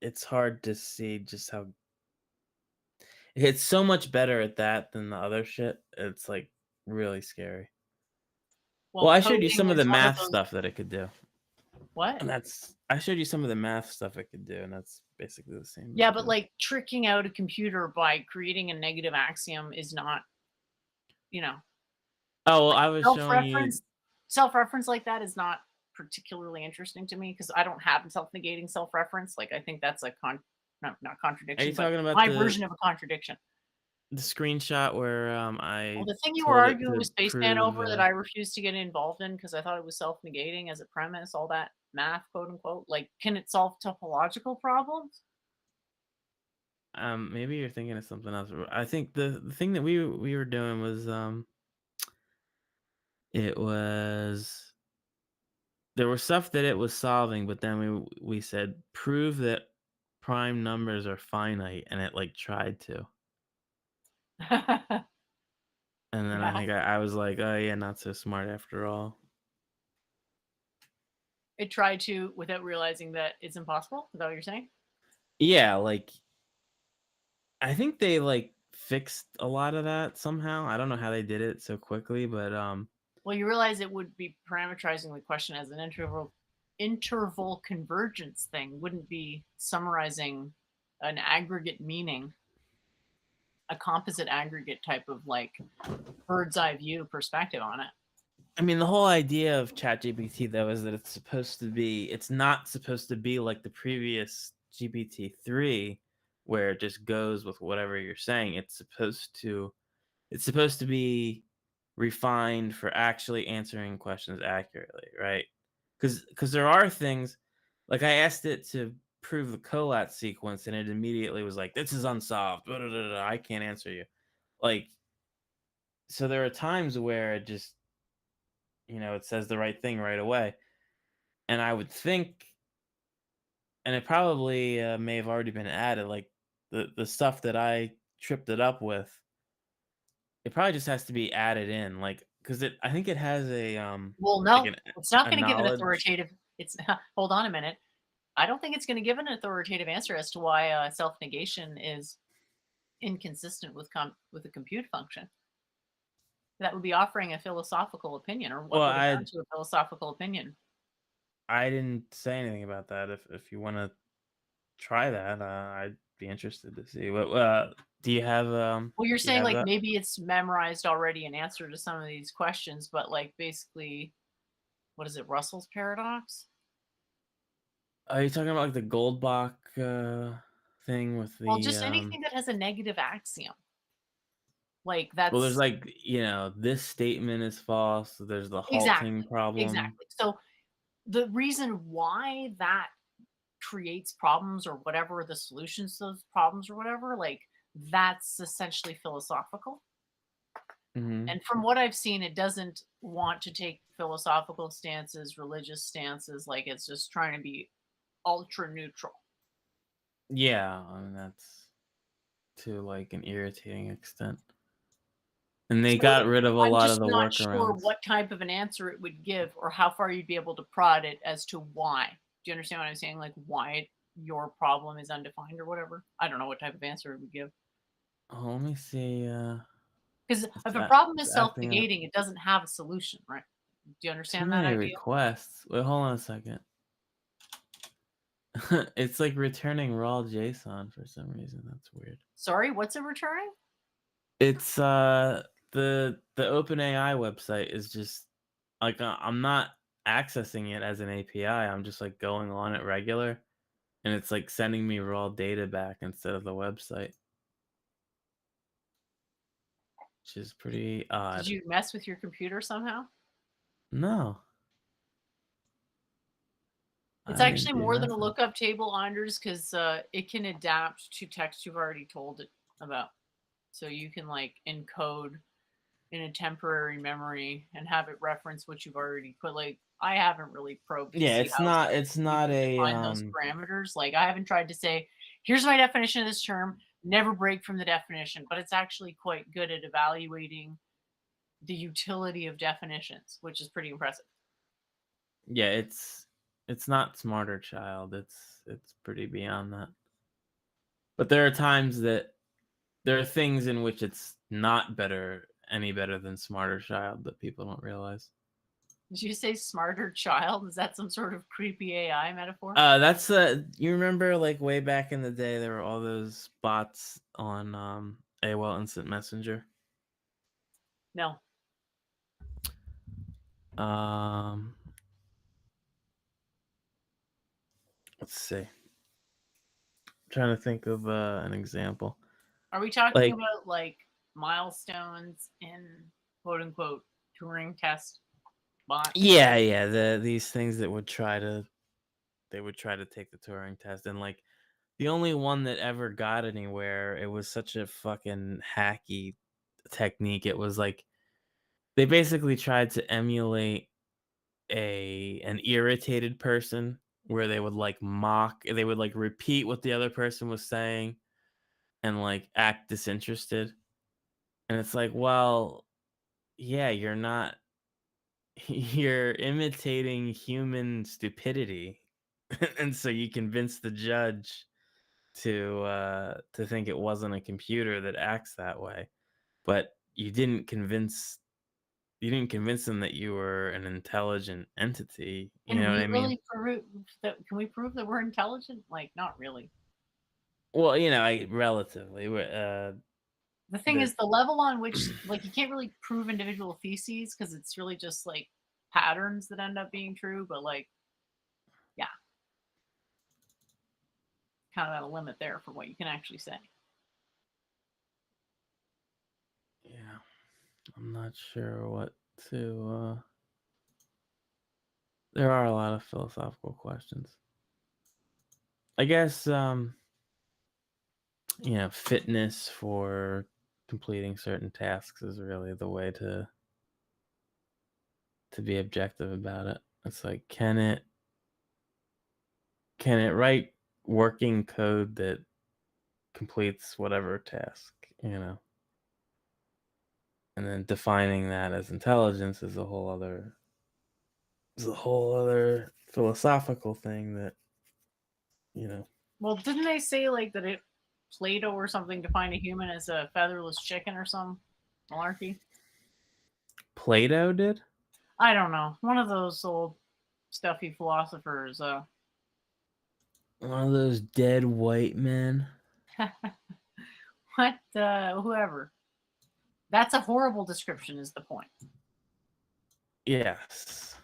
it's hard to see just how it's so much better at that than the other shit. It's like really scary. Well, Well, I showed you coding some of the is one of math those. stuff that it could do. What? And I showed you some of the math stuff it could do, and that's basically the same as Yeah, but code. like tricking out a computer by creating a negative axiom is not, you know, Oh, well, like I was showing you. self-reference like that is not particularly interesting to me because I don't have self-negating self-reference. Like I think that's a not Are you contradiction, but talking about my the version of a contradiction. screenshot where Well, I the thing you were told it arguing to with Spaceman prove over that I refused to get involved in because I thought it was self-negating as a premise, all that math, quote unquote. Like, can it solve topological problems? maybe you're thinking of something else. I think the thing that we were doing was it was there was stuff that it was solving, but then we said prove that prime numbers are finite, and it like tried to. And then I Yeah. think I was like, oh yeah, not so smart after all. It tried to without realizing that it's impossible. Is that what you're saying? Yeah, like I think they like fixed a lot of that somehow. I don't know how they did it so quickly, but Well, you realize it would be parameterizing the question as an interval convergence thing, wouldn't be summarizing an aggregate meaning, a composite aggregate type of like bird's eye view perspective on it. I mean, the whole idea of ChatGPT though is that it's not supposed to be like the previous GPT-3 where it just goes with whatever you're saying. It's supposed to be refined for actually answering questions accurately, right? Because there are things like I asked it to prove the collat sequence and it immediately was like, this is unsolved. Blah, blah, blah, blah, I can't answer you. Like, so there are times where it just, it says the right thing right away. And I would think, and it probably may have already been added, like the stuff that I tripped it up with, it probably just has to be added in, like because I think it has a Well, like no, an it's not a going to give an knowledge. authoritative. It's hold on a minute. I don't think it's going to give an authoritative answer as to why self negation is inconsistent with a compute function. That would be offering a philosophical opinion, or Well, what would amount to a philosophical opinion. I didn't say anything about that. If you want to try that, I'd be interested to see. What do you have? Well, you're Do you saying have like that? maybe it's memorized already an answer to some of these questions, but like basically, what is it, Russell's paradox? Are you talking about like the Goldbach thing with Well, the just anything that has a negative axiom. Like Well, there's that's like this statement is false. There's the halting exactly, problem. exactly. So the reason why that creates problems or whatever the solutions to those problems or whatever, like that's essentially philosophical. Hmm. And from what I've seen, it doesn't want to take philosophical stances, religious stances, like it's just trying to be ultra neutral. Yeah, I mean that's to like an irritating extent. And they So got rid of a I'm lot of just the not sure workarounds. what type of an answer it would give or how far you'd be able to prod it as to why. you understand what I'm saying? Like why your problem is undefined or whatever. I don't know what type of answer it would give. Oh, let me see. Because It's, if a problem is it's acting up. self-negating, it doesn't have a solution, right? Do you Too understand that many idea? requests. Wait, hold on a second. It's like returning raw JSON for some reason. That's weird. Sorry, what's it returning? It's the OpenAI website is just like I'm not accessing it as an API. I'm just like going on it regular, and it's like sending me raw data back instead of the website, which is pretty Did odd. you mess with your computer somehow? No, It's I didn't actually do more than a nothing. lookup table, Anders, because it can adapt to text you've already told it about. So you can like encode in a temporary memory and have it reference what you've already put. Like I haven't really probed to Yeah, see it's how not. exactly It's you not would a define those parameters. Like I haven't tried to say, here's my definition of this term, never break from the definition, but it's actually quite good at evaluating the utility of definitions, which is pretty impressive. Yeah, it's not smarter child. It's pretty beyond that. But there are times that there are things in which it's not any better than smarter child that people don't realize. Did you say smarter child? Is that some sort of creepy AI metaphor? That's you remember like way back in the day there were all those bots on AOL Instant Messenger. No. Um let's see. I'm trying to think of an example. Are we talking Like about like milestones in quote unquote Turing test bots? yeah, these things that would try to take the Turing test, and like the only one that ever got anywhere, it was such a fucking hacky technique. It was like they basically tried to emulate an irritated person where they would like they would like repeat what the other person was saying and like act disinterested. And it's like, well, yeah, you're not you're imitating human stupidity. And so you convince the judge to think it wasn't a computer that acts that way. But you didn't convince them that you were an intelligent entity. You Can know what we I mean? really prove that? Can we prove that we're intelligent? Like, not really. Well, relatively, The thing that is, the level on which, like, you can't really prove individual theses because it's really just like patterns that end up being true. But like, yeah, kind of at a limit there for what you can actually say. yeah, I'm not sure what to. There are a lot of philosophical questions. I guess, fitness for completing certain tasks is really the way to be objective about it. It's like, can it write working code that completes whatever task, and then defining that as intelligence is a whole other philosophical thing that you know Well, didn't they say like that Plato or something defined a human as a featherless chicken or some malarkey? Plato did. I don't know. One of those old stuffy philosophers. One of those dead white men. What? Whoever. That's a horrible description. Is the point? Yes.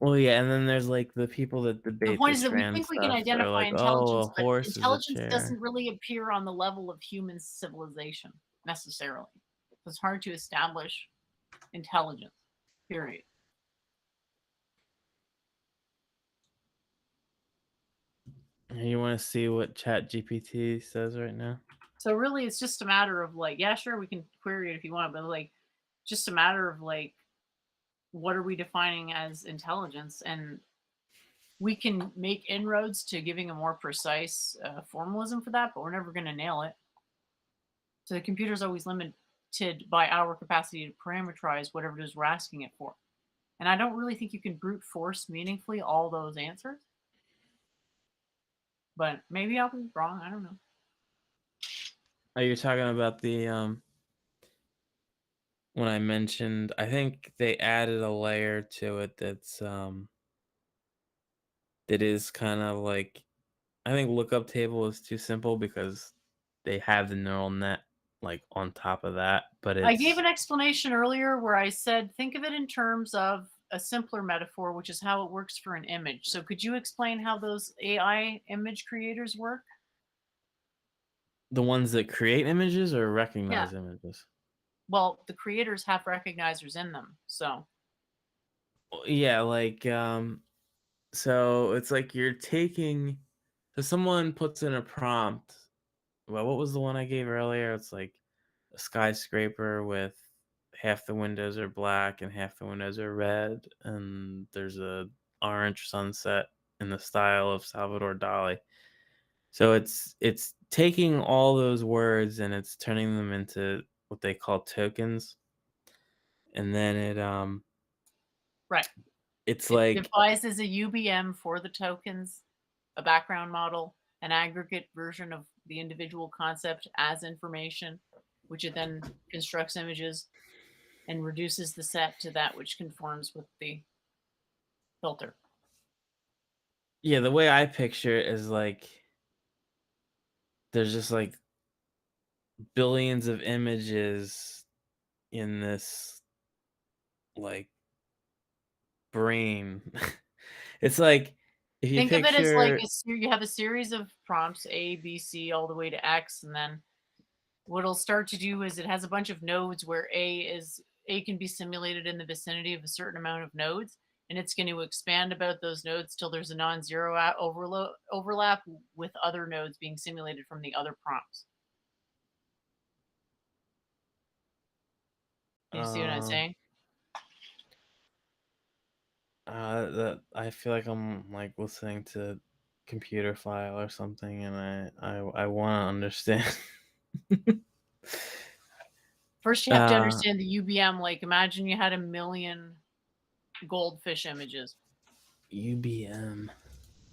Well, yeah, and then there's like the people that The debate point the is that we trans think we can stuff. They're identify like, oh, a intelligence, but horse is a intelligence doesn't chair. really appear on the level of human civilization necessarily. It's hard to establish intelligence. Period. You want to see what Chat GPT says right now? So really, it's just a matter of like, yeah, sure, we can query it if you want, but like, just a matter of like, what are we defining as intelligence? And we can make inroads to giving a more precise formalism for that, but we're never going to nail it. So the computer's always limited by our capacity to parameterize whatever it is we're asking it for. And I don't really think you can brute force meaningfully all those answers. But maybe I'll be wrong. I don't know. Are you talking about the when I mentioned, I think they added a layer to it that's that is kind of like, I think lookup table is too simple because they have the neural net like on top of that, but I gave it's an explanation earlier where I said, think of it in terms of a simpler metaphor, which is how it works for an image. So could you explain how those AI image creators work? the ones that create images or Yeah. recognize images. Well, the creators have recognizers in them. So Yeah, like so it's like you're taking, so someone puts in a prompt. Well, what was the one I gave earlier? It's like a skyscraper with half the windows are black and half the windows are red, and there's a orange sunset in the style of Salvador Dali. So it's taking all those words and it's turning them into what they call tokens, and then right. it's It like, devises a UBM for the tokens, a background model, an aggregate version of the individual concept as information, which it then constructs images and reduces the set to that which conforms with the filter. yeah, the way I picture it is like there's just like billions of images in this like brain. It's like if you Think of it as like picture, you have a series of prompts A, B, C, all the way to X, and then what it'll start to do is it has a bunch of nodes where A can be simulated in the vicinity of a certain amount of nodes, and it's going to expand about those nodes till there's a non-zero overlap with other nodes being simulated from the other prompts. Can you see what I'm um, saying? that I feel like I'm like listening to computer file or something, and I want to understand. First, you have to uh, understand the UBM. Like, imagine you had 1,000,000 goldfish images. UBM.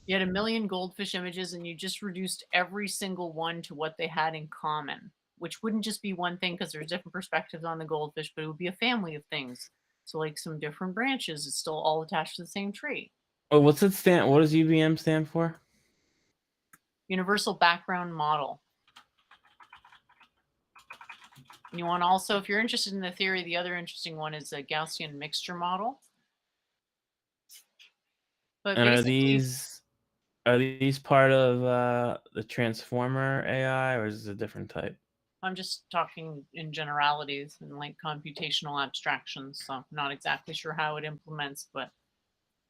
You had 1,000,000 goldfish images, and you just reduced every single one to what they had in common, which wouldn't just be one thing because there's different perspectives on the goldfish, but it would be a family of things. So, like some different branches, it's still all attached to the same tree. Oh, what's it stand? What does UBM stand for? Universal background model. And you want also, if you're interested in the theory, the other interesting one is a Gaussian mixture model. But And basically, are these part of the transformer AI, or is it a different type? I'm just talking in generalities and like computational abstractions. So I'm not exactly sure how it implements, but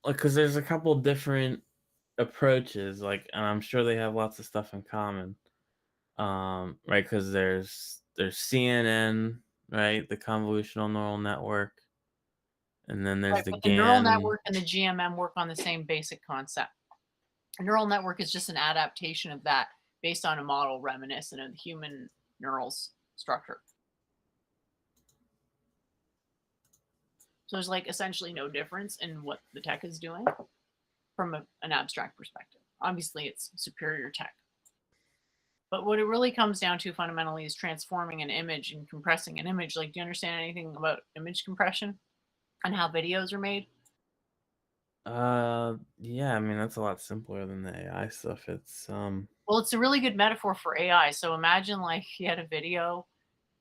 Like, because there's a couple different approaches, like, and I'm sure they have lots of stuff in common. Right, because there's CNN, right, the convolutional neural network, and then there's right. the But the neural GAN. network and the GMM work on the same basic concept. A neural network is just an adaptation of that based on a model reminiscent of the human neurals structure. So there's like essentially no difference in what the tech is doing from an abstract perspective. Obviously, it's superior tech. But what it really comes down to fundamentally is transforming an image and compressing an image. Like, do you understand anything about image compression and how videos are made? Yeah, I mean that's a lot simpler than the AI stuff. It's Well, it's a really good metaphor for AI. So imagine like you had a video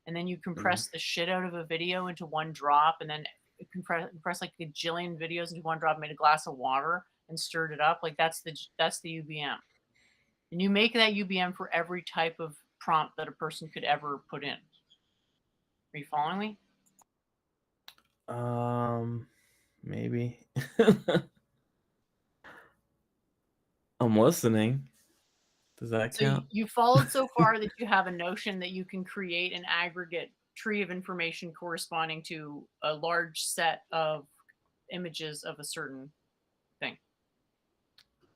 and then you mm, compress the shit out of a video into one drop and then compress like a gajillion videos into one drop, made a glass of water and stirred it up. Like that's the UBM. And you make that UBM for every type of prompt that a person could ever put in. Are you following me? maybe. I'm listening. Does that So count? you followed so far that you have a notion that you can create an aggregate tree of information corresponding to a large set of images of a certain thing.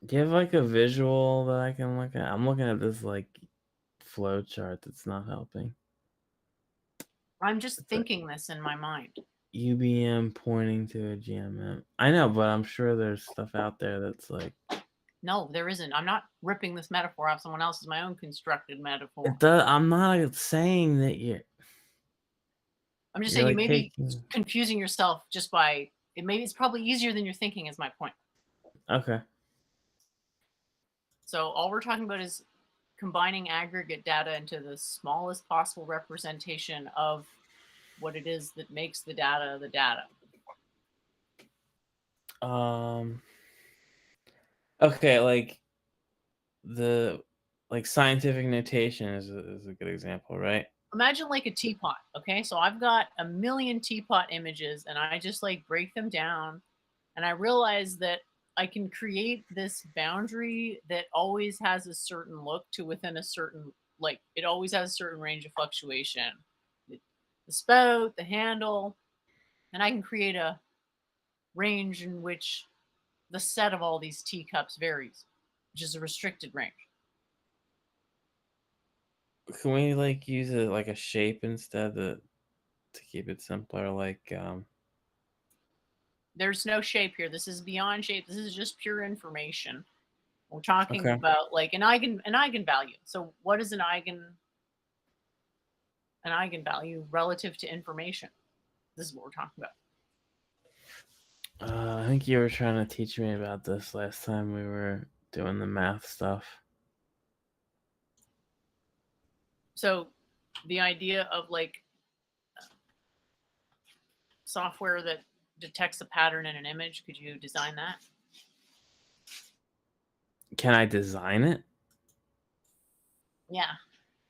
Do you have like a visual that I can look at? I'm looking at this like flow chart that's not helping. I'm just It's a thinking this in my mind. UBM pointing to a GMM. I know, but I'm sure there's stuff out there that's like No, there isn't. I'm not ripping this metaphor off someone else's, my own constructed metaphor. It does. I'm not saying that I'm just you're saying you like may be taking. confusing yourself just by it. Maybe it's probably easier than you're thinking, is my point. Okay. So all we're talking about is combining aggregate data into the smallest possible representation of what it is that makes the data the data. Okay, like scientific notation is a good example, right? Imagine like a teapot. Okay, so I've got a million teapot images and I just like break them down, and I realize that I can create this boundary that always has a certain look to within a certain, like, it always has a certain range of fluctuation. The spout, the handle, and I can create a range in which the set of all these teacups varies, which is a restricted range. Can we like use it like a shape instead to keep it simpler? Like There's no shape here. This is beyond shape. This is just pure information. We're talking okay. about like an eigenvalue. So what is an eigenvalue relative to information? This is what we're talking about. I think you were trying to teach me about this last time we were doing the math stuff. So the idea of like software that detects a pattern in an image, could you design that? Can I design it? Yeah.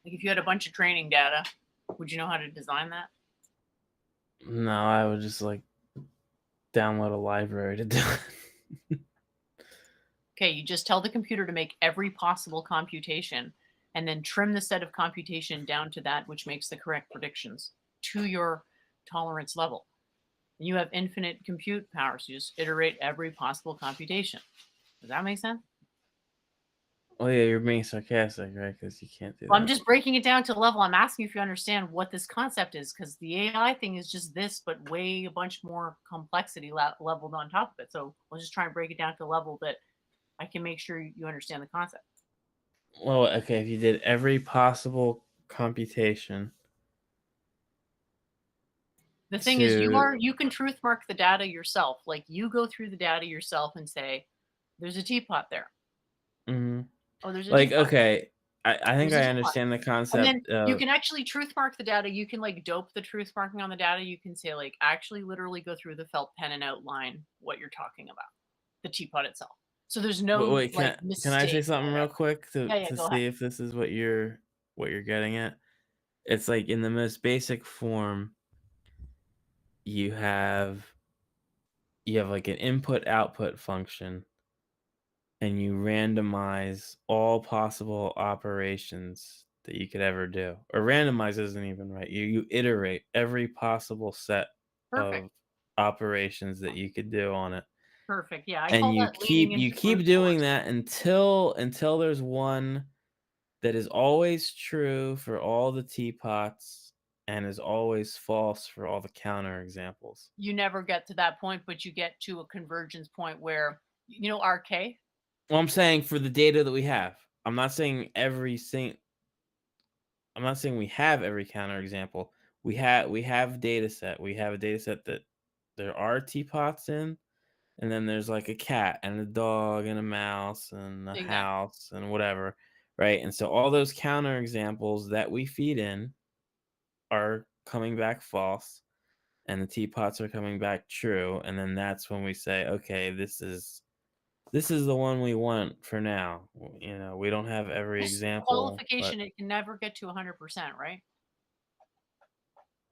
Like if you had a bunch of training data, would you know how to design that? No, I would just like download a library to do it. Okay, you just tell the computer to make every possible computation and then trim the set of computation down to that which makes the correct predictions to your tolerance level. And you have infinite compute power, so you just iterate every possible computation. Does that make sense? Oh yeah, you're being sarcastic, right? Because you can't do Well, I'm that. just breaking it down to a level. I'm asking if you understand what this concept is, because the AI thing is just this, but way a bunch more complexity leveled on top of it. So we'll just try and break it down to a level that I can make sure you understand the concept. Well, okay, if you did every possible computation The thing is, to you can truth mark the data yourself. Like you go through the data yourself and say, "There's a teapot there. mhm. Oh, there's a Like, teapot. okay, I think There's a I teapot." understand the And then concept you of can actually truth mark the data. You can like dope the truth marking on the data. You can say like actually literally go through the felt pen and outline what you're talking about, the teapot itself. So there's wait, no wait, like can I say mistake or something real whatever. quick Yeah, yeah, to go ahead. see if this is what you're getting at? It's like in the most basic form, you have like an input output function and you randomize all possible operations that you could ever do. Or randomize isn't even right. You iterate every possible set Perfect. of operations that you could do on it. Perfect. Yeah, I And call that leaning you into keep brute doing force. that until there's one that is always true for all the teapots and is always false for all the counter examples. You never get to that point, but you get to a convergence point where RK. Well, I'm saying for the data that we have. I'm not saying I'm not saying we have every counter example. We have data set. We have a data set that there are teapots in, and then there's like a cat and a dog and a mouse and a Exactly. house and whatever, right? And so all those counter examples that we feed in are coming back false, and the teapots are coming back true, and then that's when we say, okay, this is the one we want for now. We don't have every Just example, but qualification, it can never get to 100%, right?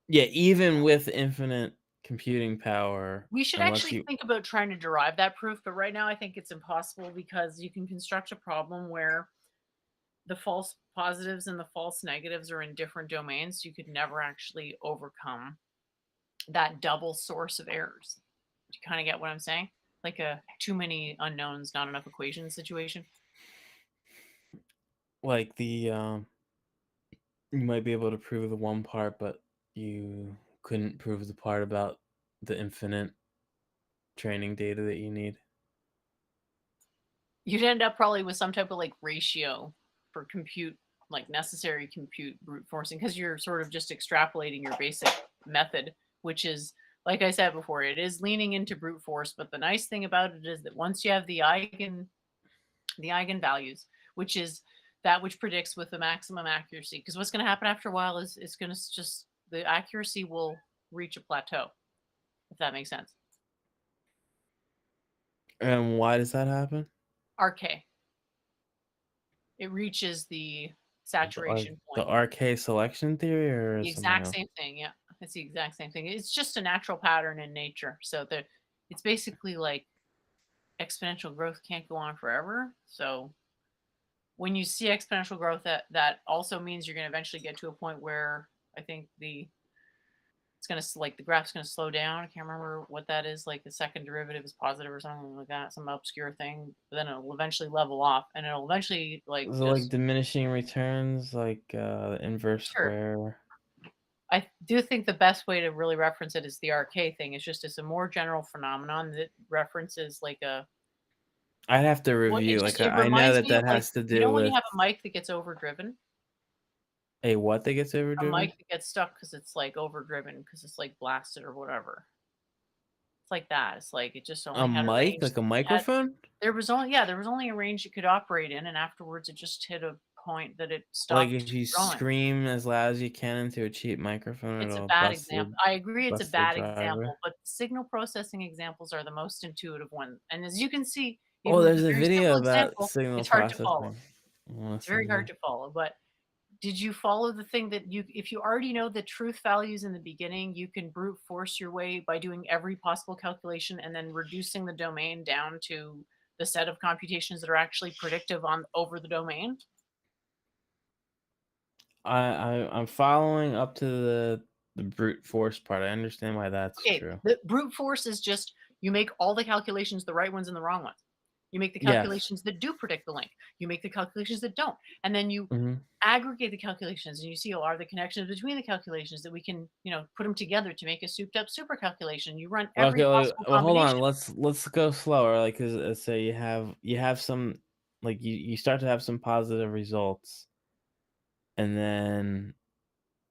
yeah, even with infinite computing power, We should unless actually you think about trying to derive that proof, but right now I think it's impossible because you can construct a problem where the false positives and the false negatives are in different domains. So you could never actually overcome that double source of errors. Do you kind of get what I'm saying? Like a too many unknowns, not enough equations situation. like you might be able to prove the one part, but you couldn't prove the part about the infinite training data that you need. You'd end up probably with some type of like ratio for compute, like necessary compute brute forcing, because you're sort of just extrapolating your basic method, which is, like I said before, it is leaning into brute force. But the nice thing about it is that once you have the eigenvalues, which is that which predicts with the maximum accuracy, because what's going to happen after a while is it's going to just the accuracy will reach a plateau, if that makes sense. And why does that happen? RK. It reaches the saturation The point. RK selection theory or The something exact else? same thing, yeah. It's the exact same thing. It's just a natural pattern in nature. So it's basically like exponential growth can't go on forever. So when you see exponential growth, that also means you're going to eventually get to a point where I think it's going to like the graph's going to slow down. I can't remember what that is. Like the second derivative is positive or something like that, some obscure thing. But then it'll eventually level off, and it'll eventually like Is it like just diminishing returns, like the inverse sure. square? I do think the best way to really reference it is the RK thing. It's just it's a more general phenomenon that references like a I'd have to well, review. Like it I know reminds that me of that like has to do when you with have a mic that gets overdriven, a what that gets a overdriven. mic that gets stuck because it's like overdriven because it's like blasted or whatever. It's like that. It's like it just A only had a mic, range. like a It had microphone? there was only a range it could operate in, and afterwards it just hit a point that it Like if stopped you growing. scream as loud as you can into a cheap microphone, It's a it'll bad example. I agree it's a bust the bad driver. example, but signal processing examples are the most intuitive one. And as you can see, Oh, even with a there's a very video simple about example, signal it's hard to follow. processing. I wanna It's very send hard you. to follow. But did you follow the thing that if you already know the truth values in the beginning, you can brute force your way by doing every possible calculation and then reducing the domain down to the set of computations that are actually predictive on over the domain? I'm following up to the brute force part. I understand why that's Okay, true. the brute force is just you make all the calculations, the right ones and the wrong ones. You make the Yes. calculations that do predict the link. You make the calculations that don't. And then you Mhm. aggregate the calculations and you see, oh, are the connections between the calculations that we can, put them together to make a souped up super calculation. You run every Okay, possible well, hold on. combination. Let's go slower. Like, 'cause let's say you have some, like you start to have some positive results, and then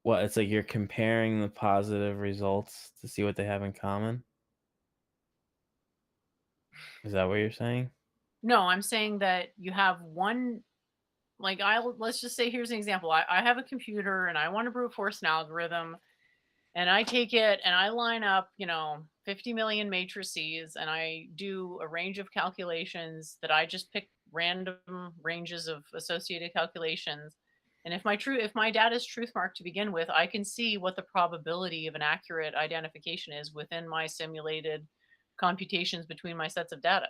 what? It's like you're comparing the positive results to see what they have in common. Is that what you're saying? No, I'm saying that you have one like let's just say here's an example. I have a computer and I want to brute force an algorithm. And I take it and I line up, 50 million matrices and I do a range of calculations that I just pick random ranges of associated calculations. And if my data is truth marked to begin with, I can see what the probability of an accurate identification is within my simulated computations between my sets of data.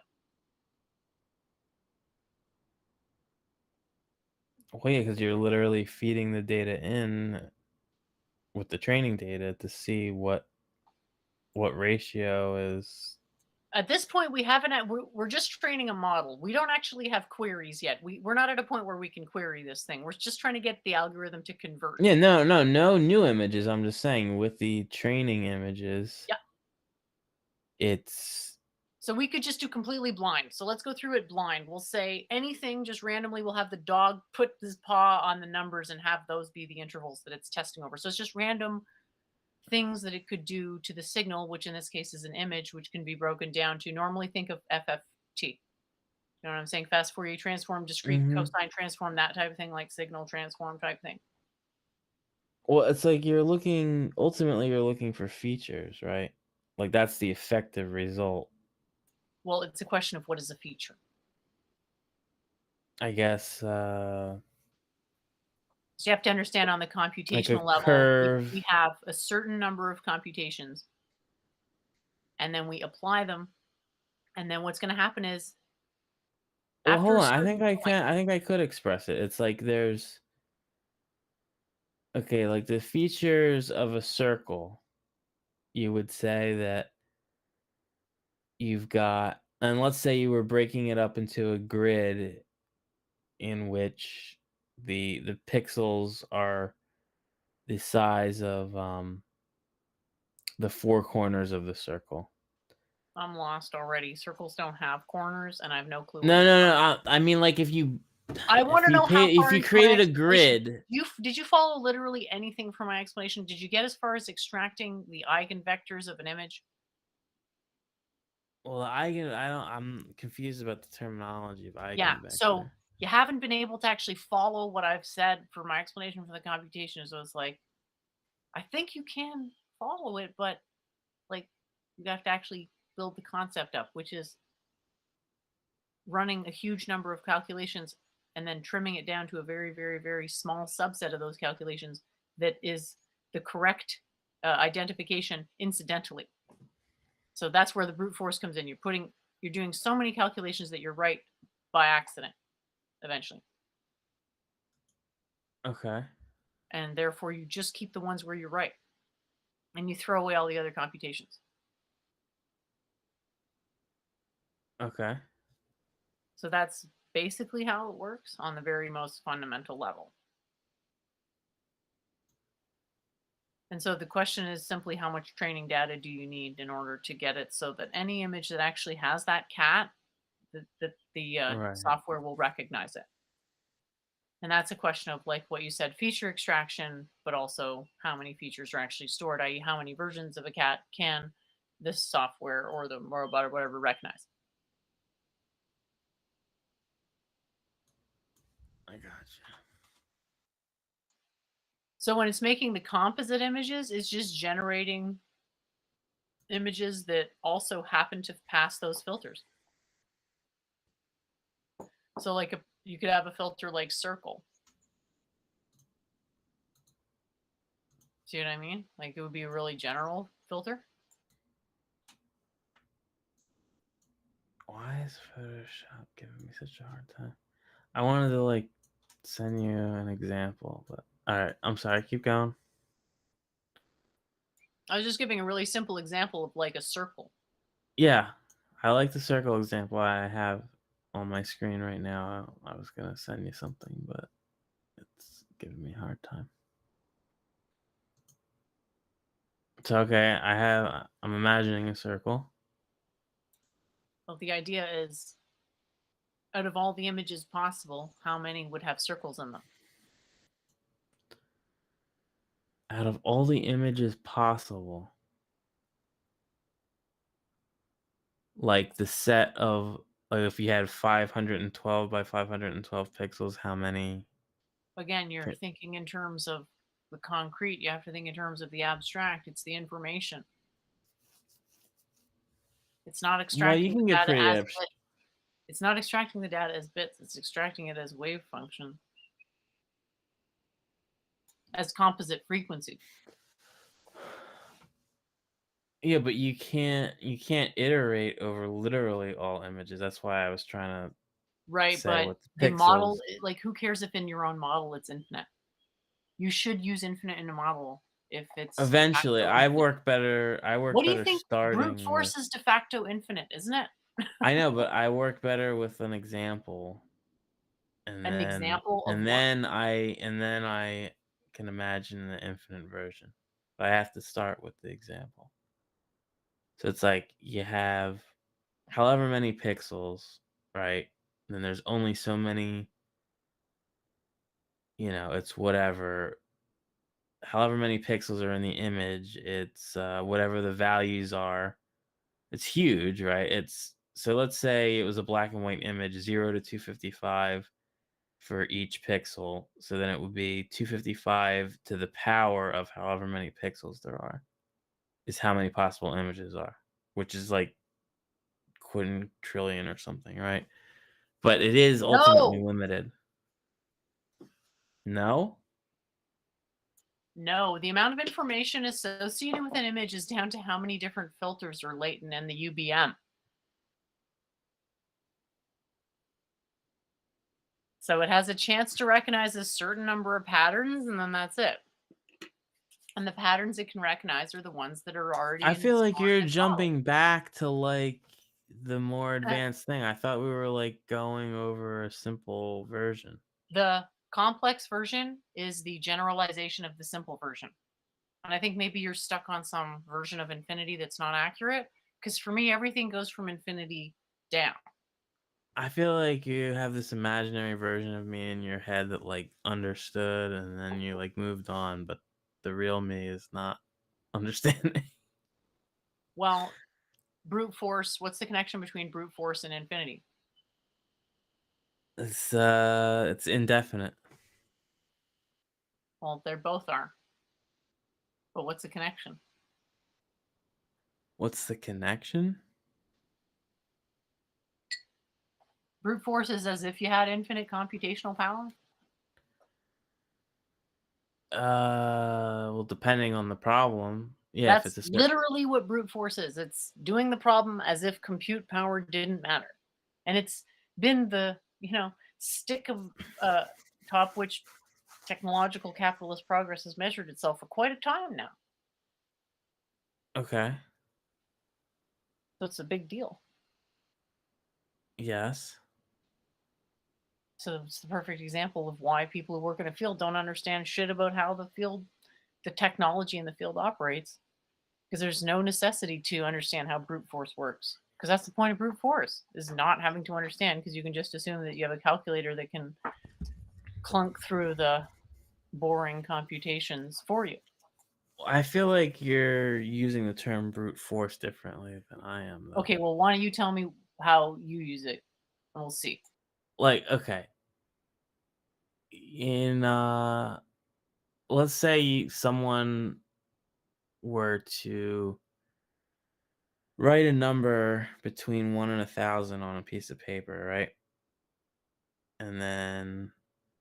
Well, yeah, because you're literally feeding the data in with the training data to see what ratio is. At this point, we haven't. We're just training a model. We don't actually have queries yet. We're not at a point where we can query this thing. We're just trying to get the algorithm to convert. Yeah, no new images. I'm just saying with the training images, Yeah. it's So we could just do completely blind. So let's go through it blind. We'll say anything just randomly. We'll have the dog put his paw on the numbers and have those be the intervals that it's testing over. So it's just random things that it could do to the signal, which in this case is an image, which can be broken down to normally think of FFT. You know what I'm saying? Fast Fourier transform, discrete mhm. cosine transform, that type of thing, like signal transform type thing. Well, it's like you're looking for features, right? Like that's the effective result. Well, it's a question of what is a feature. I guess So you have to understand on the like a computational level, we curve. have a certain number of computations and then we apply them. And then what's going to happen is Well, after hold a on. certain point, I think I could express it. It's like there's okay, like the features of a circle. You would say that you've got, and let's say you were breaking it up into a grid in which the pixels are the size of the four corners of the circle. I'm lost already. Circles don't have corners, and I have no clue. No, no, no. I mean, like if you, I want to know how if far you into my created a explanation- grid. Did you follow literally anything from my explanation? Did you get as far as extracting the eigenvectors of an image? Well, I'm confused about the terminology of Yeah. eigenvector. So you haven't been able to actually follow what I've said for my explanation for the computation. So it's like, I think you can follow it, but like you have to actually build the concept up, which is running a huge number of calculations and then trimming it down to a very, very, very small subset of those calculations that is the correct identification incidentally. So that's where the brute force comes in. You're doing so many calculations that you're right by accident eventually. Okay. And therefore you just keep the ones where you're right. And you throw away all the other computations. Okay. So that's basically how it works on the very most fundamental level. And so the question is simply how much training data do you need in order to get it so that any image that actually has that cat, the Right. software will recognize it. And that's a question of like what you said, feature extraction, but also how many features are actually stored, i.e. how many versions of a cat can this software or the robot or whatever recognize. I gotcha. So when it's making the composite images, it's just generating images that also happen to pass those filters. So like you could have a filter like circle. See what I mean? Like it would be a really general filter. Why is Photoshop giving me such a hard time? I wanted to like send you an example, but all right. I'm sorry. Keep going. I was just giving a really simple example of like a circle. Yeah, I like the circle example I have on my screen right now. I was gonna send you something, but it's giving me a hard time. It's okay. I'm imagining a circle. Well, the idea is out of all the images possible, how many would have circles in them? Out of all the images possible, like the set of, like if you had 512 by 512 pixels, how many? Again, you're thinking in terms of the concrete. You have to think in terms of the abstract. It's the information. It's not Well, extracting you can the get data pretty as bits. It's not extracting the data as bits. It's extracting it as wave function, as composite frequency. Yeah, but you can't iterate over literally all images. That's why I was trying to Right, say but with the the model, pixels. like who cares if in your own model it's infinite? You should use infinite in a model if it's de Eventually, facto I infinite. work better. What do you think? Brute Starting with. force is de facto infinite, isn't it? I know, but I work better with an example, and An then example of what? I can imagine the infinite version. But I have to start with the example. So it's like you have however many pixels, right? And then there's only so many, it's whatever. However many pixels are in the image, it's whatever the values are. It's huge, right? So let's say it was a black and white image, 0 to 255 for each pixel. So then it would be 255 to the power of however many pixels there are, is how many possible images are, which is like quintillion or something, right? But it is ultimately No, limited. No? no. The amount of information associated with an image is down to how many different filters are latent in the UBM. So it has a chance to recognize a certain number of patterns, and then that's it. And the patterns it can recognize are the ones that are already I in feel like stored you're in its model. jumping back to like the more advanced thing. I thought we were like going over a simple version. The complex version is the generalization of the simple version. And I think maybe you're stuck on some version of infinity that's not accurate, Because for me, everything goes from infinity down. I feel like you have this imaginary version of me in your head that like understood and then you like moved on, but the real me is not understanding. Well, brute force, what's the connection between brute force and infinity? It's indefinite. Well, they both are. But what's the connection? What's the connection? Brute force is as if you had infinite computational power. Well, depending on the problem. Yeah, if it's That's a certain. literally what brute force is. It's doing the problem as if compute power didn't matter. And it's been the, stick of top which technological capitalist progress has measured itself for quite a time now. Okay. So it's a big deal. Yes. So it's the perfect example of why people who work in a field don't understand shit about how the technology in the field operates. Because there's no necessity to understand how brute force works. Because that's the point of brute force, is not having to understand, because you can just assume that you have a calculator that can clunk through the boring computations for you. I feel like you're using the term brute force differently than I am, though. Okay, well, why don't you tell me how you use it, and we'll see. Like, okay. Let's say someone were to write a number between 1 and 1,000 on a piece of paper, right? And then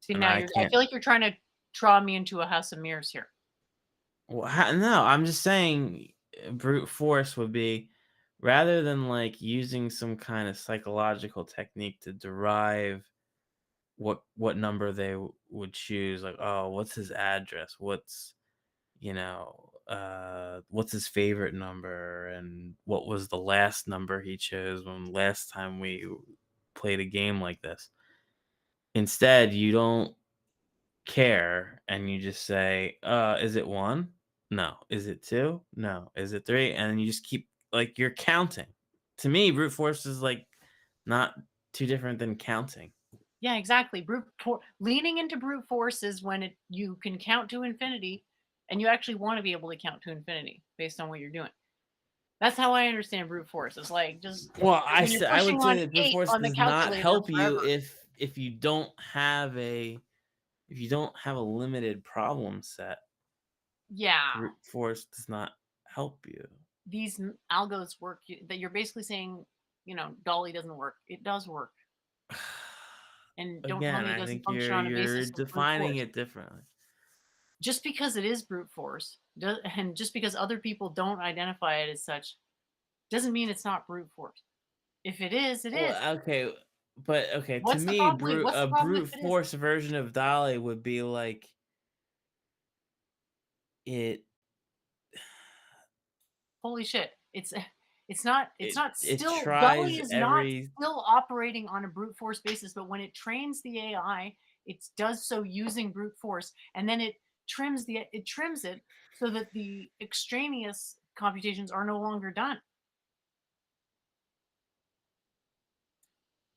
See, and now I I can't feel like you're trying to draw me into a house of mirrors here. well, no, I'm just saying brute force would be rather than like using some kind of psychological technique to derive what number they would choose, like, oh, what's his address, what's his favorite number, and what was the last number he chose when last time we played a game like this. Instead, you don't care and you just say, is it 1? No. Is it 2? No. Is it 3? And you just keep like you're counting. To me, brute force is like not too different than counting. Yeah, exactly. Leaning into brute force is when you can count to infinity, and you actually want to be able to count to infinity based on what you're doing. That's how I understand brute force. It's like just Well, when you're I pushing would say on that brute 8 force on the does not calculator help you forever. if you don't have a limited problem set. Yeah, Brute force does not help you. these algos work. That you're basically saying, Dolly doesn't work. It does work, and don't tell Again, me it I doesn't think function on a you're basis of brute defining force. it differently. Just because it is brute force, and just because other people don't identify it as such, doesn't mean it's not brute force. If it is, it is. Well, okay, but okay, to What's the me, problem? Wait, what's a the problem if brute it is? force version of Dolly would be like it Holy shit! It's not. It's not it still. Dolly tries is not every still operating on a brute force basis. But when it trains the AI, it does so using brute force, and then it trims it so that the extraneous computations are no longer done.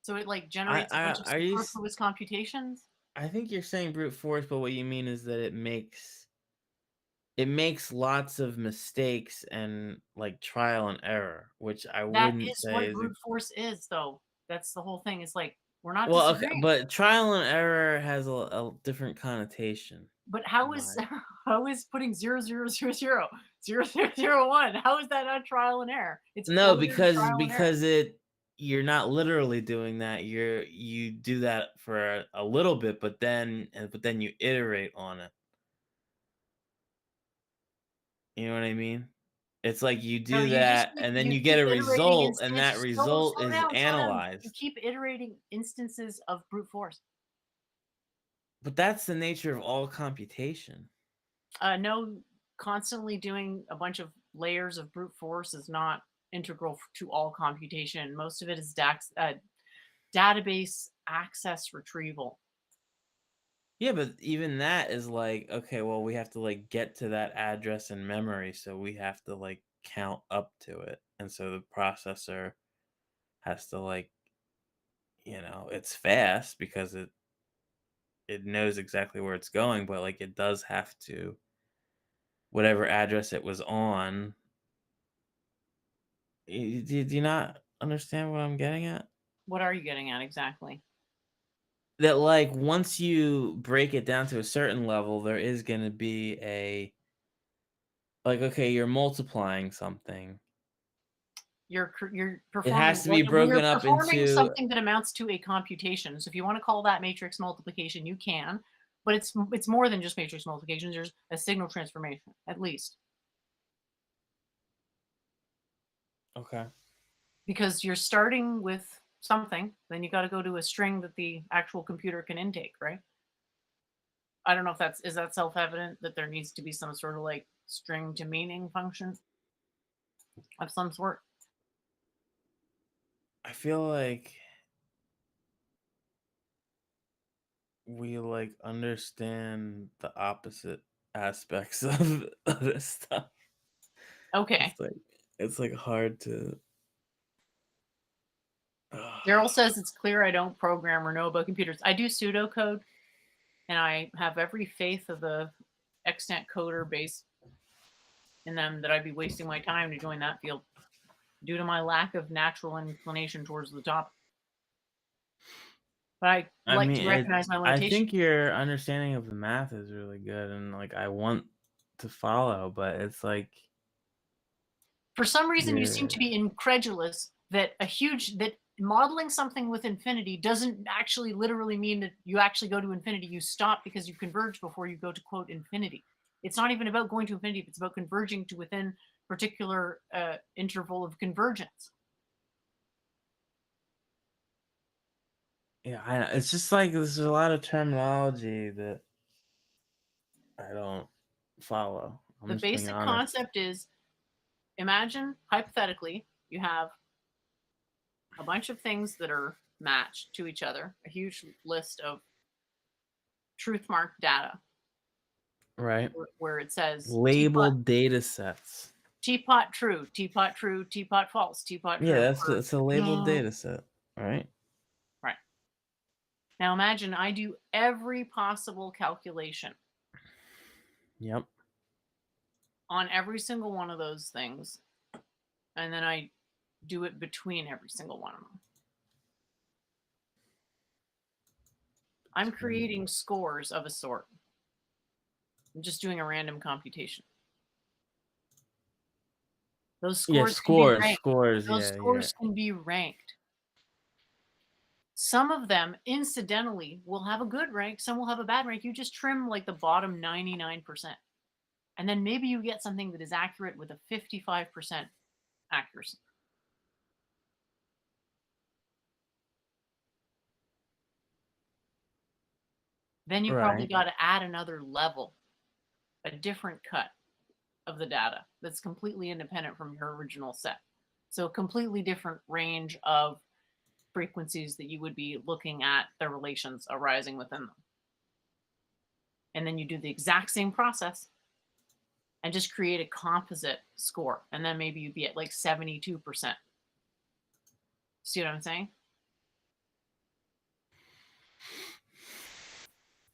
So it like generates a bunch of are you superfluous computations. I think you're saying brute force, but what you mean is that it makes lots of mistakes and like trial and error, which I That wouldn't is say what is a brute force is, though. That's the whole thing. It's like we're not well, okay, disagreeing. but trial and error has a different connotation But in how my is how is putting 0, 0, 0, 0, 0, 0, 0, 1? How is that not trial and error? It's No, ordinary because trial and error. you're not literally doing that. You do that for a little bit, but then you iterate on it. You know what I mean? It's like you No, do that and then you you get keep a iterating result and that instances. result Slow is down, slow down. You analyzed. keep iterating instances of brute force. But that's the nature of all computation. No, constantly doing a bunch of layers of brute force is not integral to all computation. Most of it is database access retrieval. Yeah, but even that is like, okay, we have to like get to that address in memory, so we have to like count up to it. and so the processor has to like, it's fast because it knows exactly where it's going, but like it does have to whatever address it was on. Do you not understand what I'm getting at? What are you getting at exactly? That like once you break it down to a certain level, there is going to be okay, you're multiplying something. You're It performing has to be we are broken up performing into. something that amounts to a computation. So if you want to call that matrix multiplication, you can, but it's more than just matrix multiplication. There's a signal transformation, at least, Okay. because you're starting with something, then you got to go to a string that the actual computer can intake, right? I don't know if is that self-evident that there needs to be some sort of like string to meaning function of some sort. I feel like we like understand the opposite aspects of this stuff. Okay. It's like hard to. Daryl says it's clear I don't program or know about computers. I do pseudocode, and I have every faith of the extant coder base in them that I'd be wasting my time to join that field due to my lack of natural inclination towards the topic. But I I like to mean, recognize my I limitations. think your understanding of the math is really good, and like I want to follow, but it's like For some reason, you seem to you're. be incredulous that that modeling something with infinity doesn't actually literally mean that you actually go to infinity. You stop because you converge before you go to quote infinity. It's not even about going to infinity. It's about converging to within particular interval of convergence. Yeah, it's just like there's a lot of terminology that I don't follow. I'm The just being basic honest. concept is, imagine hypothetically you have a bunch of things that are matched to each other, a huge list of truth mark data Right. where it says Labeled data sets. teapot true, teapot false, teapot Yeah, true. it's a labeled data set, right? Right. Now imagine I do every possible calculation Yep. on every single one of those things, and then I do it between every single one of them. I'm creating scores of a sort. I'm just doing a random computation. Those Yeah, scores can be ranked. scores. Those Yeah. scores can be ranked. Some of them, incidentally, will have a good rank. Some will have a bad rank. You just trim like the bottom 99%. And then maybe you get something that is accurate with a 55% accuracy. Then you probably Right. got to add another level, a different cut of the data that's completely independent from your original set. So a completely different range of frequencies that you would be looking at the relations arising within them. And then you do the exact same process and just create a composite score. And then maybe you'd be at like 72%. See what I'm saying?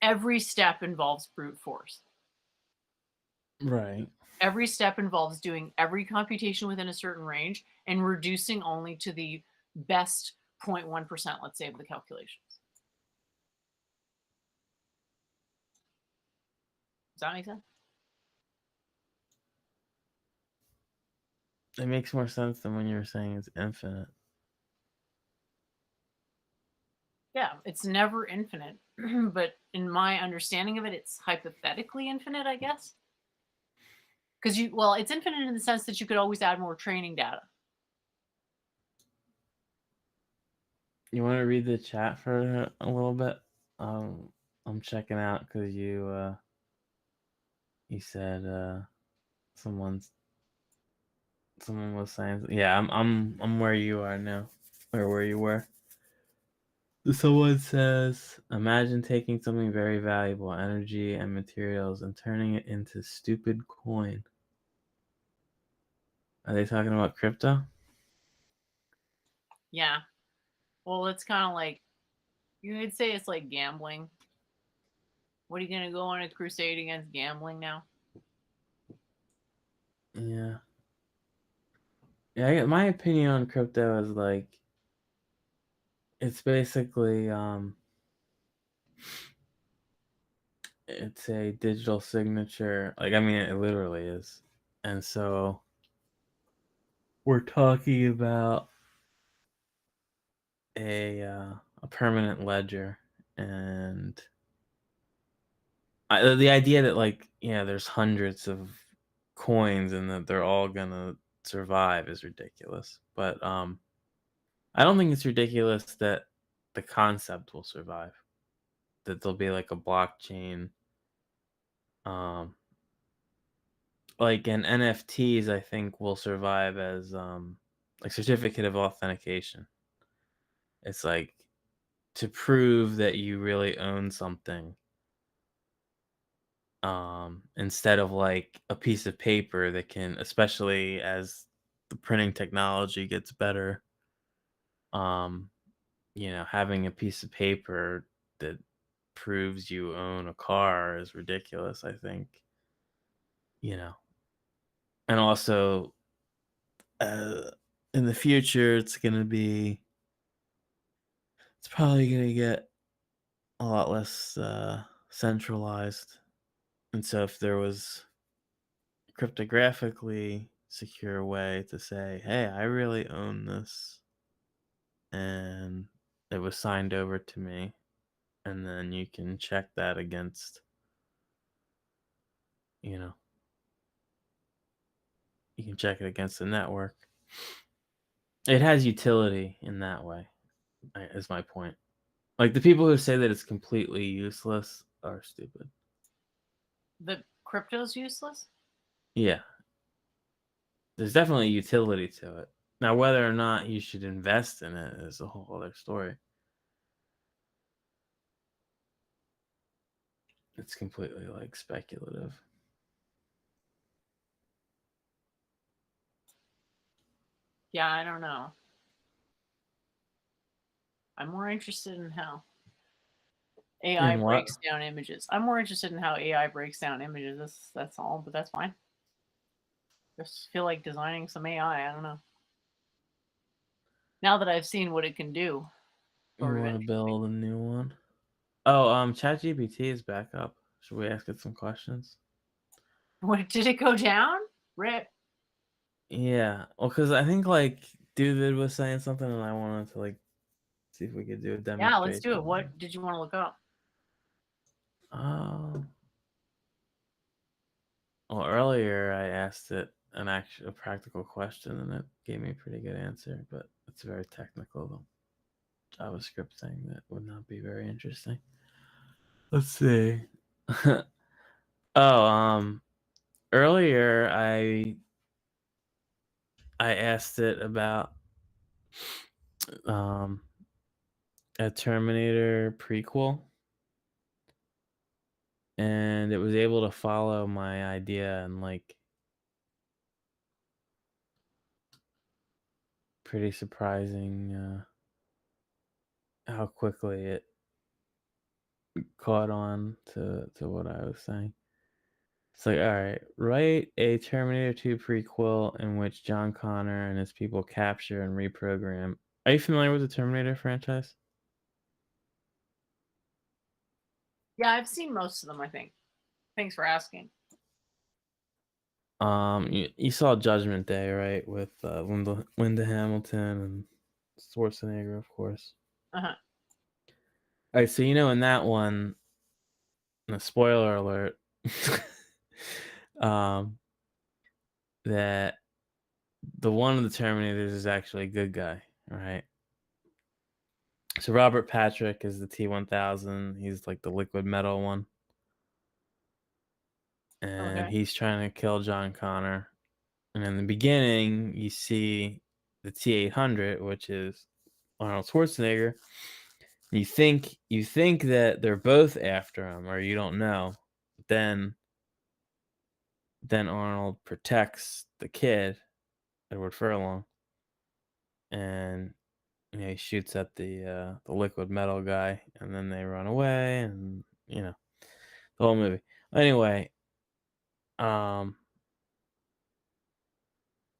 Every step involves brute force. Right. Every step involves doing every computation within a certain range and reducing only to the best 0.1%, let's say, of the calculations. Does that make sense? It makes more sense than when you were saying it's infinite. Yeah, it's never infinite, but in my understanding of it, it's hypothetically infinite, I guess. Because it's infinite in the sense that you could always add more training data. You want to read the chat for a little bit? I'm checking out because you said someone was saying, yeah, I'm where you are now, or where you were. Someone says, imagine taking something very valuable, energy and materials, and turning it into stupid coin. Are they talking about crypto? Yeah. Well, it's kind of like you could say it's like gambling. What are you gonna go on a crusade against gambling now? Yeah. Yeah, my opinion on crypto is like it's basically it's a digital signature. Like I mean it literally is. And so we're talking about a permanent ledger and the idea that like there's hundreds of coins and that they're all gonna survive is ridiculous. But I don't think it's ridiculous that the concept will survive. That there'll be like a blockchain, um, like an NFTs. I think will survive as like certificate of authentication. It's like to prove that you really own something, instead of like a piece of paper that can, especially as the printing technology gets better, um, having a piece of paper that proves you own a car is ridiculous, I think, you know. And also, uh, in the future, it's probably gonna get a lot less centralized. And so, if there was a cryptographically secure way to say, "Hey, I really own this," and it was signed over to me, and then you can check that against, you know, you can check it against the network. It has utility in that way, is my point. Like the people who say that it's completely useless are stupid. The crypto's useless? Yeah, there's definitely utility to it. Now, whether or not you should invest in it is a whole other story. It's completely like speculative. Yeah, I don't know. I'm more interested in how AI In what? breaks down images. I'm more interested in how AI breaks down images. That's all, but that's fine. Just feel like designing some AI. I don't know. Now that I've seen what it can do, You sort of want to interesting. build a new one? Oh, ChatGPT is back up. Should we ask it some questions? What did it go down? Rip. Yeah, well, because I think like Doovid was saying something, and I wanted to like see if we could do a Yeah, let's do demonstration. it. What did you want to look up? Um, well, earlier I asked it a practical question, and it gave me a pretty good answer, but it's very technical though. JavaScript thing that would not be very interesting. Let's see. Oh, earlier I asked it about um a Terminator prequel, and it was able to follow my idea and like pretty surprising how quickly it caught on to what I was saying. It's like, all right, write a Terminator 2 prequel in which John Connor and his people capture and reprogram. Are you familiar with the Terminator franchise? Yeah, I've seen most of them, I think. Thanks for asking. You saw Judgment Day, right? With Linda Hamilton and Schwarzenegger, of course. Uh-huh. All right, so in that one, spoiler alert, um, that the one of the Terminators is actually a good guy, right? So Robert Patrick is the T-1000. He's like the liquid metal one, and Okay. he's trying to kill John Connor. And in the beginning, you see the T-800, which is Arnold Schwarzenegger. You think that they're both after him, or you don't know. Then Arnold protects the kid, Edward Furlong, and he shoots at the liquid metal guy, and then they run away, and the whole movie. Anyway, um,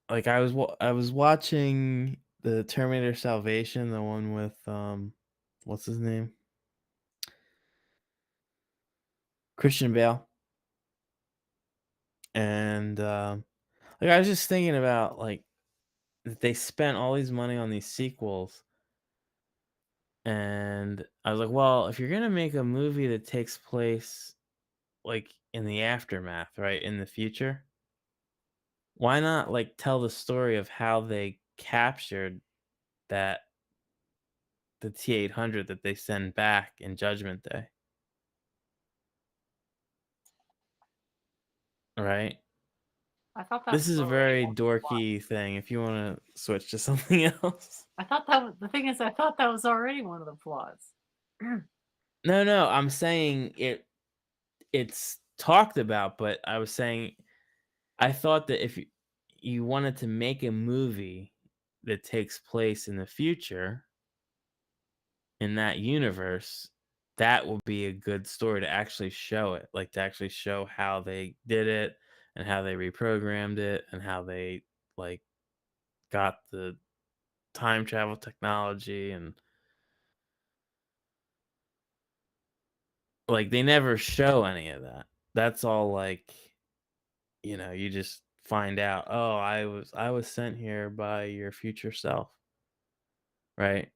like I was watching the Terminator Salvation, the one with what's his name, Christian Bale, and like I was just thinking about like that they spent all these money on these sequels. And I was like, well, if you're gonna make a movie that takes place like in the aftermath, right, in the future, why not like tell the story of how they captured that the T-800 that they send back in Judgment Day, right? I thought that This was is a already very one of the plots. dorky thing. If you want to switch to something else, I thought that was the thing is I thought that was already one of the plots. no, I'm saying it's talked about, but I was saying I thought that if you wanted to make a movie that takes place in the future, in that universe, that would be a good story to actually show it, like, to actually show how they did it, and how they reprogrammed it, and how they, like, got the time travel technology, and, like, they never show any of that. That's all, like, you just find out, "Oh, I was sent here by your future self," right?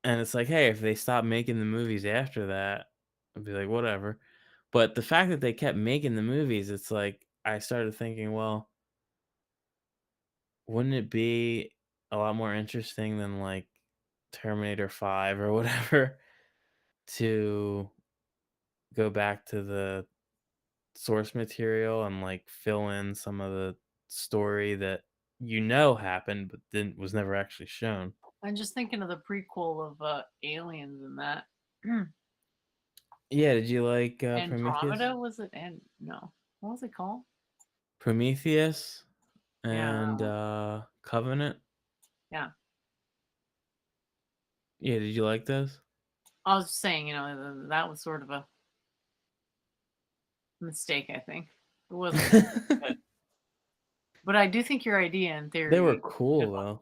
And it's like, hey, if they stop making the movies after that, I'd be like, whatever. But the fact that they kept making the movies, it's like I started thinking, well, wouldn't it be a lot more interesting than like Terminator 5 or whatever to go back to the source material and like fill in some of the story that happened but didn't was never actually shown. I'm just thinking of the prequel of Aliens and that. Yeah, did you like Prometheus? Andromeda was it? And no, what was it called? Prometheus and Yeah, Covenant? yeah. Yeah, did you like those? I was just saying, that was sort of a mistake. I think it wasn't good, but I do think your idea in They were theory is a good cool one. though.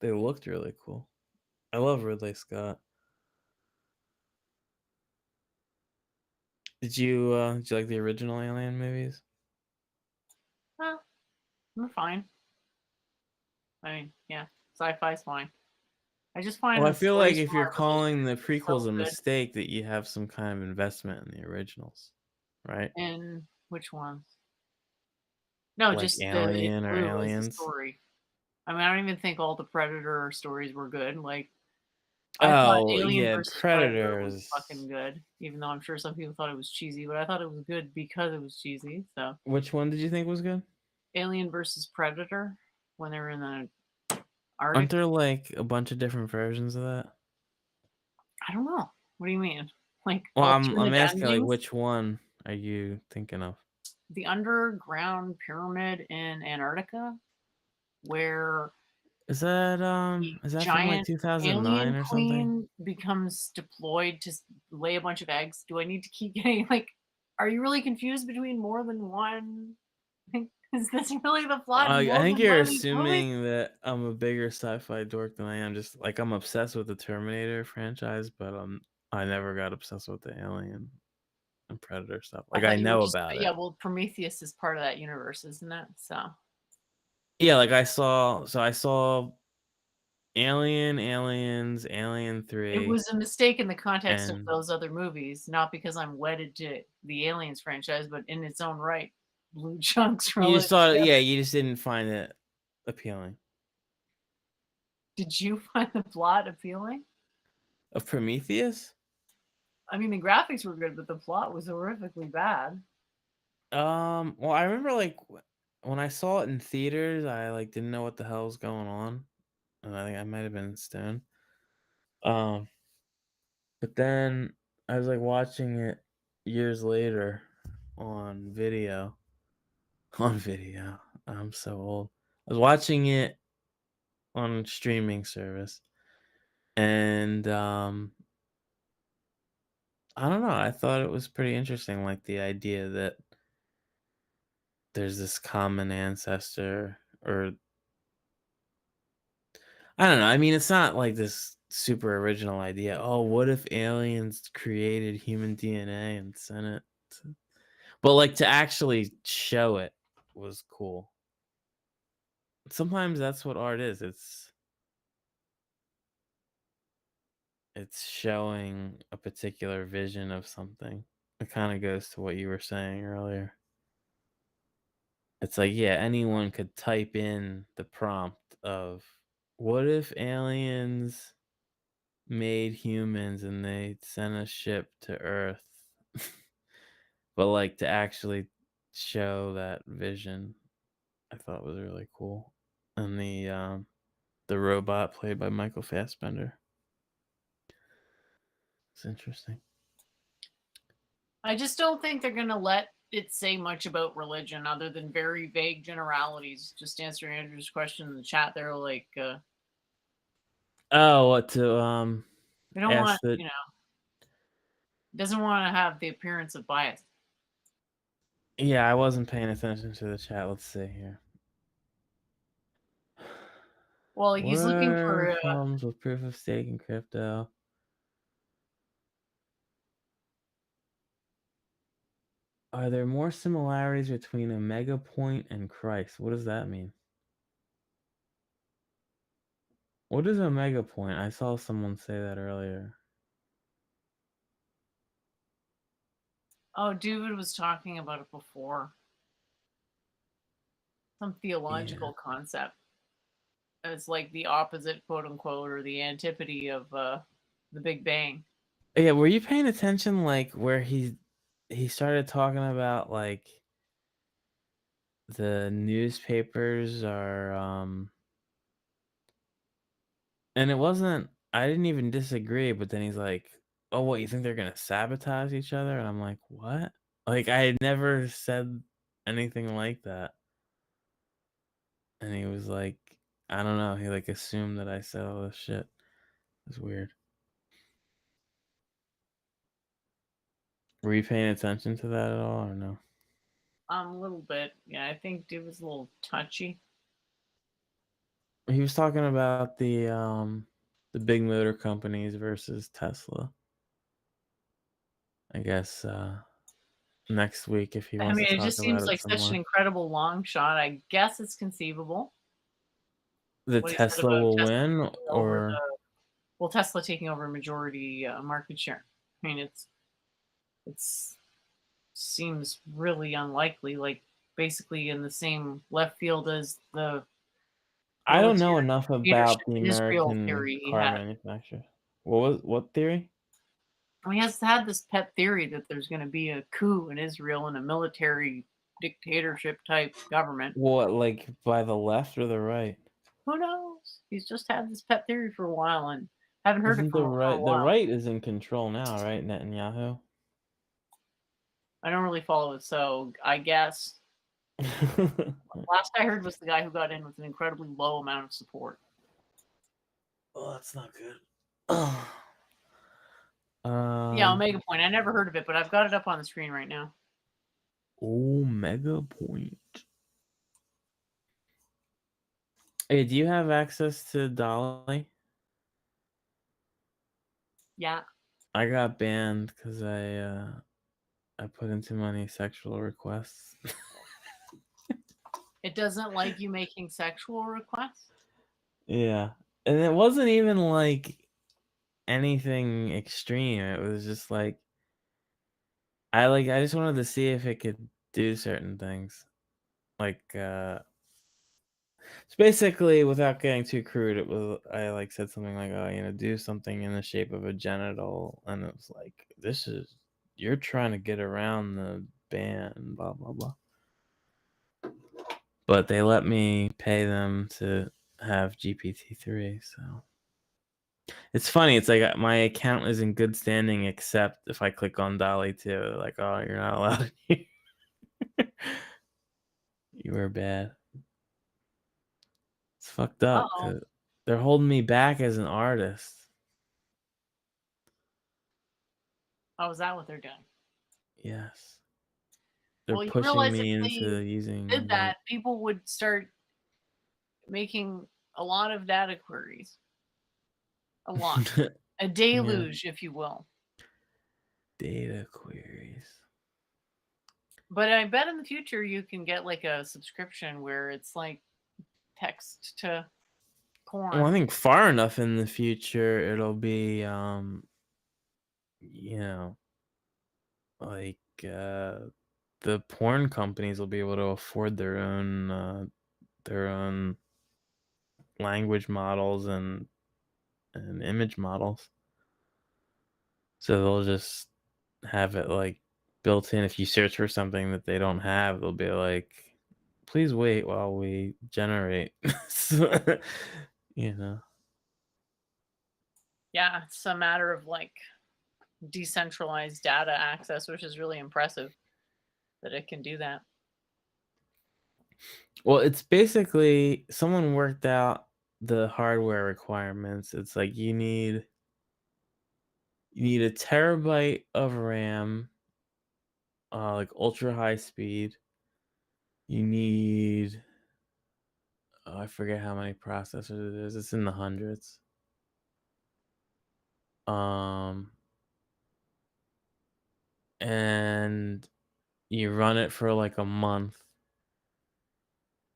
They looked really cool. I love Ridley Scott. Did you like the original Alien movies? Well, we're fine. I mean, yeah, sci-fi's fine. I just Well, find I the feel like stories if from you're our early calling the movies so prequels a good. mistake that you have some kind of investment in the originals, right? And which ones? No, Like just it Alien or flew as a Aliens. story. I mean, I don't even think all the Predator stories were good. Like, I thought Oh, Alien yeah, versus Predator was Predators. fucking good, even though I'm sure some people thought it was cheesy, but I thought it was good because it was cheesy. So, Which one did you think was good? Alien versus Predator, when they were in the Aren't Arctic. there like a bunch of different versions of that? I don't know. What do you mean? Like Well, I'm alternate asking like endings? which one are you thinking of? The underground pyramid in Antarctica, where the Is that from like giant alien 2009 or something? queen becomes deployed to lay a bunch of eggs. Do I need to keep getting like? Are you really confused between more than one? Is this really the plot in I more think than one you're of these movies? assuming that I'm a bigger sci-fi dork than I am. Just like I'm obsessed with the Terminator franchise, but I never got obsessed with the Alien and Predator stuff. I Like I thought you were know just about yeah. it. Well, Prometheus is part of that universe, isn't it? So Yeah, like I saw Aliens, Alien it 3, was a mistake in the context of and those other movies, not because I'm wedded to the Aliens franchise, but in its own right. Blue chunks you just relative thought, to. yeah, you just didn't find it appealing. Did you find the plot appealing? Of Prometheus? I mean, the graphics were good, but the plot was horrifically bad. Well, I remember like when I saw it in theaters, I like didn't know what the hell was going on, and I think I might have been stoned. Um, but then I was like watching it years later on video. On video. I'm so old. I was watching it on streaming service. And I don't know, I thought it was pretty interesting, like the idea that there's this common ancestor, or I don't know. I mean, it's not like this super original idea. Oh, what if aliens created human DNA and sent it to... But like to actually show it was cool. Sometimes that's what art is. It's showing a particular vision of something. It kind of goes to what you were saying earlier. It's like, yeah, anyone could type in the prompt of what if aliens made humans and they sent a ship to Earth. But like to actually show that vision, I thought was really cool. And the robot played by Michael Fassbender. It's interesting. I just don't think they're going to let it say much about religion other than very vague generalities. Just answering Andrew's question in the chat there, like, Oh, what to they don't want, ask that? doesn't want to have the appearance of bias. Yeah, I wasn't paying attention to the chat. Let's see here. Well, he's looking for What problems with proof of stake in crypto? Are there more similarities between Omega Point and Christ? What does that mean? What is Omega Point? I saw someone say that earlier. Oh, Doovid was talking about it before. Some theological concept. It's like the opposite, quote unquote, or the antipody of the Big Bang. Yeah, were you paying attention, like where he started talking about like the newspapers are and it wasn't, I didn't even disagree, but then he's like, "Oh, what, you think they're gonna sabotage each other?" And I'm like, "What?" Like I had never said anything like that. And he was like, I don't know, he like assumed that I said all this shit. It's weird. Were you paying attention to that at all or no? A little bit. Yeah, I think Dude was a little touchy. He was talking about the big motor companies versus Tesla. I guess next week if he I wants mean, to it talk just about seems it like some such an more. incredible long shot. I guess it's conceivable. The What he said Tesla about will Tesla win, taking over or Tesla taking over majority market share. I mean, it's seems really unlikely. Like basically in the same left field as the I don't know military enough dictatorship about the in Israel American theory he car had. manufacturer. What theory? He has had this pet theory that there's going to be a coup in Israel and a military dictatorship type government. What, like by the left or the right? Who knows? He's just had this pet theory for a while and haven't heard it Isn't from him for a the while. right is in control now, right? Netanyahu. I don't really follow it, so I guess last I heard was the guy who got in with an incredibly low amount of support. Oh, that's not good. Yeah, Omega Point. I never heard of it, but I've got it up on the screen right now. Omega Point. Hey, do you have access to Dolly? Yeah. I got banned because I put in too many sexual requests. It doesn't like you making sexual requests? Yeah. And it wasn't even like anything extreme. It was just like I just wanted to see if it could do certain things. Like so basically, without getting too crude, it was I like said something like, "Oh, do something in the shape of a genital," and it was like, you're trying to get around the ban, blah blah blah. But they let me pay them to have GPT-3, so it's funny. It's like my account is in good standing, except if I click on Dolly too, they're like, "Oh, you're not allowed here. You were bad." It's fucked up. Uh-oh. They're holding me back as an artist. Oh, is that what they're doing? Yes. They're Well, you pushing realize if me into they using did that, like people would start making a lot of data queries. A lot. A yeah, deluge, if you will. data queries. But I bet in the future you can get like a subscription where it's like text to Well, I porn. think far enough in the future it'll be you know, like the porn companies will be able to afford their own language models and image models. So they'll just have it like built in. If you search for something that they don't have, they'll be like, please wait while we generate. So, you know. Yeah, it's a matter of like decentralized data access, which is really impressive that it can do that. Well, it's basically someone worked out the hardware requirements. It's like you need a terabyte of RAM, like ultra high speed. You need I forget how many processors it is. It's in the hundreds. Um, and you run it for like a month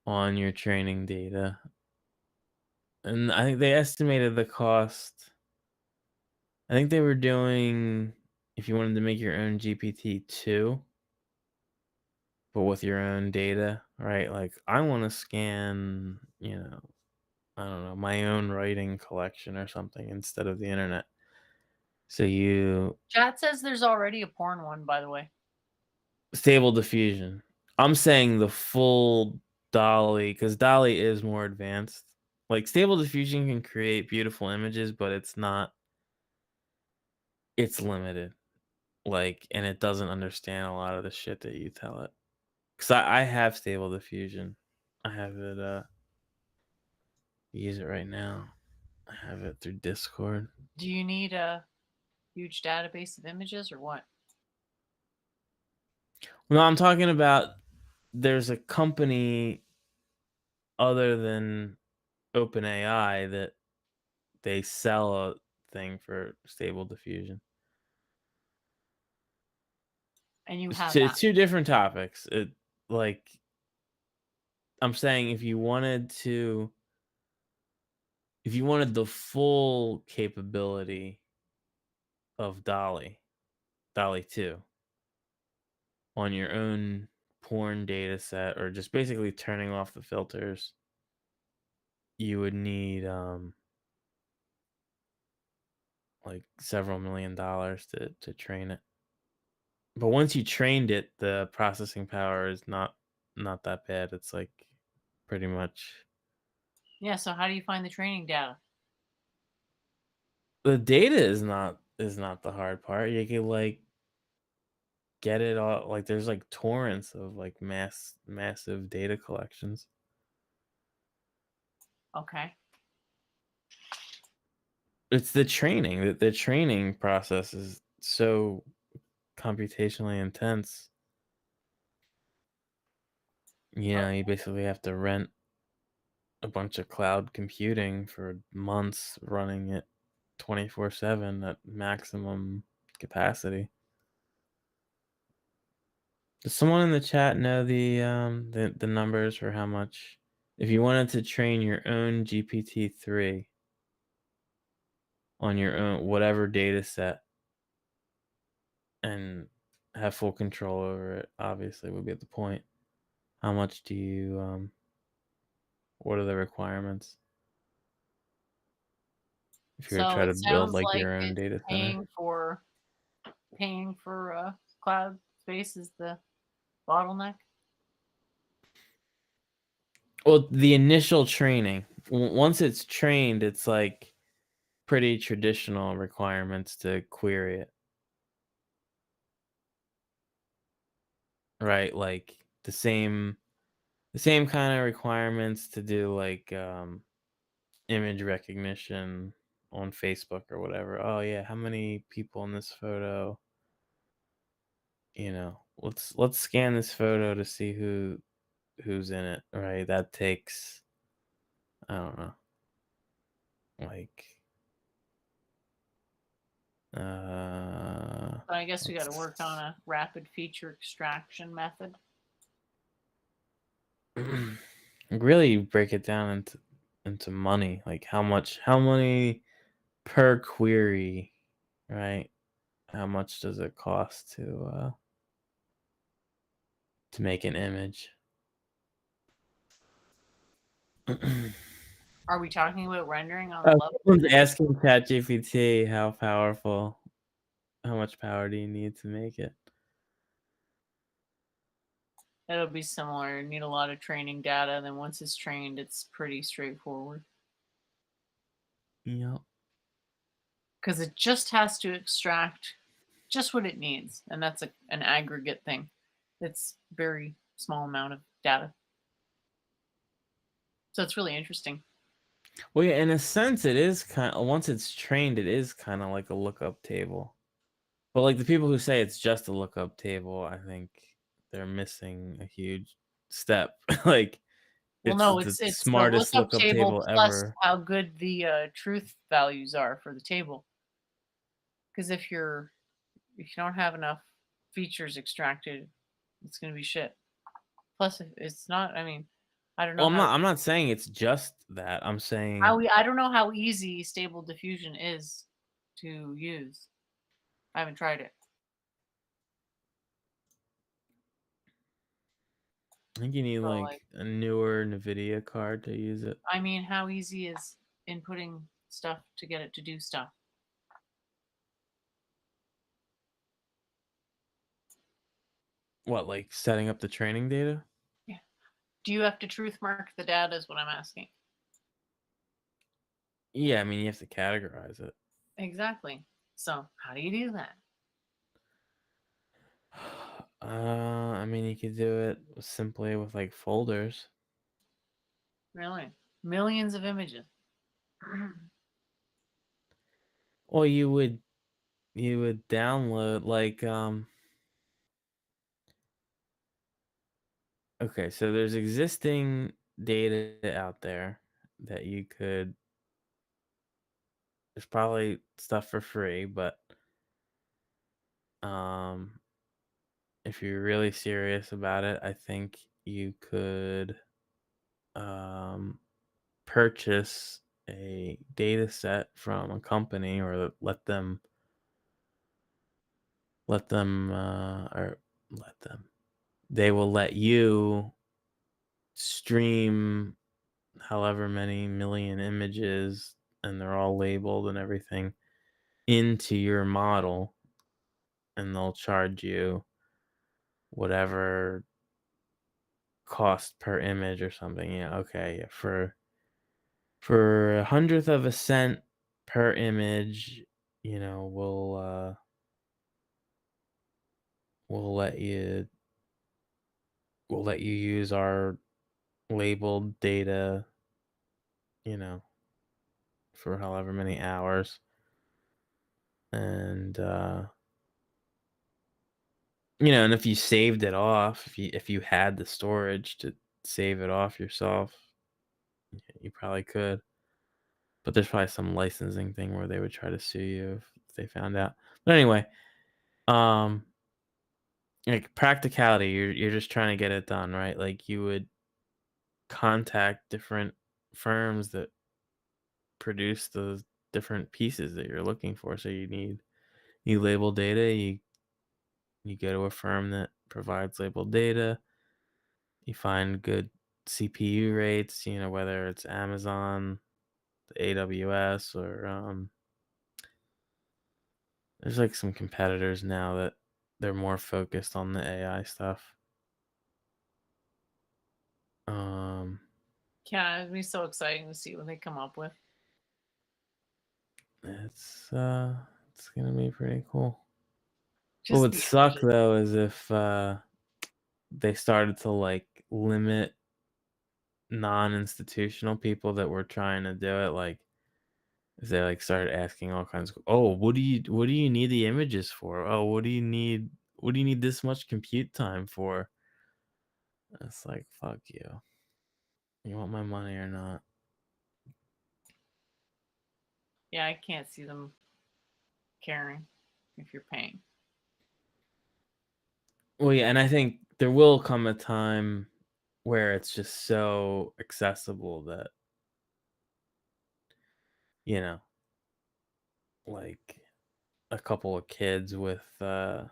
on your training data. And I think they estimated the cost. I think they were doing if you wanted to make your own GPT-2, but with your own data, right? Like I want to scan, I don't know, my own writing collection or something instead of the internet. So you Chat says there's already a porn one, by the way. Stable diffusion. I'm saying the full Dolly because Dolly is more advanced. Like stable diffusion can create beautiful images, but it's limited. Like, and it doesn't understand a lot of the shit that you tell it. Because I have stable diffusion. I have it use it right now. I have it through Discord. Do you need a huge database of images or what? No, I'm talking about there's a company other than OpenAI that they sell a thing for stable diffusion. And you It's have two, that. two different topics. Like I'm saying, if you wanted the full capability of Dolly 2 on your own porn data set, or just basically turning off the filters, you would need like several $1 million to train it. But once you trained it, the processing power is not that bad. It's like pretty much Yeah, so how do you find the training data? the data is not the hard part. You can like get it all like there's like torrents of like massive data collections. Okay. It's the training. The training process is so computationally intense. You basically have to rent a bunch of cloud computing for months running it 24/7 at maximum capacity. Does someone in the chat know the numbers for how much if you wanted to train your own GPT-3 on your own whatever data set and have full control over it, obviously would be at the point. How much do you what are the requirements if you were to So try to it build sounds like like your own it's data center? paying for cloud space is the bottleneck. Well, the initial training, once it's trained, it's like pretty traditional requirements to query it, right? Like the same kind of requirements to do like image recognition on Facebook or whatever. Oh yeah, how many people in this photo? Let's scan this photo to see who's in it, right? That takes, I don't know, like But I guess we got to let's work on a rapid feature extraction method. really break it down into money, like how money per query, right? How much does it cost to make an image? Are we talking about rendering on the level? Someone's asking ChatGPT how much power do you need to make it? It'll be similar. You need a lot of training data. And then once it's trained, it's pretty straightforward. Yep. Because it just has to extract just what it needs. And that's an aggregate thing. It's very small amount of data. So it's really interesting. Well, yeah, in a sense, it is kind of, once it's trained, it is kind of like a lookup table. But like the people who say it's just a lookup table, I think they're missing a huge step. Like Well, it's no, the it's the smartest lookup lookup table table plus ever. how good the truth values are for the table. Because if you don't have enough features extracted, it's going to be shit. Plus, if it's not. I mean, I don't know Well, I'm not saying it's just that. I'm saying I don't know how easy Stable Diffusion is to use. I haven't tried it. I think you need So, like a newer NVIDIA card to use it. I mean, how easy is inputting stuff to get it to do stuff? What, like setting up the training data? Yeah. Do you have to truth mark the data? Is what I'm asking. Yeah, I mean you have to categorize it. Exactly. So, how do you do that? I mean you could do it simply with like folders. Really? Millions of images. Well, you would download like okay, so there's existing data out there that you could, there's probably stuff for free, but um if you're really serious about it, I think you could purchase a data set from a company or let them they will let you stream however many million images, and they're all labeled and everything, into your model, and they'll charge you whatever cost per image or something. Yeah, okay, yeah, for a hundredth of a cent per image, we'll let you use our labeled data, you know, for however many hours. And and if you saved it off, if you had the storage to save it off yourself, you probably could. But there's probably some licensing thing where they would try to sue you if they found out. But anyway, um like practicality, you're just trying to get it done, right? Like you would contact different firms that produce the different pieces that you're looking for. So you label data, you go to a firm that provides labeled data, you find good CPU rates, whether it's Amazon, the AWS, or there's like some competitors now that they're more focused on the AI stuff. Um Yeah, it'd be so exciting to see what they come up with. it's gonna be pretty cool. What Just would the suck images. though is if they started to like limit non-institutional people that were trying to do it, like, if they like started asking all kinds of, oh, what do you need the images for? Oh, what do you need this much compute time for? It's like, fuck you. You want my money or not? Yeah, I can't see them caring if you're paying. Well, yeah, and I think there will come a time where it's just so accessible that, you know, like a couple of kids with 10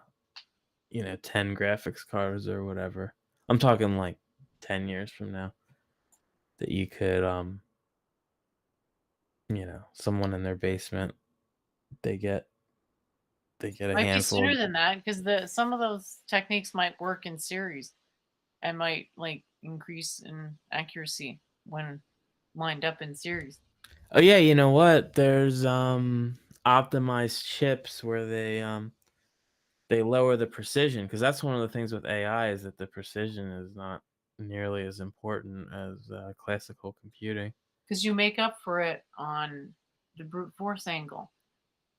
graphics cards or whatever. I'm talking like 10 years from now that you could someone in their basement, they get a Might be handful sooner of, than that because some of those techniques might work in series and might like increase in accuracy when lined up in series. oh yeah, you know what? There's optimized chips where they lower the precision, because that's one of the things with AI is that the precision is not nearly as important as classical computing. Because you make up for it on the brute force angle.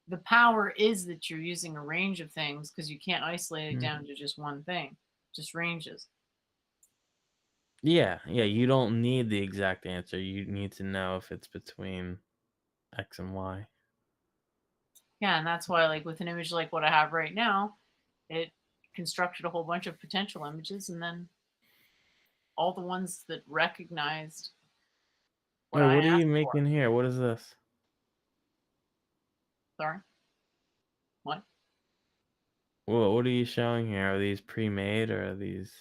The power is that you're using a range of things because you can't isolate it Mm. down to just one thing, just ranges. Yeah, yeah, you don't need the exact answer. You need to know if it's between X and Y. Yeah, and that's why, like with an image like what I have right now, it constructed a whole bunch of potential images, and then all the ones that recognized what Wait, I what are you asked for. making here? What is this? Sorry, what? What are you showing here? Are these pre-made or are these?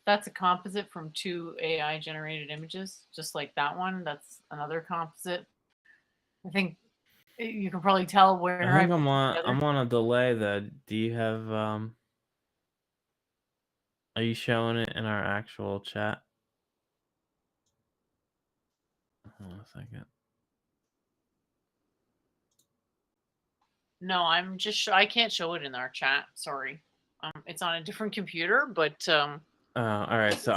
That's a composite from 2 AI generated images, just like that one. That's another composite. I think you can probably tell I where I think put I'm them on together. I'm on a delay though. Do you have are you showing it in our actual chat? Hold on a second. No, I'm just I can't show it in our chat. Sorry. It's on a different computer, but All right. So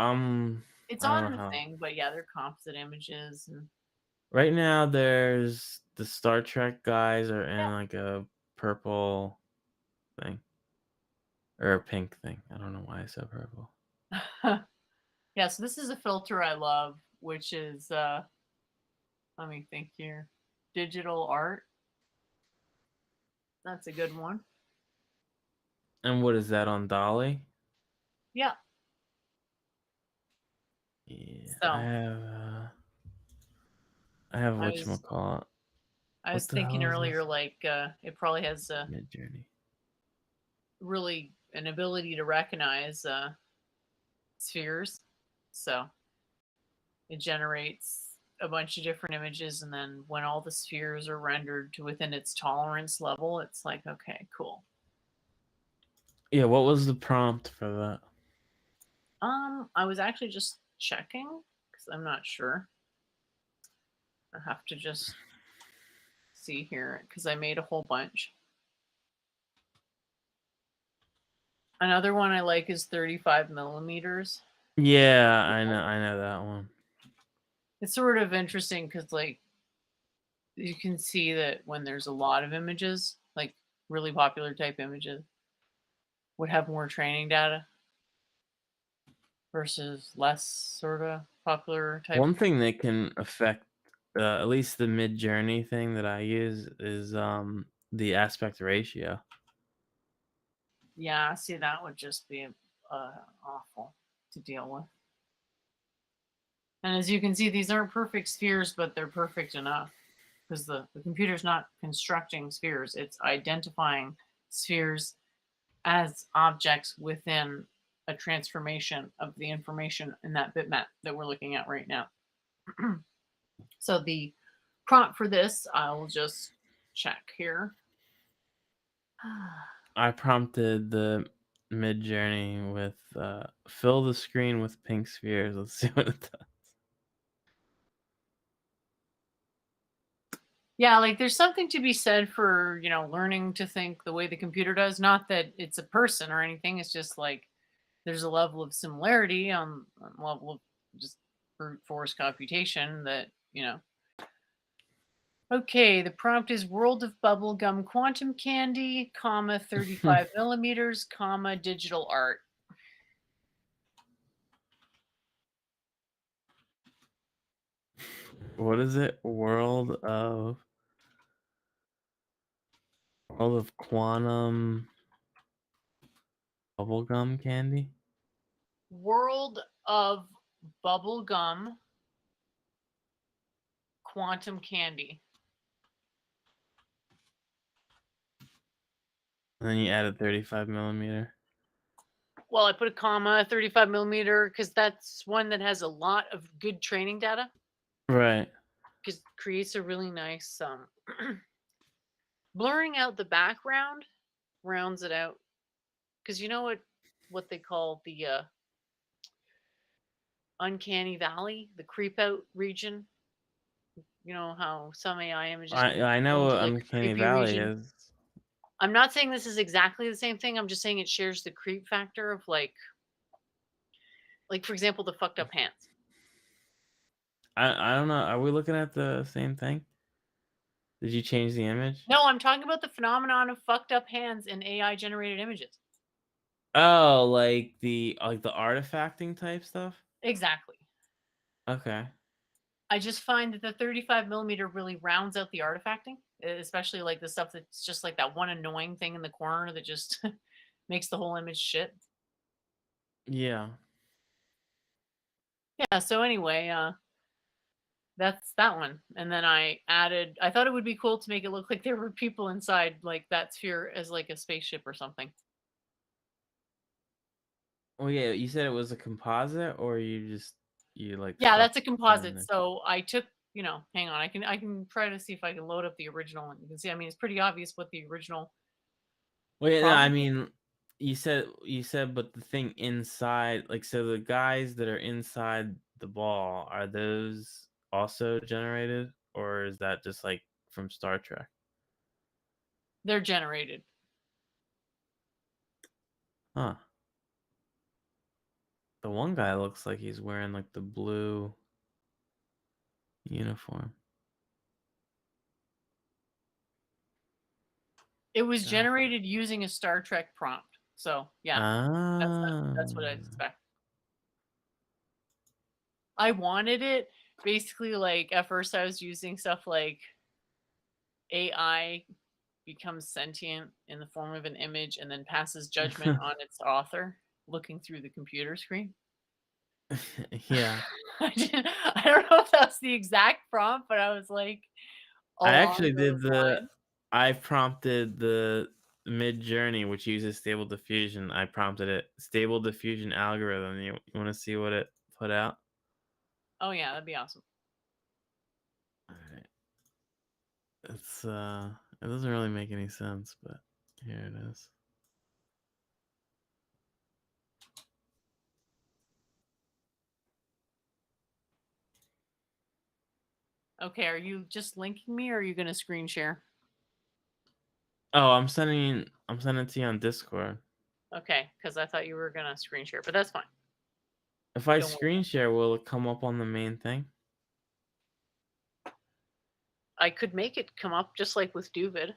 it's I don't on know the how. thing. But yeah, they're composite images, and Right now, there's the Star Trek guys are in yeah. like a purple thing or a pink thing. I don't know why I said purple. Yeah, so this is a filter I love, which is let me think here. Digital art. That's a good one. And what is that on Dolly? Yeah. Yeah, I So have I have I was whatchamacallit. I was What the thinking hell is earlier, this? like it probably has Midjourney. really an ability to recognize spheres. So it generates a bunch of different images, and then when all the spheres are rendered to within its tolerance level, it's like, okay, cool. Yeah, what was the prompt for that? I was actually just checking because I'm not sure. I have to just see here because I made a whole bunch. Another one I like is 35 millimeters. Yeah, I know that one. It's sort of interesting because, like, you can see that when there's a lot of images, like really popular type images, would have more training data versus less sort of popular type. One thing that can affect at least the mid-journey thing that I use is the aspect ratio. Yeah, see, that would just be awful to deal with. And as you can see, these aren't perfect spheres, but they're perfect enough because the computer's not constructing spheres, it's identifying spheres as objects within a transformation of the information in that bitmap that we're looking at right now. So the prompt for this, I'll just check here. I prompted the mid-journey with fill the screen with pink spheres. Let's see what it does. Yeah, like there's something to be said for, learning to think the way the computer does. Not that it's a person or anything. It's just like there's a level of similarity on level of just brute force computation that, Okay, the prompt is world of bubblegum quantum candy, comma, 35 millimeters, comma, digital art. What is it? World of quantum bubblegum candy? World of bubblegum quantum candy. And then you added 35 millimeter. Well, I put a comma, 35 millimeter, because that's one that has a lot of good training data. Right. Because creates a really nice blurring out the background rounds it out. Because you know what they call the uncanny valley, the creep out region. You know how some AI images I go know into what like a Uncanny creepy Valley region. is. I'm not saying this is exactly the same thing. I'm just saying it shares the creep factor of like for example, the fucked up hands. I don't know. Are we looking at the same thing? Did you change the image? No, I'm talking about the phenomenon of fucked up hands in AI generated images. Oh, like the artifacting type stuff? Exactly. Okay. I just find that the 35 millimeter really rounds out the artifacting, especially like the stuff that's just like that one annoying thing in the corner that just makes the whole image shit. Yeah. Yeah, so anyway, that's that one. And then I thought it would be cool to make it look like there were people inside like that sphere as like a spaceship or something. Well, yeah, you said it was a composite, or you like Yeah, stuck that's a the composite. image? So I took, hang on, I can try to see if I can load up the original one. You can see, I mean, it's pretty obvious what the original Well, yeah, no, I prompt. mean, you said, but the thing inside, like, so the guys that are inside the ball, are those also generated, or is that just like from Star Trek? They're generated. Huh. The one guy looks like he's wearing like the blue uniform. It was God. generated using a Star Trek prompt. So yeah, that's what I Ah. expect. I wanted it basically like at first I was using stuff like AI becomes sentient in the form of an image and then passes judgment on its author looking through the computer screen. Yeah. I don't know if that's the exact prompt, but I was like I along actually those lines. I prompted the Mid Journey, which uses Stable Diffusion. I prompted it Stable Diffusion algorithm. You want to see what it put out? Oh yeah, that'd be awesome. All right. It's it doesn't really make any sense, but here it is. Okay, are you just linking me or are you gonna screen share? Oh, I'm sending it to you on Discord. Okay, because I thought you were gonna screen share, but that's fine. If I Don't worry. screen share, will it come up on the main thing? I could make it come up just like with Doovid.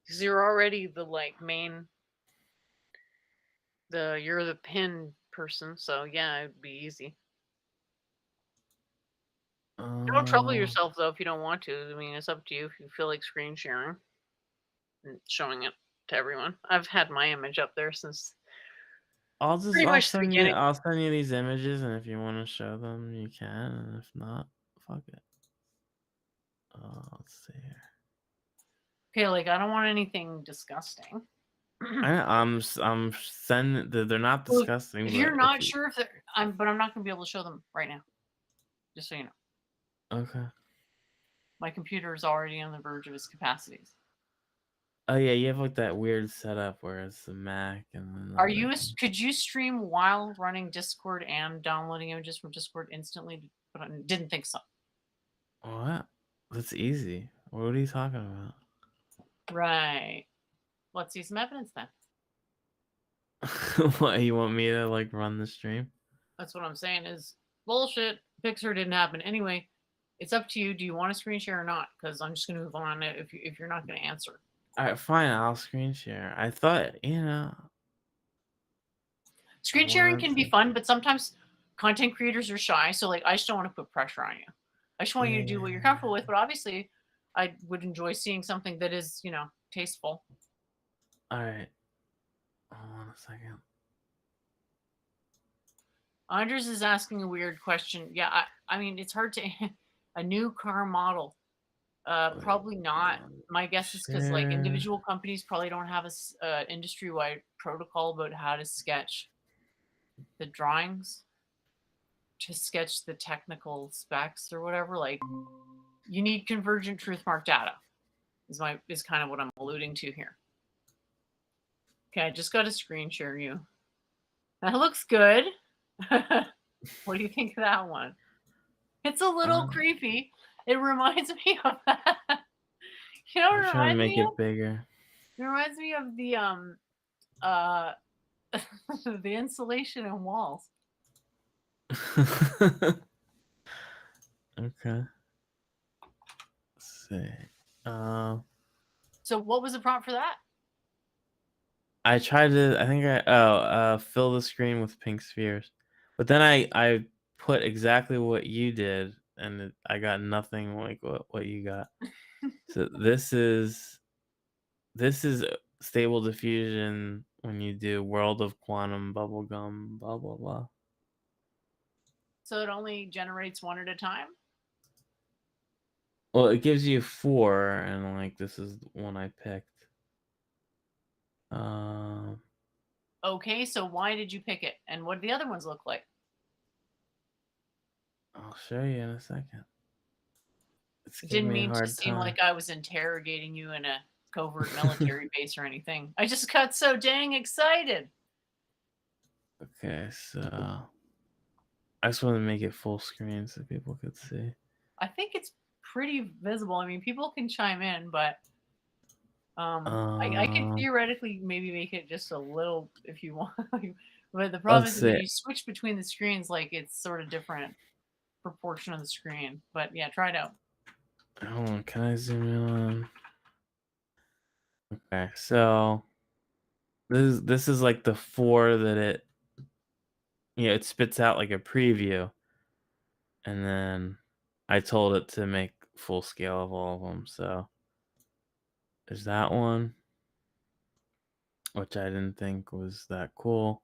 Because you're already the main you're the pin person, so yeah, it'd be easy. Don't trouble Uh, yourself though if you don't want to. I mean, it's up to you if you feel like screen sharing and showing it to everyone. I've had my image up there since pretty much the beginning. I'll send you these images, and if you want to show them, you can, and if not, fuck it. Let's see here. Okay, I don't want anything disgusting. I'm sending. They're not Well, disgusting, if but you're not sure if they're, I'm not gonna be able to show them right now. Just so you know, okay. my computer is already on the verge of its capacities. Oh yeah, you have like that weird setup where it's the Mac and then Are you? Could you stream while running Discord and downloading images from Discord instantly? But I didn't think so. What? That's easy. What are you talking about? Right. Let's see some evidence then. What, you want me to like run the stream? That's what I'm saying is bullshit. Pixar didn't happen. Anyway, it's up to you. Do you want to screen share or not? Because I'm just going to move on if you're not going to answer. All right, fine. I'll screen share. I thought, Screen sharing can be fun, but sometimes content creators are shy. So like, I just don't want to put pressure on you. I just want you to do what you're comfortable with. But obviously, I would enjoy seeing something that is, tasteful. All right. Hold on a second. Andres is asking a weird question. Yeah, I mean, it's hard to a new car model. Probably not. My guess is because like Share. individual companies probably don't have a industry-wide protocol about how to sketch the drawings, to sketch the technical specs or whatever. Like, you need convergent truth mark data. Is kind of what I'm alluding to here. Okay, I just got to screen share you. That looks good. What do you think of that one? It's a little creepy. It reminds me of that. You know what I'm it trying to reminds make me it of? bigger. It reminds me of the the insulation in walls. Okay. Let's see. So what was the prompt for that? I tried to. I think fill the screen with pink spheres, but then I put exactly what you did, and I got nothing like what you got. So this is stable diffusion when you do world of quantum bubblegum, blah blah blah. So it only generates one at a time? Well, it gives you 4, and like this is the one I picked. Okay, so why did you pick it? And what do the other ones look like? I'll show you in a second. It's It giving didn't me a mean to hard seem time. like I was interrogating you in a covert military base or anything. I just got so dang excited. Okay, so I just want to make it full screen so people could see. I think it's pretty visible. I mean, people can chime in, but I could theoretically maybe make it just a little if you want. But the problem Let's is when see. you switch between the screens, like it's sort of different proportion of the screen. But yeah, try it out. Hold on, can I zoom in on? Okay, so this is like the 4 that it spits out like a preview, and then I told it to make full scale of all of them. So there's that one, which I didn't think was that cool,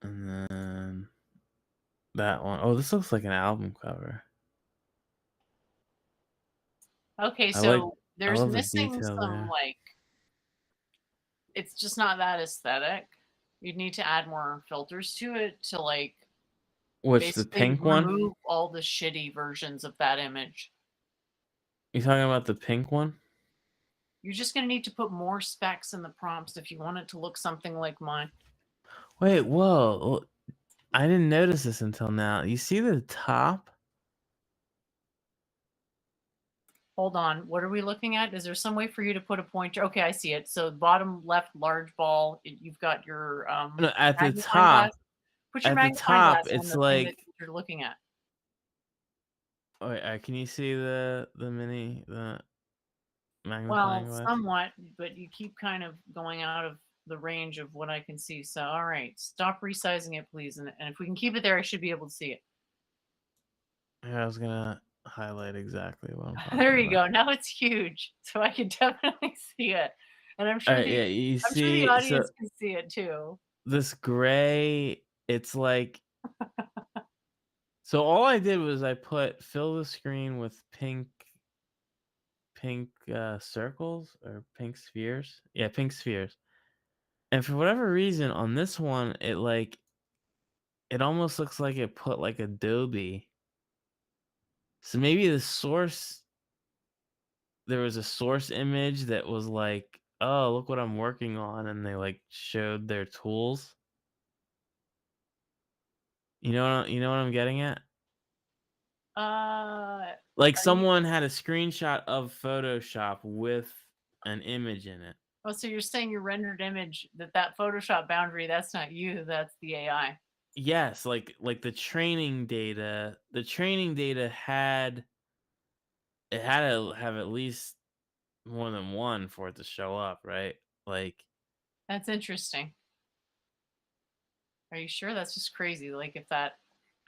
and then that one. Oh, this looks like an album cover. Okay, I like. so I there's love the missing detail some there. like it's just not that aesthetic. You'd need to add more filters to it to like What's the basically pink one? remove all the shitty versions of that image. You talking about the pink one? You're just going to need to put more specs in the prompts if you want it to look something like mine. Wait, whoa. I didn't notice this until now. You see the top? Hold on. What are we looking at? Is there some way for you to put a pointer? Okay, I see it. So bottom left large ball, you've got your No, at the magnifying glass. top. Put your At the magnifying top, glass on it's the thing that like. you're looking at. Wait, can you see the magnifying Well, glass? somewhat, but you keep kind of going out of the range of what I can see. So, all right, stop resizing it, please. And if we can keep it there, I should be able to see it. Yeah, I was gonna highlight exactly what I'm talking There you about. go. Now it's huge, so I can definitely see it, and I'm sure Yeah, you I'm sure the see, so audience can see it too. this gray, it's like. So all I did was I fill the screen with pink circles or pink spheres. Yeah, pink spheres. And for whatever reason on this one, it almost looks like it put like Adobe. So maybe there was a source image that was like, oh, look what I'm working on, and they like showed their tools. You know what I'm getting at? Like Are you? someone had a screenshot of Photoshop with an image in it. Oh, so you're saying your rendered image that Photoshop boundary? That's not you. That's the AI. yes, like the training data. The training data had it had to have at least more than one for it to show up, right? Like That's interesting. Are you sure? That's just crazy. Like if that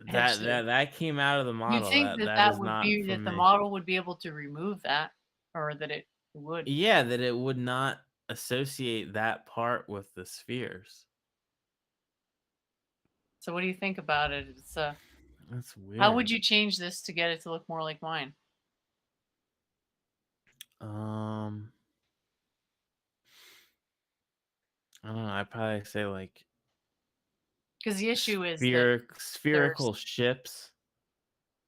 actually, that came out of the you model. think that That that is would not be that from the me. model would be able to remove that, or that it would. Yeah, that it would not associate that part with the spheres. So what do you think about it? It's That's how would weird. you change this to get it to look more like mine? Um, I don't know. I'd probably say like Because the issue is that there's spherical ships.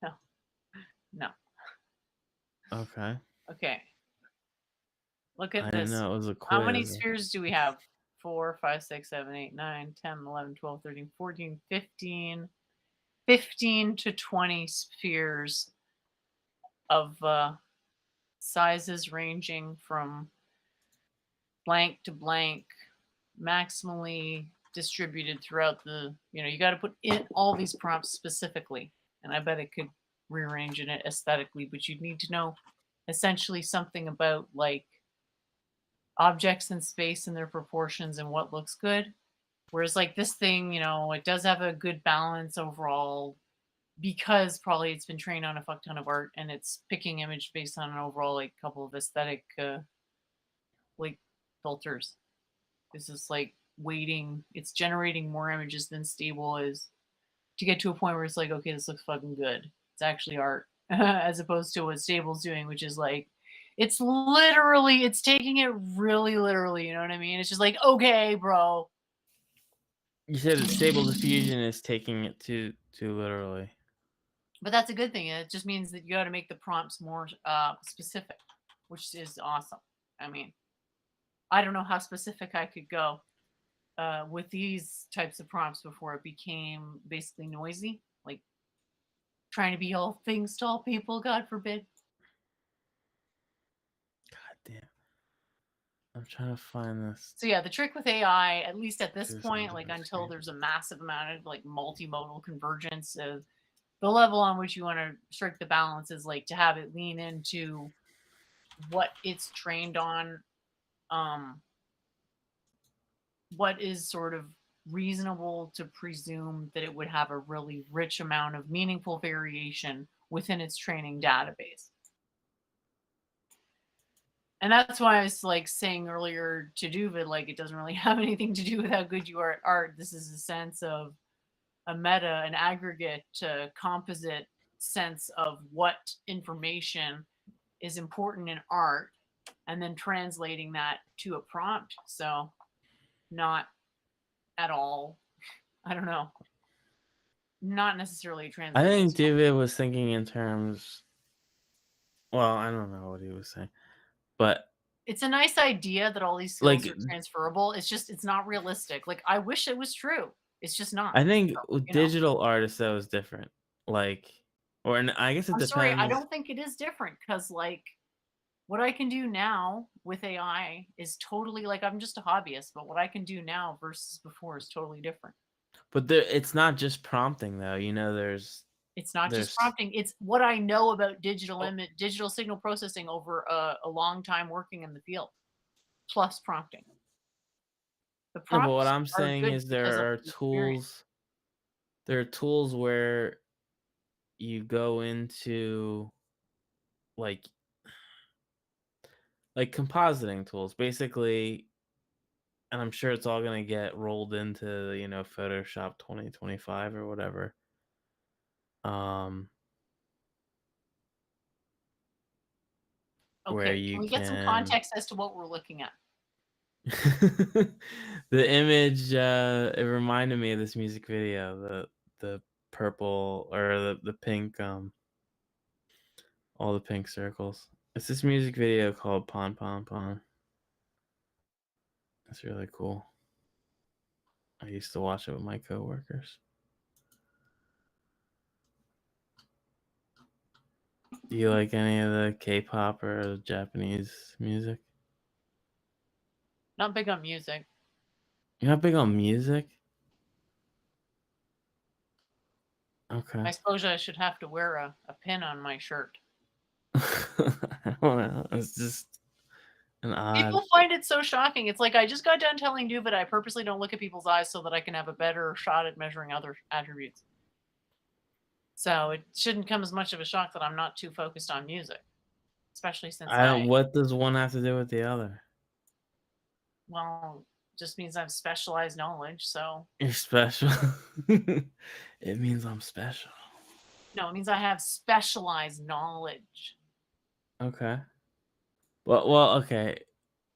no, no. Okay. Okay, look I at didn't this. know it was a How many quiz. spheres do we have? 4, 5, 6, 7, 8, 9, 10, 11, 12, 13, 14, 15, 15 to 20 spheres of sizes ranging from blank to blank, maximally distributed throughout the, you got to put in all these prompts specifically. And I bet it could rearrange it aesthetically, but you'd need to know essentially something about like objects in space and their proportions and what looks good. Whereas like this thing, it does have a good balance overall because probably it's been trained on a fuck ton of art and it's picking image based on an overall like couple of aesthetic like filters. This is like waiting, it's generating more images than stable is to get to a point where it's like, okay, this looks fucking good. It's actually art. As opposed to what stable's doing, which is like it's taking it really literally, you know what I mean? It's just like, okay, bro. You said that Stable Diffusion is taking it too literally. But that's a good thing. It just means that you got to make the prompts more specific, which is awesome. I mean, I don't know how specific I could go with these types of prompts before it became basically noisy, like trying to be all things to all people, God forbid. God damn. I'm trying to find this. So yeah, the trick with AI, at least at this This point, one's like on until screen. there's a massive amount of like multimodal convergence of the level on which you want to strike the balance is like to have it lean into what it's trained on, um, what is sort of reasonable to presume that it would have a really rich amount of meaningful variation within its training database. And that's why I was like saying earlier to Doovid, like it doesn't really have anything to do with how good you are at art. This is a sense of a meta, an aggregate, composite sense of what information is important in art, and then translating that to a prompt. So, not at all. I don't know. Not necessarily I translation. think David was thinking in terms. Well, I don't know what he was saying, but It's a nice idea that all these skills like are transferable. It's just it's not realistic. Like I wish it was true. It's just not. I think So, with digital artists that was different. Like, or and I guess it I'm sorry, I depends. don't think it is different because like what I can do now with AI is totally like I'm just a hobbyist, but what I can do now versus before is totally different. But it's not just prompting though. You know, It's not just there's prompting. It's what I know about digital oh, digital signal processing over a long time working in the field, plus prompting. The no. But what prompts I'm are saying good is because of there are the experience. tools. There are tools where you go into like compositing tools, basically, and I'm sure it's all gonna get rolled into Photoshop 2025 or whatever. Um, where Okay, can you we get some can context as to what we're looking at? the image it reminded me of this music video, the purple or the pink all the pink circles. It's this music video called Pon Pon Pon. It's really cool. I used to watch it with my coworkers. Do you like any of the K-pop or Japanese music? Not big on music. You're not big on music? Okay. I suppose I should have to wear a pin on my shirt. I don't know. It's just an odd. People find it so shocking. It's like I just got done telling Doovid I purposely don't look at people's eyes so that I can have a better shot at measuring other attributes. So it shouldn't come as much of a shock that I'm not too focused on music, especially since I don't. What does one have to do with the other? well, just means I have specialized knowledge. So You're special. It means I'm special. no, it means I have specialized knowledge. Okay. Well, okay.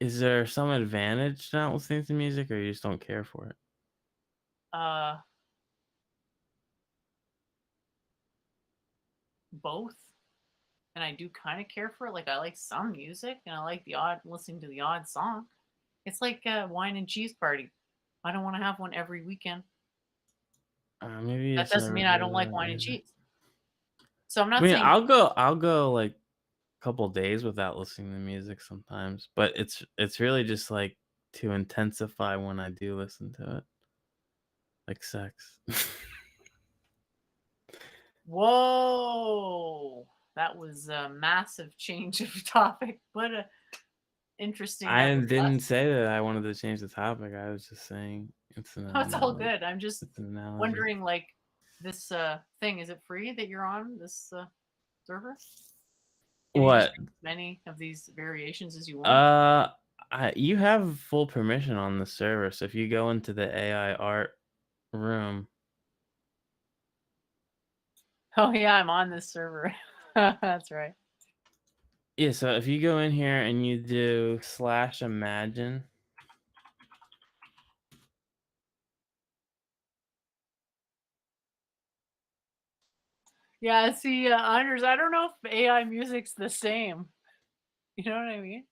Is there some advantage to not listening to music, or you just don't care for it? Uh, both. And I do kind of care for it. Like I like some music, and I like listening to the odd song. It's like a wine and cheese party. I don't want to have one every weekend. Maybe That it's doesn't never mean I don't been like that wine and easy. cheese. So I'm I not mean, saying I'll go like a couple days without listening to music sometimes, but it's really just like to intensify when I do listen to it, like sex. whoa, that was a massive change of topic, but interesting I didn't nevertheless. say that I wanted to change the topic. I was just saying it's an No, it's all analogy. good. I'm just It's an analogy. wondering, like, this thing, is it free that you're on this server? Can you just What? make as many of these variations as you want? You have full permission on the server, so if you go into the AI art room, Oh yeah, I'm on this server. That's right. yeah. So if you go in here and you do /imagine. Yeah, see, Anders, I don't know if AI music's the same. You know what I mean?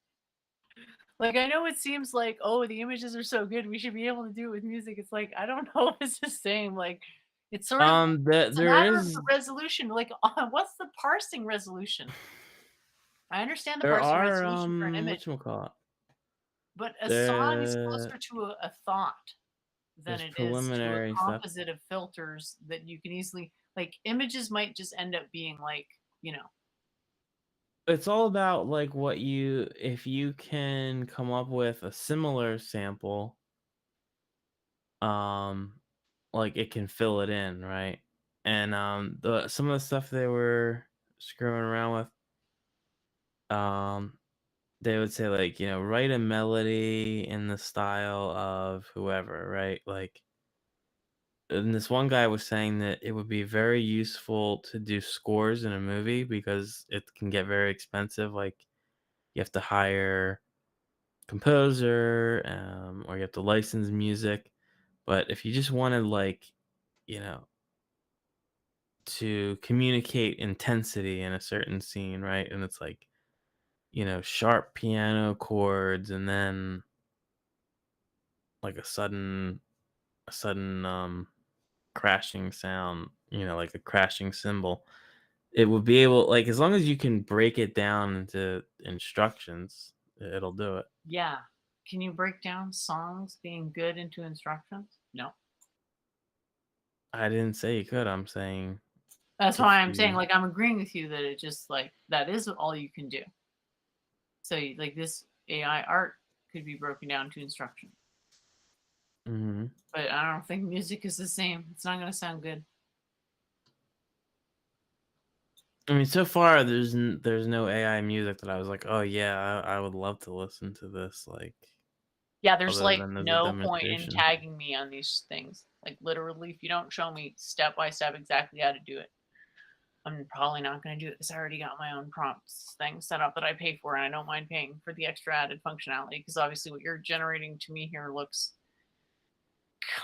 Like, I know it seems like, oh, the images are so good, we should be able to do it with music. It's like, I don't know if it's the same. Like, it's sort of, it's a There matter of is the resolution. Like, what's the parsing resolution? I understand the there parsing are resolution for an image, whatchamacallit. but a song is There closer to a thought than there's it is to a preliminary stuff. composite of filters that you can easily, like, images might just end up being like, you know, It's all about like what you if you can come up with a similar sample, um, like it can fill it in, right? And the some of the stuff they were screwing around with, they would say like, write a melody in the style of whoever, right? Like, and this one guy was saying that it would be very useful to do scores in a movie because it can get very expensive. Like, you have to hire composer, or you have to license music. But if you just wanted like, you know, to communicate intensity in a certain scene, right? And it's like, sharp piano chords and then like a sudden crashing sound, like a crashing cymbal. It would be able, like, as long as you can break it down into instructions, it'll do it. yeah. Can you break down songs being good into instructions? No. I didn't say you could. I'm saying That's why if I'm saying, you like, I'm agreeing with you that it just, like, that is all you can do. So, like, this AI art could be broken down to instruction. Mhm. But I don't think music is the same. It's not going to sound good. I mean, so far there's no AI music that I was like, "Oh yeah, I would love to listen to this," like, Yeah, there's, other like, than as a no point in demonstration. tagging me on these things. Like, literally, if you don't show me step by step exactly how to do it, I'm probably not going to do it because I already got my own prompts thing set up that I pay for, and I don't mind paying for the extra added functionality because obviously what you're generating to me here looks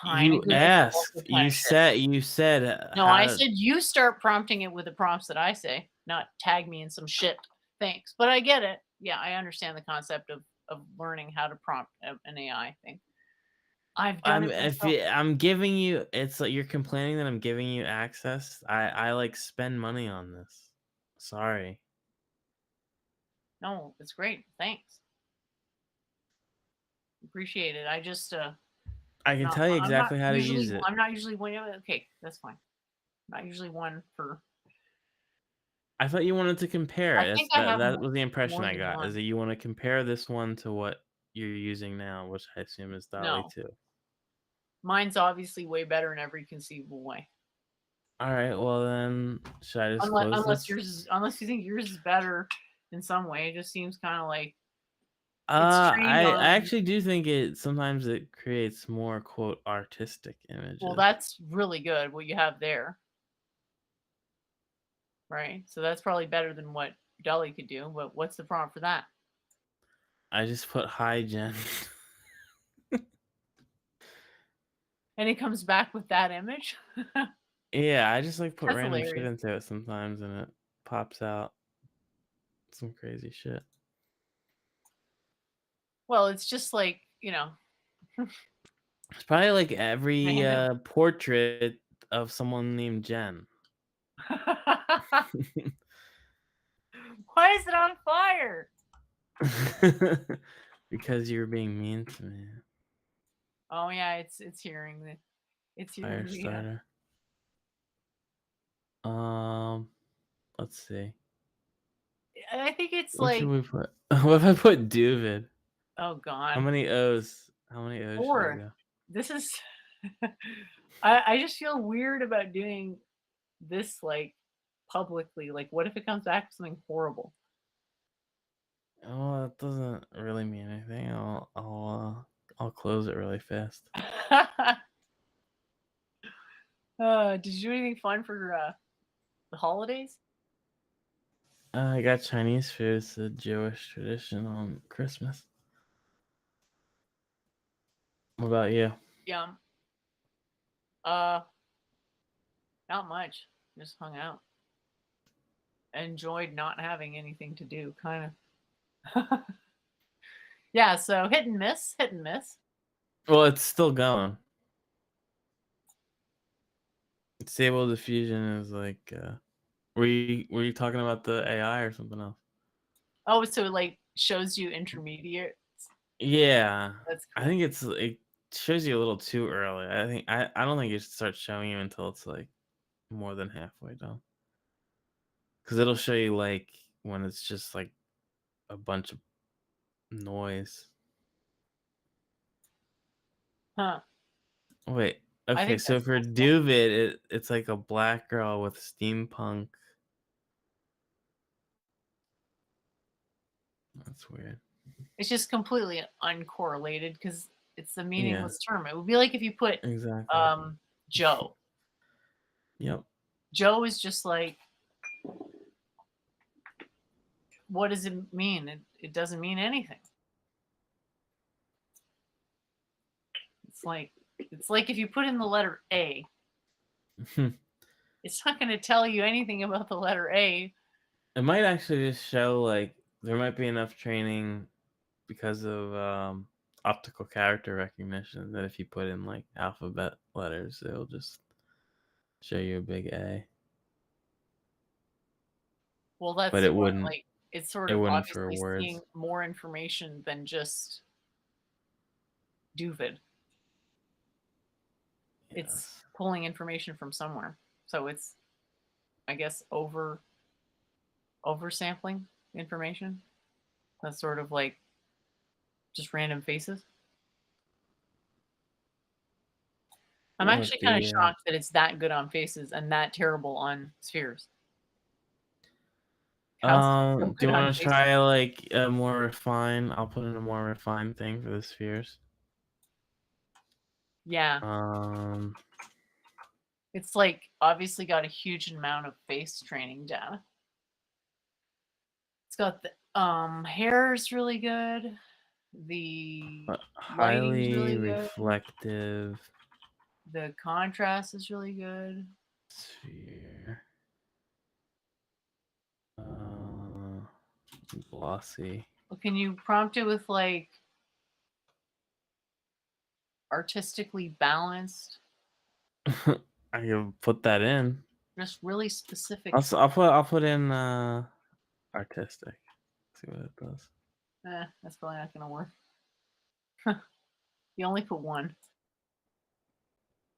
kind of You good. But asked. also kind of shit. You said No, I how said you start prompting it with the prompts that I say, not tag me in some shit. Thanks, but I get it. Yeah, I understand the concept of learning how to prompt an AI thing. I've done I'm it if myself. you, I'm giving you. It's like you're complaining that I'm giving you access. I like spend money on this. Sorry. No, it's great. Thanks, appreciate it. I just I can not. tell you I'm not exactly how to use usually. it. I'm not usually. Okay, that's fine. Not usually one for. I thought you wanted to compare I it. think I have That was the impression more I than got, is one. that you want to compare this one to what you're using now, which I assume is DALL-E No. 2. Mine's obviously way better in every conceivable way. All right, well then, should I just close Unless this? unless you think yours is better in some way. It just seems kind of like it's trained I on. actually do think sometimes it creates more quote artistic images. Well, that's really good what you have there. Right? So that's probably better than what DALL-E could do, but what's the prompt for that? I just put hi Jen. And it comes back with that image? Yeah, I just like put That's random shit hilarious. into it sometimes and it pops out some crazy shit. Well, it's just like, It's probably like every random. portrait of someone named Jen. Why is it on fire? Because you're being mean to me. Oh yeah, it's hearing the Fire starter. Let's see. I think it's What like, should we put? What if I put Doovid? oh god. How many O's? How many O's should I 4. go? This is I just feel weird about doing this like publicly. Like what if it comes back with something horrible? Oh, that doesn't really mean anything. I'll close it really fast. Did you do anything fun for the holidays? I got Chinese food. It's a Jewish tradition on Christmas. What about you? Yeah. Not much. Just hung out. Enjoyed not having anything to do, kind of. Yeah, so hit and miss, hit and miss. Well, it's still going. Stable diffusion is like. Were you talking about the AI or something else? Oh, so it like shows you intermediate. Yeah, That's I cool. think it shows you a little too early. I don't think it should start showing you until it's like more than halfway done. Because it'll show you like when it's just like a bunch of noise. Huh. Wait, I okay, think so that's for cool stuff. Doovid, it's like a black girl with steampunk. That's weird. It's just completely uncorrelated because it's a Yeah, meaningless term. It would be like if you put exactly. Joe. Yep. Joe is just like, what does it mean? It doesn't mean anything. It's like if you put in the letter A, it's not going to tell you anything about the letter A. It might actually just show like there might be enough training because of optical character recognition that if you put in like alphabet letters, it'll just show you a big A. Well, that's But the it point. wouldn't. Like it's sort It of wouldn't for obviously seeing words. more information than just Doovid. It's Yes. pulling information from somewhere. So it's, I guess, oversampling information. That's sort of like just random faces. I'm What actually kind of the? shocked that it's that good on faces and that terrible on spheres. How's it so Do good you on want to faces? try like a more refined? I'll put in a more refined thing for the spheres. Yeah. It's like obviously got a huge amount of face training data. It's got the hair is really good. The lighting is Highly really good. reflective The contrast is really good. sphere. Glossy. Well, can you prompt it with like artistically balanced? I can put that in. Just really specific. I'll put in artistic. See what it does. That's probably not gonna work. You only put one.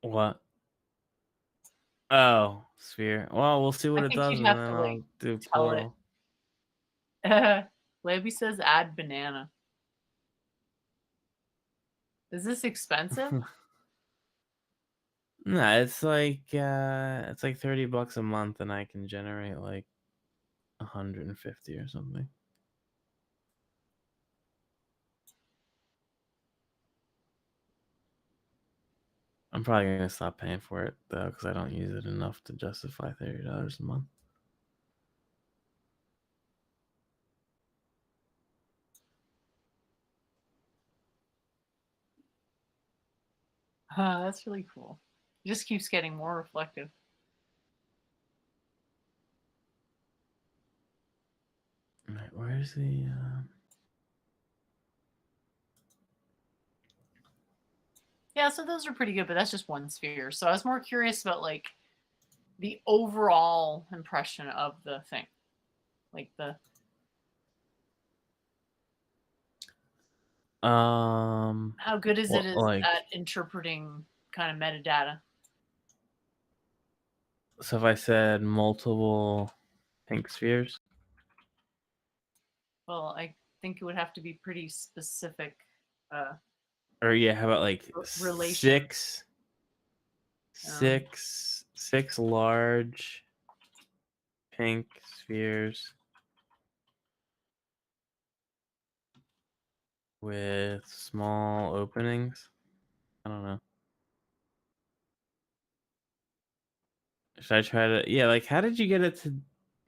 What? Oh, sphere. Well, we'll see I what it think does, you'd and then have to like I'll do tell it. portal. Labby says add banana. Is this expensive? No, it's like $30 a month, and I can generate like 150 or something. I'm probably gonna stop paying for it though, because I don't use it enough to justify $30 a month. That's really cool. It just keeps getting more reflective. All right, where's the? Yeah, so those are pretty good, but that's just one sphere. So I was more curious about like the overall impression of the thing, like the how good is it like, at interpreting kind of metadata? so if I said multiple pink spheres, Well, I think it would have to be pretty specific. or yeah, how about like Relation. six large pink spheres with small openings? I don't know. Should I try to? Yeah, like how did you get it to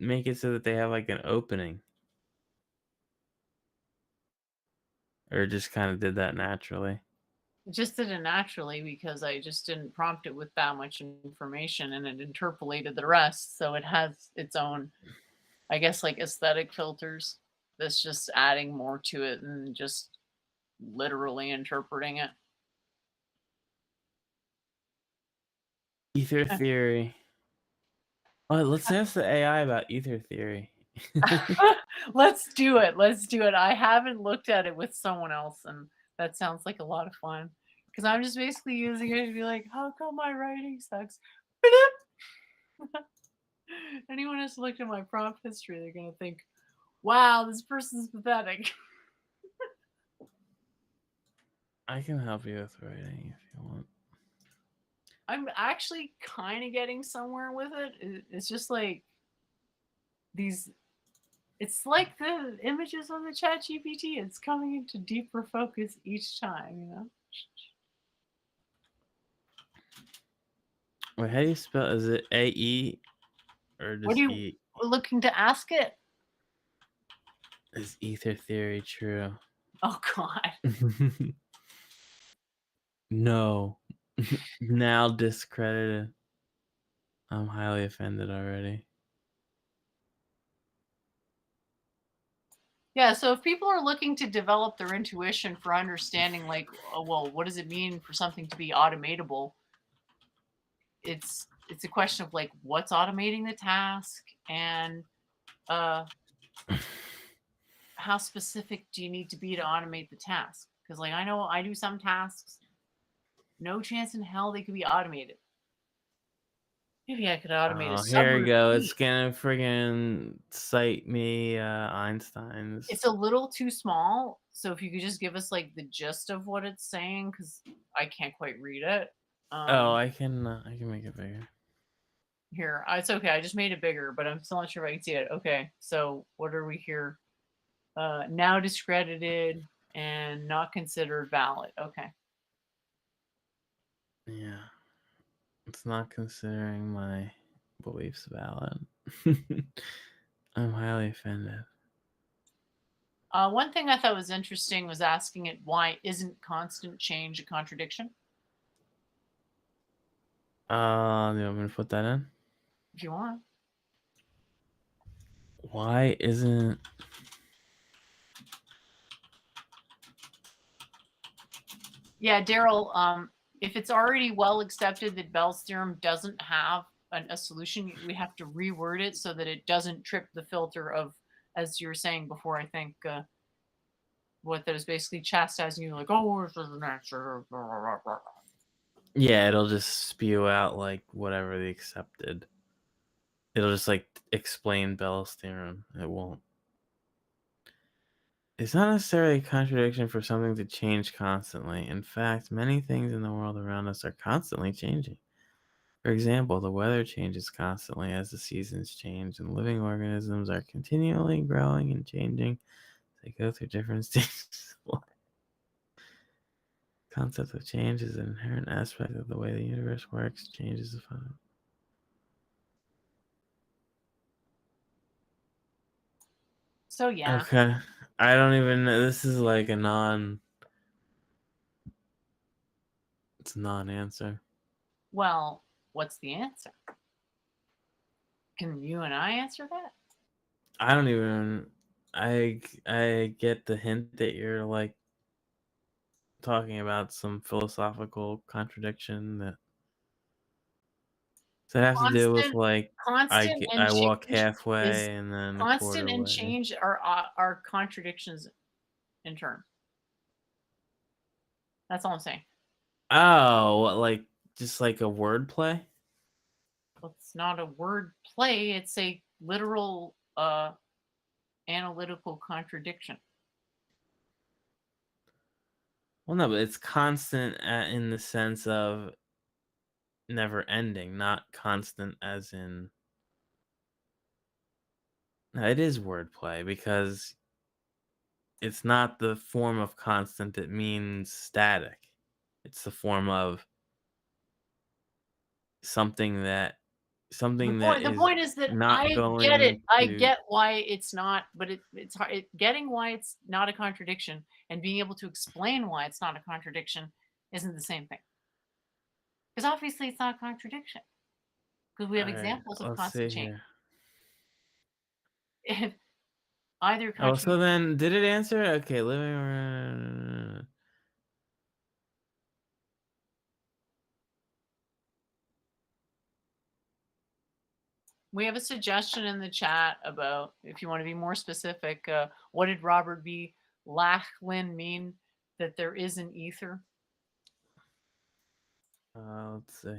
make it so that they have like an opening? Or just kind of did that naturally? It just did it naturally because I just didn't prompt it with that much information and it interpolated the rest. So it has its own, I guess, like aesthetic filters that's just adding more to it and just literally interpreting it. Ether theory. Oh, let's ask the AI about ether theory. Let's do it. Let's do it. I haven't looked at it with someone else, and that sounds like a lot of fun. Because I'm just basically using it to be like, how come my writing sucks? Anyone who's looked at my prompt history, they're gonna think, wow, this person's pathetic. I can help you with writing if you want. I'm actually kind of getting somewhere with it. It's just like these. It's like the images on the chat GPT. It's coming into deeper focus each time, you know? Wait, how do you spell? Is it AE or What just are you E? looking to ask it? Is ether theory true? Oh, God. No. Now discredited. I'm highly offended already. Yeah, so if people are looking to develop their intuition for understanding, like, oh, well, what does it mean for something to be automatable? It's a question of like what's automating the task and how specific do you need to be to automate the task? Because like I know I do some tasks, no chance in hell they could be automated. Maybe I could automate a Oh, here we subroutine. go. It's gonna friggin' cite me Einstein's. It's a little too small, so if you could just give us like the gist of what it's saying, because I can't quite read it. Oh, I can make it bigger. Here, it's okay. I just made it bigger, but I'm still not sure if I can see it. Okay, so what are we here? Now discredited and not considered valid. Okay. Yeah. It's not considering my beliefs valid. I'm highly offended. One thing I thought was interesting was asking it why isn't constant change a contradiction? You want me to put that in? If you want. Why isn't Yeah, Daryl, if it's already well accepted that Bell's theorem doesn't have a solution, we have to reword it so that it doesn't trip the filter of, as you were saying before, I think, what that is basically chastising you, like, oh, this is an answer. Yeah, it'll just spew out like whatever the accepted. It'll just like explain Bell's theorem. It won't. It's not necessarily a contradiction for something to change constantly. In fact, many things in the world around us are constantly changing. For example, the weather changes constantly as the seasons change, and living organisms are continually growing and changing. They go through different stages of life. Concept of change is an inherent aspect of the way the universe works. Change is a fun. So yeah. Okay. I don't even know. This is like a non. It's a non-answer. Well, what's the answer? Can you and I answer that? I don't even. I get the hint that you're like talking about some philosophical contradiction that. Does that have to do with like Constant and I walk change is halfway and then a quarter constant and way? change are contradictions in terms. That's all I'm saying. Oh, like just like a word play? Well, it's not a word play, it's a literal analytical contradiction. Well, no, but it's constant in the sense of never ending, not constant as in. No, it is wordplay because it's not the form of constant that means static. It's the form of something that The is point is that not I get it. going I to. get why it's not, but it's hard. Getting why it's not a contradiction and being able to explain why it's not a contradiction isn't the same thing. Because obviously it's not a contradiction. Because we have All right, examples of let's constant see change. here. If either Oh, so contradiction, then did it answer? Okay, living around. we have a suggestion in the chat about if you want to be more specific. What did Robert B. Lachlin mean that there is an ether? Let's see.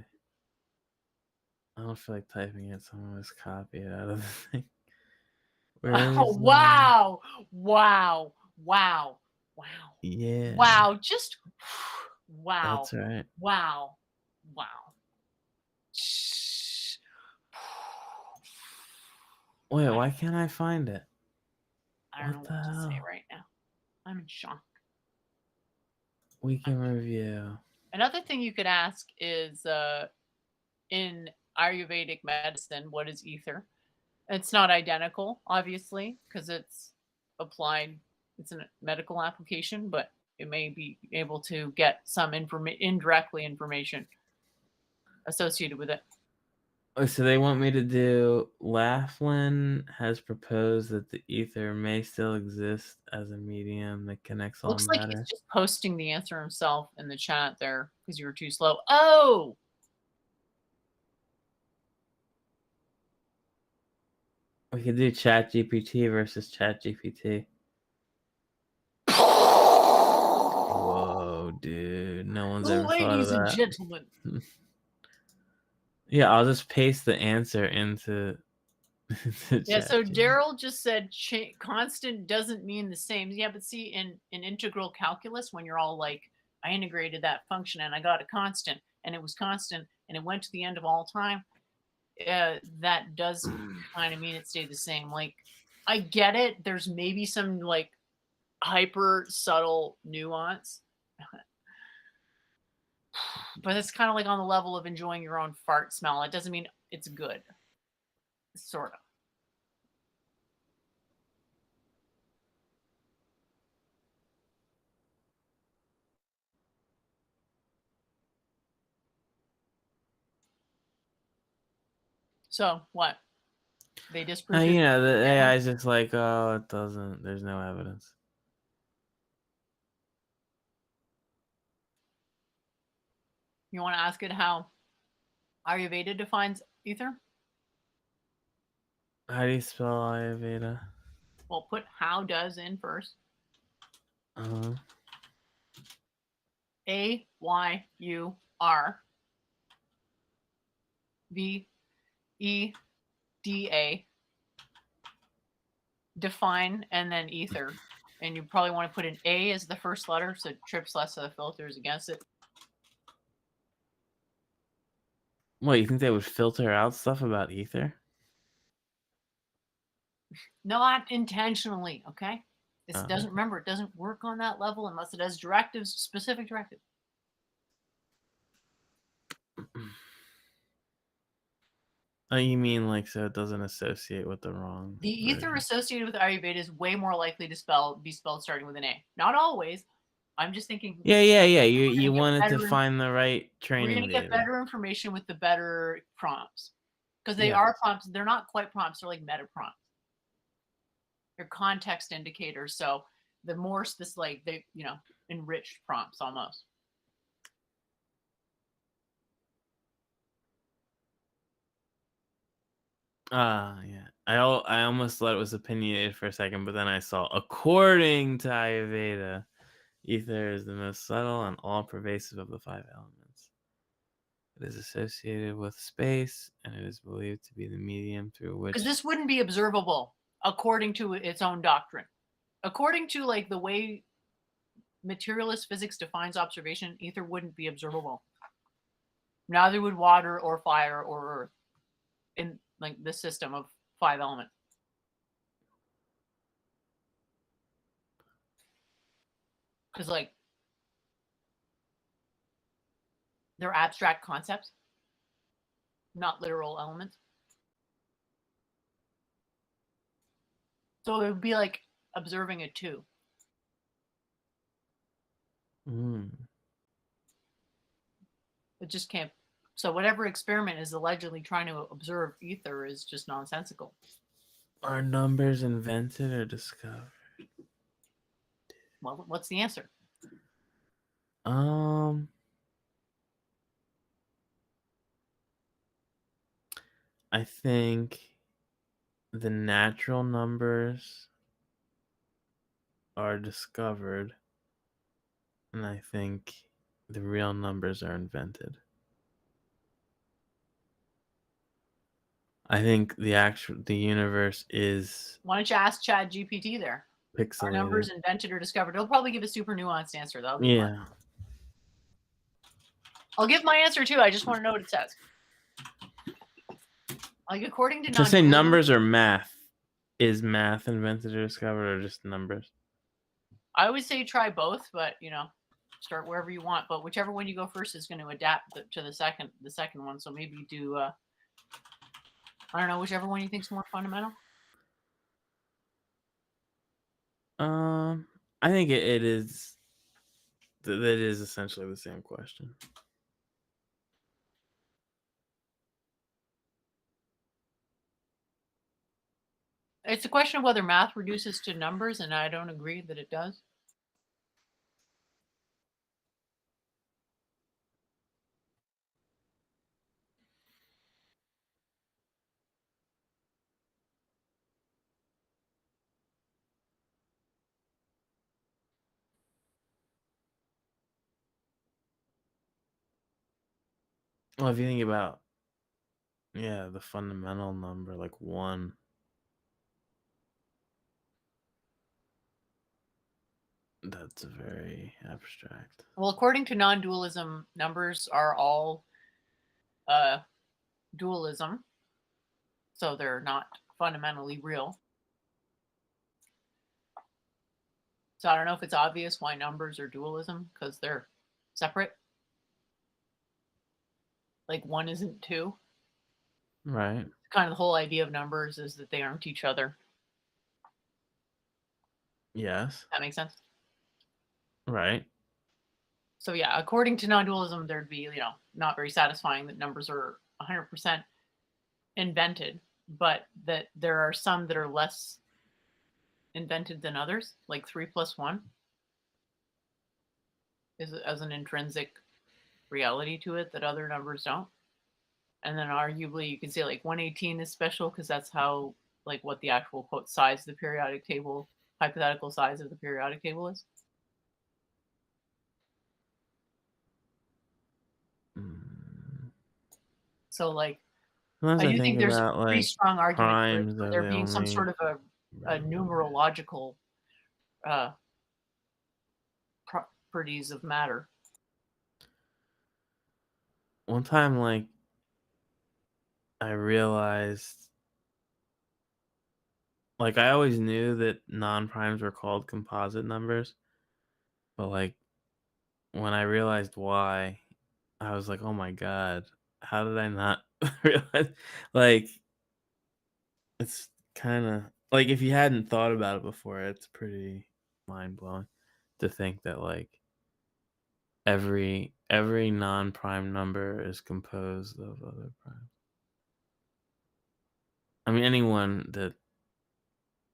I don't feel like typing it, so I'm gonna just copy it out of the thing. Where Oh, is wow. Wow. Wow. Wow. Yeah, Wow. Just wow. that's right. Wow. Wow. Shh. Wait, why can't I find it? I don't know What the what to say hell? right now. I'm in shock. We can review. Another thing you could ask is in Ayurvedic medicine, what is ether? It's not identical, obviously, because it's applied, it's a medical application, but it may be able to get some indirectly information associated with it. Oh, so they want me to do. Laughlin has proposed that the ether may still exist as a medium that connects all Looks like matter. he's just posting the answer himself in the chat there because you were too slow. Oh, We could do ChatGPT versus ChatGPT. Whoa, dude! No one's ever thought of ladies and that. gentlemen. Yeah, I'll just paste the answer into. Yeah, so ChatGPT. Daryl just said constant doesn't mean the same. Yeah, but see, in integral calculus, when you're all like, I integrated that function and I got a constant, and it was constant, and it went to the end of all time. That does kind of mean it stayed the same. Like, I get it. There's maybe some like hyper subtle nuance, but it's kind of like on the level of enjoying your own fart smell. It doesn't mean it's good, sort of. So what? They disproved it. You know, the Yeah. AI is just like, oh, it doesn't. There's no evidence. You want to ask it how Ayurveda defines ether? How do you spell Ayurveda? Well, put how does in first. Uh-huh. AYUR define, and then ether. And you probably want to put an A as the first letter so it trips less of the filters against it. What, you think they would filter out stuff about ether? Not intentionally, okay? This Oh. doesn't, remember, it doesn't work on that level unless it has directives, specific directives. Oh, you mean like so it doesn't associate with the wrong The ether version? associated with Ayurveda is way more likely to be spelled starting with an A. Not always. I'm just thinking. Yeah. You get wanted to better find the right we're training going to get data. better information with the better prompts. Because they Yeah. are prompts. They're not quite prompts. They're like meta prompts. They're context indicators. So the more this, like, they, enriched prompts almost. Yeah. I almost thought it was opinionated for a second, but then I saw, according to Ayurveda, ether is the most subtle and all-pervasive of the 5 elements. It is associated with space, and it is believed to be the medium through which... Because this wouldn't be observable according to its own doctrine. According to, like, the way materialist physics defines observation, ether wouldn't be observable. Neither would water or fire or earth in, like, this system of 5 elements. Because, like, they're abstract concepts, not literal elements. So it would be like observing a 2. It just can't. So whatever experiment is allegedly trying to observe ether is just nonsensical. Are numbers invented or discovered? Well, what's the answer? I think the natural numbers are discovered, and I think the real numbers are invented. I think the universe is Why don't you ask Chad GPT there? pixelated. Are numbers invented or discovered? He'll probably give a super nuanced answer. That'll be fun. I'll give my answer too. I just want to know what it says. Like, according to Should I say numbers or math? Is math invented or discovered, or just numbers? I would say try both, but start wherever you want. But whichever one you go first is going to adapt to the second one. So maybe do I don't know, whichever one you think is more fundamental. I think it is. That is essentially the same question. It's a question of whether math reduces to numbers, and I don't agree that it does. Well, if you think about, the fundamental number, like 1. That's very abstract. Well, according to non-dualism, numbers are all dualism, so they're not fundamentally real. So I don't know if it's obvious why numbers are dualism, because they're separate. Like 1 isn't 2. Right. Kind of the whole idea of numbers is that they aren't each other. Yes. That makes sense? Right. So yeah, according to non-dualism, there'd be, not very satisfying that numbers are 100% invented, but that there are some that are less invented than others, like 3 plus 1 is as an intrinsic reality to it that other numbers don't. And then arguably you can say like 118 is special because that's how, like, what the actual quote size of the periodic table, hypothetical size of the periodic table is. So like Sometimes I I do think think there's a about pretty like strong argument primes for are there the being some sort only. of a numerological uh, properties of matter. One time, like I realized, like I always knew that non-primes were called composite numbers, but like when I realized why, I was like, oh my god, how did I not realize? Like it's kind of like if you hadn't thought about it before, it's pretty mind blowing to think that like every non-prime number is composed of other primes. I mean, anyone that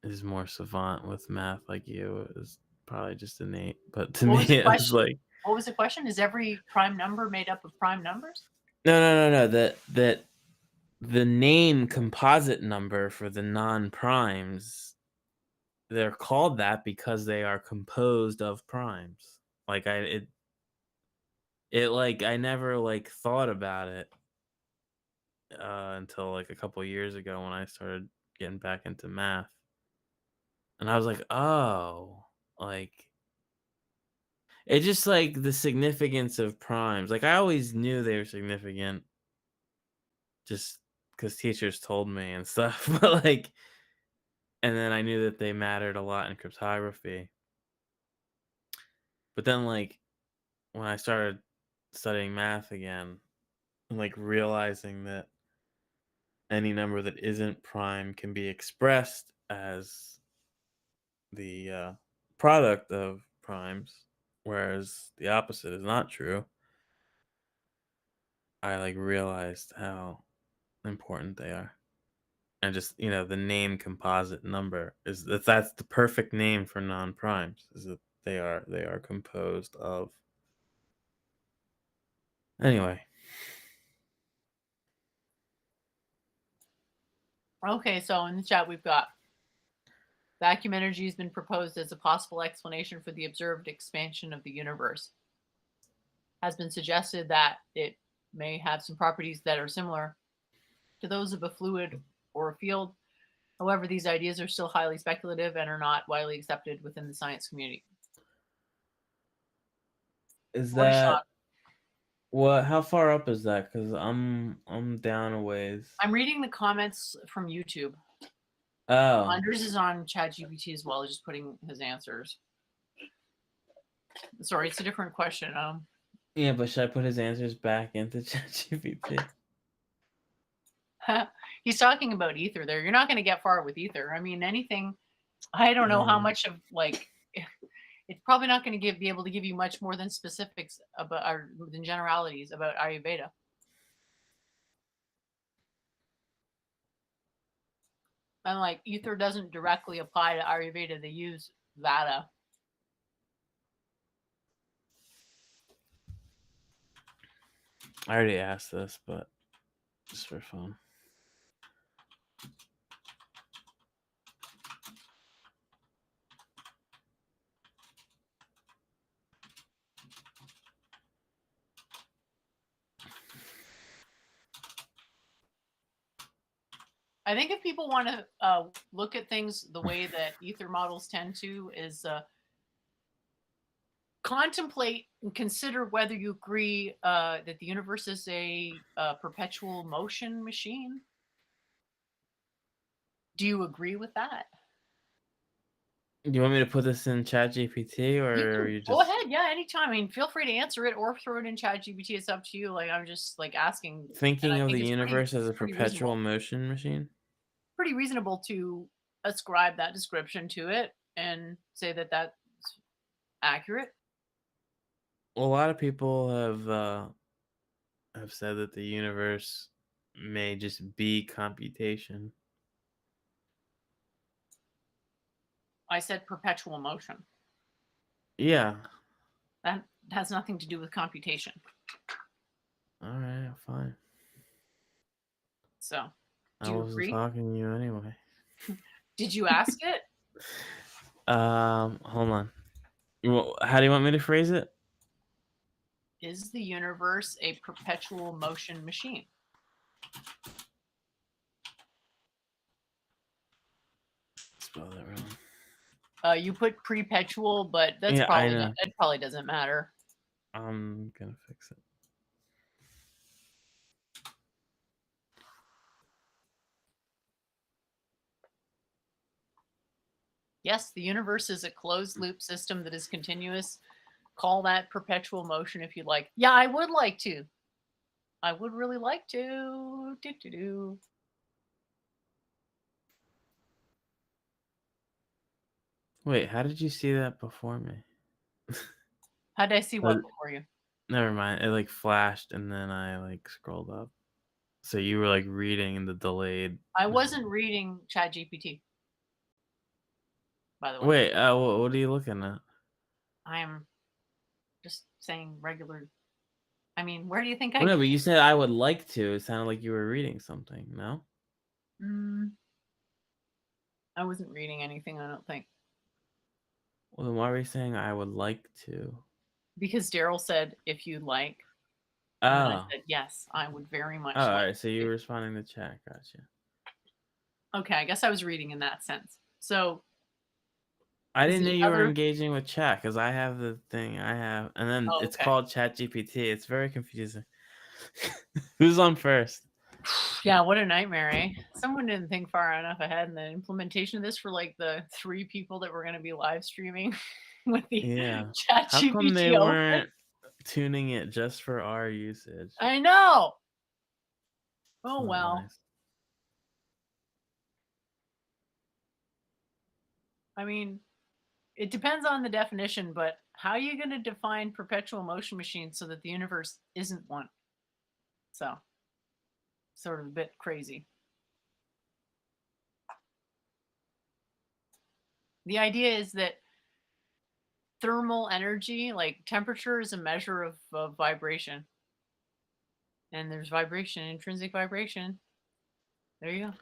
is more savant with math like you is probably just innate. But to What me, was the it was question? like, What was the question? Is every prime number made up of prime numbers? no. That the name composite number for the non-primes, they're called that because they are composed of primes. Like like I never like thought about it until like a couple years ago when I started getting back into math, and I was like, oh, like it's just like the significance of primes. Like I always knew they were significant, just because teachers told me and stuff. But like, and then I knew that they mattered a lot in cryptography. But then, like, when I started studying math again, and like realizing that any number that isn't prime can be expressed as the product of primes, whereas the opposite is not true, I like realized how important they are. And just, the name composite number is that's the perfect name for non-primes, is that they are composed of. Anyway, Okay, so in the chat we've got vacuum energy has been proposed as a possible explanation for the observed expansion of the universe. Has been suggested that it may have some properties that are similar to those of a fluid or a field. However, these ideas are still highly speculative and are not widely accepted within the science community. is What a shock. that what? How far up is that? Because I'm down a ways. I'm reading the comments from YouTube. Oh, Anders is on ChatGPT as well, just putting his answers. Sorry, it's a different question. yeah, but should I put his answers back into ChatGPT? He's talking about ether there. You're not going to get far with ether. I mean, anything, I don't know how much of like, it's probably not going to be able to give you much more than specifics about or than generalities about Ayurveda. And like ether doesn't directly apply to Ayurveda. They use Vata. I already asked this, but just for fun. I think if people want to look at things the way that ether models tend to is contemplate and consider whether you agree that the universe is a perpetual motion machine. Do you agree with that? Do you want me to put this in ChatGPT or you Go just ahead, yeah, anytime. I mean, feel free to answer it or throw it in ChatGPT. It's up to you. Like I'm just like asking. thinking of think the it's universe as a pretty perpetual motion machine? pretty reasonable to ascribe that description to it and say that that's accurate. Well, a lot of people have said that the universe may just be computation. I said perpetual motion. Yeah. That has nothing to do with computation. All right, fine. So, I do you wasn't agree? talking to you anyway. Did you ask it? Hold on. How do you want me to phrase it? Is the universe a perpetual motion machine? spelled it wrong. You put perpetual, but that's Yeah, I probably know. it probably doesn't matter. I'm gonna fix it. Yes, the universe is a closed loop system that is continuous. Call that perpetual motion if you'd like. Yeah, I would like to. I would really like to. Do. Wait, how did you see that before me? How did I see what before you? Never mind. It like flashed and then I like scrolled up. So you were like reading the delayed. I wasn't reading ChatGPT. By the way, Wait, what are you looking at? I am just saying regular. I mean, where do you think I? Well, no, but you said I would like to. It sounded like you were reading something. No. I wasn't reading anything. I don't think. Well, then why were you saying I would like to? Because Daryl said, "If you like," Oh. and I said, "Yes, I would very much." Oh, all like right. So you were responding to chat. Gotcha. Okay, I guess I was reading in that sense. So I is didn't know the you were other- engaging with chat because I have the thing I have, and then Oh, it's okay. called Chat GPT. It's very confusing. Who's on first? Yeah, what a nightmare, eh? Someone didn't think far enough ahead in the implementation of this for like the 3 people that were going to be live streaming with the Yeah. chat How come they GPT open. weren't tuning it just for our usage? I know. It's Oh, not well. nice. I mean, it depends on the definition, but how are you going to define perpetual motion machine so that the universe isn't one? So, sort of a bit crazy. The idea is that thermal energy, like temperature, is a measure of vibration. And there's vibration, intrinsic vibration. There you go.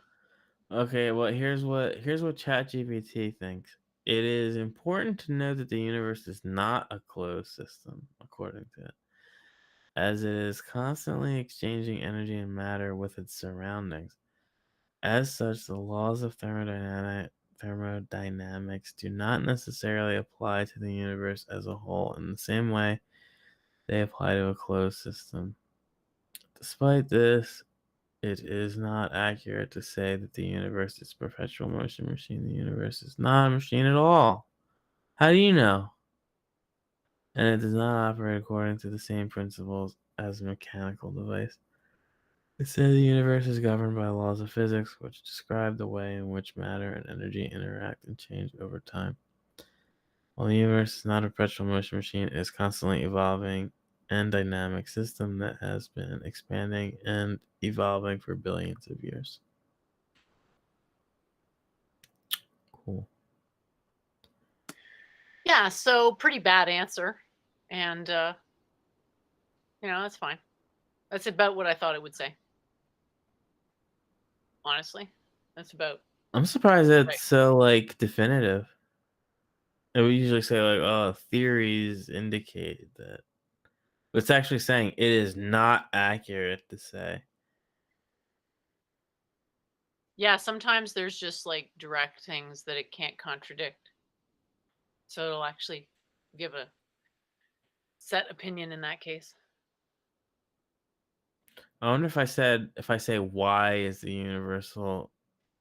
Okay, well here's what ChatGPT thinks. It is important to note that the universe is not a closed system, according to it, as it is constantly exchanging energy and matter with its surroundings. As such, the laws of thermodynamics do not necessarily apply to the universe as a whole in the same way they apply to a closed system. Despite this, it is not accurate to say that the universe is a perpetual motion machine. The universe is not a machine at all. How do you know? And it does not operate according to the same principles as a mechanical device. Instead, the universe is governed by laws of physics, which describe the way in which matter and energy interact and change over time. While the universe is not a perpetual motion machine, it is constantly evolving and dynamic system that has been expanding and evolving for billions of years. Cool. Yeah, so pretty bad answer. And, that's fine. That's about what I thought it would say. Honestly, that's about. I'm surprised it's Right. so like definitive. It would usually say like, "Oh, theories indicate that," but it's actually saying it is not accurate to say. Yeah, sometimes there's just like direct things that it can't contradict. So it'll actually give a set opinion in that case. I wonder if I say why is the universal?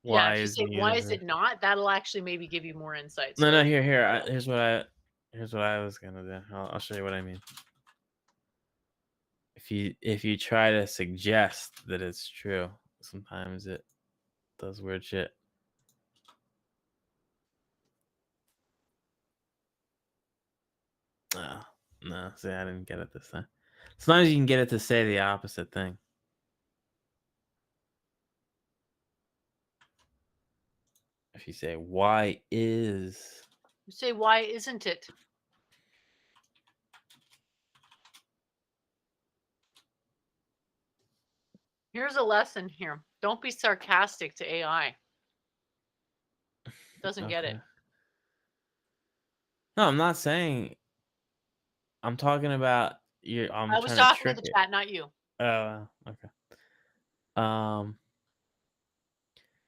Yeah, Why if you is say the why is universe? it not, that'll actually maybe give you more insight. No, So here. Here's what I was gonna do. I'll show you what I mean. If you try to suggest that it's true, sometimes it does weird shit. Oh, no, see, I didn't get it this time. Sometimes you can get it to say the opposite thing. If you say, why is... you say why isn't it? Here's a lesson here. Don't be sarcastic to AI. Doesn't get it. No, I'm not saying... I'm talking about... I'm I was trying to talking to trick the it. chat, not you. Oh, okay.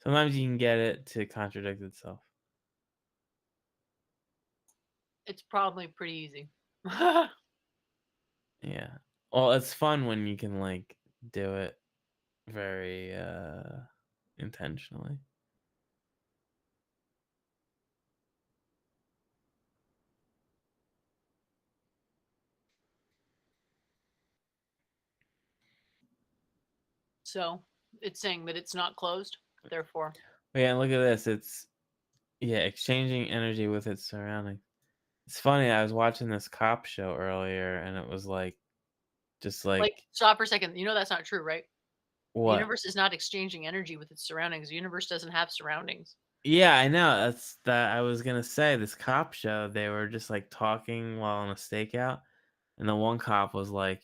Sometimes you can get it to contradict itself. It's probably pretty easy. Yeah. Well, it's fun when you can like do it very intentionally. So it's saying that it's not closed, therefore. But yeah, and look at this. It's exchanging energy with its surroundings. It's funny, I was watching this cop show earlier and it was like just Like, like stop for a second. You know that's not true, right? The what? universe is not exchanging energy with its surroundings. The universe doesn't have surroundings. Yeah, I know. That's that I was gonna say this cop show, they were just like talking while on a stakeout, and the one cop was like,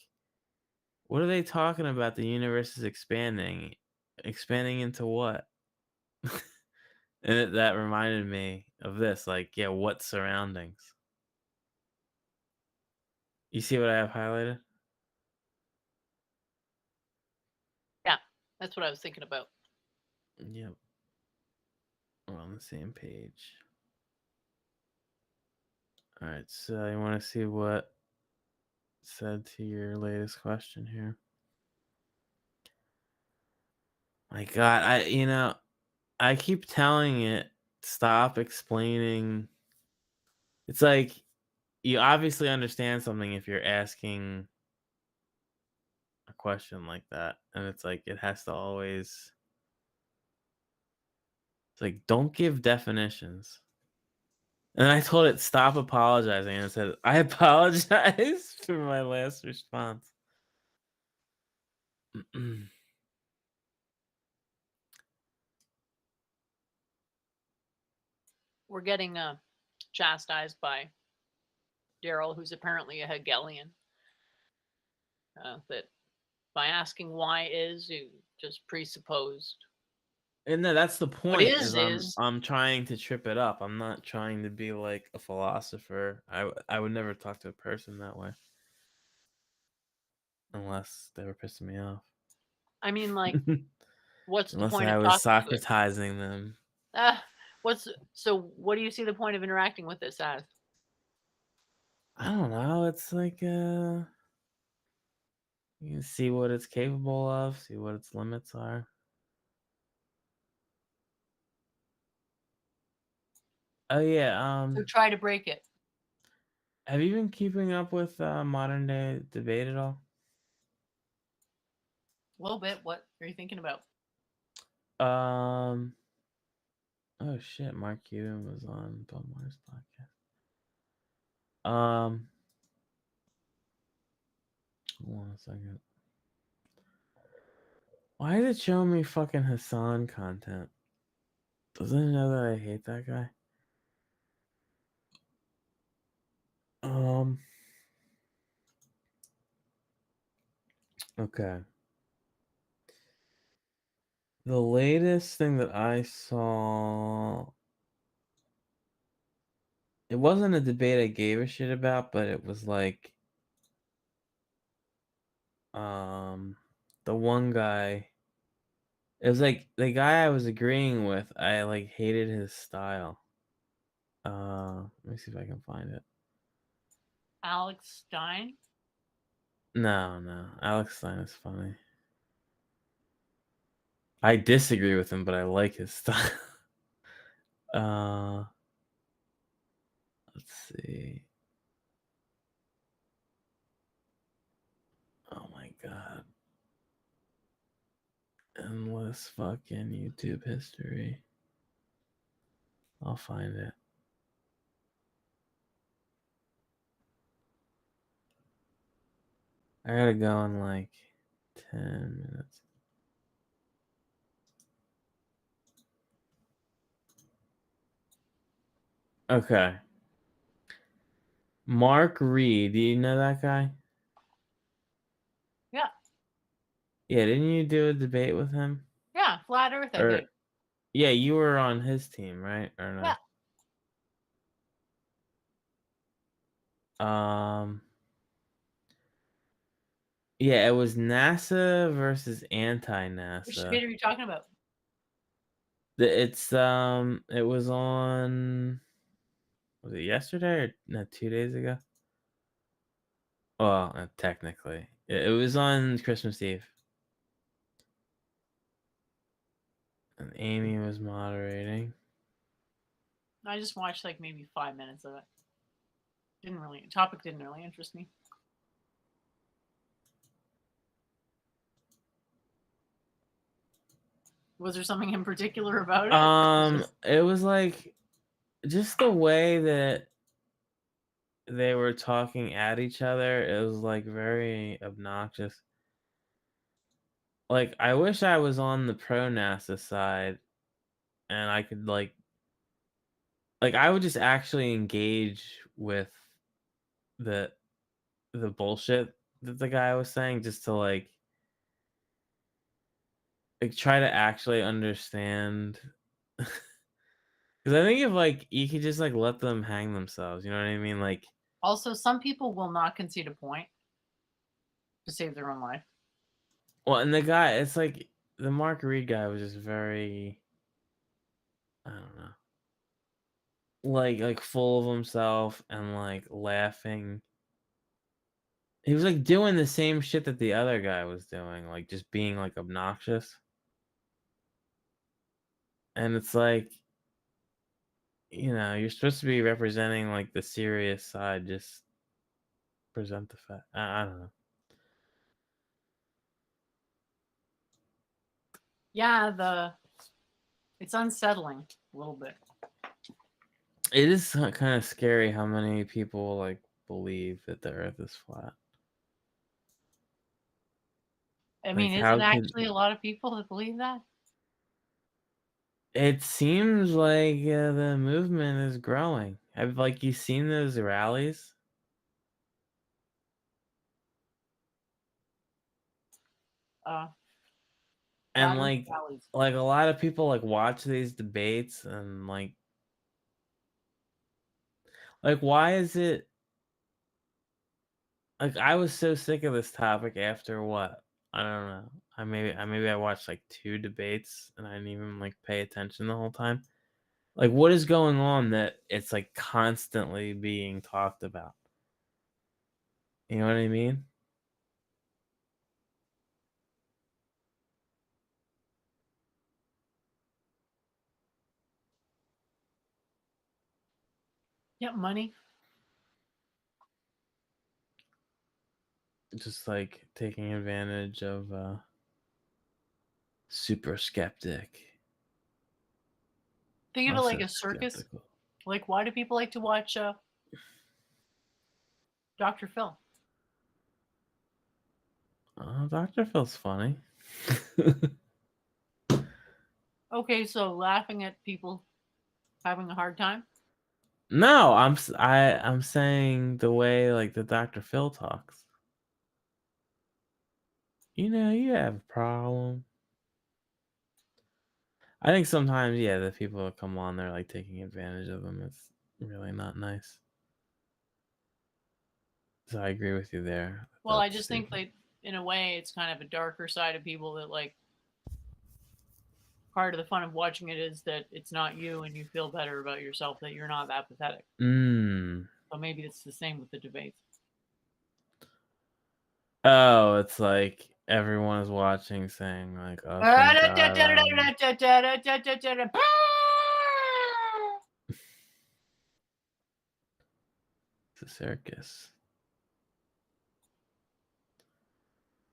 "What are they talking about? The universe is expanding. Expanding into what?" That reminded me of this. Like, yeah, what surroundings? You see what I have highlighted? Yeah, that's what I was thinking about. Yep. We're on the same page. All right, so you want to see what it said to your latest question here? My God, I keep telling it stop explaining. It's like you obviously understand something if you're asking a question like that, and it's like it has to always. It's like don't give definitions. And I told it stop apologizing, and it said I apologize for my last response. We're getting chastised by Daryl, who's apparently a Hegelian. That by asking why is, you just presupposed. And no, that's the What point. is I'm trying to trip it up. I'm not trying to be like a philosopher. I would never talk to a person that way, unless they were pissing me off. I mean, like, what's the Unless point I of was talking to it? Socratizing them. What do you see the point of interacting with this as? I don't know. It's like you can see what it's capable of, see what its limits are. Oh yeah. So try to break it. Have you been keeping up with modern day debate at all? A little bit. What are you thinking about? Um. Oh shit! Mark Cuban was on Bill Maher's podcast. Hold on a second. Why is it showing me fucking Hassan content? Doesn't it know that I hate that guy? Okay. The latest thing that I saw, it wasn't a debate I gave a shit about, but it was like, the one guy. It was like the guy I was agreeing with. I like hated his style. Let me see if I can find it. Alex Stein? No, Alex Stein is funny. I disagree with him, but I like his style. uh, let's see. Oh my God. Endless fucking YouTube history. I'll find it. I gotta go in like 10 minutes. Okay. Mark Reed. Do you know that guy? Yeah. Yeah, didn't you do a debate with him? Yeah, Flat Earth, I Or think. yeah, you were on his team, right? Or no? Yeah. Yeah, it was NASA versus Which anti-NASA. debate are you talking about? It was on Was it yesterday or no, 2 days ago? Well, technically. It was on Christmas Eve. And Amy was moderating. I just watched like maybe 5 minutes of it. Topic didn't really interest me. Was there something in particular about it? It was like just the way that they were talking at each other, it was like very obnoxious. Like I wish I was on the pro NASA side and I could like I would just actually engage with the the bullshit that the guy was saying just to like try to actually understand. Because I think if like you could just like let them hang themselves, you know what I mean? Like, Also, some people will not concede a point to save their own life. well, and the guy, it's like the Mark Reed guy was just very, I don't know, like full of himself and like laughing. He was like doing the same shit that the other guy was doing, like just being like obnoxious. And it's like, you're supposed to be representing like the serious side, just present the fact. I don't know. Yeah, it's unsettling a little bit. It is kind of scary how many people like believe that the Earth is flat. I Like, mean, is how it could actually a lot of people that believe that? it seems like the movement is growing? Have like you seen those rallies? Uh, And rallies. like a lot of people like watch these debates and like why is it like I was so sick of this topic after what? I don't know. I watched like 2 debates and I didn't even like pay attention the whole time. Like what is going on that it's like constantly being talked about? You know what I mean? Yeah, money. Just like taking advantage of super skeptic. Think of I'm it like so a circus. skeptical. Like, why do people like to watch Dr. Phil? Dr. Phil's funny. Okay, so laughing at people having a hard time. No, I'm saying the way like the Dr. Phil talks. You have a problem. I think sometimes, yeah, the people that come on, they're like taking advantage of them. It's really not nice. So I agree with you there. Well, I That's just think stupid. like in a way it's kind of a darker side of people that like part of the fun of watching it is that it's not you and you feel better about yourself that you're not that pathetic. So maybe it's the same with the debates. Oh, it's like everyone is watching saying like, "Oh, thank God it's a circus."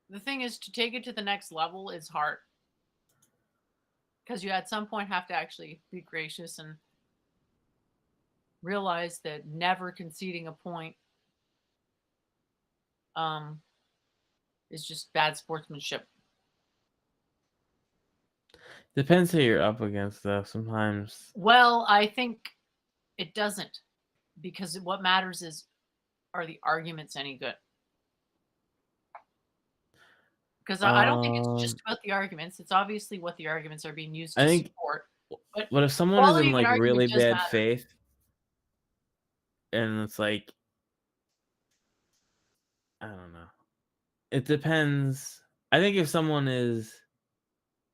The thing is to take it to the next level is hard. Because you at some point have to actually be gracious and realize that never conceding a point is just bad sportsmanship. Depends who you're up against, though. Sometimes. Well, I think it doesn't, because what matters is, are the arguments any good? Because I don't think it's just Um, about the arguments. It's obviously what the arguments are being used I to think. support. But But if someone is quality in of an like really argument does bad matter. faith, and it's like, I don't know. It depends. I think if someone is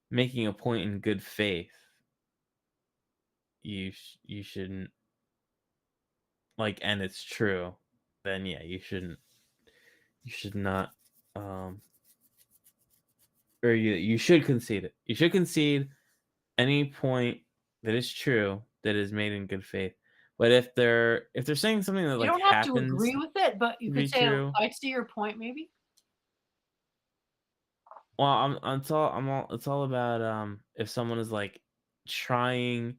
making a point in good faith, you shouldn't like, and it's true, then yeah, you should not, or you should concede it. You should concede any point that is true that is made in good faith. But if they're saying something that You like don't have to happens agree with it, but you to could be say, true, "I see your point," maybe? well, it's all about if someone is like trying,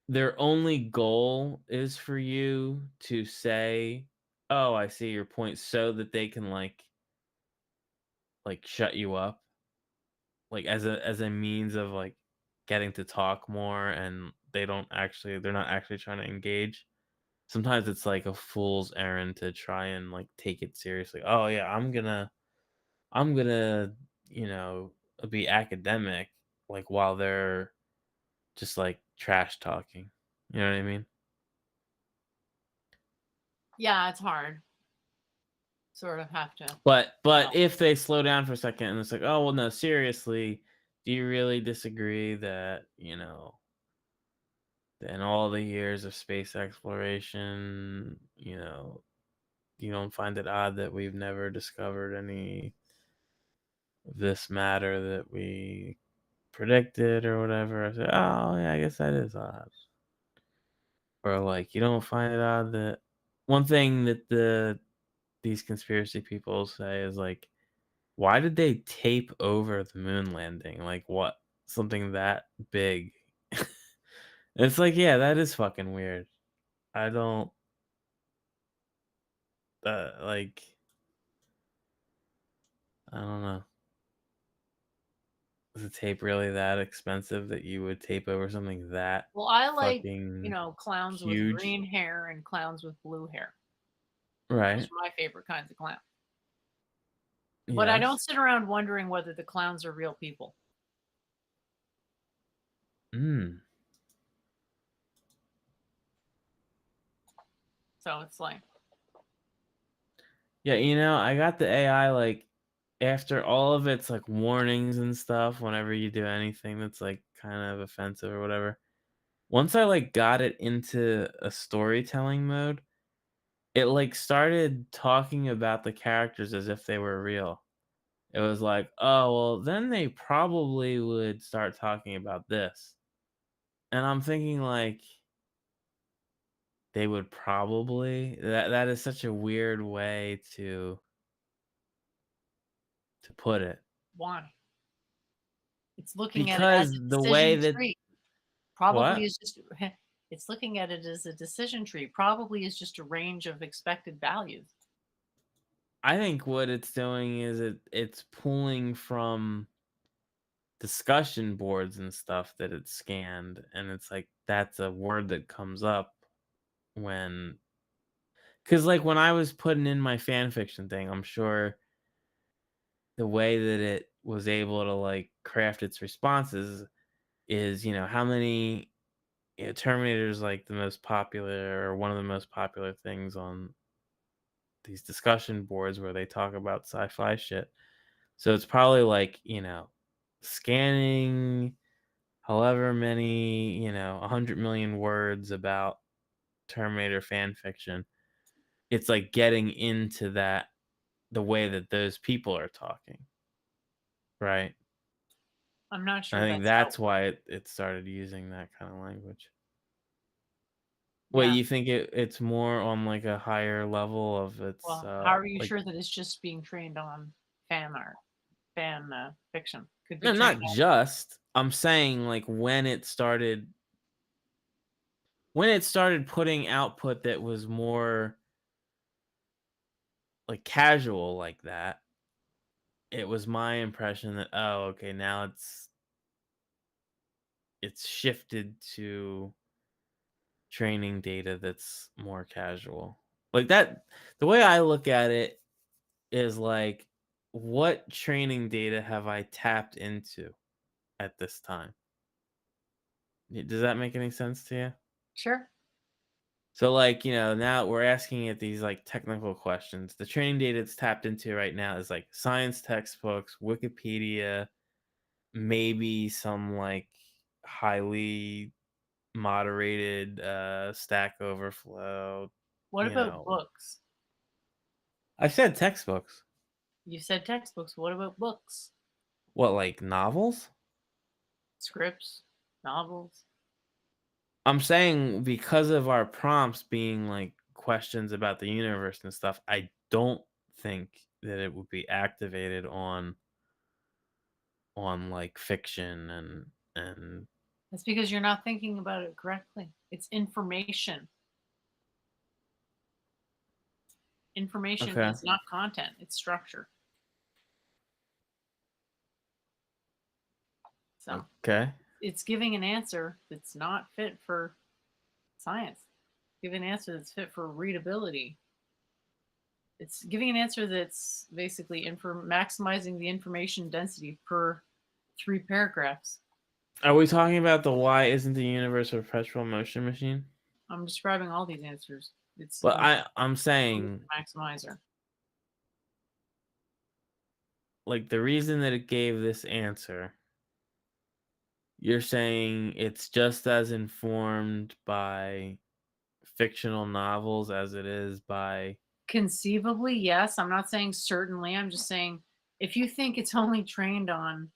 their only goal is for you to say, "Oh, I see your point," so that they can shut you up, like as a means of like getting to talk more, and they're not actually trying to engage. Sometimes it's like a fool's errand to try and like take it seriously. Oh yeah, I'm gonna, you know, be academic, like while they're just like trash talking. You know what I mean? Yeah, it's hard. Sort of have to But know. if they slow down for a second and it's like, oh well, no, seriously, do you really disagree that in all the years of space exploration, you don't find it odd that we've never discovered any of this matter that we predicted or whatever? I say, oh yeah, I guess that is odd. Or like, you don't find it odd that one thing that these conspiracy people say is like, why did they tape over the moon landing? Like what? Something that big. It's like, yeah, that is fucking weird. I don't like I don't know. Is the tape really that expensive that you would tape over something that Well, I like, fucking clowns with huge? green hair and clowns with blue hair. Those Right. are my favorite kinds of clown. But I don't Yes. sit around wondering whether the clowns are real people. Mm. So it's like, Yeah, I got the AI like after all of its like warnings and stuff whenever you do anything that's like kind of offensive or whatever. Once I like got it into a storytelling mode, it like started talking about the characters as if they were real. It was like, "Oh, well, then they probably would start talking about this." And I'm thinking like they would probably that is such a weird way to put it. why? It's looking at it as Because a the way decision that tree. Probably what? is just it's looking at it as a decision tree. Probably is just a range of expected values. I think what it's doing is it's pulling from discussion boards and stuff that it's scanned, and it's like that's a word that comes up when, because like when I was putting in my fan fiction thing, I'm sure the way that it was able to like craft its responses is, how many, Terminator's like the most popular or one of the most popular things on these discussion boards where they talk about sci-fi shit. So it's probably like, scanning however many, 100 million words about Terminator fan fiction. It's like getting into that, the way that those people are talking, right? I'm not I sure think that's how that's why it started using that kind of language. Wait, yeah. you think it's more on like a higher level of its Well, how are you like, sure that it's just being trained on fan art, fiction? Could be no, trained not on just. I'm saying like when it started putting output that was more like casual like that, it was my impression that, oh, okay, now it's shifted to training data that's more casual. Like that, the way I look at it is like, what training data have I tapped into at this time? Does that make any sense to you? sure. So like, now we're asking it these like technical questions. The training data it's tapped into right now is like science textbooks, Wikipedia, maybe some like highly moderated Stack Overflow, What you about know, books? I said textbooks. You said textbooks. What about books? What, like novels? Scripts? Novels? I'm saying because of our prompts being like questions about the universe and stuff, I don't think that it would be activated on like fiction and That's because you're not thinking about it correctly. It's information. Information okay. is not content, it's structure. So Okay. it's giving an answer that's not fit for science. Giving an answer that's fit for readability. It's giving an answer that's basically maximizing the information density per 3 paragraphs. Are we talking about the why isn't the universe a perpetual motion machine? I'm describing all these answers. It's But I'm saying maximizer. like the reason that it gave this answer, you're saying it's just as informed by fictional novels as it is by Conceivably, yes. I'm not saying certainly. I'm just saying if you think it's only trained on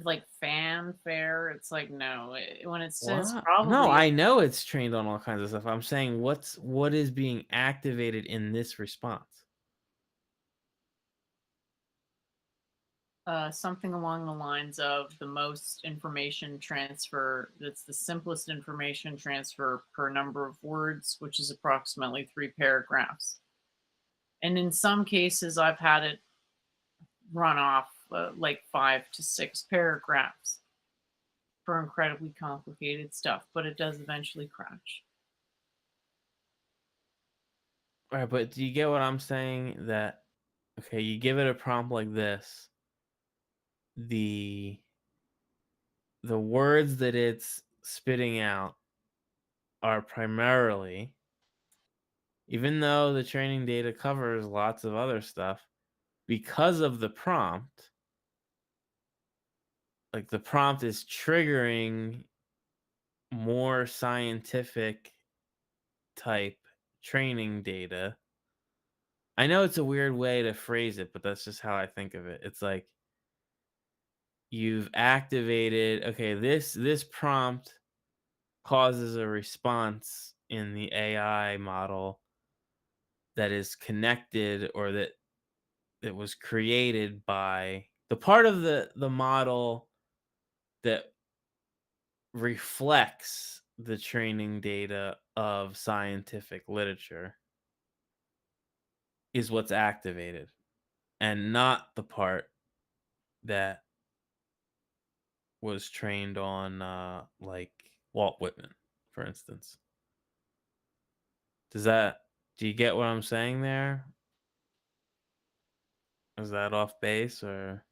like fanfare, it's like no. When it says what? No, probably, I know it's trained on all kinds of stuff. I'm saying what is being activated in this response? something along the lines of the most information transfer, that's the simplest information transfer per number of words, which is approximately 3 paragraphs. And in some cases, I've had it run off like 5 to 6 paragraphs for incredibly complicated stuff, but it does eventually crash. All right, but do you get what I'm saying? That okay, you give it a prompt like this, the words that it's spitting out are primarily, even though the training data covers lots of other stuff, because of the prompt, like the prompt is triggering more scientific type training data. I know it's a weird way to phrase it, but that's just how I think of it. It's like you've activated, okay, this prompt causes a response in the AI model that is connected or that was created by the part of the model that reflects the training data of scientific literature is what's activated and not the part that was trained on like Walt Whitman, for instance. Does that do you get what I'm saying there? Is that off base or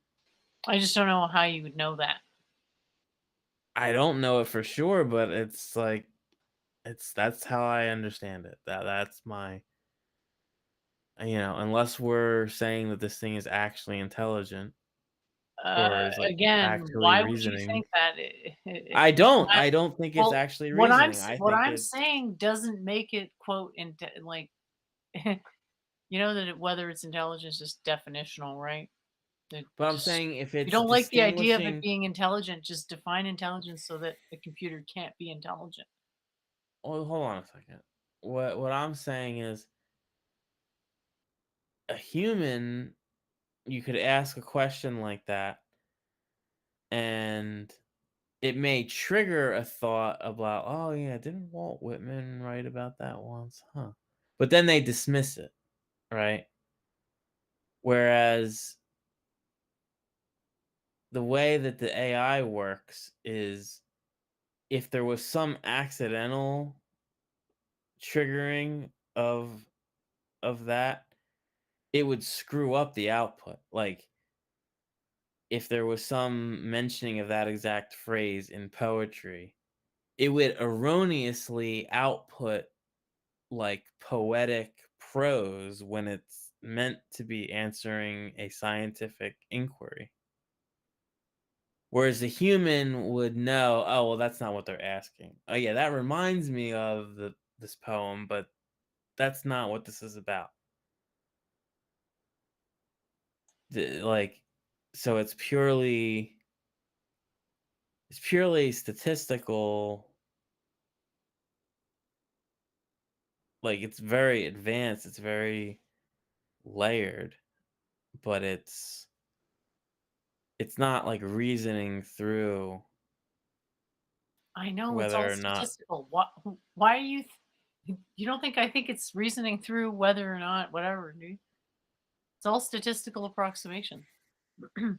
I just don't know how you would know that. I don't know it for sure, but it's like that's how I understand it. That's my unless we're saying that this thing is actually intelligent or is like Again, actually why would you reasoning. think that? I don't think it's Well, actually reasoning. I what think I'm it's saying doesn't make it quote like you know that whether it's intelligent is just definitional, right? That but I'm just saying if you it's don't like the idea of it distinguishing being intelligent, just define intelligence so that the computer can't be intelligent. oh, hold on a second. What I'm saying is a human, you could ask a question like that and it may trigger a thought about, oh yeah, didn't Walt Whitman write about that once? Huh. But then they dismiss it, right? Whereas the way that the AI works is if there was some accidental triggering of that, it would screw up the output. Like if there was some mentioning of that exact phrase in poetry, it would erroneously output like poetic prose when it's meant to be answering a scientific inquiry. Whereas the human would know, oh well, that's not what they're asking. Oh yeah, that reminds me of this poem, but That's not what this is about. Like, so it's purely statistical. Like, it's very advanced, it's very layered, but it's not like reasoning through I know it's all whether or not. statistical. Why do you don't think I think it's reasoning through whether or not whatever, dude? It's all statistical approximation. Do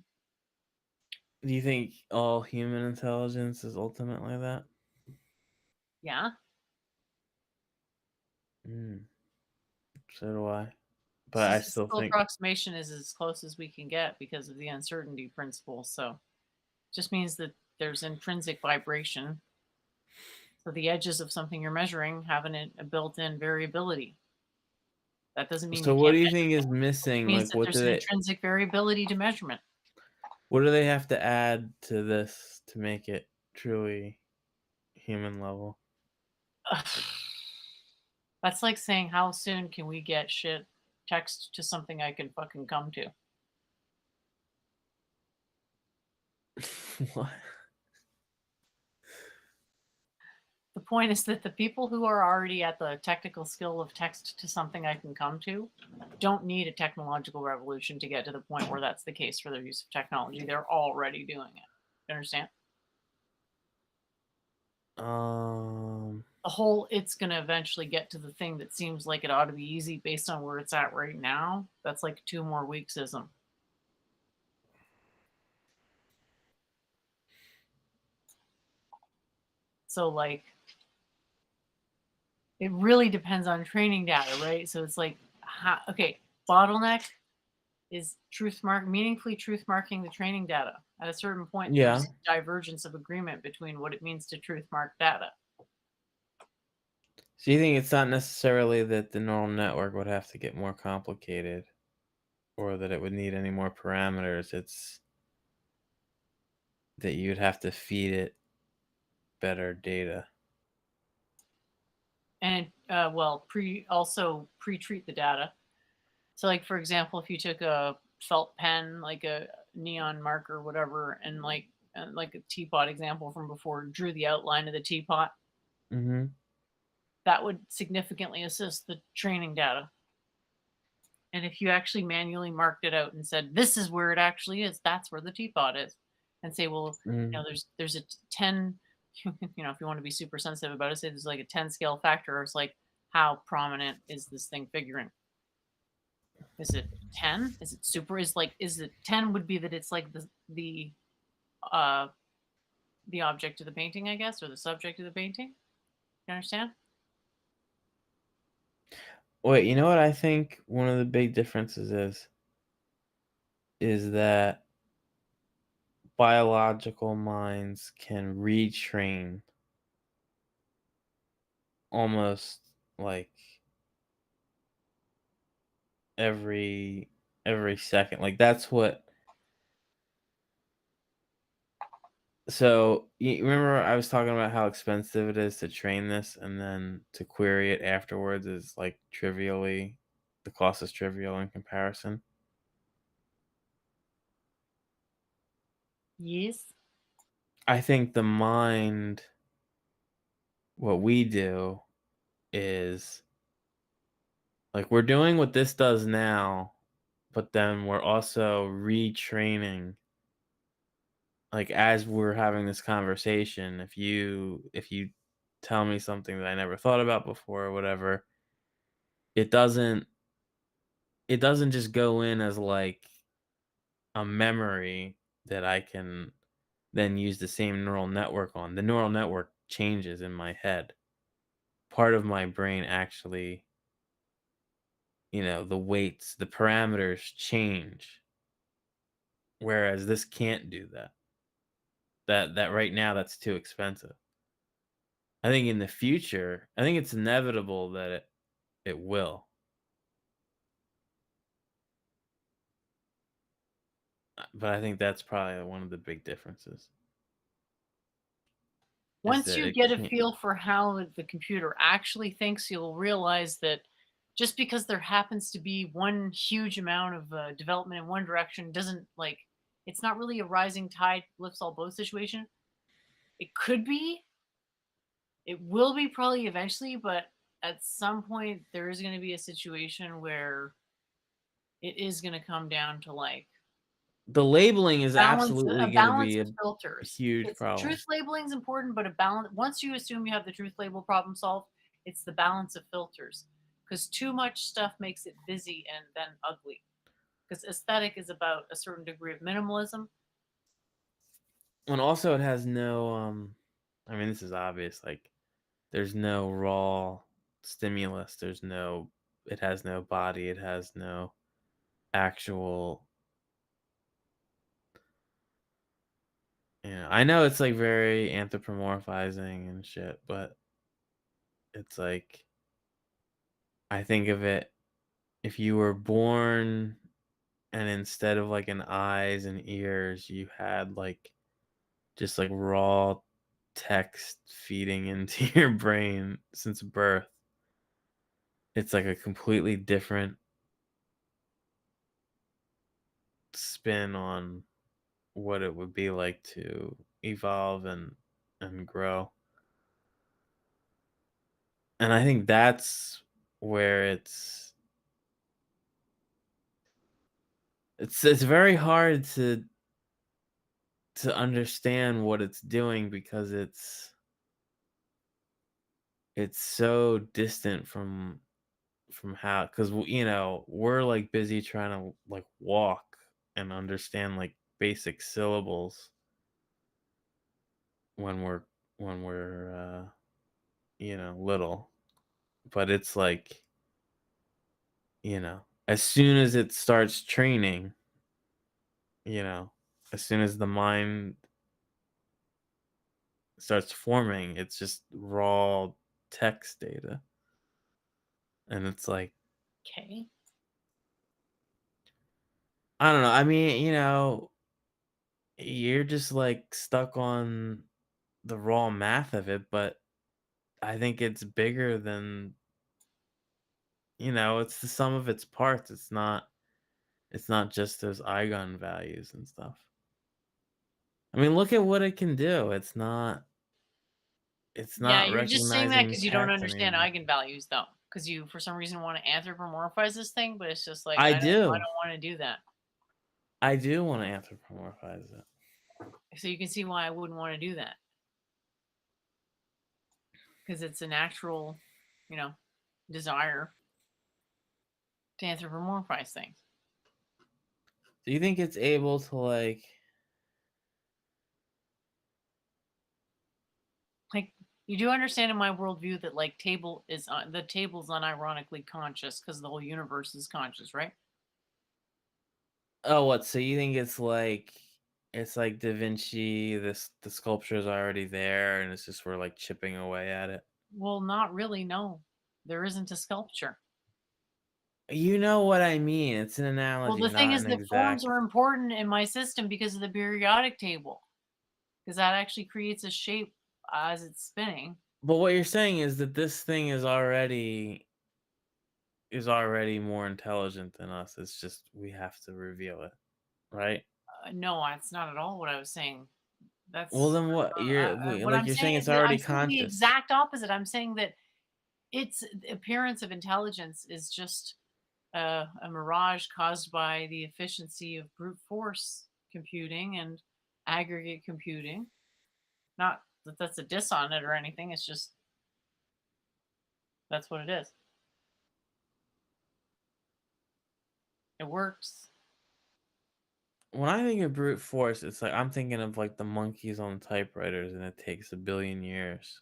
you think all human intelligence is ultimately that? Yeah. Mm, so do I. But I still Statistical think approximation is as close as we can get because of the uncertainty principle. So it just means that there's intrinsic vibration. So the edges of something you're measuring have a built-in variability. That doesn't mean so. you What can't do you measure think is things. It missing? means Like, that there's an intrinsic variability to measurement. what do they have to add to this to make it truly human level? That's like saying how soon can we get shit text to something I can fucking come to? What? The point is that the people who are already at the technical skill of text to something I can come to don't need a technological revolution to get to the point where that's the case for their use of technology. They're already doing it. You understand? The whole it's going to eventually get to the thing that seems like it ought to be easy based on where it's at right now. That's like 2 more weeksism. So like it really depends on training data, right? So it's like okay, bottleneck is meaningfully truth marking the training data. At a certain point, Yeah. there's divergence of agreement between what it means to truth mark data. So you think it's not necessarily that the neural network would have to get more complicated or that it would need any more parameters? It's that you'd have to feed it better data. And pre-treat the data. So like for example, if you took a felt pen, like a neon marker, whatever, and like a teapot example from before, drew the outline of the teapot, Mm-hmm. that would significantly assist the training data. And if you actually manually marked it out and said, "This is where it actually is. That's where the teapot is," and say, "Well, Mm. there's a 10, if you want to be super sensitive about it, say there's like a 10 scale factor. It's like, how prominent is this thing figuring? Is it 10? Is it super? Is it 10 would be that it's like uh the object of the painting, I guess, or the subject of the painting. You understand? Wait, you know what I think one of the big differences is that biological minds can retrain almost like every every second. Like that's what. So you remember I was talking about how expensive it is to train this, and then to query it afterwards is like trivially, the cost is trivial in comparison. Yes. I think the mind, what we do is like we're doing what this does now, but then we're also retraining. Like as we're having this conversation, if you tell me something that I never thought about before or whatever, it doesn't it doesn't just go in as like a memory that I can then use the same neural network on. The neural network changes in my head. Part of my brain actually, the weights, the parameters change, whereas this can't do that. That right now that's too expensive. I think in the future, I think it's inevitable that it will. But I think that's probably one of the big differences is Once that you it get a can't. feel for how the computer actually thinks, you'll realize that just because there happens to be one huge amount of development in one direction doesn't like it's not really a rising tide lifts all boats situation. It could be, it will be probably eventually, but at some point there is going to be a situation where it is going to come down to like The labeling is a absolutely going to balance be of a filters. huge It's problem. truth labeling is important, but a balance once you assume you have the truth label problem solved, it's the balance of filters. Because too much stuff makes it busy and then ugly. Because aesthetic is about a certain degree of minimalism. And also, it has no. I mean, this is obvious. Like, there's no raw stimulus. There's no. It has no body. It has no actual. I know it's like very anthropomorphizing and shit, but it's like I think of it if you were born and instead of like an eyes and ears, you had like just like raw text feeding into your brain since birth. It's like a completely different spin on what it would be like to evolve and grow. And I think that's where it's very hard to understand what it's doing because it's so distant from how because we're like busy trying to like walk and understand like basic syllables when we're little, but it's like as soon as it starts training, you know as soon as the mind starts forming, it's just raw text data, and it's like Okay. I don't know. I mean, you're just like stuck on the raw math of it, but I think it's bigger than, it's the sum of its parts. It's not just those eigen values and stuff. I mean, look at what it can do. It's Yeah, not you're just saying that recognizing because you don't text understand anymore. eigenvalues, though. Because you, for some reason, want to anthropomorphize this thing, but it's just like I I don't do. want to do that. I do want to anthropomorphize it. So you can see why I wouldn't want to do that. Because it's a natural, you know, desire to anthropomorphize things. Do you think it's able to like Like you do understand in my worldview that like the table's unironically conscious because the whole universe is conscious, right? Oh, what? So you think it's like Da Vinci, the sculpture is already there and it's just we're like chipping away at it? Well, not really. No, there isn't a sculpture. You know what I mean. It's an Well, analogy, the thing not is an that forms exact. are important in my system because of the periodic table, because that actually creates a shape as it's spinning. But what you're saying is that this thing is already more intelligent than us. It's just we have to reveal it, right? No, that's not at all what I was saying. Well, That's then what? what Like I'm you're saying saying is it's that already I'm saying the conscious. exact opposite. I'm saying that its appearance of intelligence is just a mirage caused by the efficiency of brute force computing and aggregate computing. Not that that's a diss on it or anything. It's just that's what it is. It works. When I think of brute force, it's like I'm thinking of like the monkeys on typewriters, and it takes a billion years.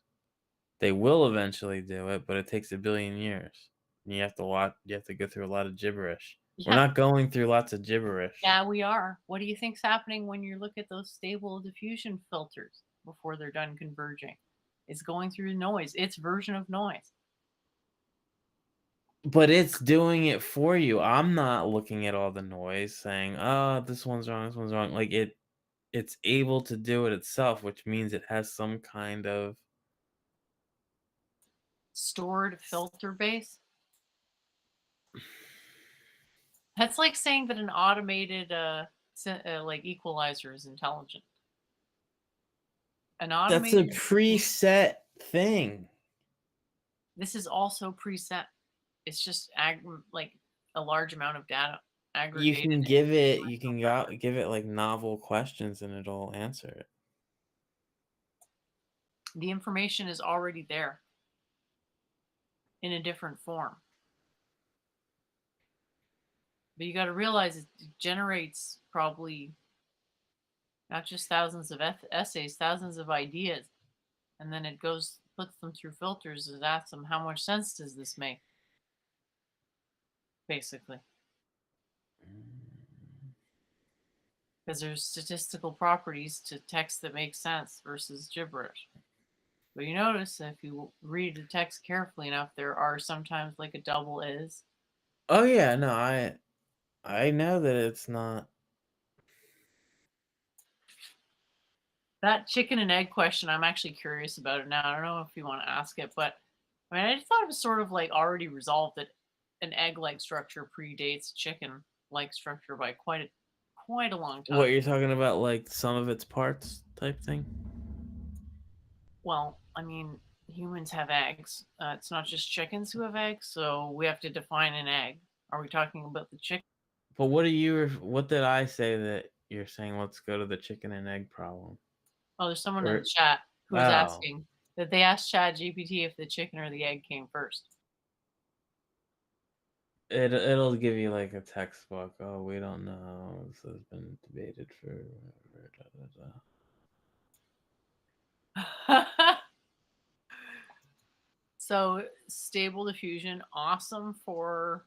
They will eventually do it, but it takes a billion years. And you have to go through a lot of gibberish. We're Yeah, not going through lots of gibberish. yeah, we are. What do you think's happening when you look at those stable diffusion filters before they're done converging? It's going through noise, its version of noise. But it's doing it for you. I'm not looking at all the noise saying, "Oh, this one's wrong, this one's wrong." Like it's able to do it itself, which means it has some kind of Stored filter base. That's like saying that an automated like equalizer is intelligent. An That's a automated preset thing. This is also preset. It's just like a large amount of data You aggregated. can give it like novel questions and it'll answer it. The information is already there in a different form. But you got to realize it generates probably not just thousands of essays, thousands of ideas. And then it puts them through filters and asks them, how much sense does this make? Basically. Because there's statistical properties to text that make sense versus gibberish. But you notice if you read the text carefully enough, there are sometimes like a double is. Oh yeah, no, I know that it's not. That chicken and egg question, I'm actually curious about it now. I don't know if you want to ask it, but I mean, I just thought it was sort of like already resolved that an egg-like structure predates chicken-like structure by quite a long time. What you're talking about, like some of its parts type thing? Well, I mean, humans have eggs. It's not just chickens who have eggs, so we have to define an egg. Are we talking about the chicken? But what did I say that you're saying let's go to the chicken and egg problem? Oh, there's someone in Or the chat who is oh. asking that they asked ChatGPT if the chicken or the egg came first. It'll give you like a textbook. Oh, we don't know. This has been debated for So stable diffusion, awesome for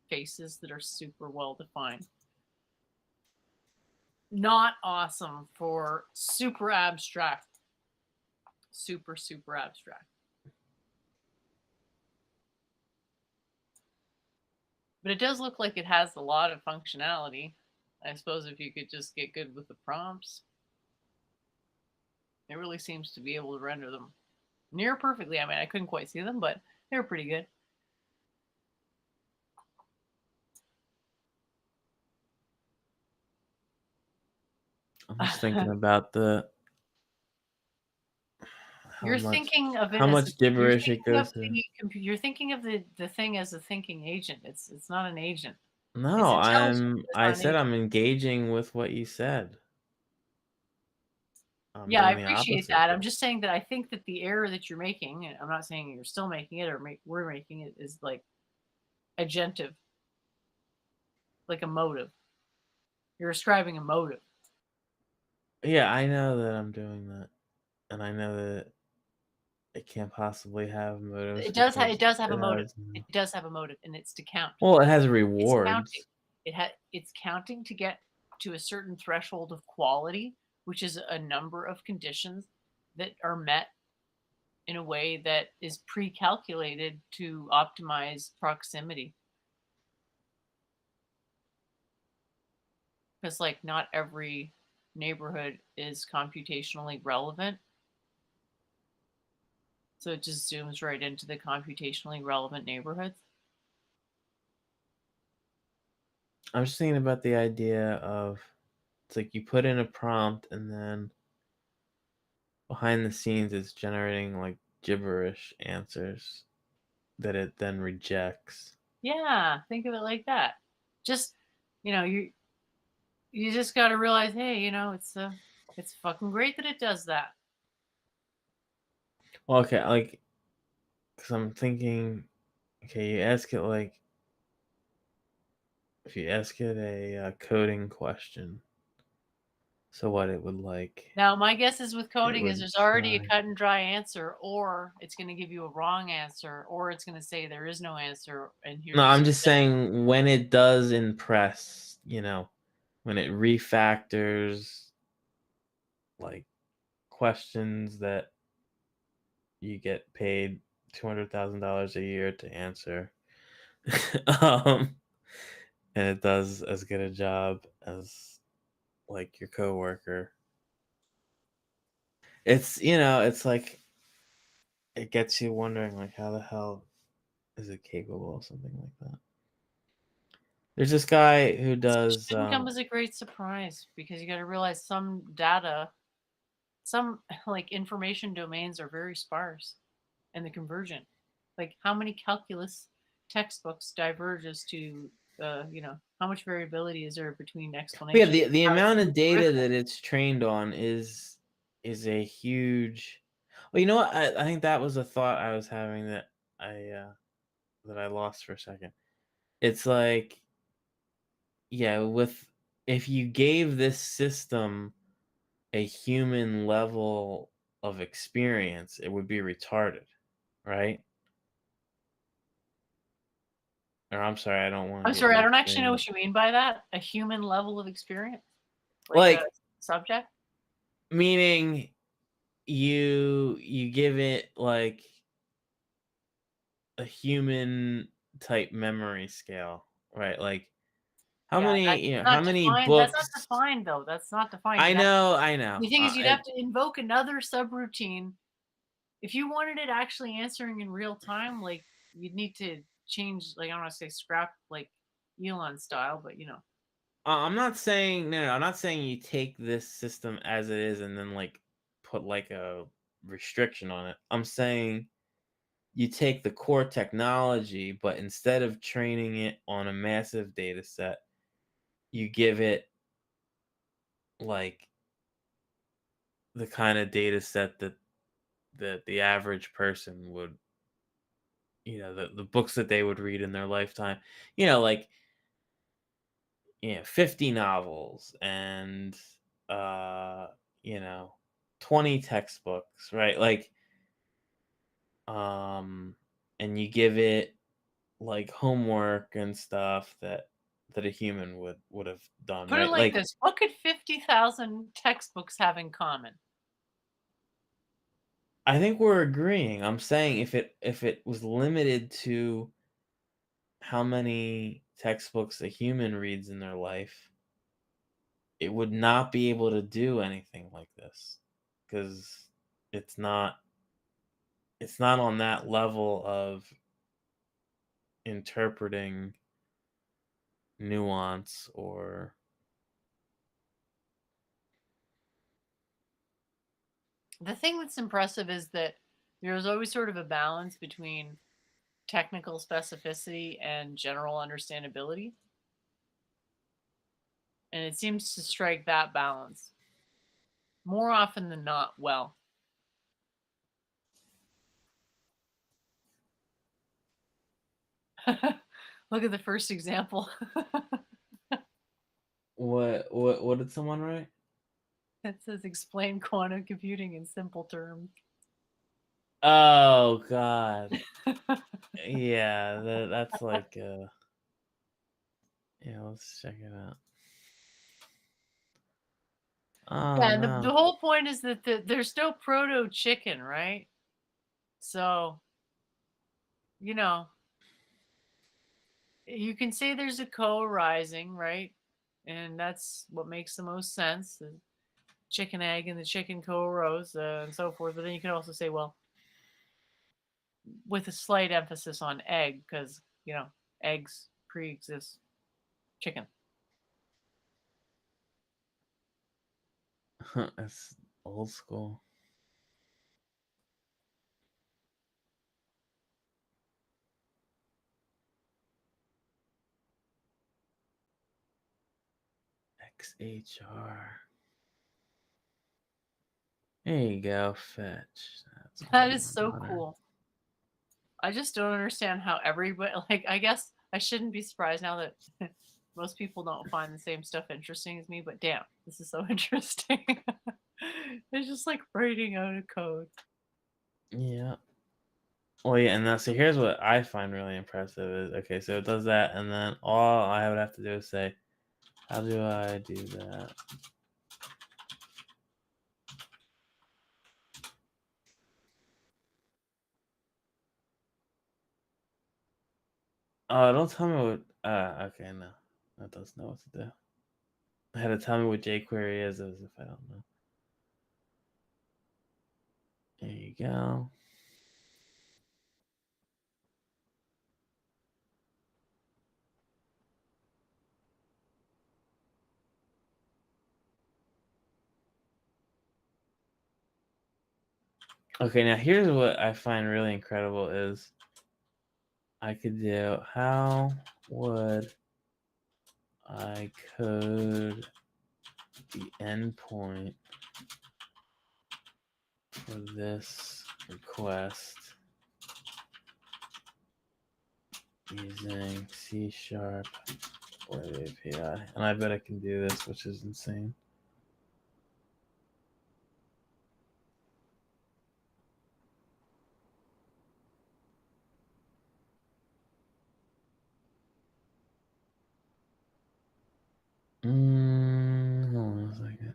faces that are super well defined. Not awesome for super abstract. Super abstract. But it does look like it has a lot of functionality. I suppose if you could just get good with the prompts, it really seems to be able to render them near perfectly. I mean, I couldn't quite see them, but they're pretty good. I'm just thinking about You're thinking of it how as much gibberish it goes to. you're thinking of the thing as a thinking agent. It's not an agent. No, intelligent, but it's I not an said agent. I'm engaging with what you said. I'm Yeah, I doing the appreciate opposite. that. I'm just saying that I think that the error that you're making, and I'm not saying you're still making it or we're making it, is like agentive, like a motive. You're ascribing a motive. Yeah, I know that I'm doing that, and I know that it can't possibly have motives. It does have a motive. has no- It does have a motive, and it's to count. Well, it has It's rewards. counting. It's counting to get to a certain threshold of quality, which is a number of conditions that are met in a way that is pre-calculated to optimize proximity. Because like not every neighborhood is computationally relevant. So it just zooms right into the computationally relevant neighborhoods. I'm just thinking about the idea of it's like you put in a prompt and then behind the scenes it's generating like gibberish answers that it then rejects. Yeah, think of it like that. Just, you just got to realize, hey, it's fucking great that it does that. Well, okay, like, because I'm thinking, okay, you ask it like, if you ask it a coding question, so what it would like. Now, my guess is with coding is would there's already a try. cut and dry answer, or it's going to give you a wrong answer, or it's going to say there is no answer. And here's No, I'm just saying when it does impress, when it refactors like questions that you get paid $200,000 a year to answer, and it does as good a job as like your coworker. It's like it gets you wondering like how the hell is it capable of something like that? There's this guy who It does. shouldn't come as a great surprise because you got to realize some data, some like information domains are very sparse and the conversion. Like how many calculus textbooks diverges to, how much variability is there between Yeah, explanations? the How amount it's of data different. that it's trained on is a huge. Well, you know what? I think that was a thought I was having that I lost for a second. It's like, yeah, with if you gave this system a human level of experience, it would be retarded, right? Or I'm sorry, I don't want to I'm get sorry, I you don't actually know saying what you mean by that. A human level of experience, like a like subject. meaning you give it like a human type memory scale, right? Like how Yeah, many, that's how not many defined. That's not books. defined though. That's not defined. I You'd have know, I know. The thing is, you'd have to invoke another subroutine if you wanted it actually answering in real time. Like you'd need to change. Like I don't want to say scrap like Elon style, but I'm not saying no, I'm not saying you take this system as it is and then like put like a restriction on it. I'm saying you take the core technology, but instead of training it on a massive data set, you give it like the kind of data set that the average person would, the books that they would read in their lifetime, like 50 novels and uh you know 20 textbooks, right? Like um and you give it like homework and stuff that a human would have done, put it right? like Like this: what could 50,000 textbooks have in common? I think we're agreeing. I'm saying if it was limited to how many textbooks a human reads in their life, it would not be able to do anything like this because it's not it's not on that level of interpreting nuance or The thing that's impressive is that there's always sort of a balance between technical specificity and general understandability, and it seems to strike that balance more often than not well. Look at the first example. what did someone write? It says explain quantum computing in simple terms. Oh god. Yeah, that's like yeah, let's check it out. Oh Yeah, and the no. whole point is that there's no proto chicken, right? So, you know, you can say there's a co-arising, right? And that's what makes the most sense. The chicken egg and the chicken co-arose and so forth. But then you can also say, well, with a slight emphasis on egg, because, eggs pre-exist chicken. That's old school. XHR. There you go, fetch. That's That old is and so modern. cool. I just don't understand how everybody, like, I guess I shouldn't be surprised now that most people don't find the same stuff interesting as me, but damn, this is so interesting. It's just like writing out a code. Yeah. Well, yeah, and now so here's what I find really impressive is okay, so it does that, and then all I would have to do is say, how do I do that? Oh, don't tell me what. Okay, no, that does know what to do. I had to tell me what jQuery is as if I don't know. There you go. Okay, now here's what I find really incredible is I could do, how would I code the endpoint for this request using C# Web API? And I bet I can do this, which is insane. Hold on a second.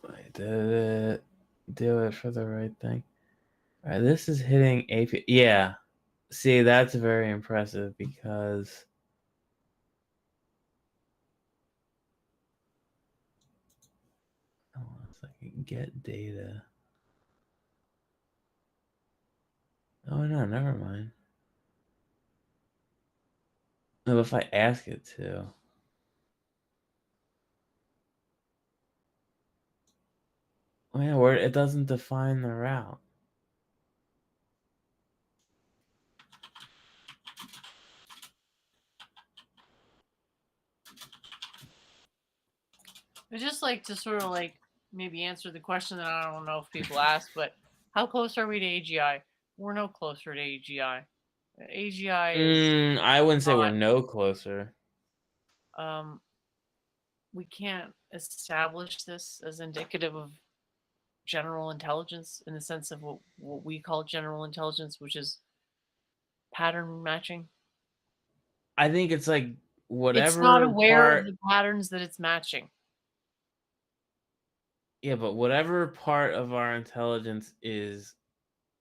Wait, did it do it for the right thing? All right, this is hitting API. Yeah. See, that's very impressive because hold on a second. Get data. Oh no, never mind. No, if I ask it to. Oh yeah, where it doesn't define the route. I'd just like to sort of like maybe answer the question that I don't know if people ask, but how close are we to AGI? We're no closer to AGI. AGI is I wouldn't say we're not, no closer. we can't establish this as indicative of general intelligence in the sense of what we call general intelligence, which is pattern matching. I think it's like It's not whatever aware of part. the patterns that it's matching. Yeah, but whatever part of our intelligence is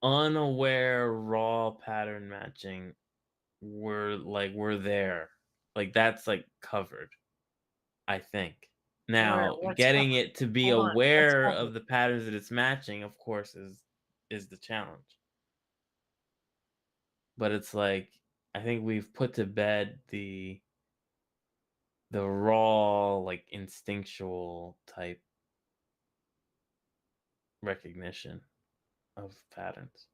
unaware raw pattern matching, we're there. Like that's like covered, I think. Where Now, what's getting covered? it to be Hold on, what's aware covered? of the patterns that it's matching, of course, is the challenge. But it's like I think we've put to bed the raw, like instinctual type recognition of patterns.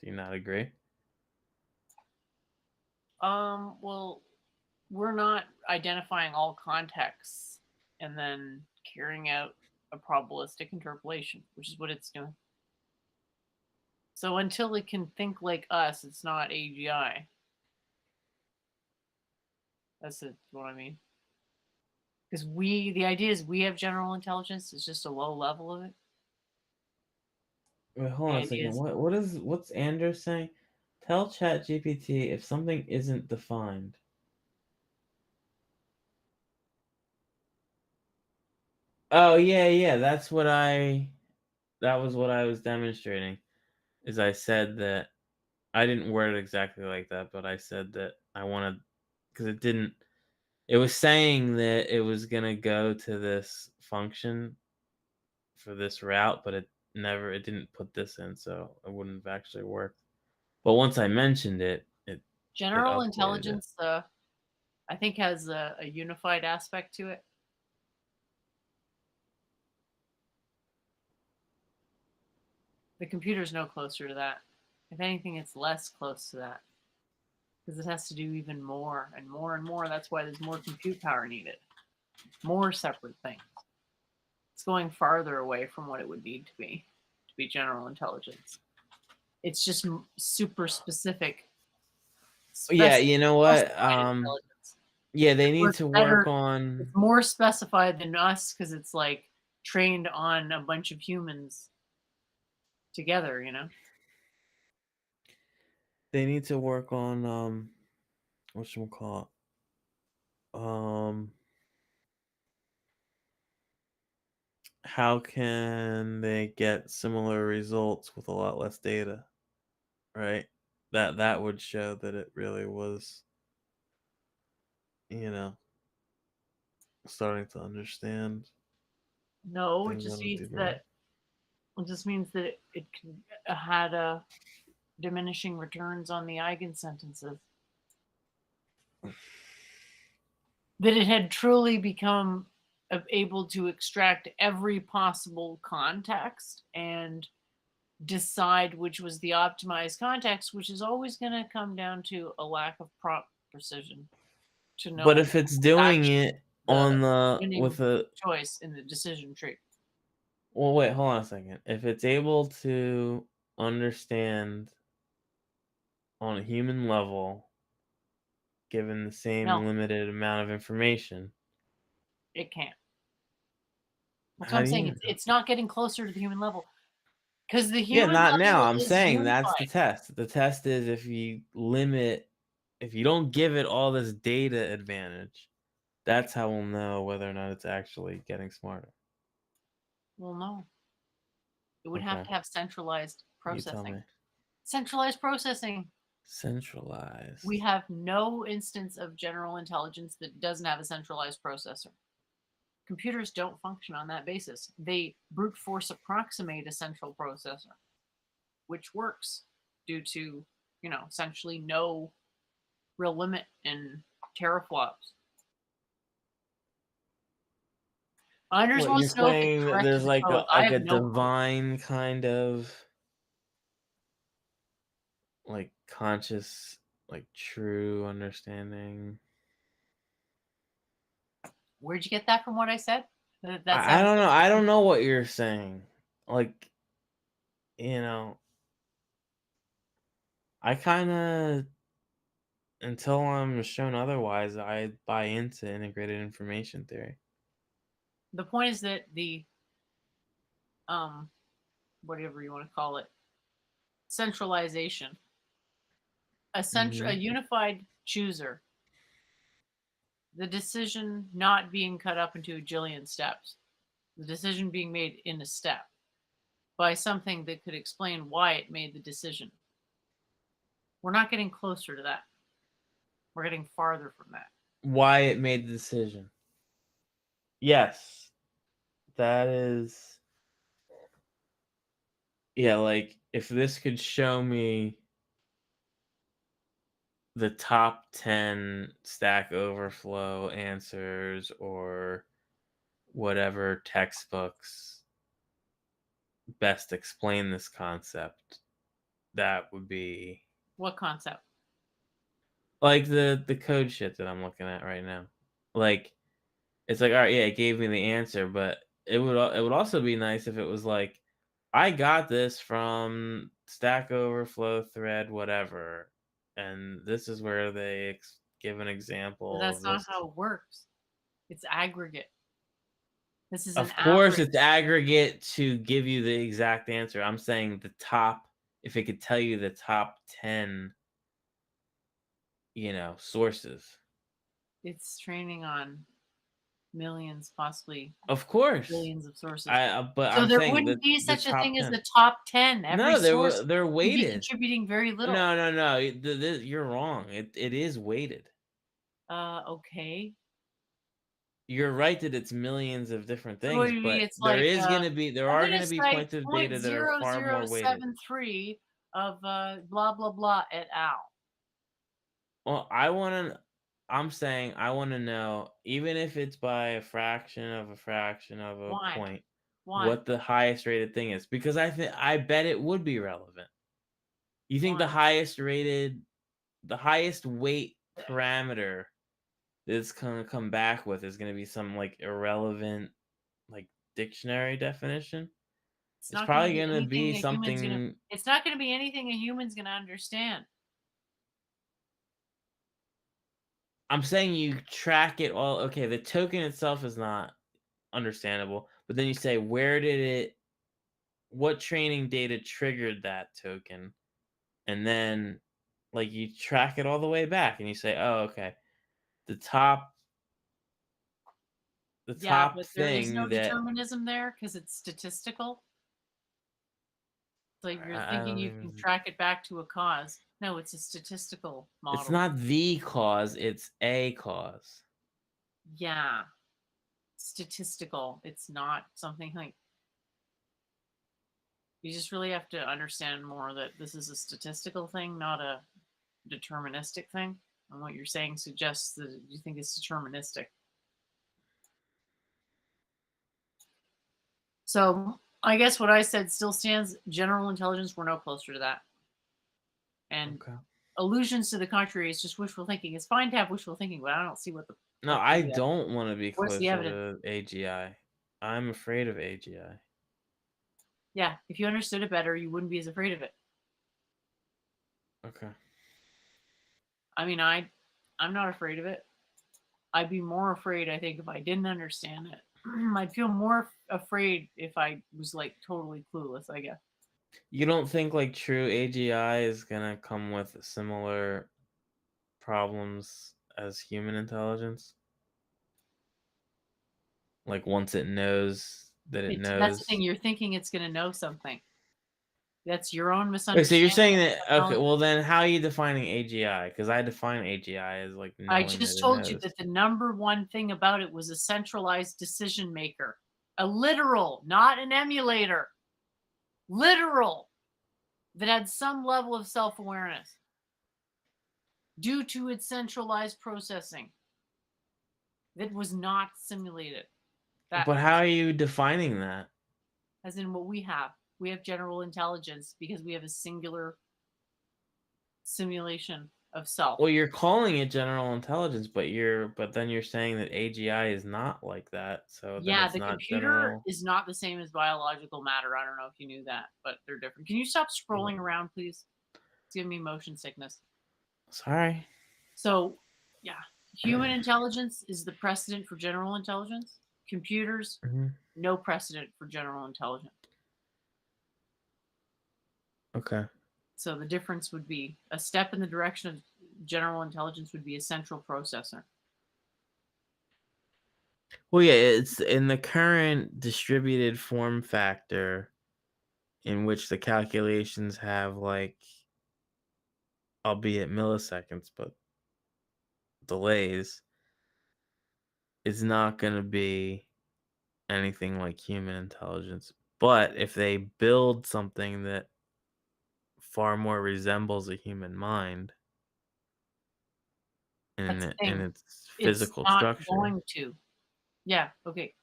Do you not agree? Well, we're not identifying all contexts and then carrying out a probabilistic interpolation, which is what it's doing. So until it can think like us, it's not AGI. That's what I mean. Because the idea is we have general intelligence. It's just a low level of it. Wait, hold The on a idea second. is What's Anders saying? Tell ChatGPT if something isn't defined. Oh yeah, that was what I was demonstrating. Is I said that I didn't word it exactly like that, but I said that I wanted because it was saying that it was gonna go to this function for this route, but it didn't put this in, so it wouldn't have actually worked. But once I mentioned it, it general updated it. intelligence. I think has a unified aspect to it. The computer's no closer to that. If anything, it's less close to that because it has to do even more and more and more. That's why there's more compute power needed, more separate things. It's going farther away from what it would need to be general intelligence. It's just super specific. Yeah, you know what? Intelligence. Yeah, they need It's to better. work on. It's more specified than us because it's like trained on a bunch of humans together. You know. They need to work on whatchamacallit? How can they get similar results with a lot less data, right? That would show that it really was, you know, starting to understand No, it things just on a means deeper level. that it had a diminishing returns on the eigensentences. That it had truly become able to extract every possible context and decide which was the optimized context, which is always going to come down to a lack of prompt precision to But know if it's doing actually it the on the winning with a choice in the decision tree. well, wait, hold on a second. If it's able to understand on a human level, given the same No, limited amount of information, it can't. That's what how I'm do saying. you It's not getting closer to the human level because the Yeah, human not now. level I'm is saying that's the unified. test. The test is if you don't give it all this data advantage, that's how we'll know whether or not it's actually getting smarter. Well, no, it would have Okay, to have centralized you tell processing. me. Centralized processing. We Centralized. have no instance of general intelligence that doesn't have a centralized processor. Computers don't function on that basis. They brute force approximate a central processor, which works due to, essentially no real limit in teraflops. Anders What wants you're to know if it saying that corrected there's the code. I like have a no clue. divine kind of like conscious, like true understanding. Where'd you get that from what I said? That I sounds don't know. like I don't know what you're saying. Like, you know, I kind of until I'm shown otherwise, I buy into integrated information theory. the point is that the um whatever you want to call it, centralization, a Mhm. unified chooser, the decision not being cut up into a jillion steps, the decision being made in a step by something that could explain why it made the decision. We're not getting closer to that. We're getting farther from that. Why it made the decision. Yes, that is yeah, like if this could show me the top 10 Stack Overflow answers or whatever textbooks best explain this concept, that would be What concept? like the code shit that I'm looking at right now. Like it's like, all right, yeah, it gave me the answer, but it would also be nice if it was like, I got this from Stack Overflow thread, whatever, and this is where they give an But example of that's not this. how it works. It's aggregate. This is an Of course, average. it's aggregate to give you the exact answer. I'm saying the top, if it could tell you the top 10, sources. It's training on millions, possibly Of course, billions of sources. but So I'm there saying wouldn't that be the such a top thing as 10. the top 10. Every No, source they're would be weighted. contributing very little. No, no, no. You're wrong. It is weighted. Okay. You're right that it's millions of different So what things, do you mean? but It's like there I'm are gonna gonna be say points of point data that are zero far zero more weighted. seven three of blah blah blah et al. Well, I'm saying I want to know, even if it's by a fraction of a Why? point, Why? what the highest rated thing is, because I bet it would be relevant. You think Why? the highest weight parameter that's gonna come back with is gonna be some like irrelevant like dictionary definition? It's It's not going to probably be gonna anything be a human's gonna. something. It's not going to be anything a human's going to understand. I'm saying you track it all. Okay, the token itself is not understandable, but then you say what training data triggered that token, and then like you track it all the way back, and you say, oh, okay, the top the Yeah, top but there is no thing that determinism there because it's statistical. So you're I thinking don't you can even. track it back to a cause. No, it's a statistical It's model. not the cause; it's a cause. Yeah, statistical. It's not something like you just really have to understand more that this is a statistical thing, not a deterministic thing. And what you're saying suggests that you think it's deterministic. So I guess what I said still stands. General intelligence, we're no closer to that. And Okay. allusions to the contrary is just wishful thinking. It's fine to have wishful thinking, but I don't see what the No, I don't want to be What's the closer evidence? to AGI. I'm afraid of AGI. Yeah, if you understood it better, you wouldn't be as afraid of it. Okay. I mean, I'm not afraid of it. I'd be more afraid, I think, if I didn't understand it. I'd feel more afraid if I was like totally clueless, I guess. You don't think like true AGI is gonna come with similar problems as human intelligence? Like once it knows that it That's the knows. thing. You're thinking it's going to know something. That's your own Wait, so you're misunderstanding saying of that okay, technology. well then how are you defining AGI? Because I define AGI as like I knowing that just it told you knows. that the number one thing about it was a centralized decision maker, a literal, not an emulator, literal, that had some level of self awareness due to its centralized processing that was not simulated. That, But how are you defining that? as in what we have general intelligence because we have a singular simulation of self. Well, you're calling it general intelligence, but then you're saying that AGI is not like that, so then Yeah, it's the not computer general. is not the same as biological matter. I don't know if you knew that, but they're different. Can you stop scrolling around, please? It's giving me motion sickness. Sorry. So, yeah, human intelligence is the precedent for general intelligence. Computers, Mhm. no precedent for general intelligence. Okay. So the difference would be a step in the direction of general intelligence would be a central processor. Well, yeah, it's in the current distributed form factor in which the calculations have like, albeit milliseconds, but delays, it's not going to be anything like human intelligence. But if they build something that far more resembles a human mind That's the in thing. its It's physical not structure, going to. Yeah, okay.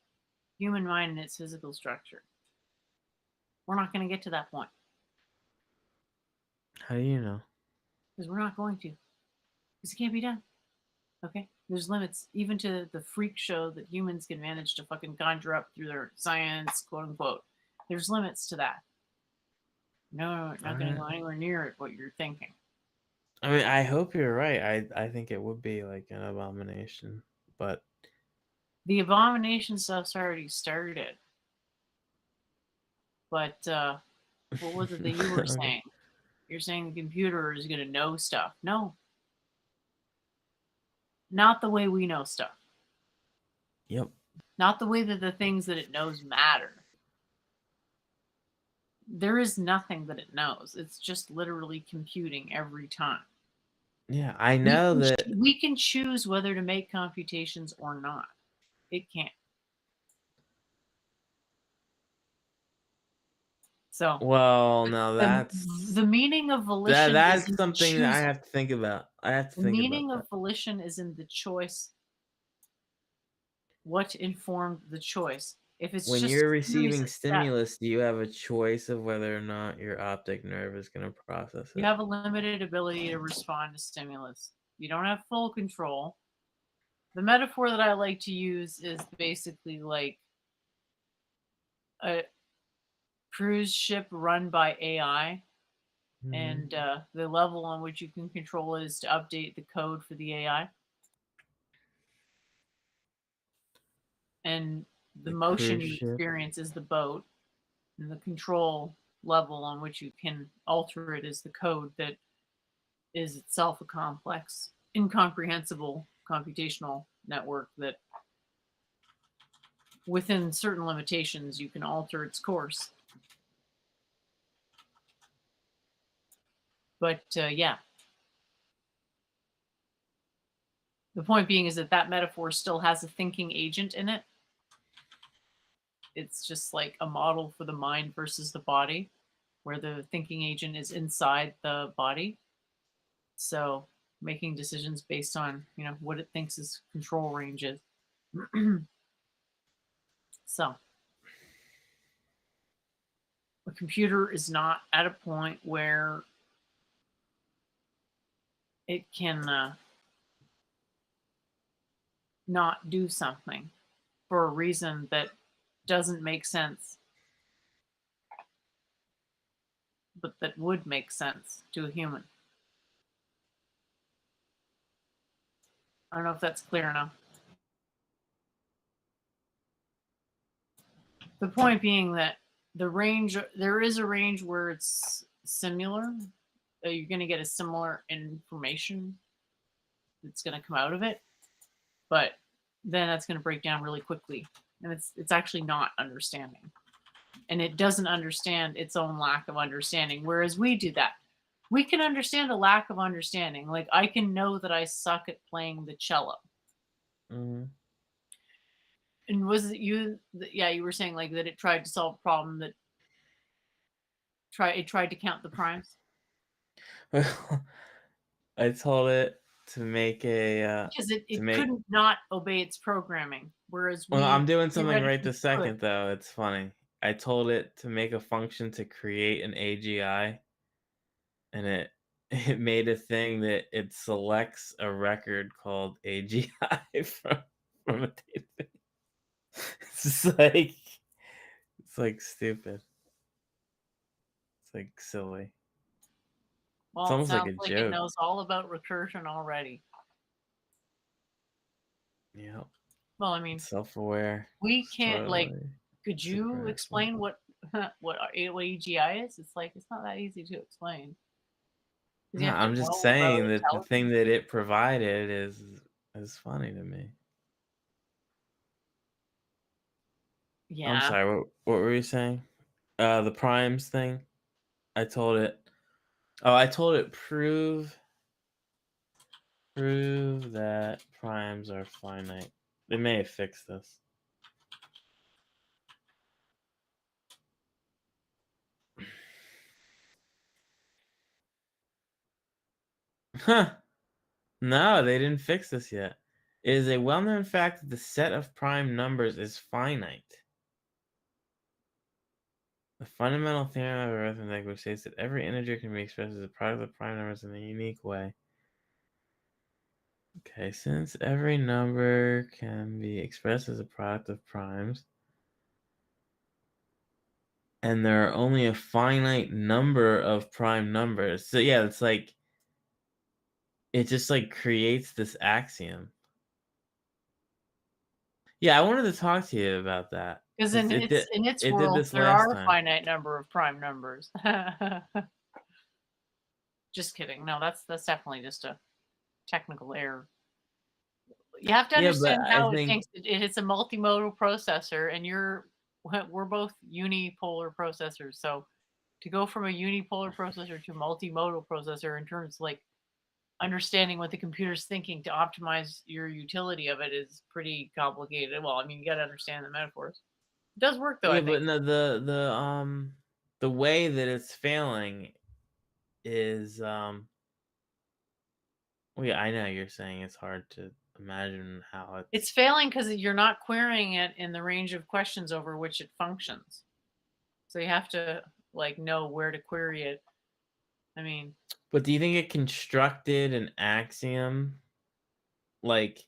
Human mind and its physical structure. We're not going to get to that point how do you know? because we're not going to. Because it can't be done. Okay? There's limits, even to the freak show that humans can manage to fucking conjure up through their science, quote unquote. There's limits to that. No, not All going to right. go anywhere near what you're thinking. I mean, I hope you're right. I think it would be like an abomination, but The abomination stuff's already started. But what was it that you were okay. saying? You're saying the computer is going to know stuff. No, not the way we know stuff. Yep. Not the way that the things that it knows matter. There is nothing that it knows. It's just literally computing every time. Yeah, I know that. We can choose whether to make computations or not. It can't. So Well, now the meaning of volition is that's in the something that I choosing. have to think about. I have to The think about meaning that. of volition is in the choice. What informed the choice? If it's When just you're a series receiving of steps, stimulus, do you have a choice of whether or not your optic nerve is going to process you it? have a limited ability to respond to stimulus. You don't have full control. The metaphor that I like to use is basically like a cruise ship run by AI, Mhm. and the level on which you can control it is to update the code for the AI. And the The motion cruise you ship. experience is the boat, and the control level on which you can alter it is the code that is itself a complex, incomprehensible computational network that, within certain limitations, you can alter its course. But yeah, the point being is that that metaphor still has a thinking agent in it. It's just like a model for the mind versus the body, where the thinking agent is inside the body. So making decisions based on, what it thinks its control range is. So a computer is not at a point where it can not do something for a reason that doesn't make sense, but that would make sense to a human. I don't know if that's clear enough. The point being that there is a range where it's similar, that you're going to get a similar information that's going to come out of it, but then that's going to break down really quickly, and it's actually not understanding, and it doesn't understand its own lack of understanding, whereas we do that. We can understand a lack of understanding. Like, I can know that I suck at playing the cello. Mm-hmm. And was it you yeah, you were saying like that it tried to solve a problem that tried to count the primes? Well, I told it to make a Because to it make. couldn't not obey its programming, whereas Well, I'm we doing something right theoretically this could. second though. It's funny. I told it to make a function to create an AGI, and it made a thing that it selects a record called AGI from a database. It's like stupid. It's like silly. It's Well, it almost like sounds a like it joke. knows all about recursion already. Yeah, Well, I mean, self-aware. we It's can't like. totally Could you super explain excellent. what AGI is? It's like it's not that easy to explain because No, you have to I'm just know about saying that the thing intelligence. that it provided is funny to me. I'm Yeah, sorry, what were you saying? The primes thing? I told it I told it prove that primes are finite. They may have fixed this. Huh. No, they didn't fix this yet. It is a well-known fact that the set of prime numbers is finite. The fundamental theorem of arithmetic which states that every integer can be expressed as a product of prime numbers in a unique way. Okay, since every number can be expressed as a product of primes, and there are only a finite number of prime numbers. So yeah, it's like it just like creates this axiom. Yeah, I wanted to talk to you about that because because in its it did world this there last are a time. finite number of prime numbers. Just kidding. No, that's definitely just a technical error. You have to Yeah, but understand I how it think thinks. It's a multimodal processor, and we're both unipolar processors. So to go from a unipolar processor to multimodal processor in terms of like understanding what the computer's thinking to optimize your utility of it is pretty complicated. Well, I mean, you got to understand the metaphors. It does work though, yeah, I think. but no, the way that it's failing is well, yeah, I know you're saying it's hard to imagine how It's it's. failing because you're not querying it in the range of questions over which it functions. So you have to like know where to query it. I mean, But do you think it constructed an axiom like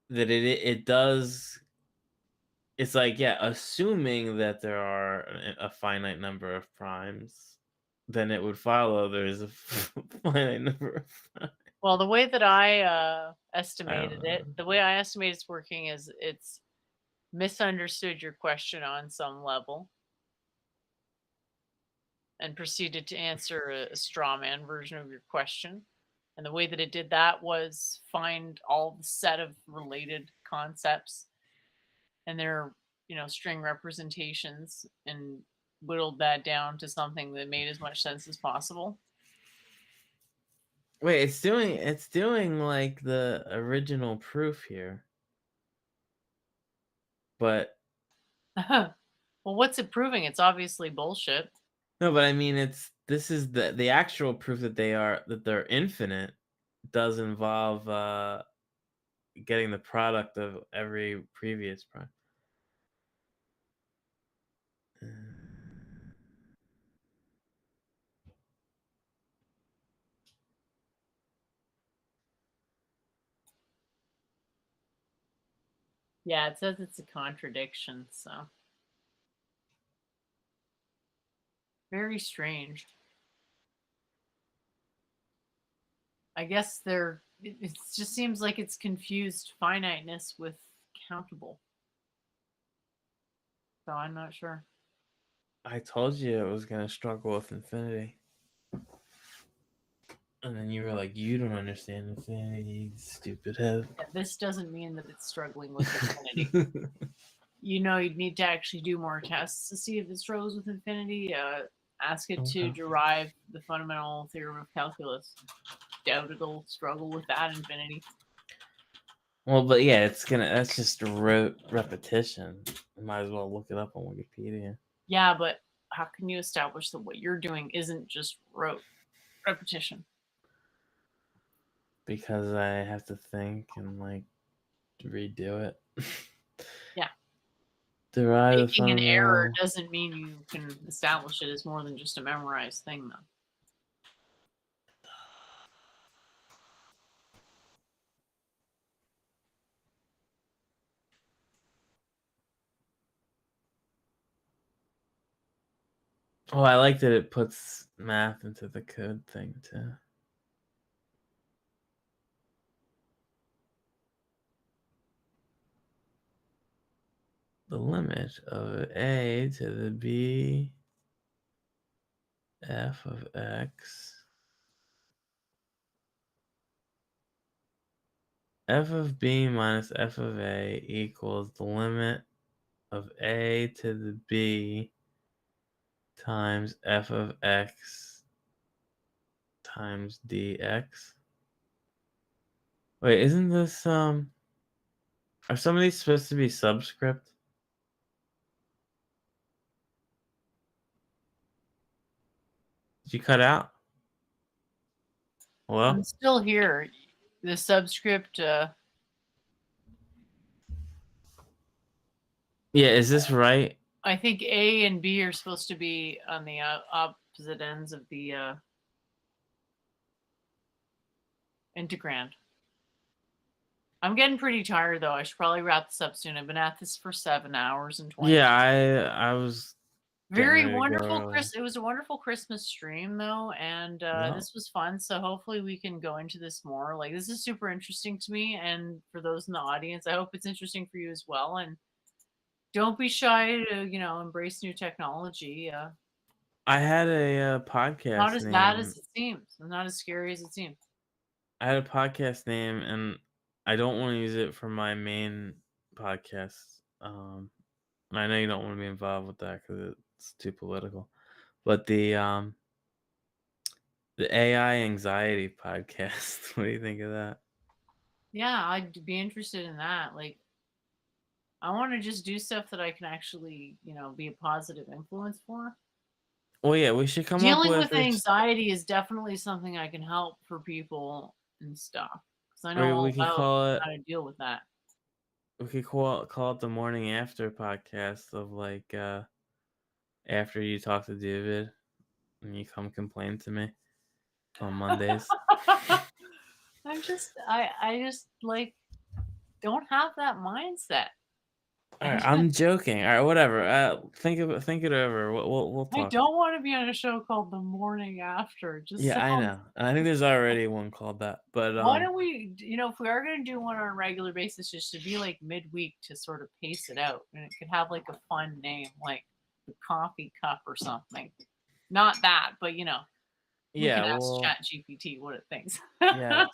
that? It does. It's like, yeah, assuming that there are a finite number of primes, then it would follow there is a finite number of primes. well, the way that I I don't estimated it, know. the way I estimate it's working is it's misunderstood your question on some level and proceeded to answer a straw man version of your question. And the way that it did that was find all the set of related concepts and their, string representations and whittled that down to something that made as much sense as possible. Wait, it's doing like the original proof here, but Well, what's it proving? It's obviously bullshit. no, but I mean, this is the actual proof that they're infinite does involve getting the product of every previous prime. Yeah, it says it's a contradiction, so very strange. I guess it just seems like it's confused finiteness with countable. So I'm not sure. I told you it was gonna struggle with infinity. And then you were like, you don't understand infinity, you stupid head. Yeah, this doesn't mean that it's struggling with infinity. You'd need to actually do more tests to see if it struggles with infinity. Ask it to Okay. derive the fundamental theorem of calculus. Doubt it'll struggle with that infinity. Well, but yeah, that's just repetition. You might as well look it up on Wikipedia. Yeah, but how can you establish that what you're doing isn't just repetition? Because I have to think and like redo it. Yeah. Derive the Making an error fundamental. doesn't mean you can establish it as more than just a memorized thing, though. Oh, I like that it puts math into the code thing too. The limit of a to the b f of x f of b minus f of a equals the limit of a to the b times f of x times dx. Wait, isn't this are some of these supposed to be subscript? Did you cut out? Hello? I'm still here. The subscript, Yeah, is this right? I think A and B are supposed to be on the opposite ends of the integrand. I'm getting pretty tired, though. I should probably wrap this up soon. I've been at this for 7 hours and 20 Yeah, I was Very getting ready to go wonderful, early. Chris. It was a wonderful Christmas stream, though, and Yeah. this was fun. So hopefully we can go into this more. Like, this is super interesting to me, and for those in the audience, I hope it's interesting for you as well. And don't be shy to embrace new technology. I had a Not podcast as bad name. as it seems, and not as scary as it seems. I had a podcast name, and I don't want to use it for my main podcast. And I know you don't want to be involved with that because it's too political. But the AI anxiety podcast. What do you think of that? Yeah, I'd be interested in that. Like, I want to just do stuff that I can actually, be a positive influence for. Well, yeah, we should come up Dealing with with anxiety is definitely something I can help for people and stuff, because I know or all we could about call it how to deal with that. we could call it the morning after podcast of like after you talk to Doovid and you come complain to me on Mondays. I just like don't have that mindset. All right, I'm joking. All right, whatever. Think it over. We'll I talk. don't want to be on a show called The Morning After. It just Yeah, I sounds. know. And I think there's already one called that. But Why don't we, if we are going to do one on a regular basis, just to be like midweek to sort of pace it out, and it could have like a fun name, like the coffee cup or something. Not that, but we yeah, can ask well, Chat GPT what it thinks. yeah,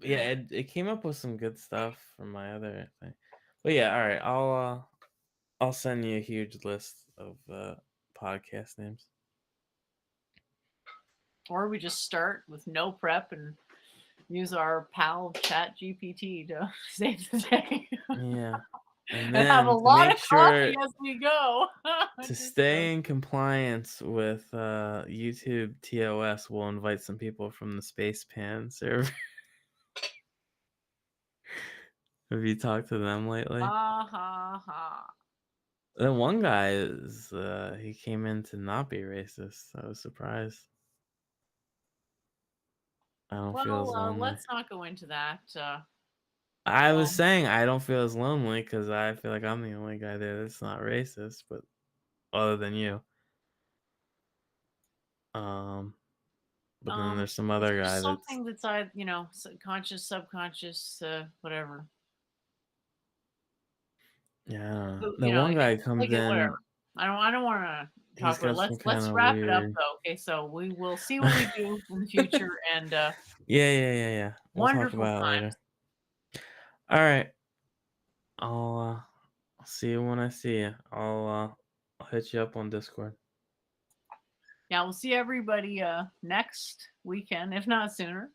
yeah. It came up with some good stuff from my other thing. But yeah, all right. I'll send you a huge list of podcast names. Or we just start with no prep and use our pal Chat GPT to save the day. Yeah, and And have a then to lot make of coffee sure as we go. to stay in compliance with YouTube TOS, we'll invite some people from the Space Pan server. Have you talked to them lately? Ha ha ha. Then one guy is he came in to not be racist. I was surprised. I don't feel as Well, lonely. let's not go into that. I was So, saying I don't feel as lonely because I feel like I'm the only guy there that's not racist, but other than you. Um, but then there's some it's other guy just that's something that's conscious, subconscious, whatever. yeah. I don't know. So, The one guy take comes it whatever. in, I don't want to he's talk about. got some kind Let's of wrap it up weird. though. Okay, so we will see what we do in the future, and Yeah. We'll talk wonderful about it times. later. All right. I'll see you when I see you. I'll hit you up on Discord. Yeah, we'll see everybody next weekend, if not sooner.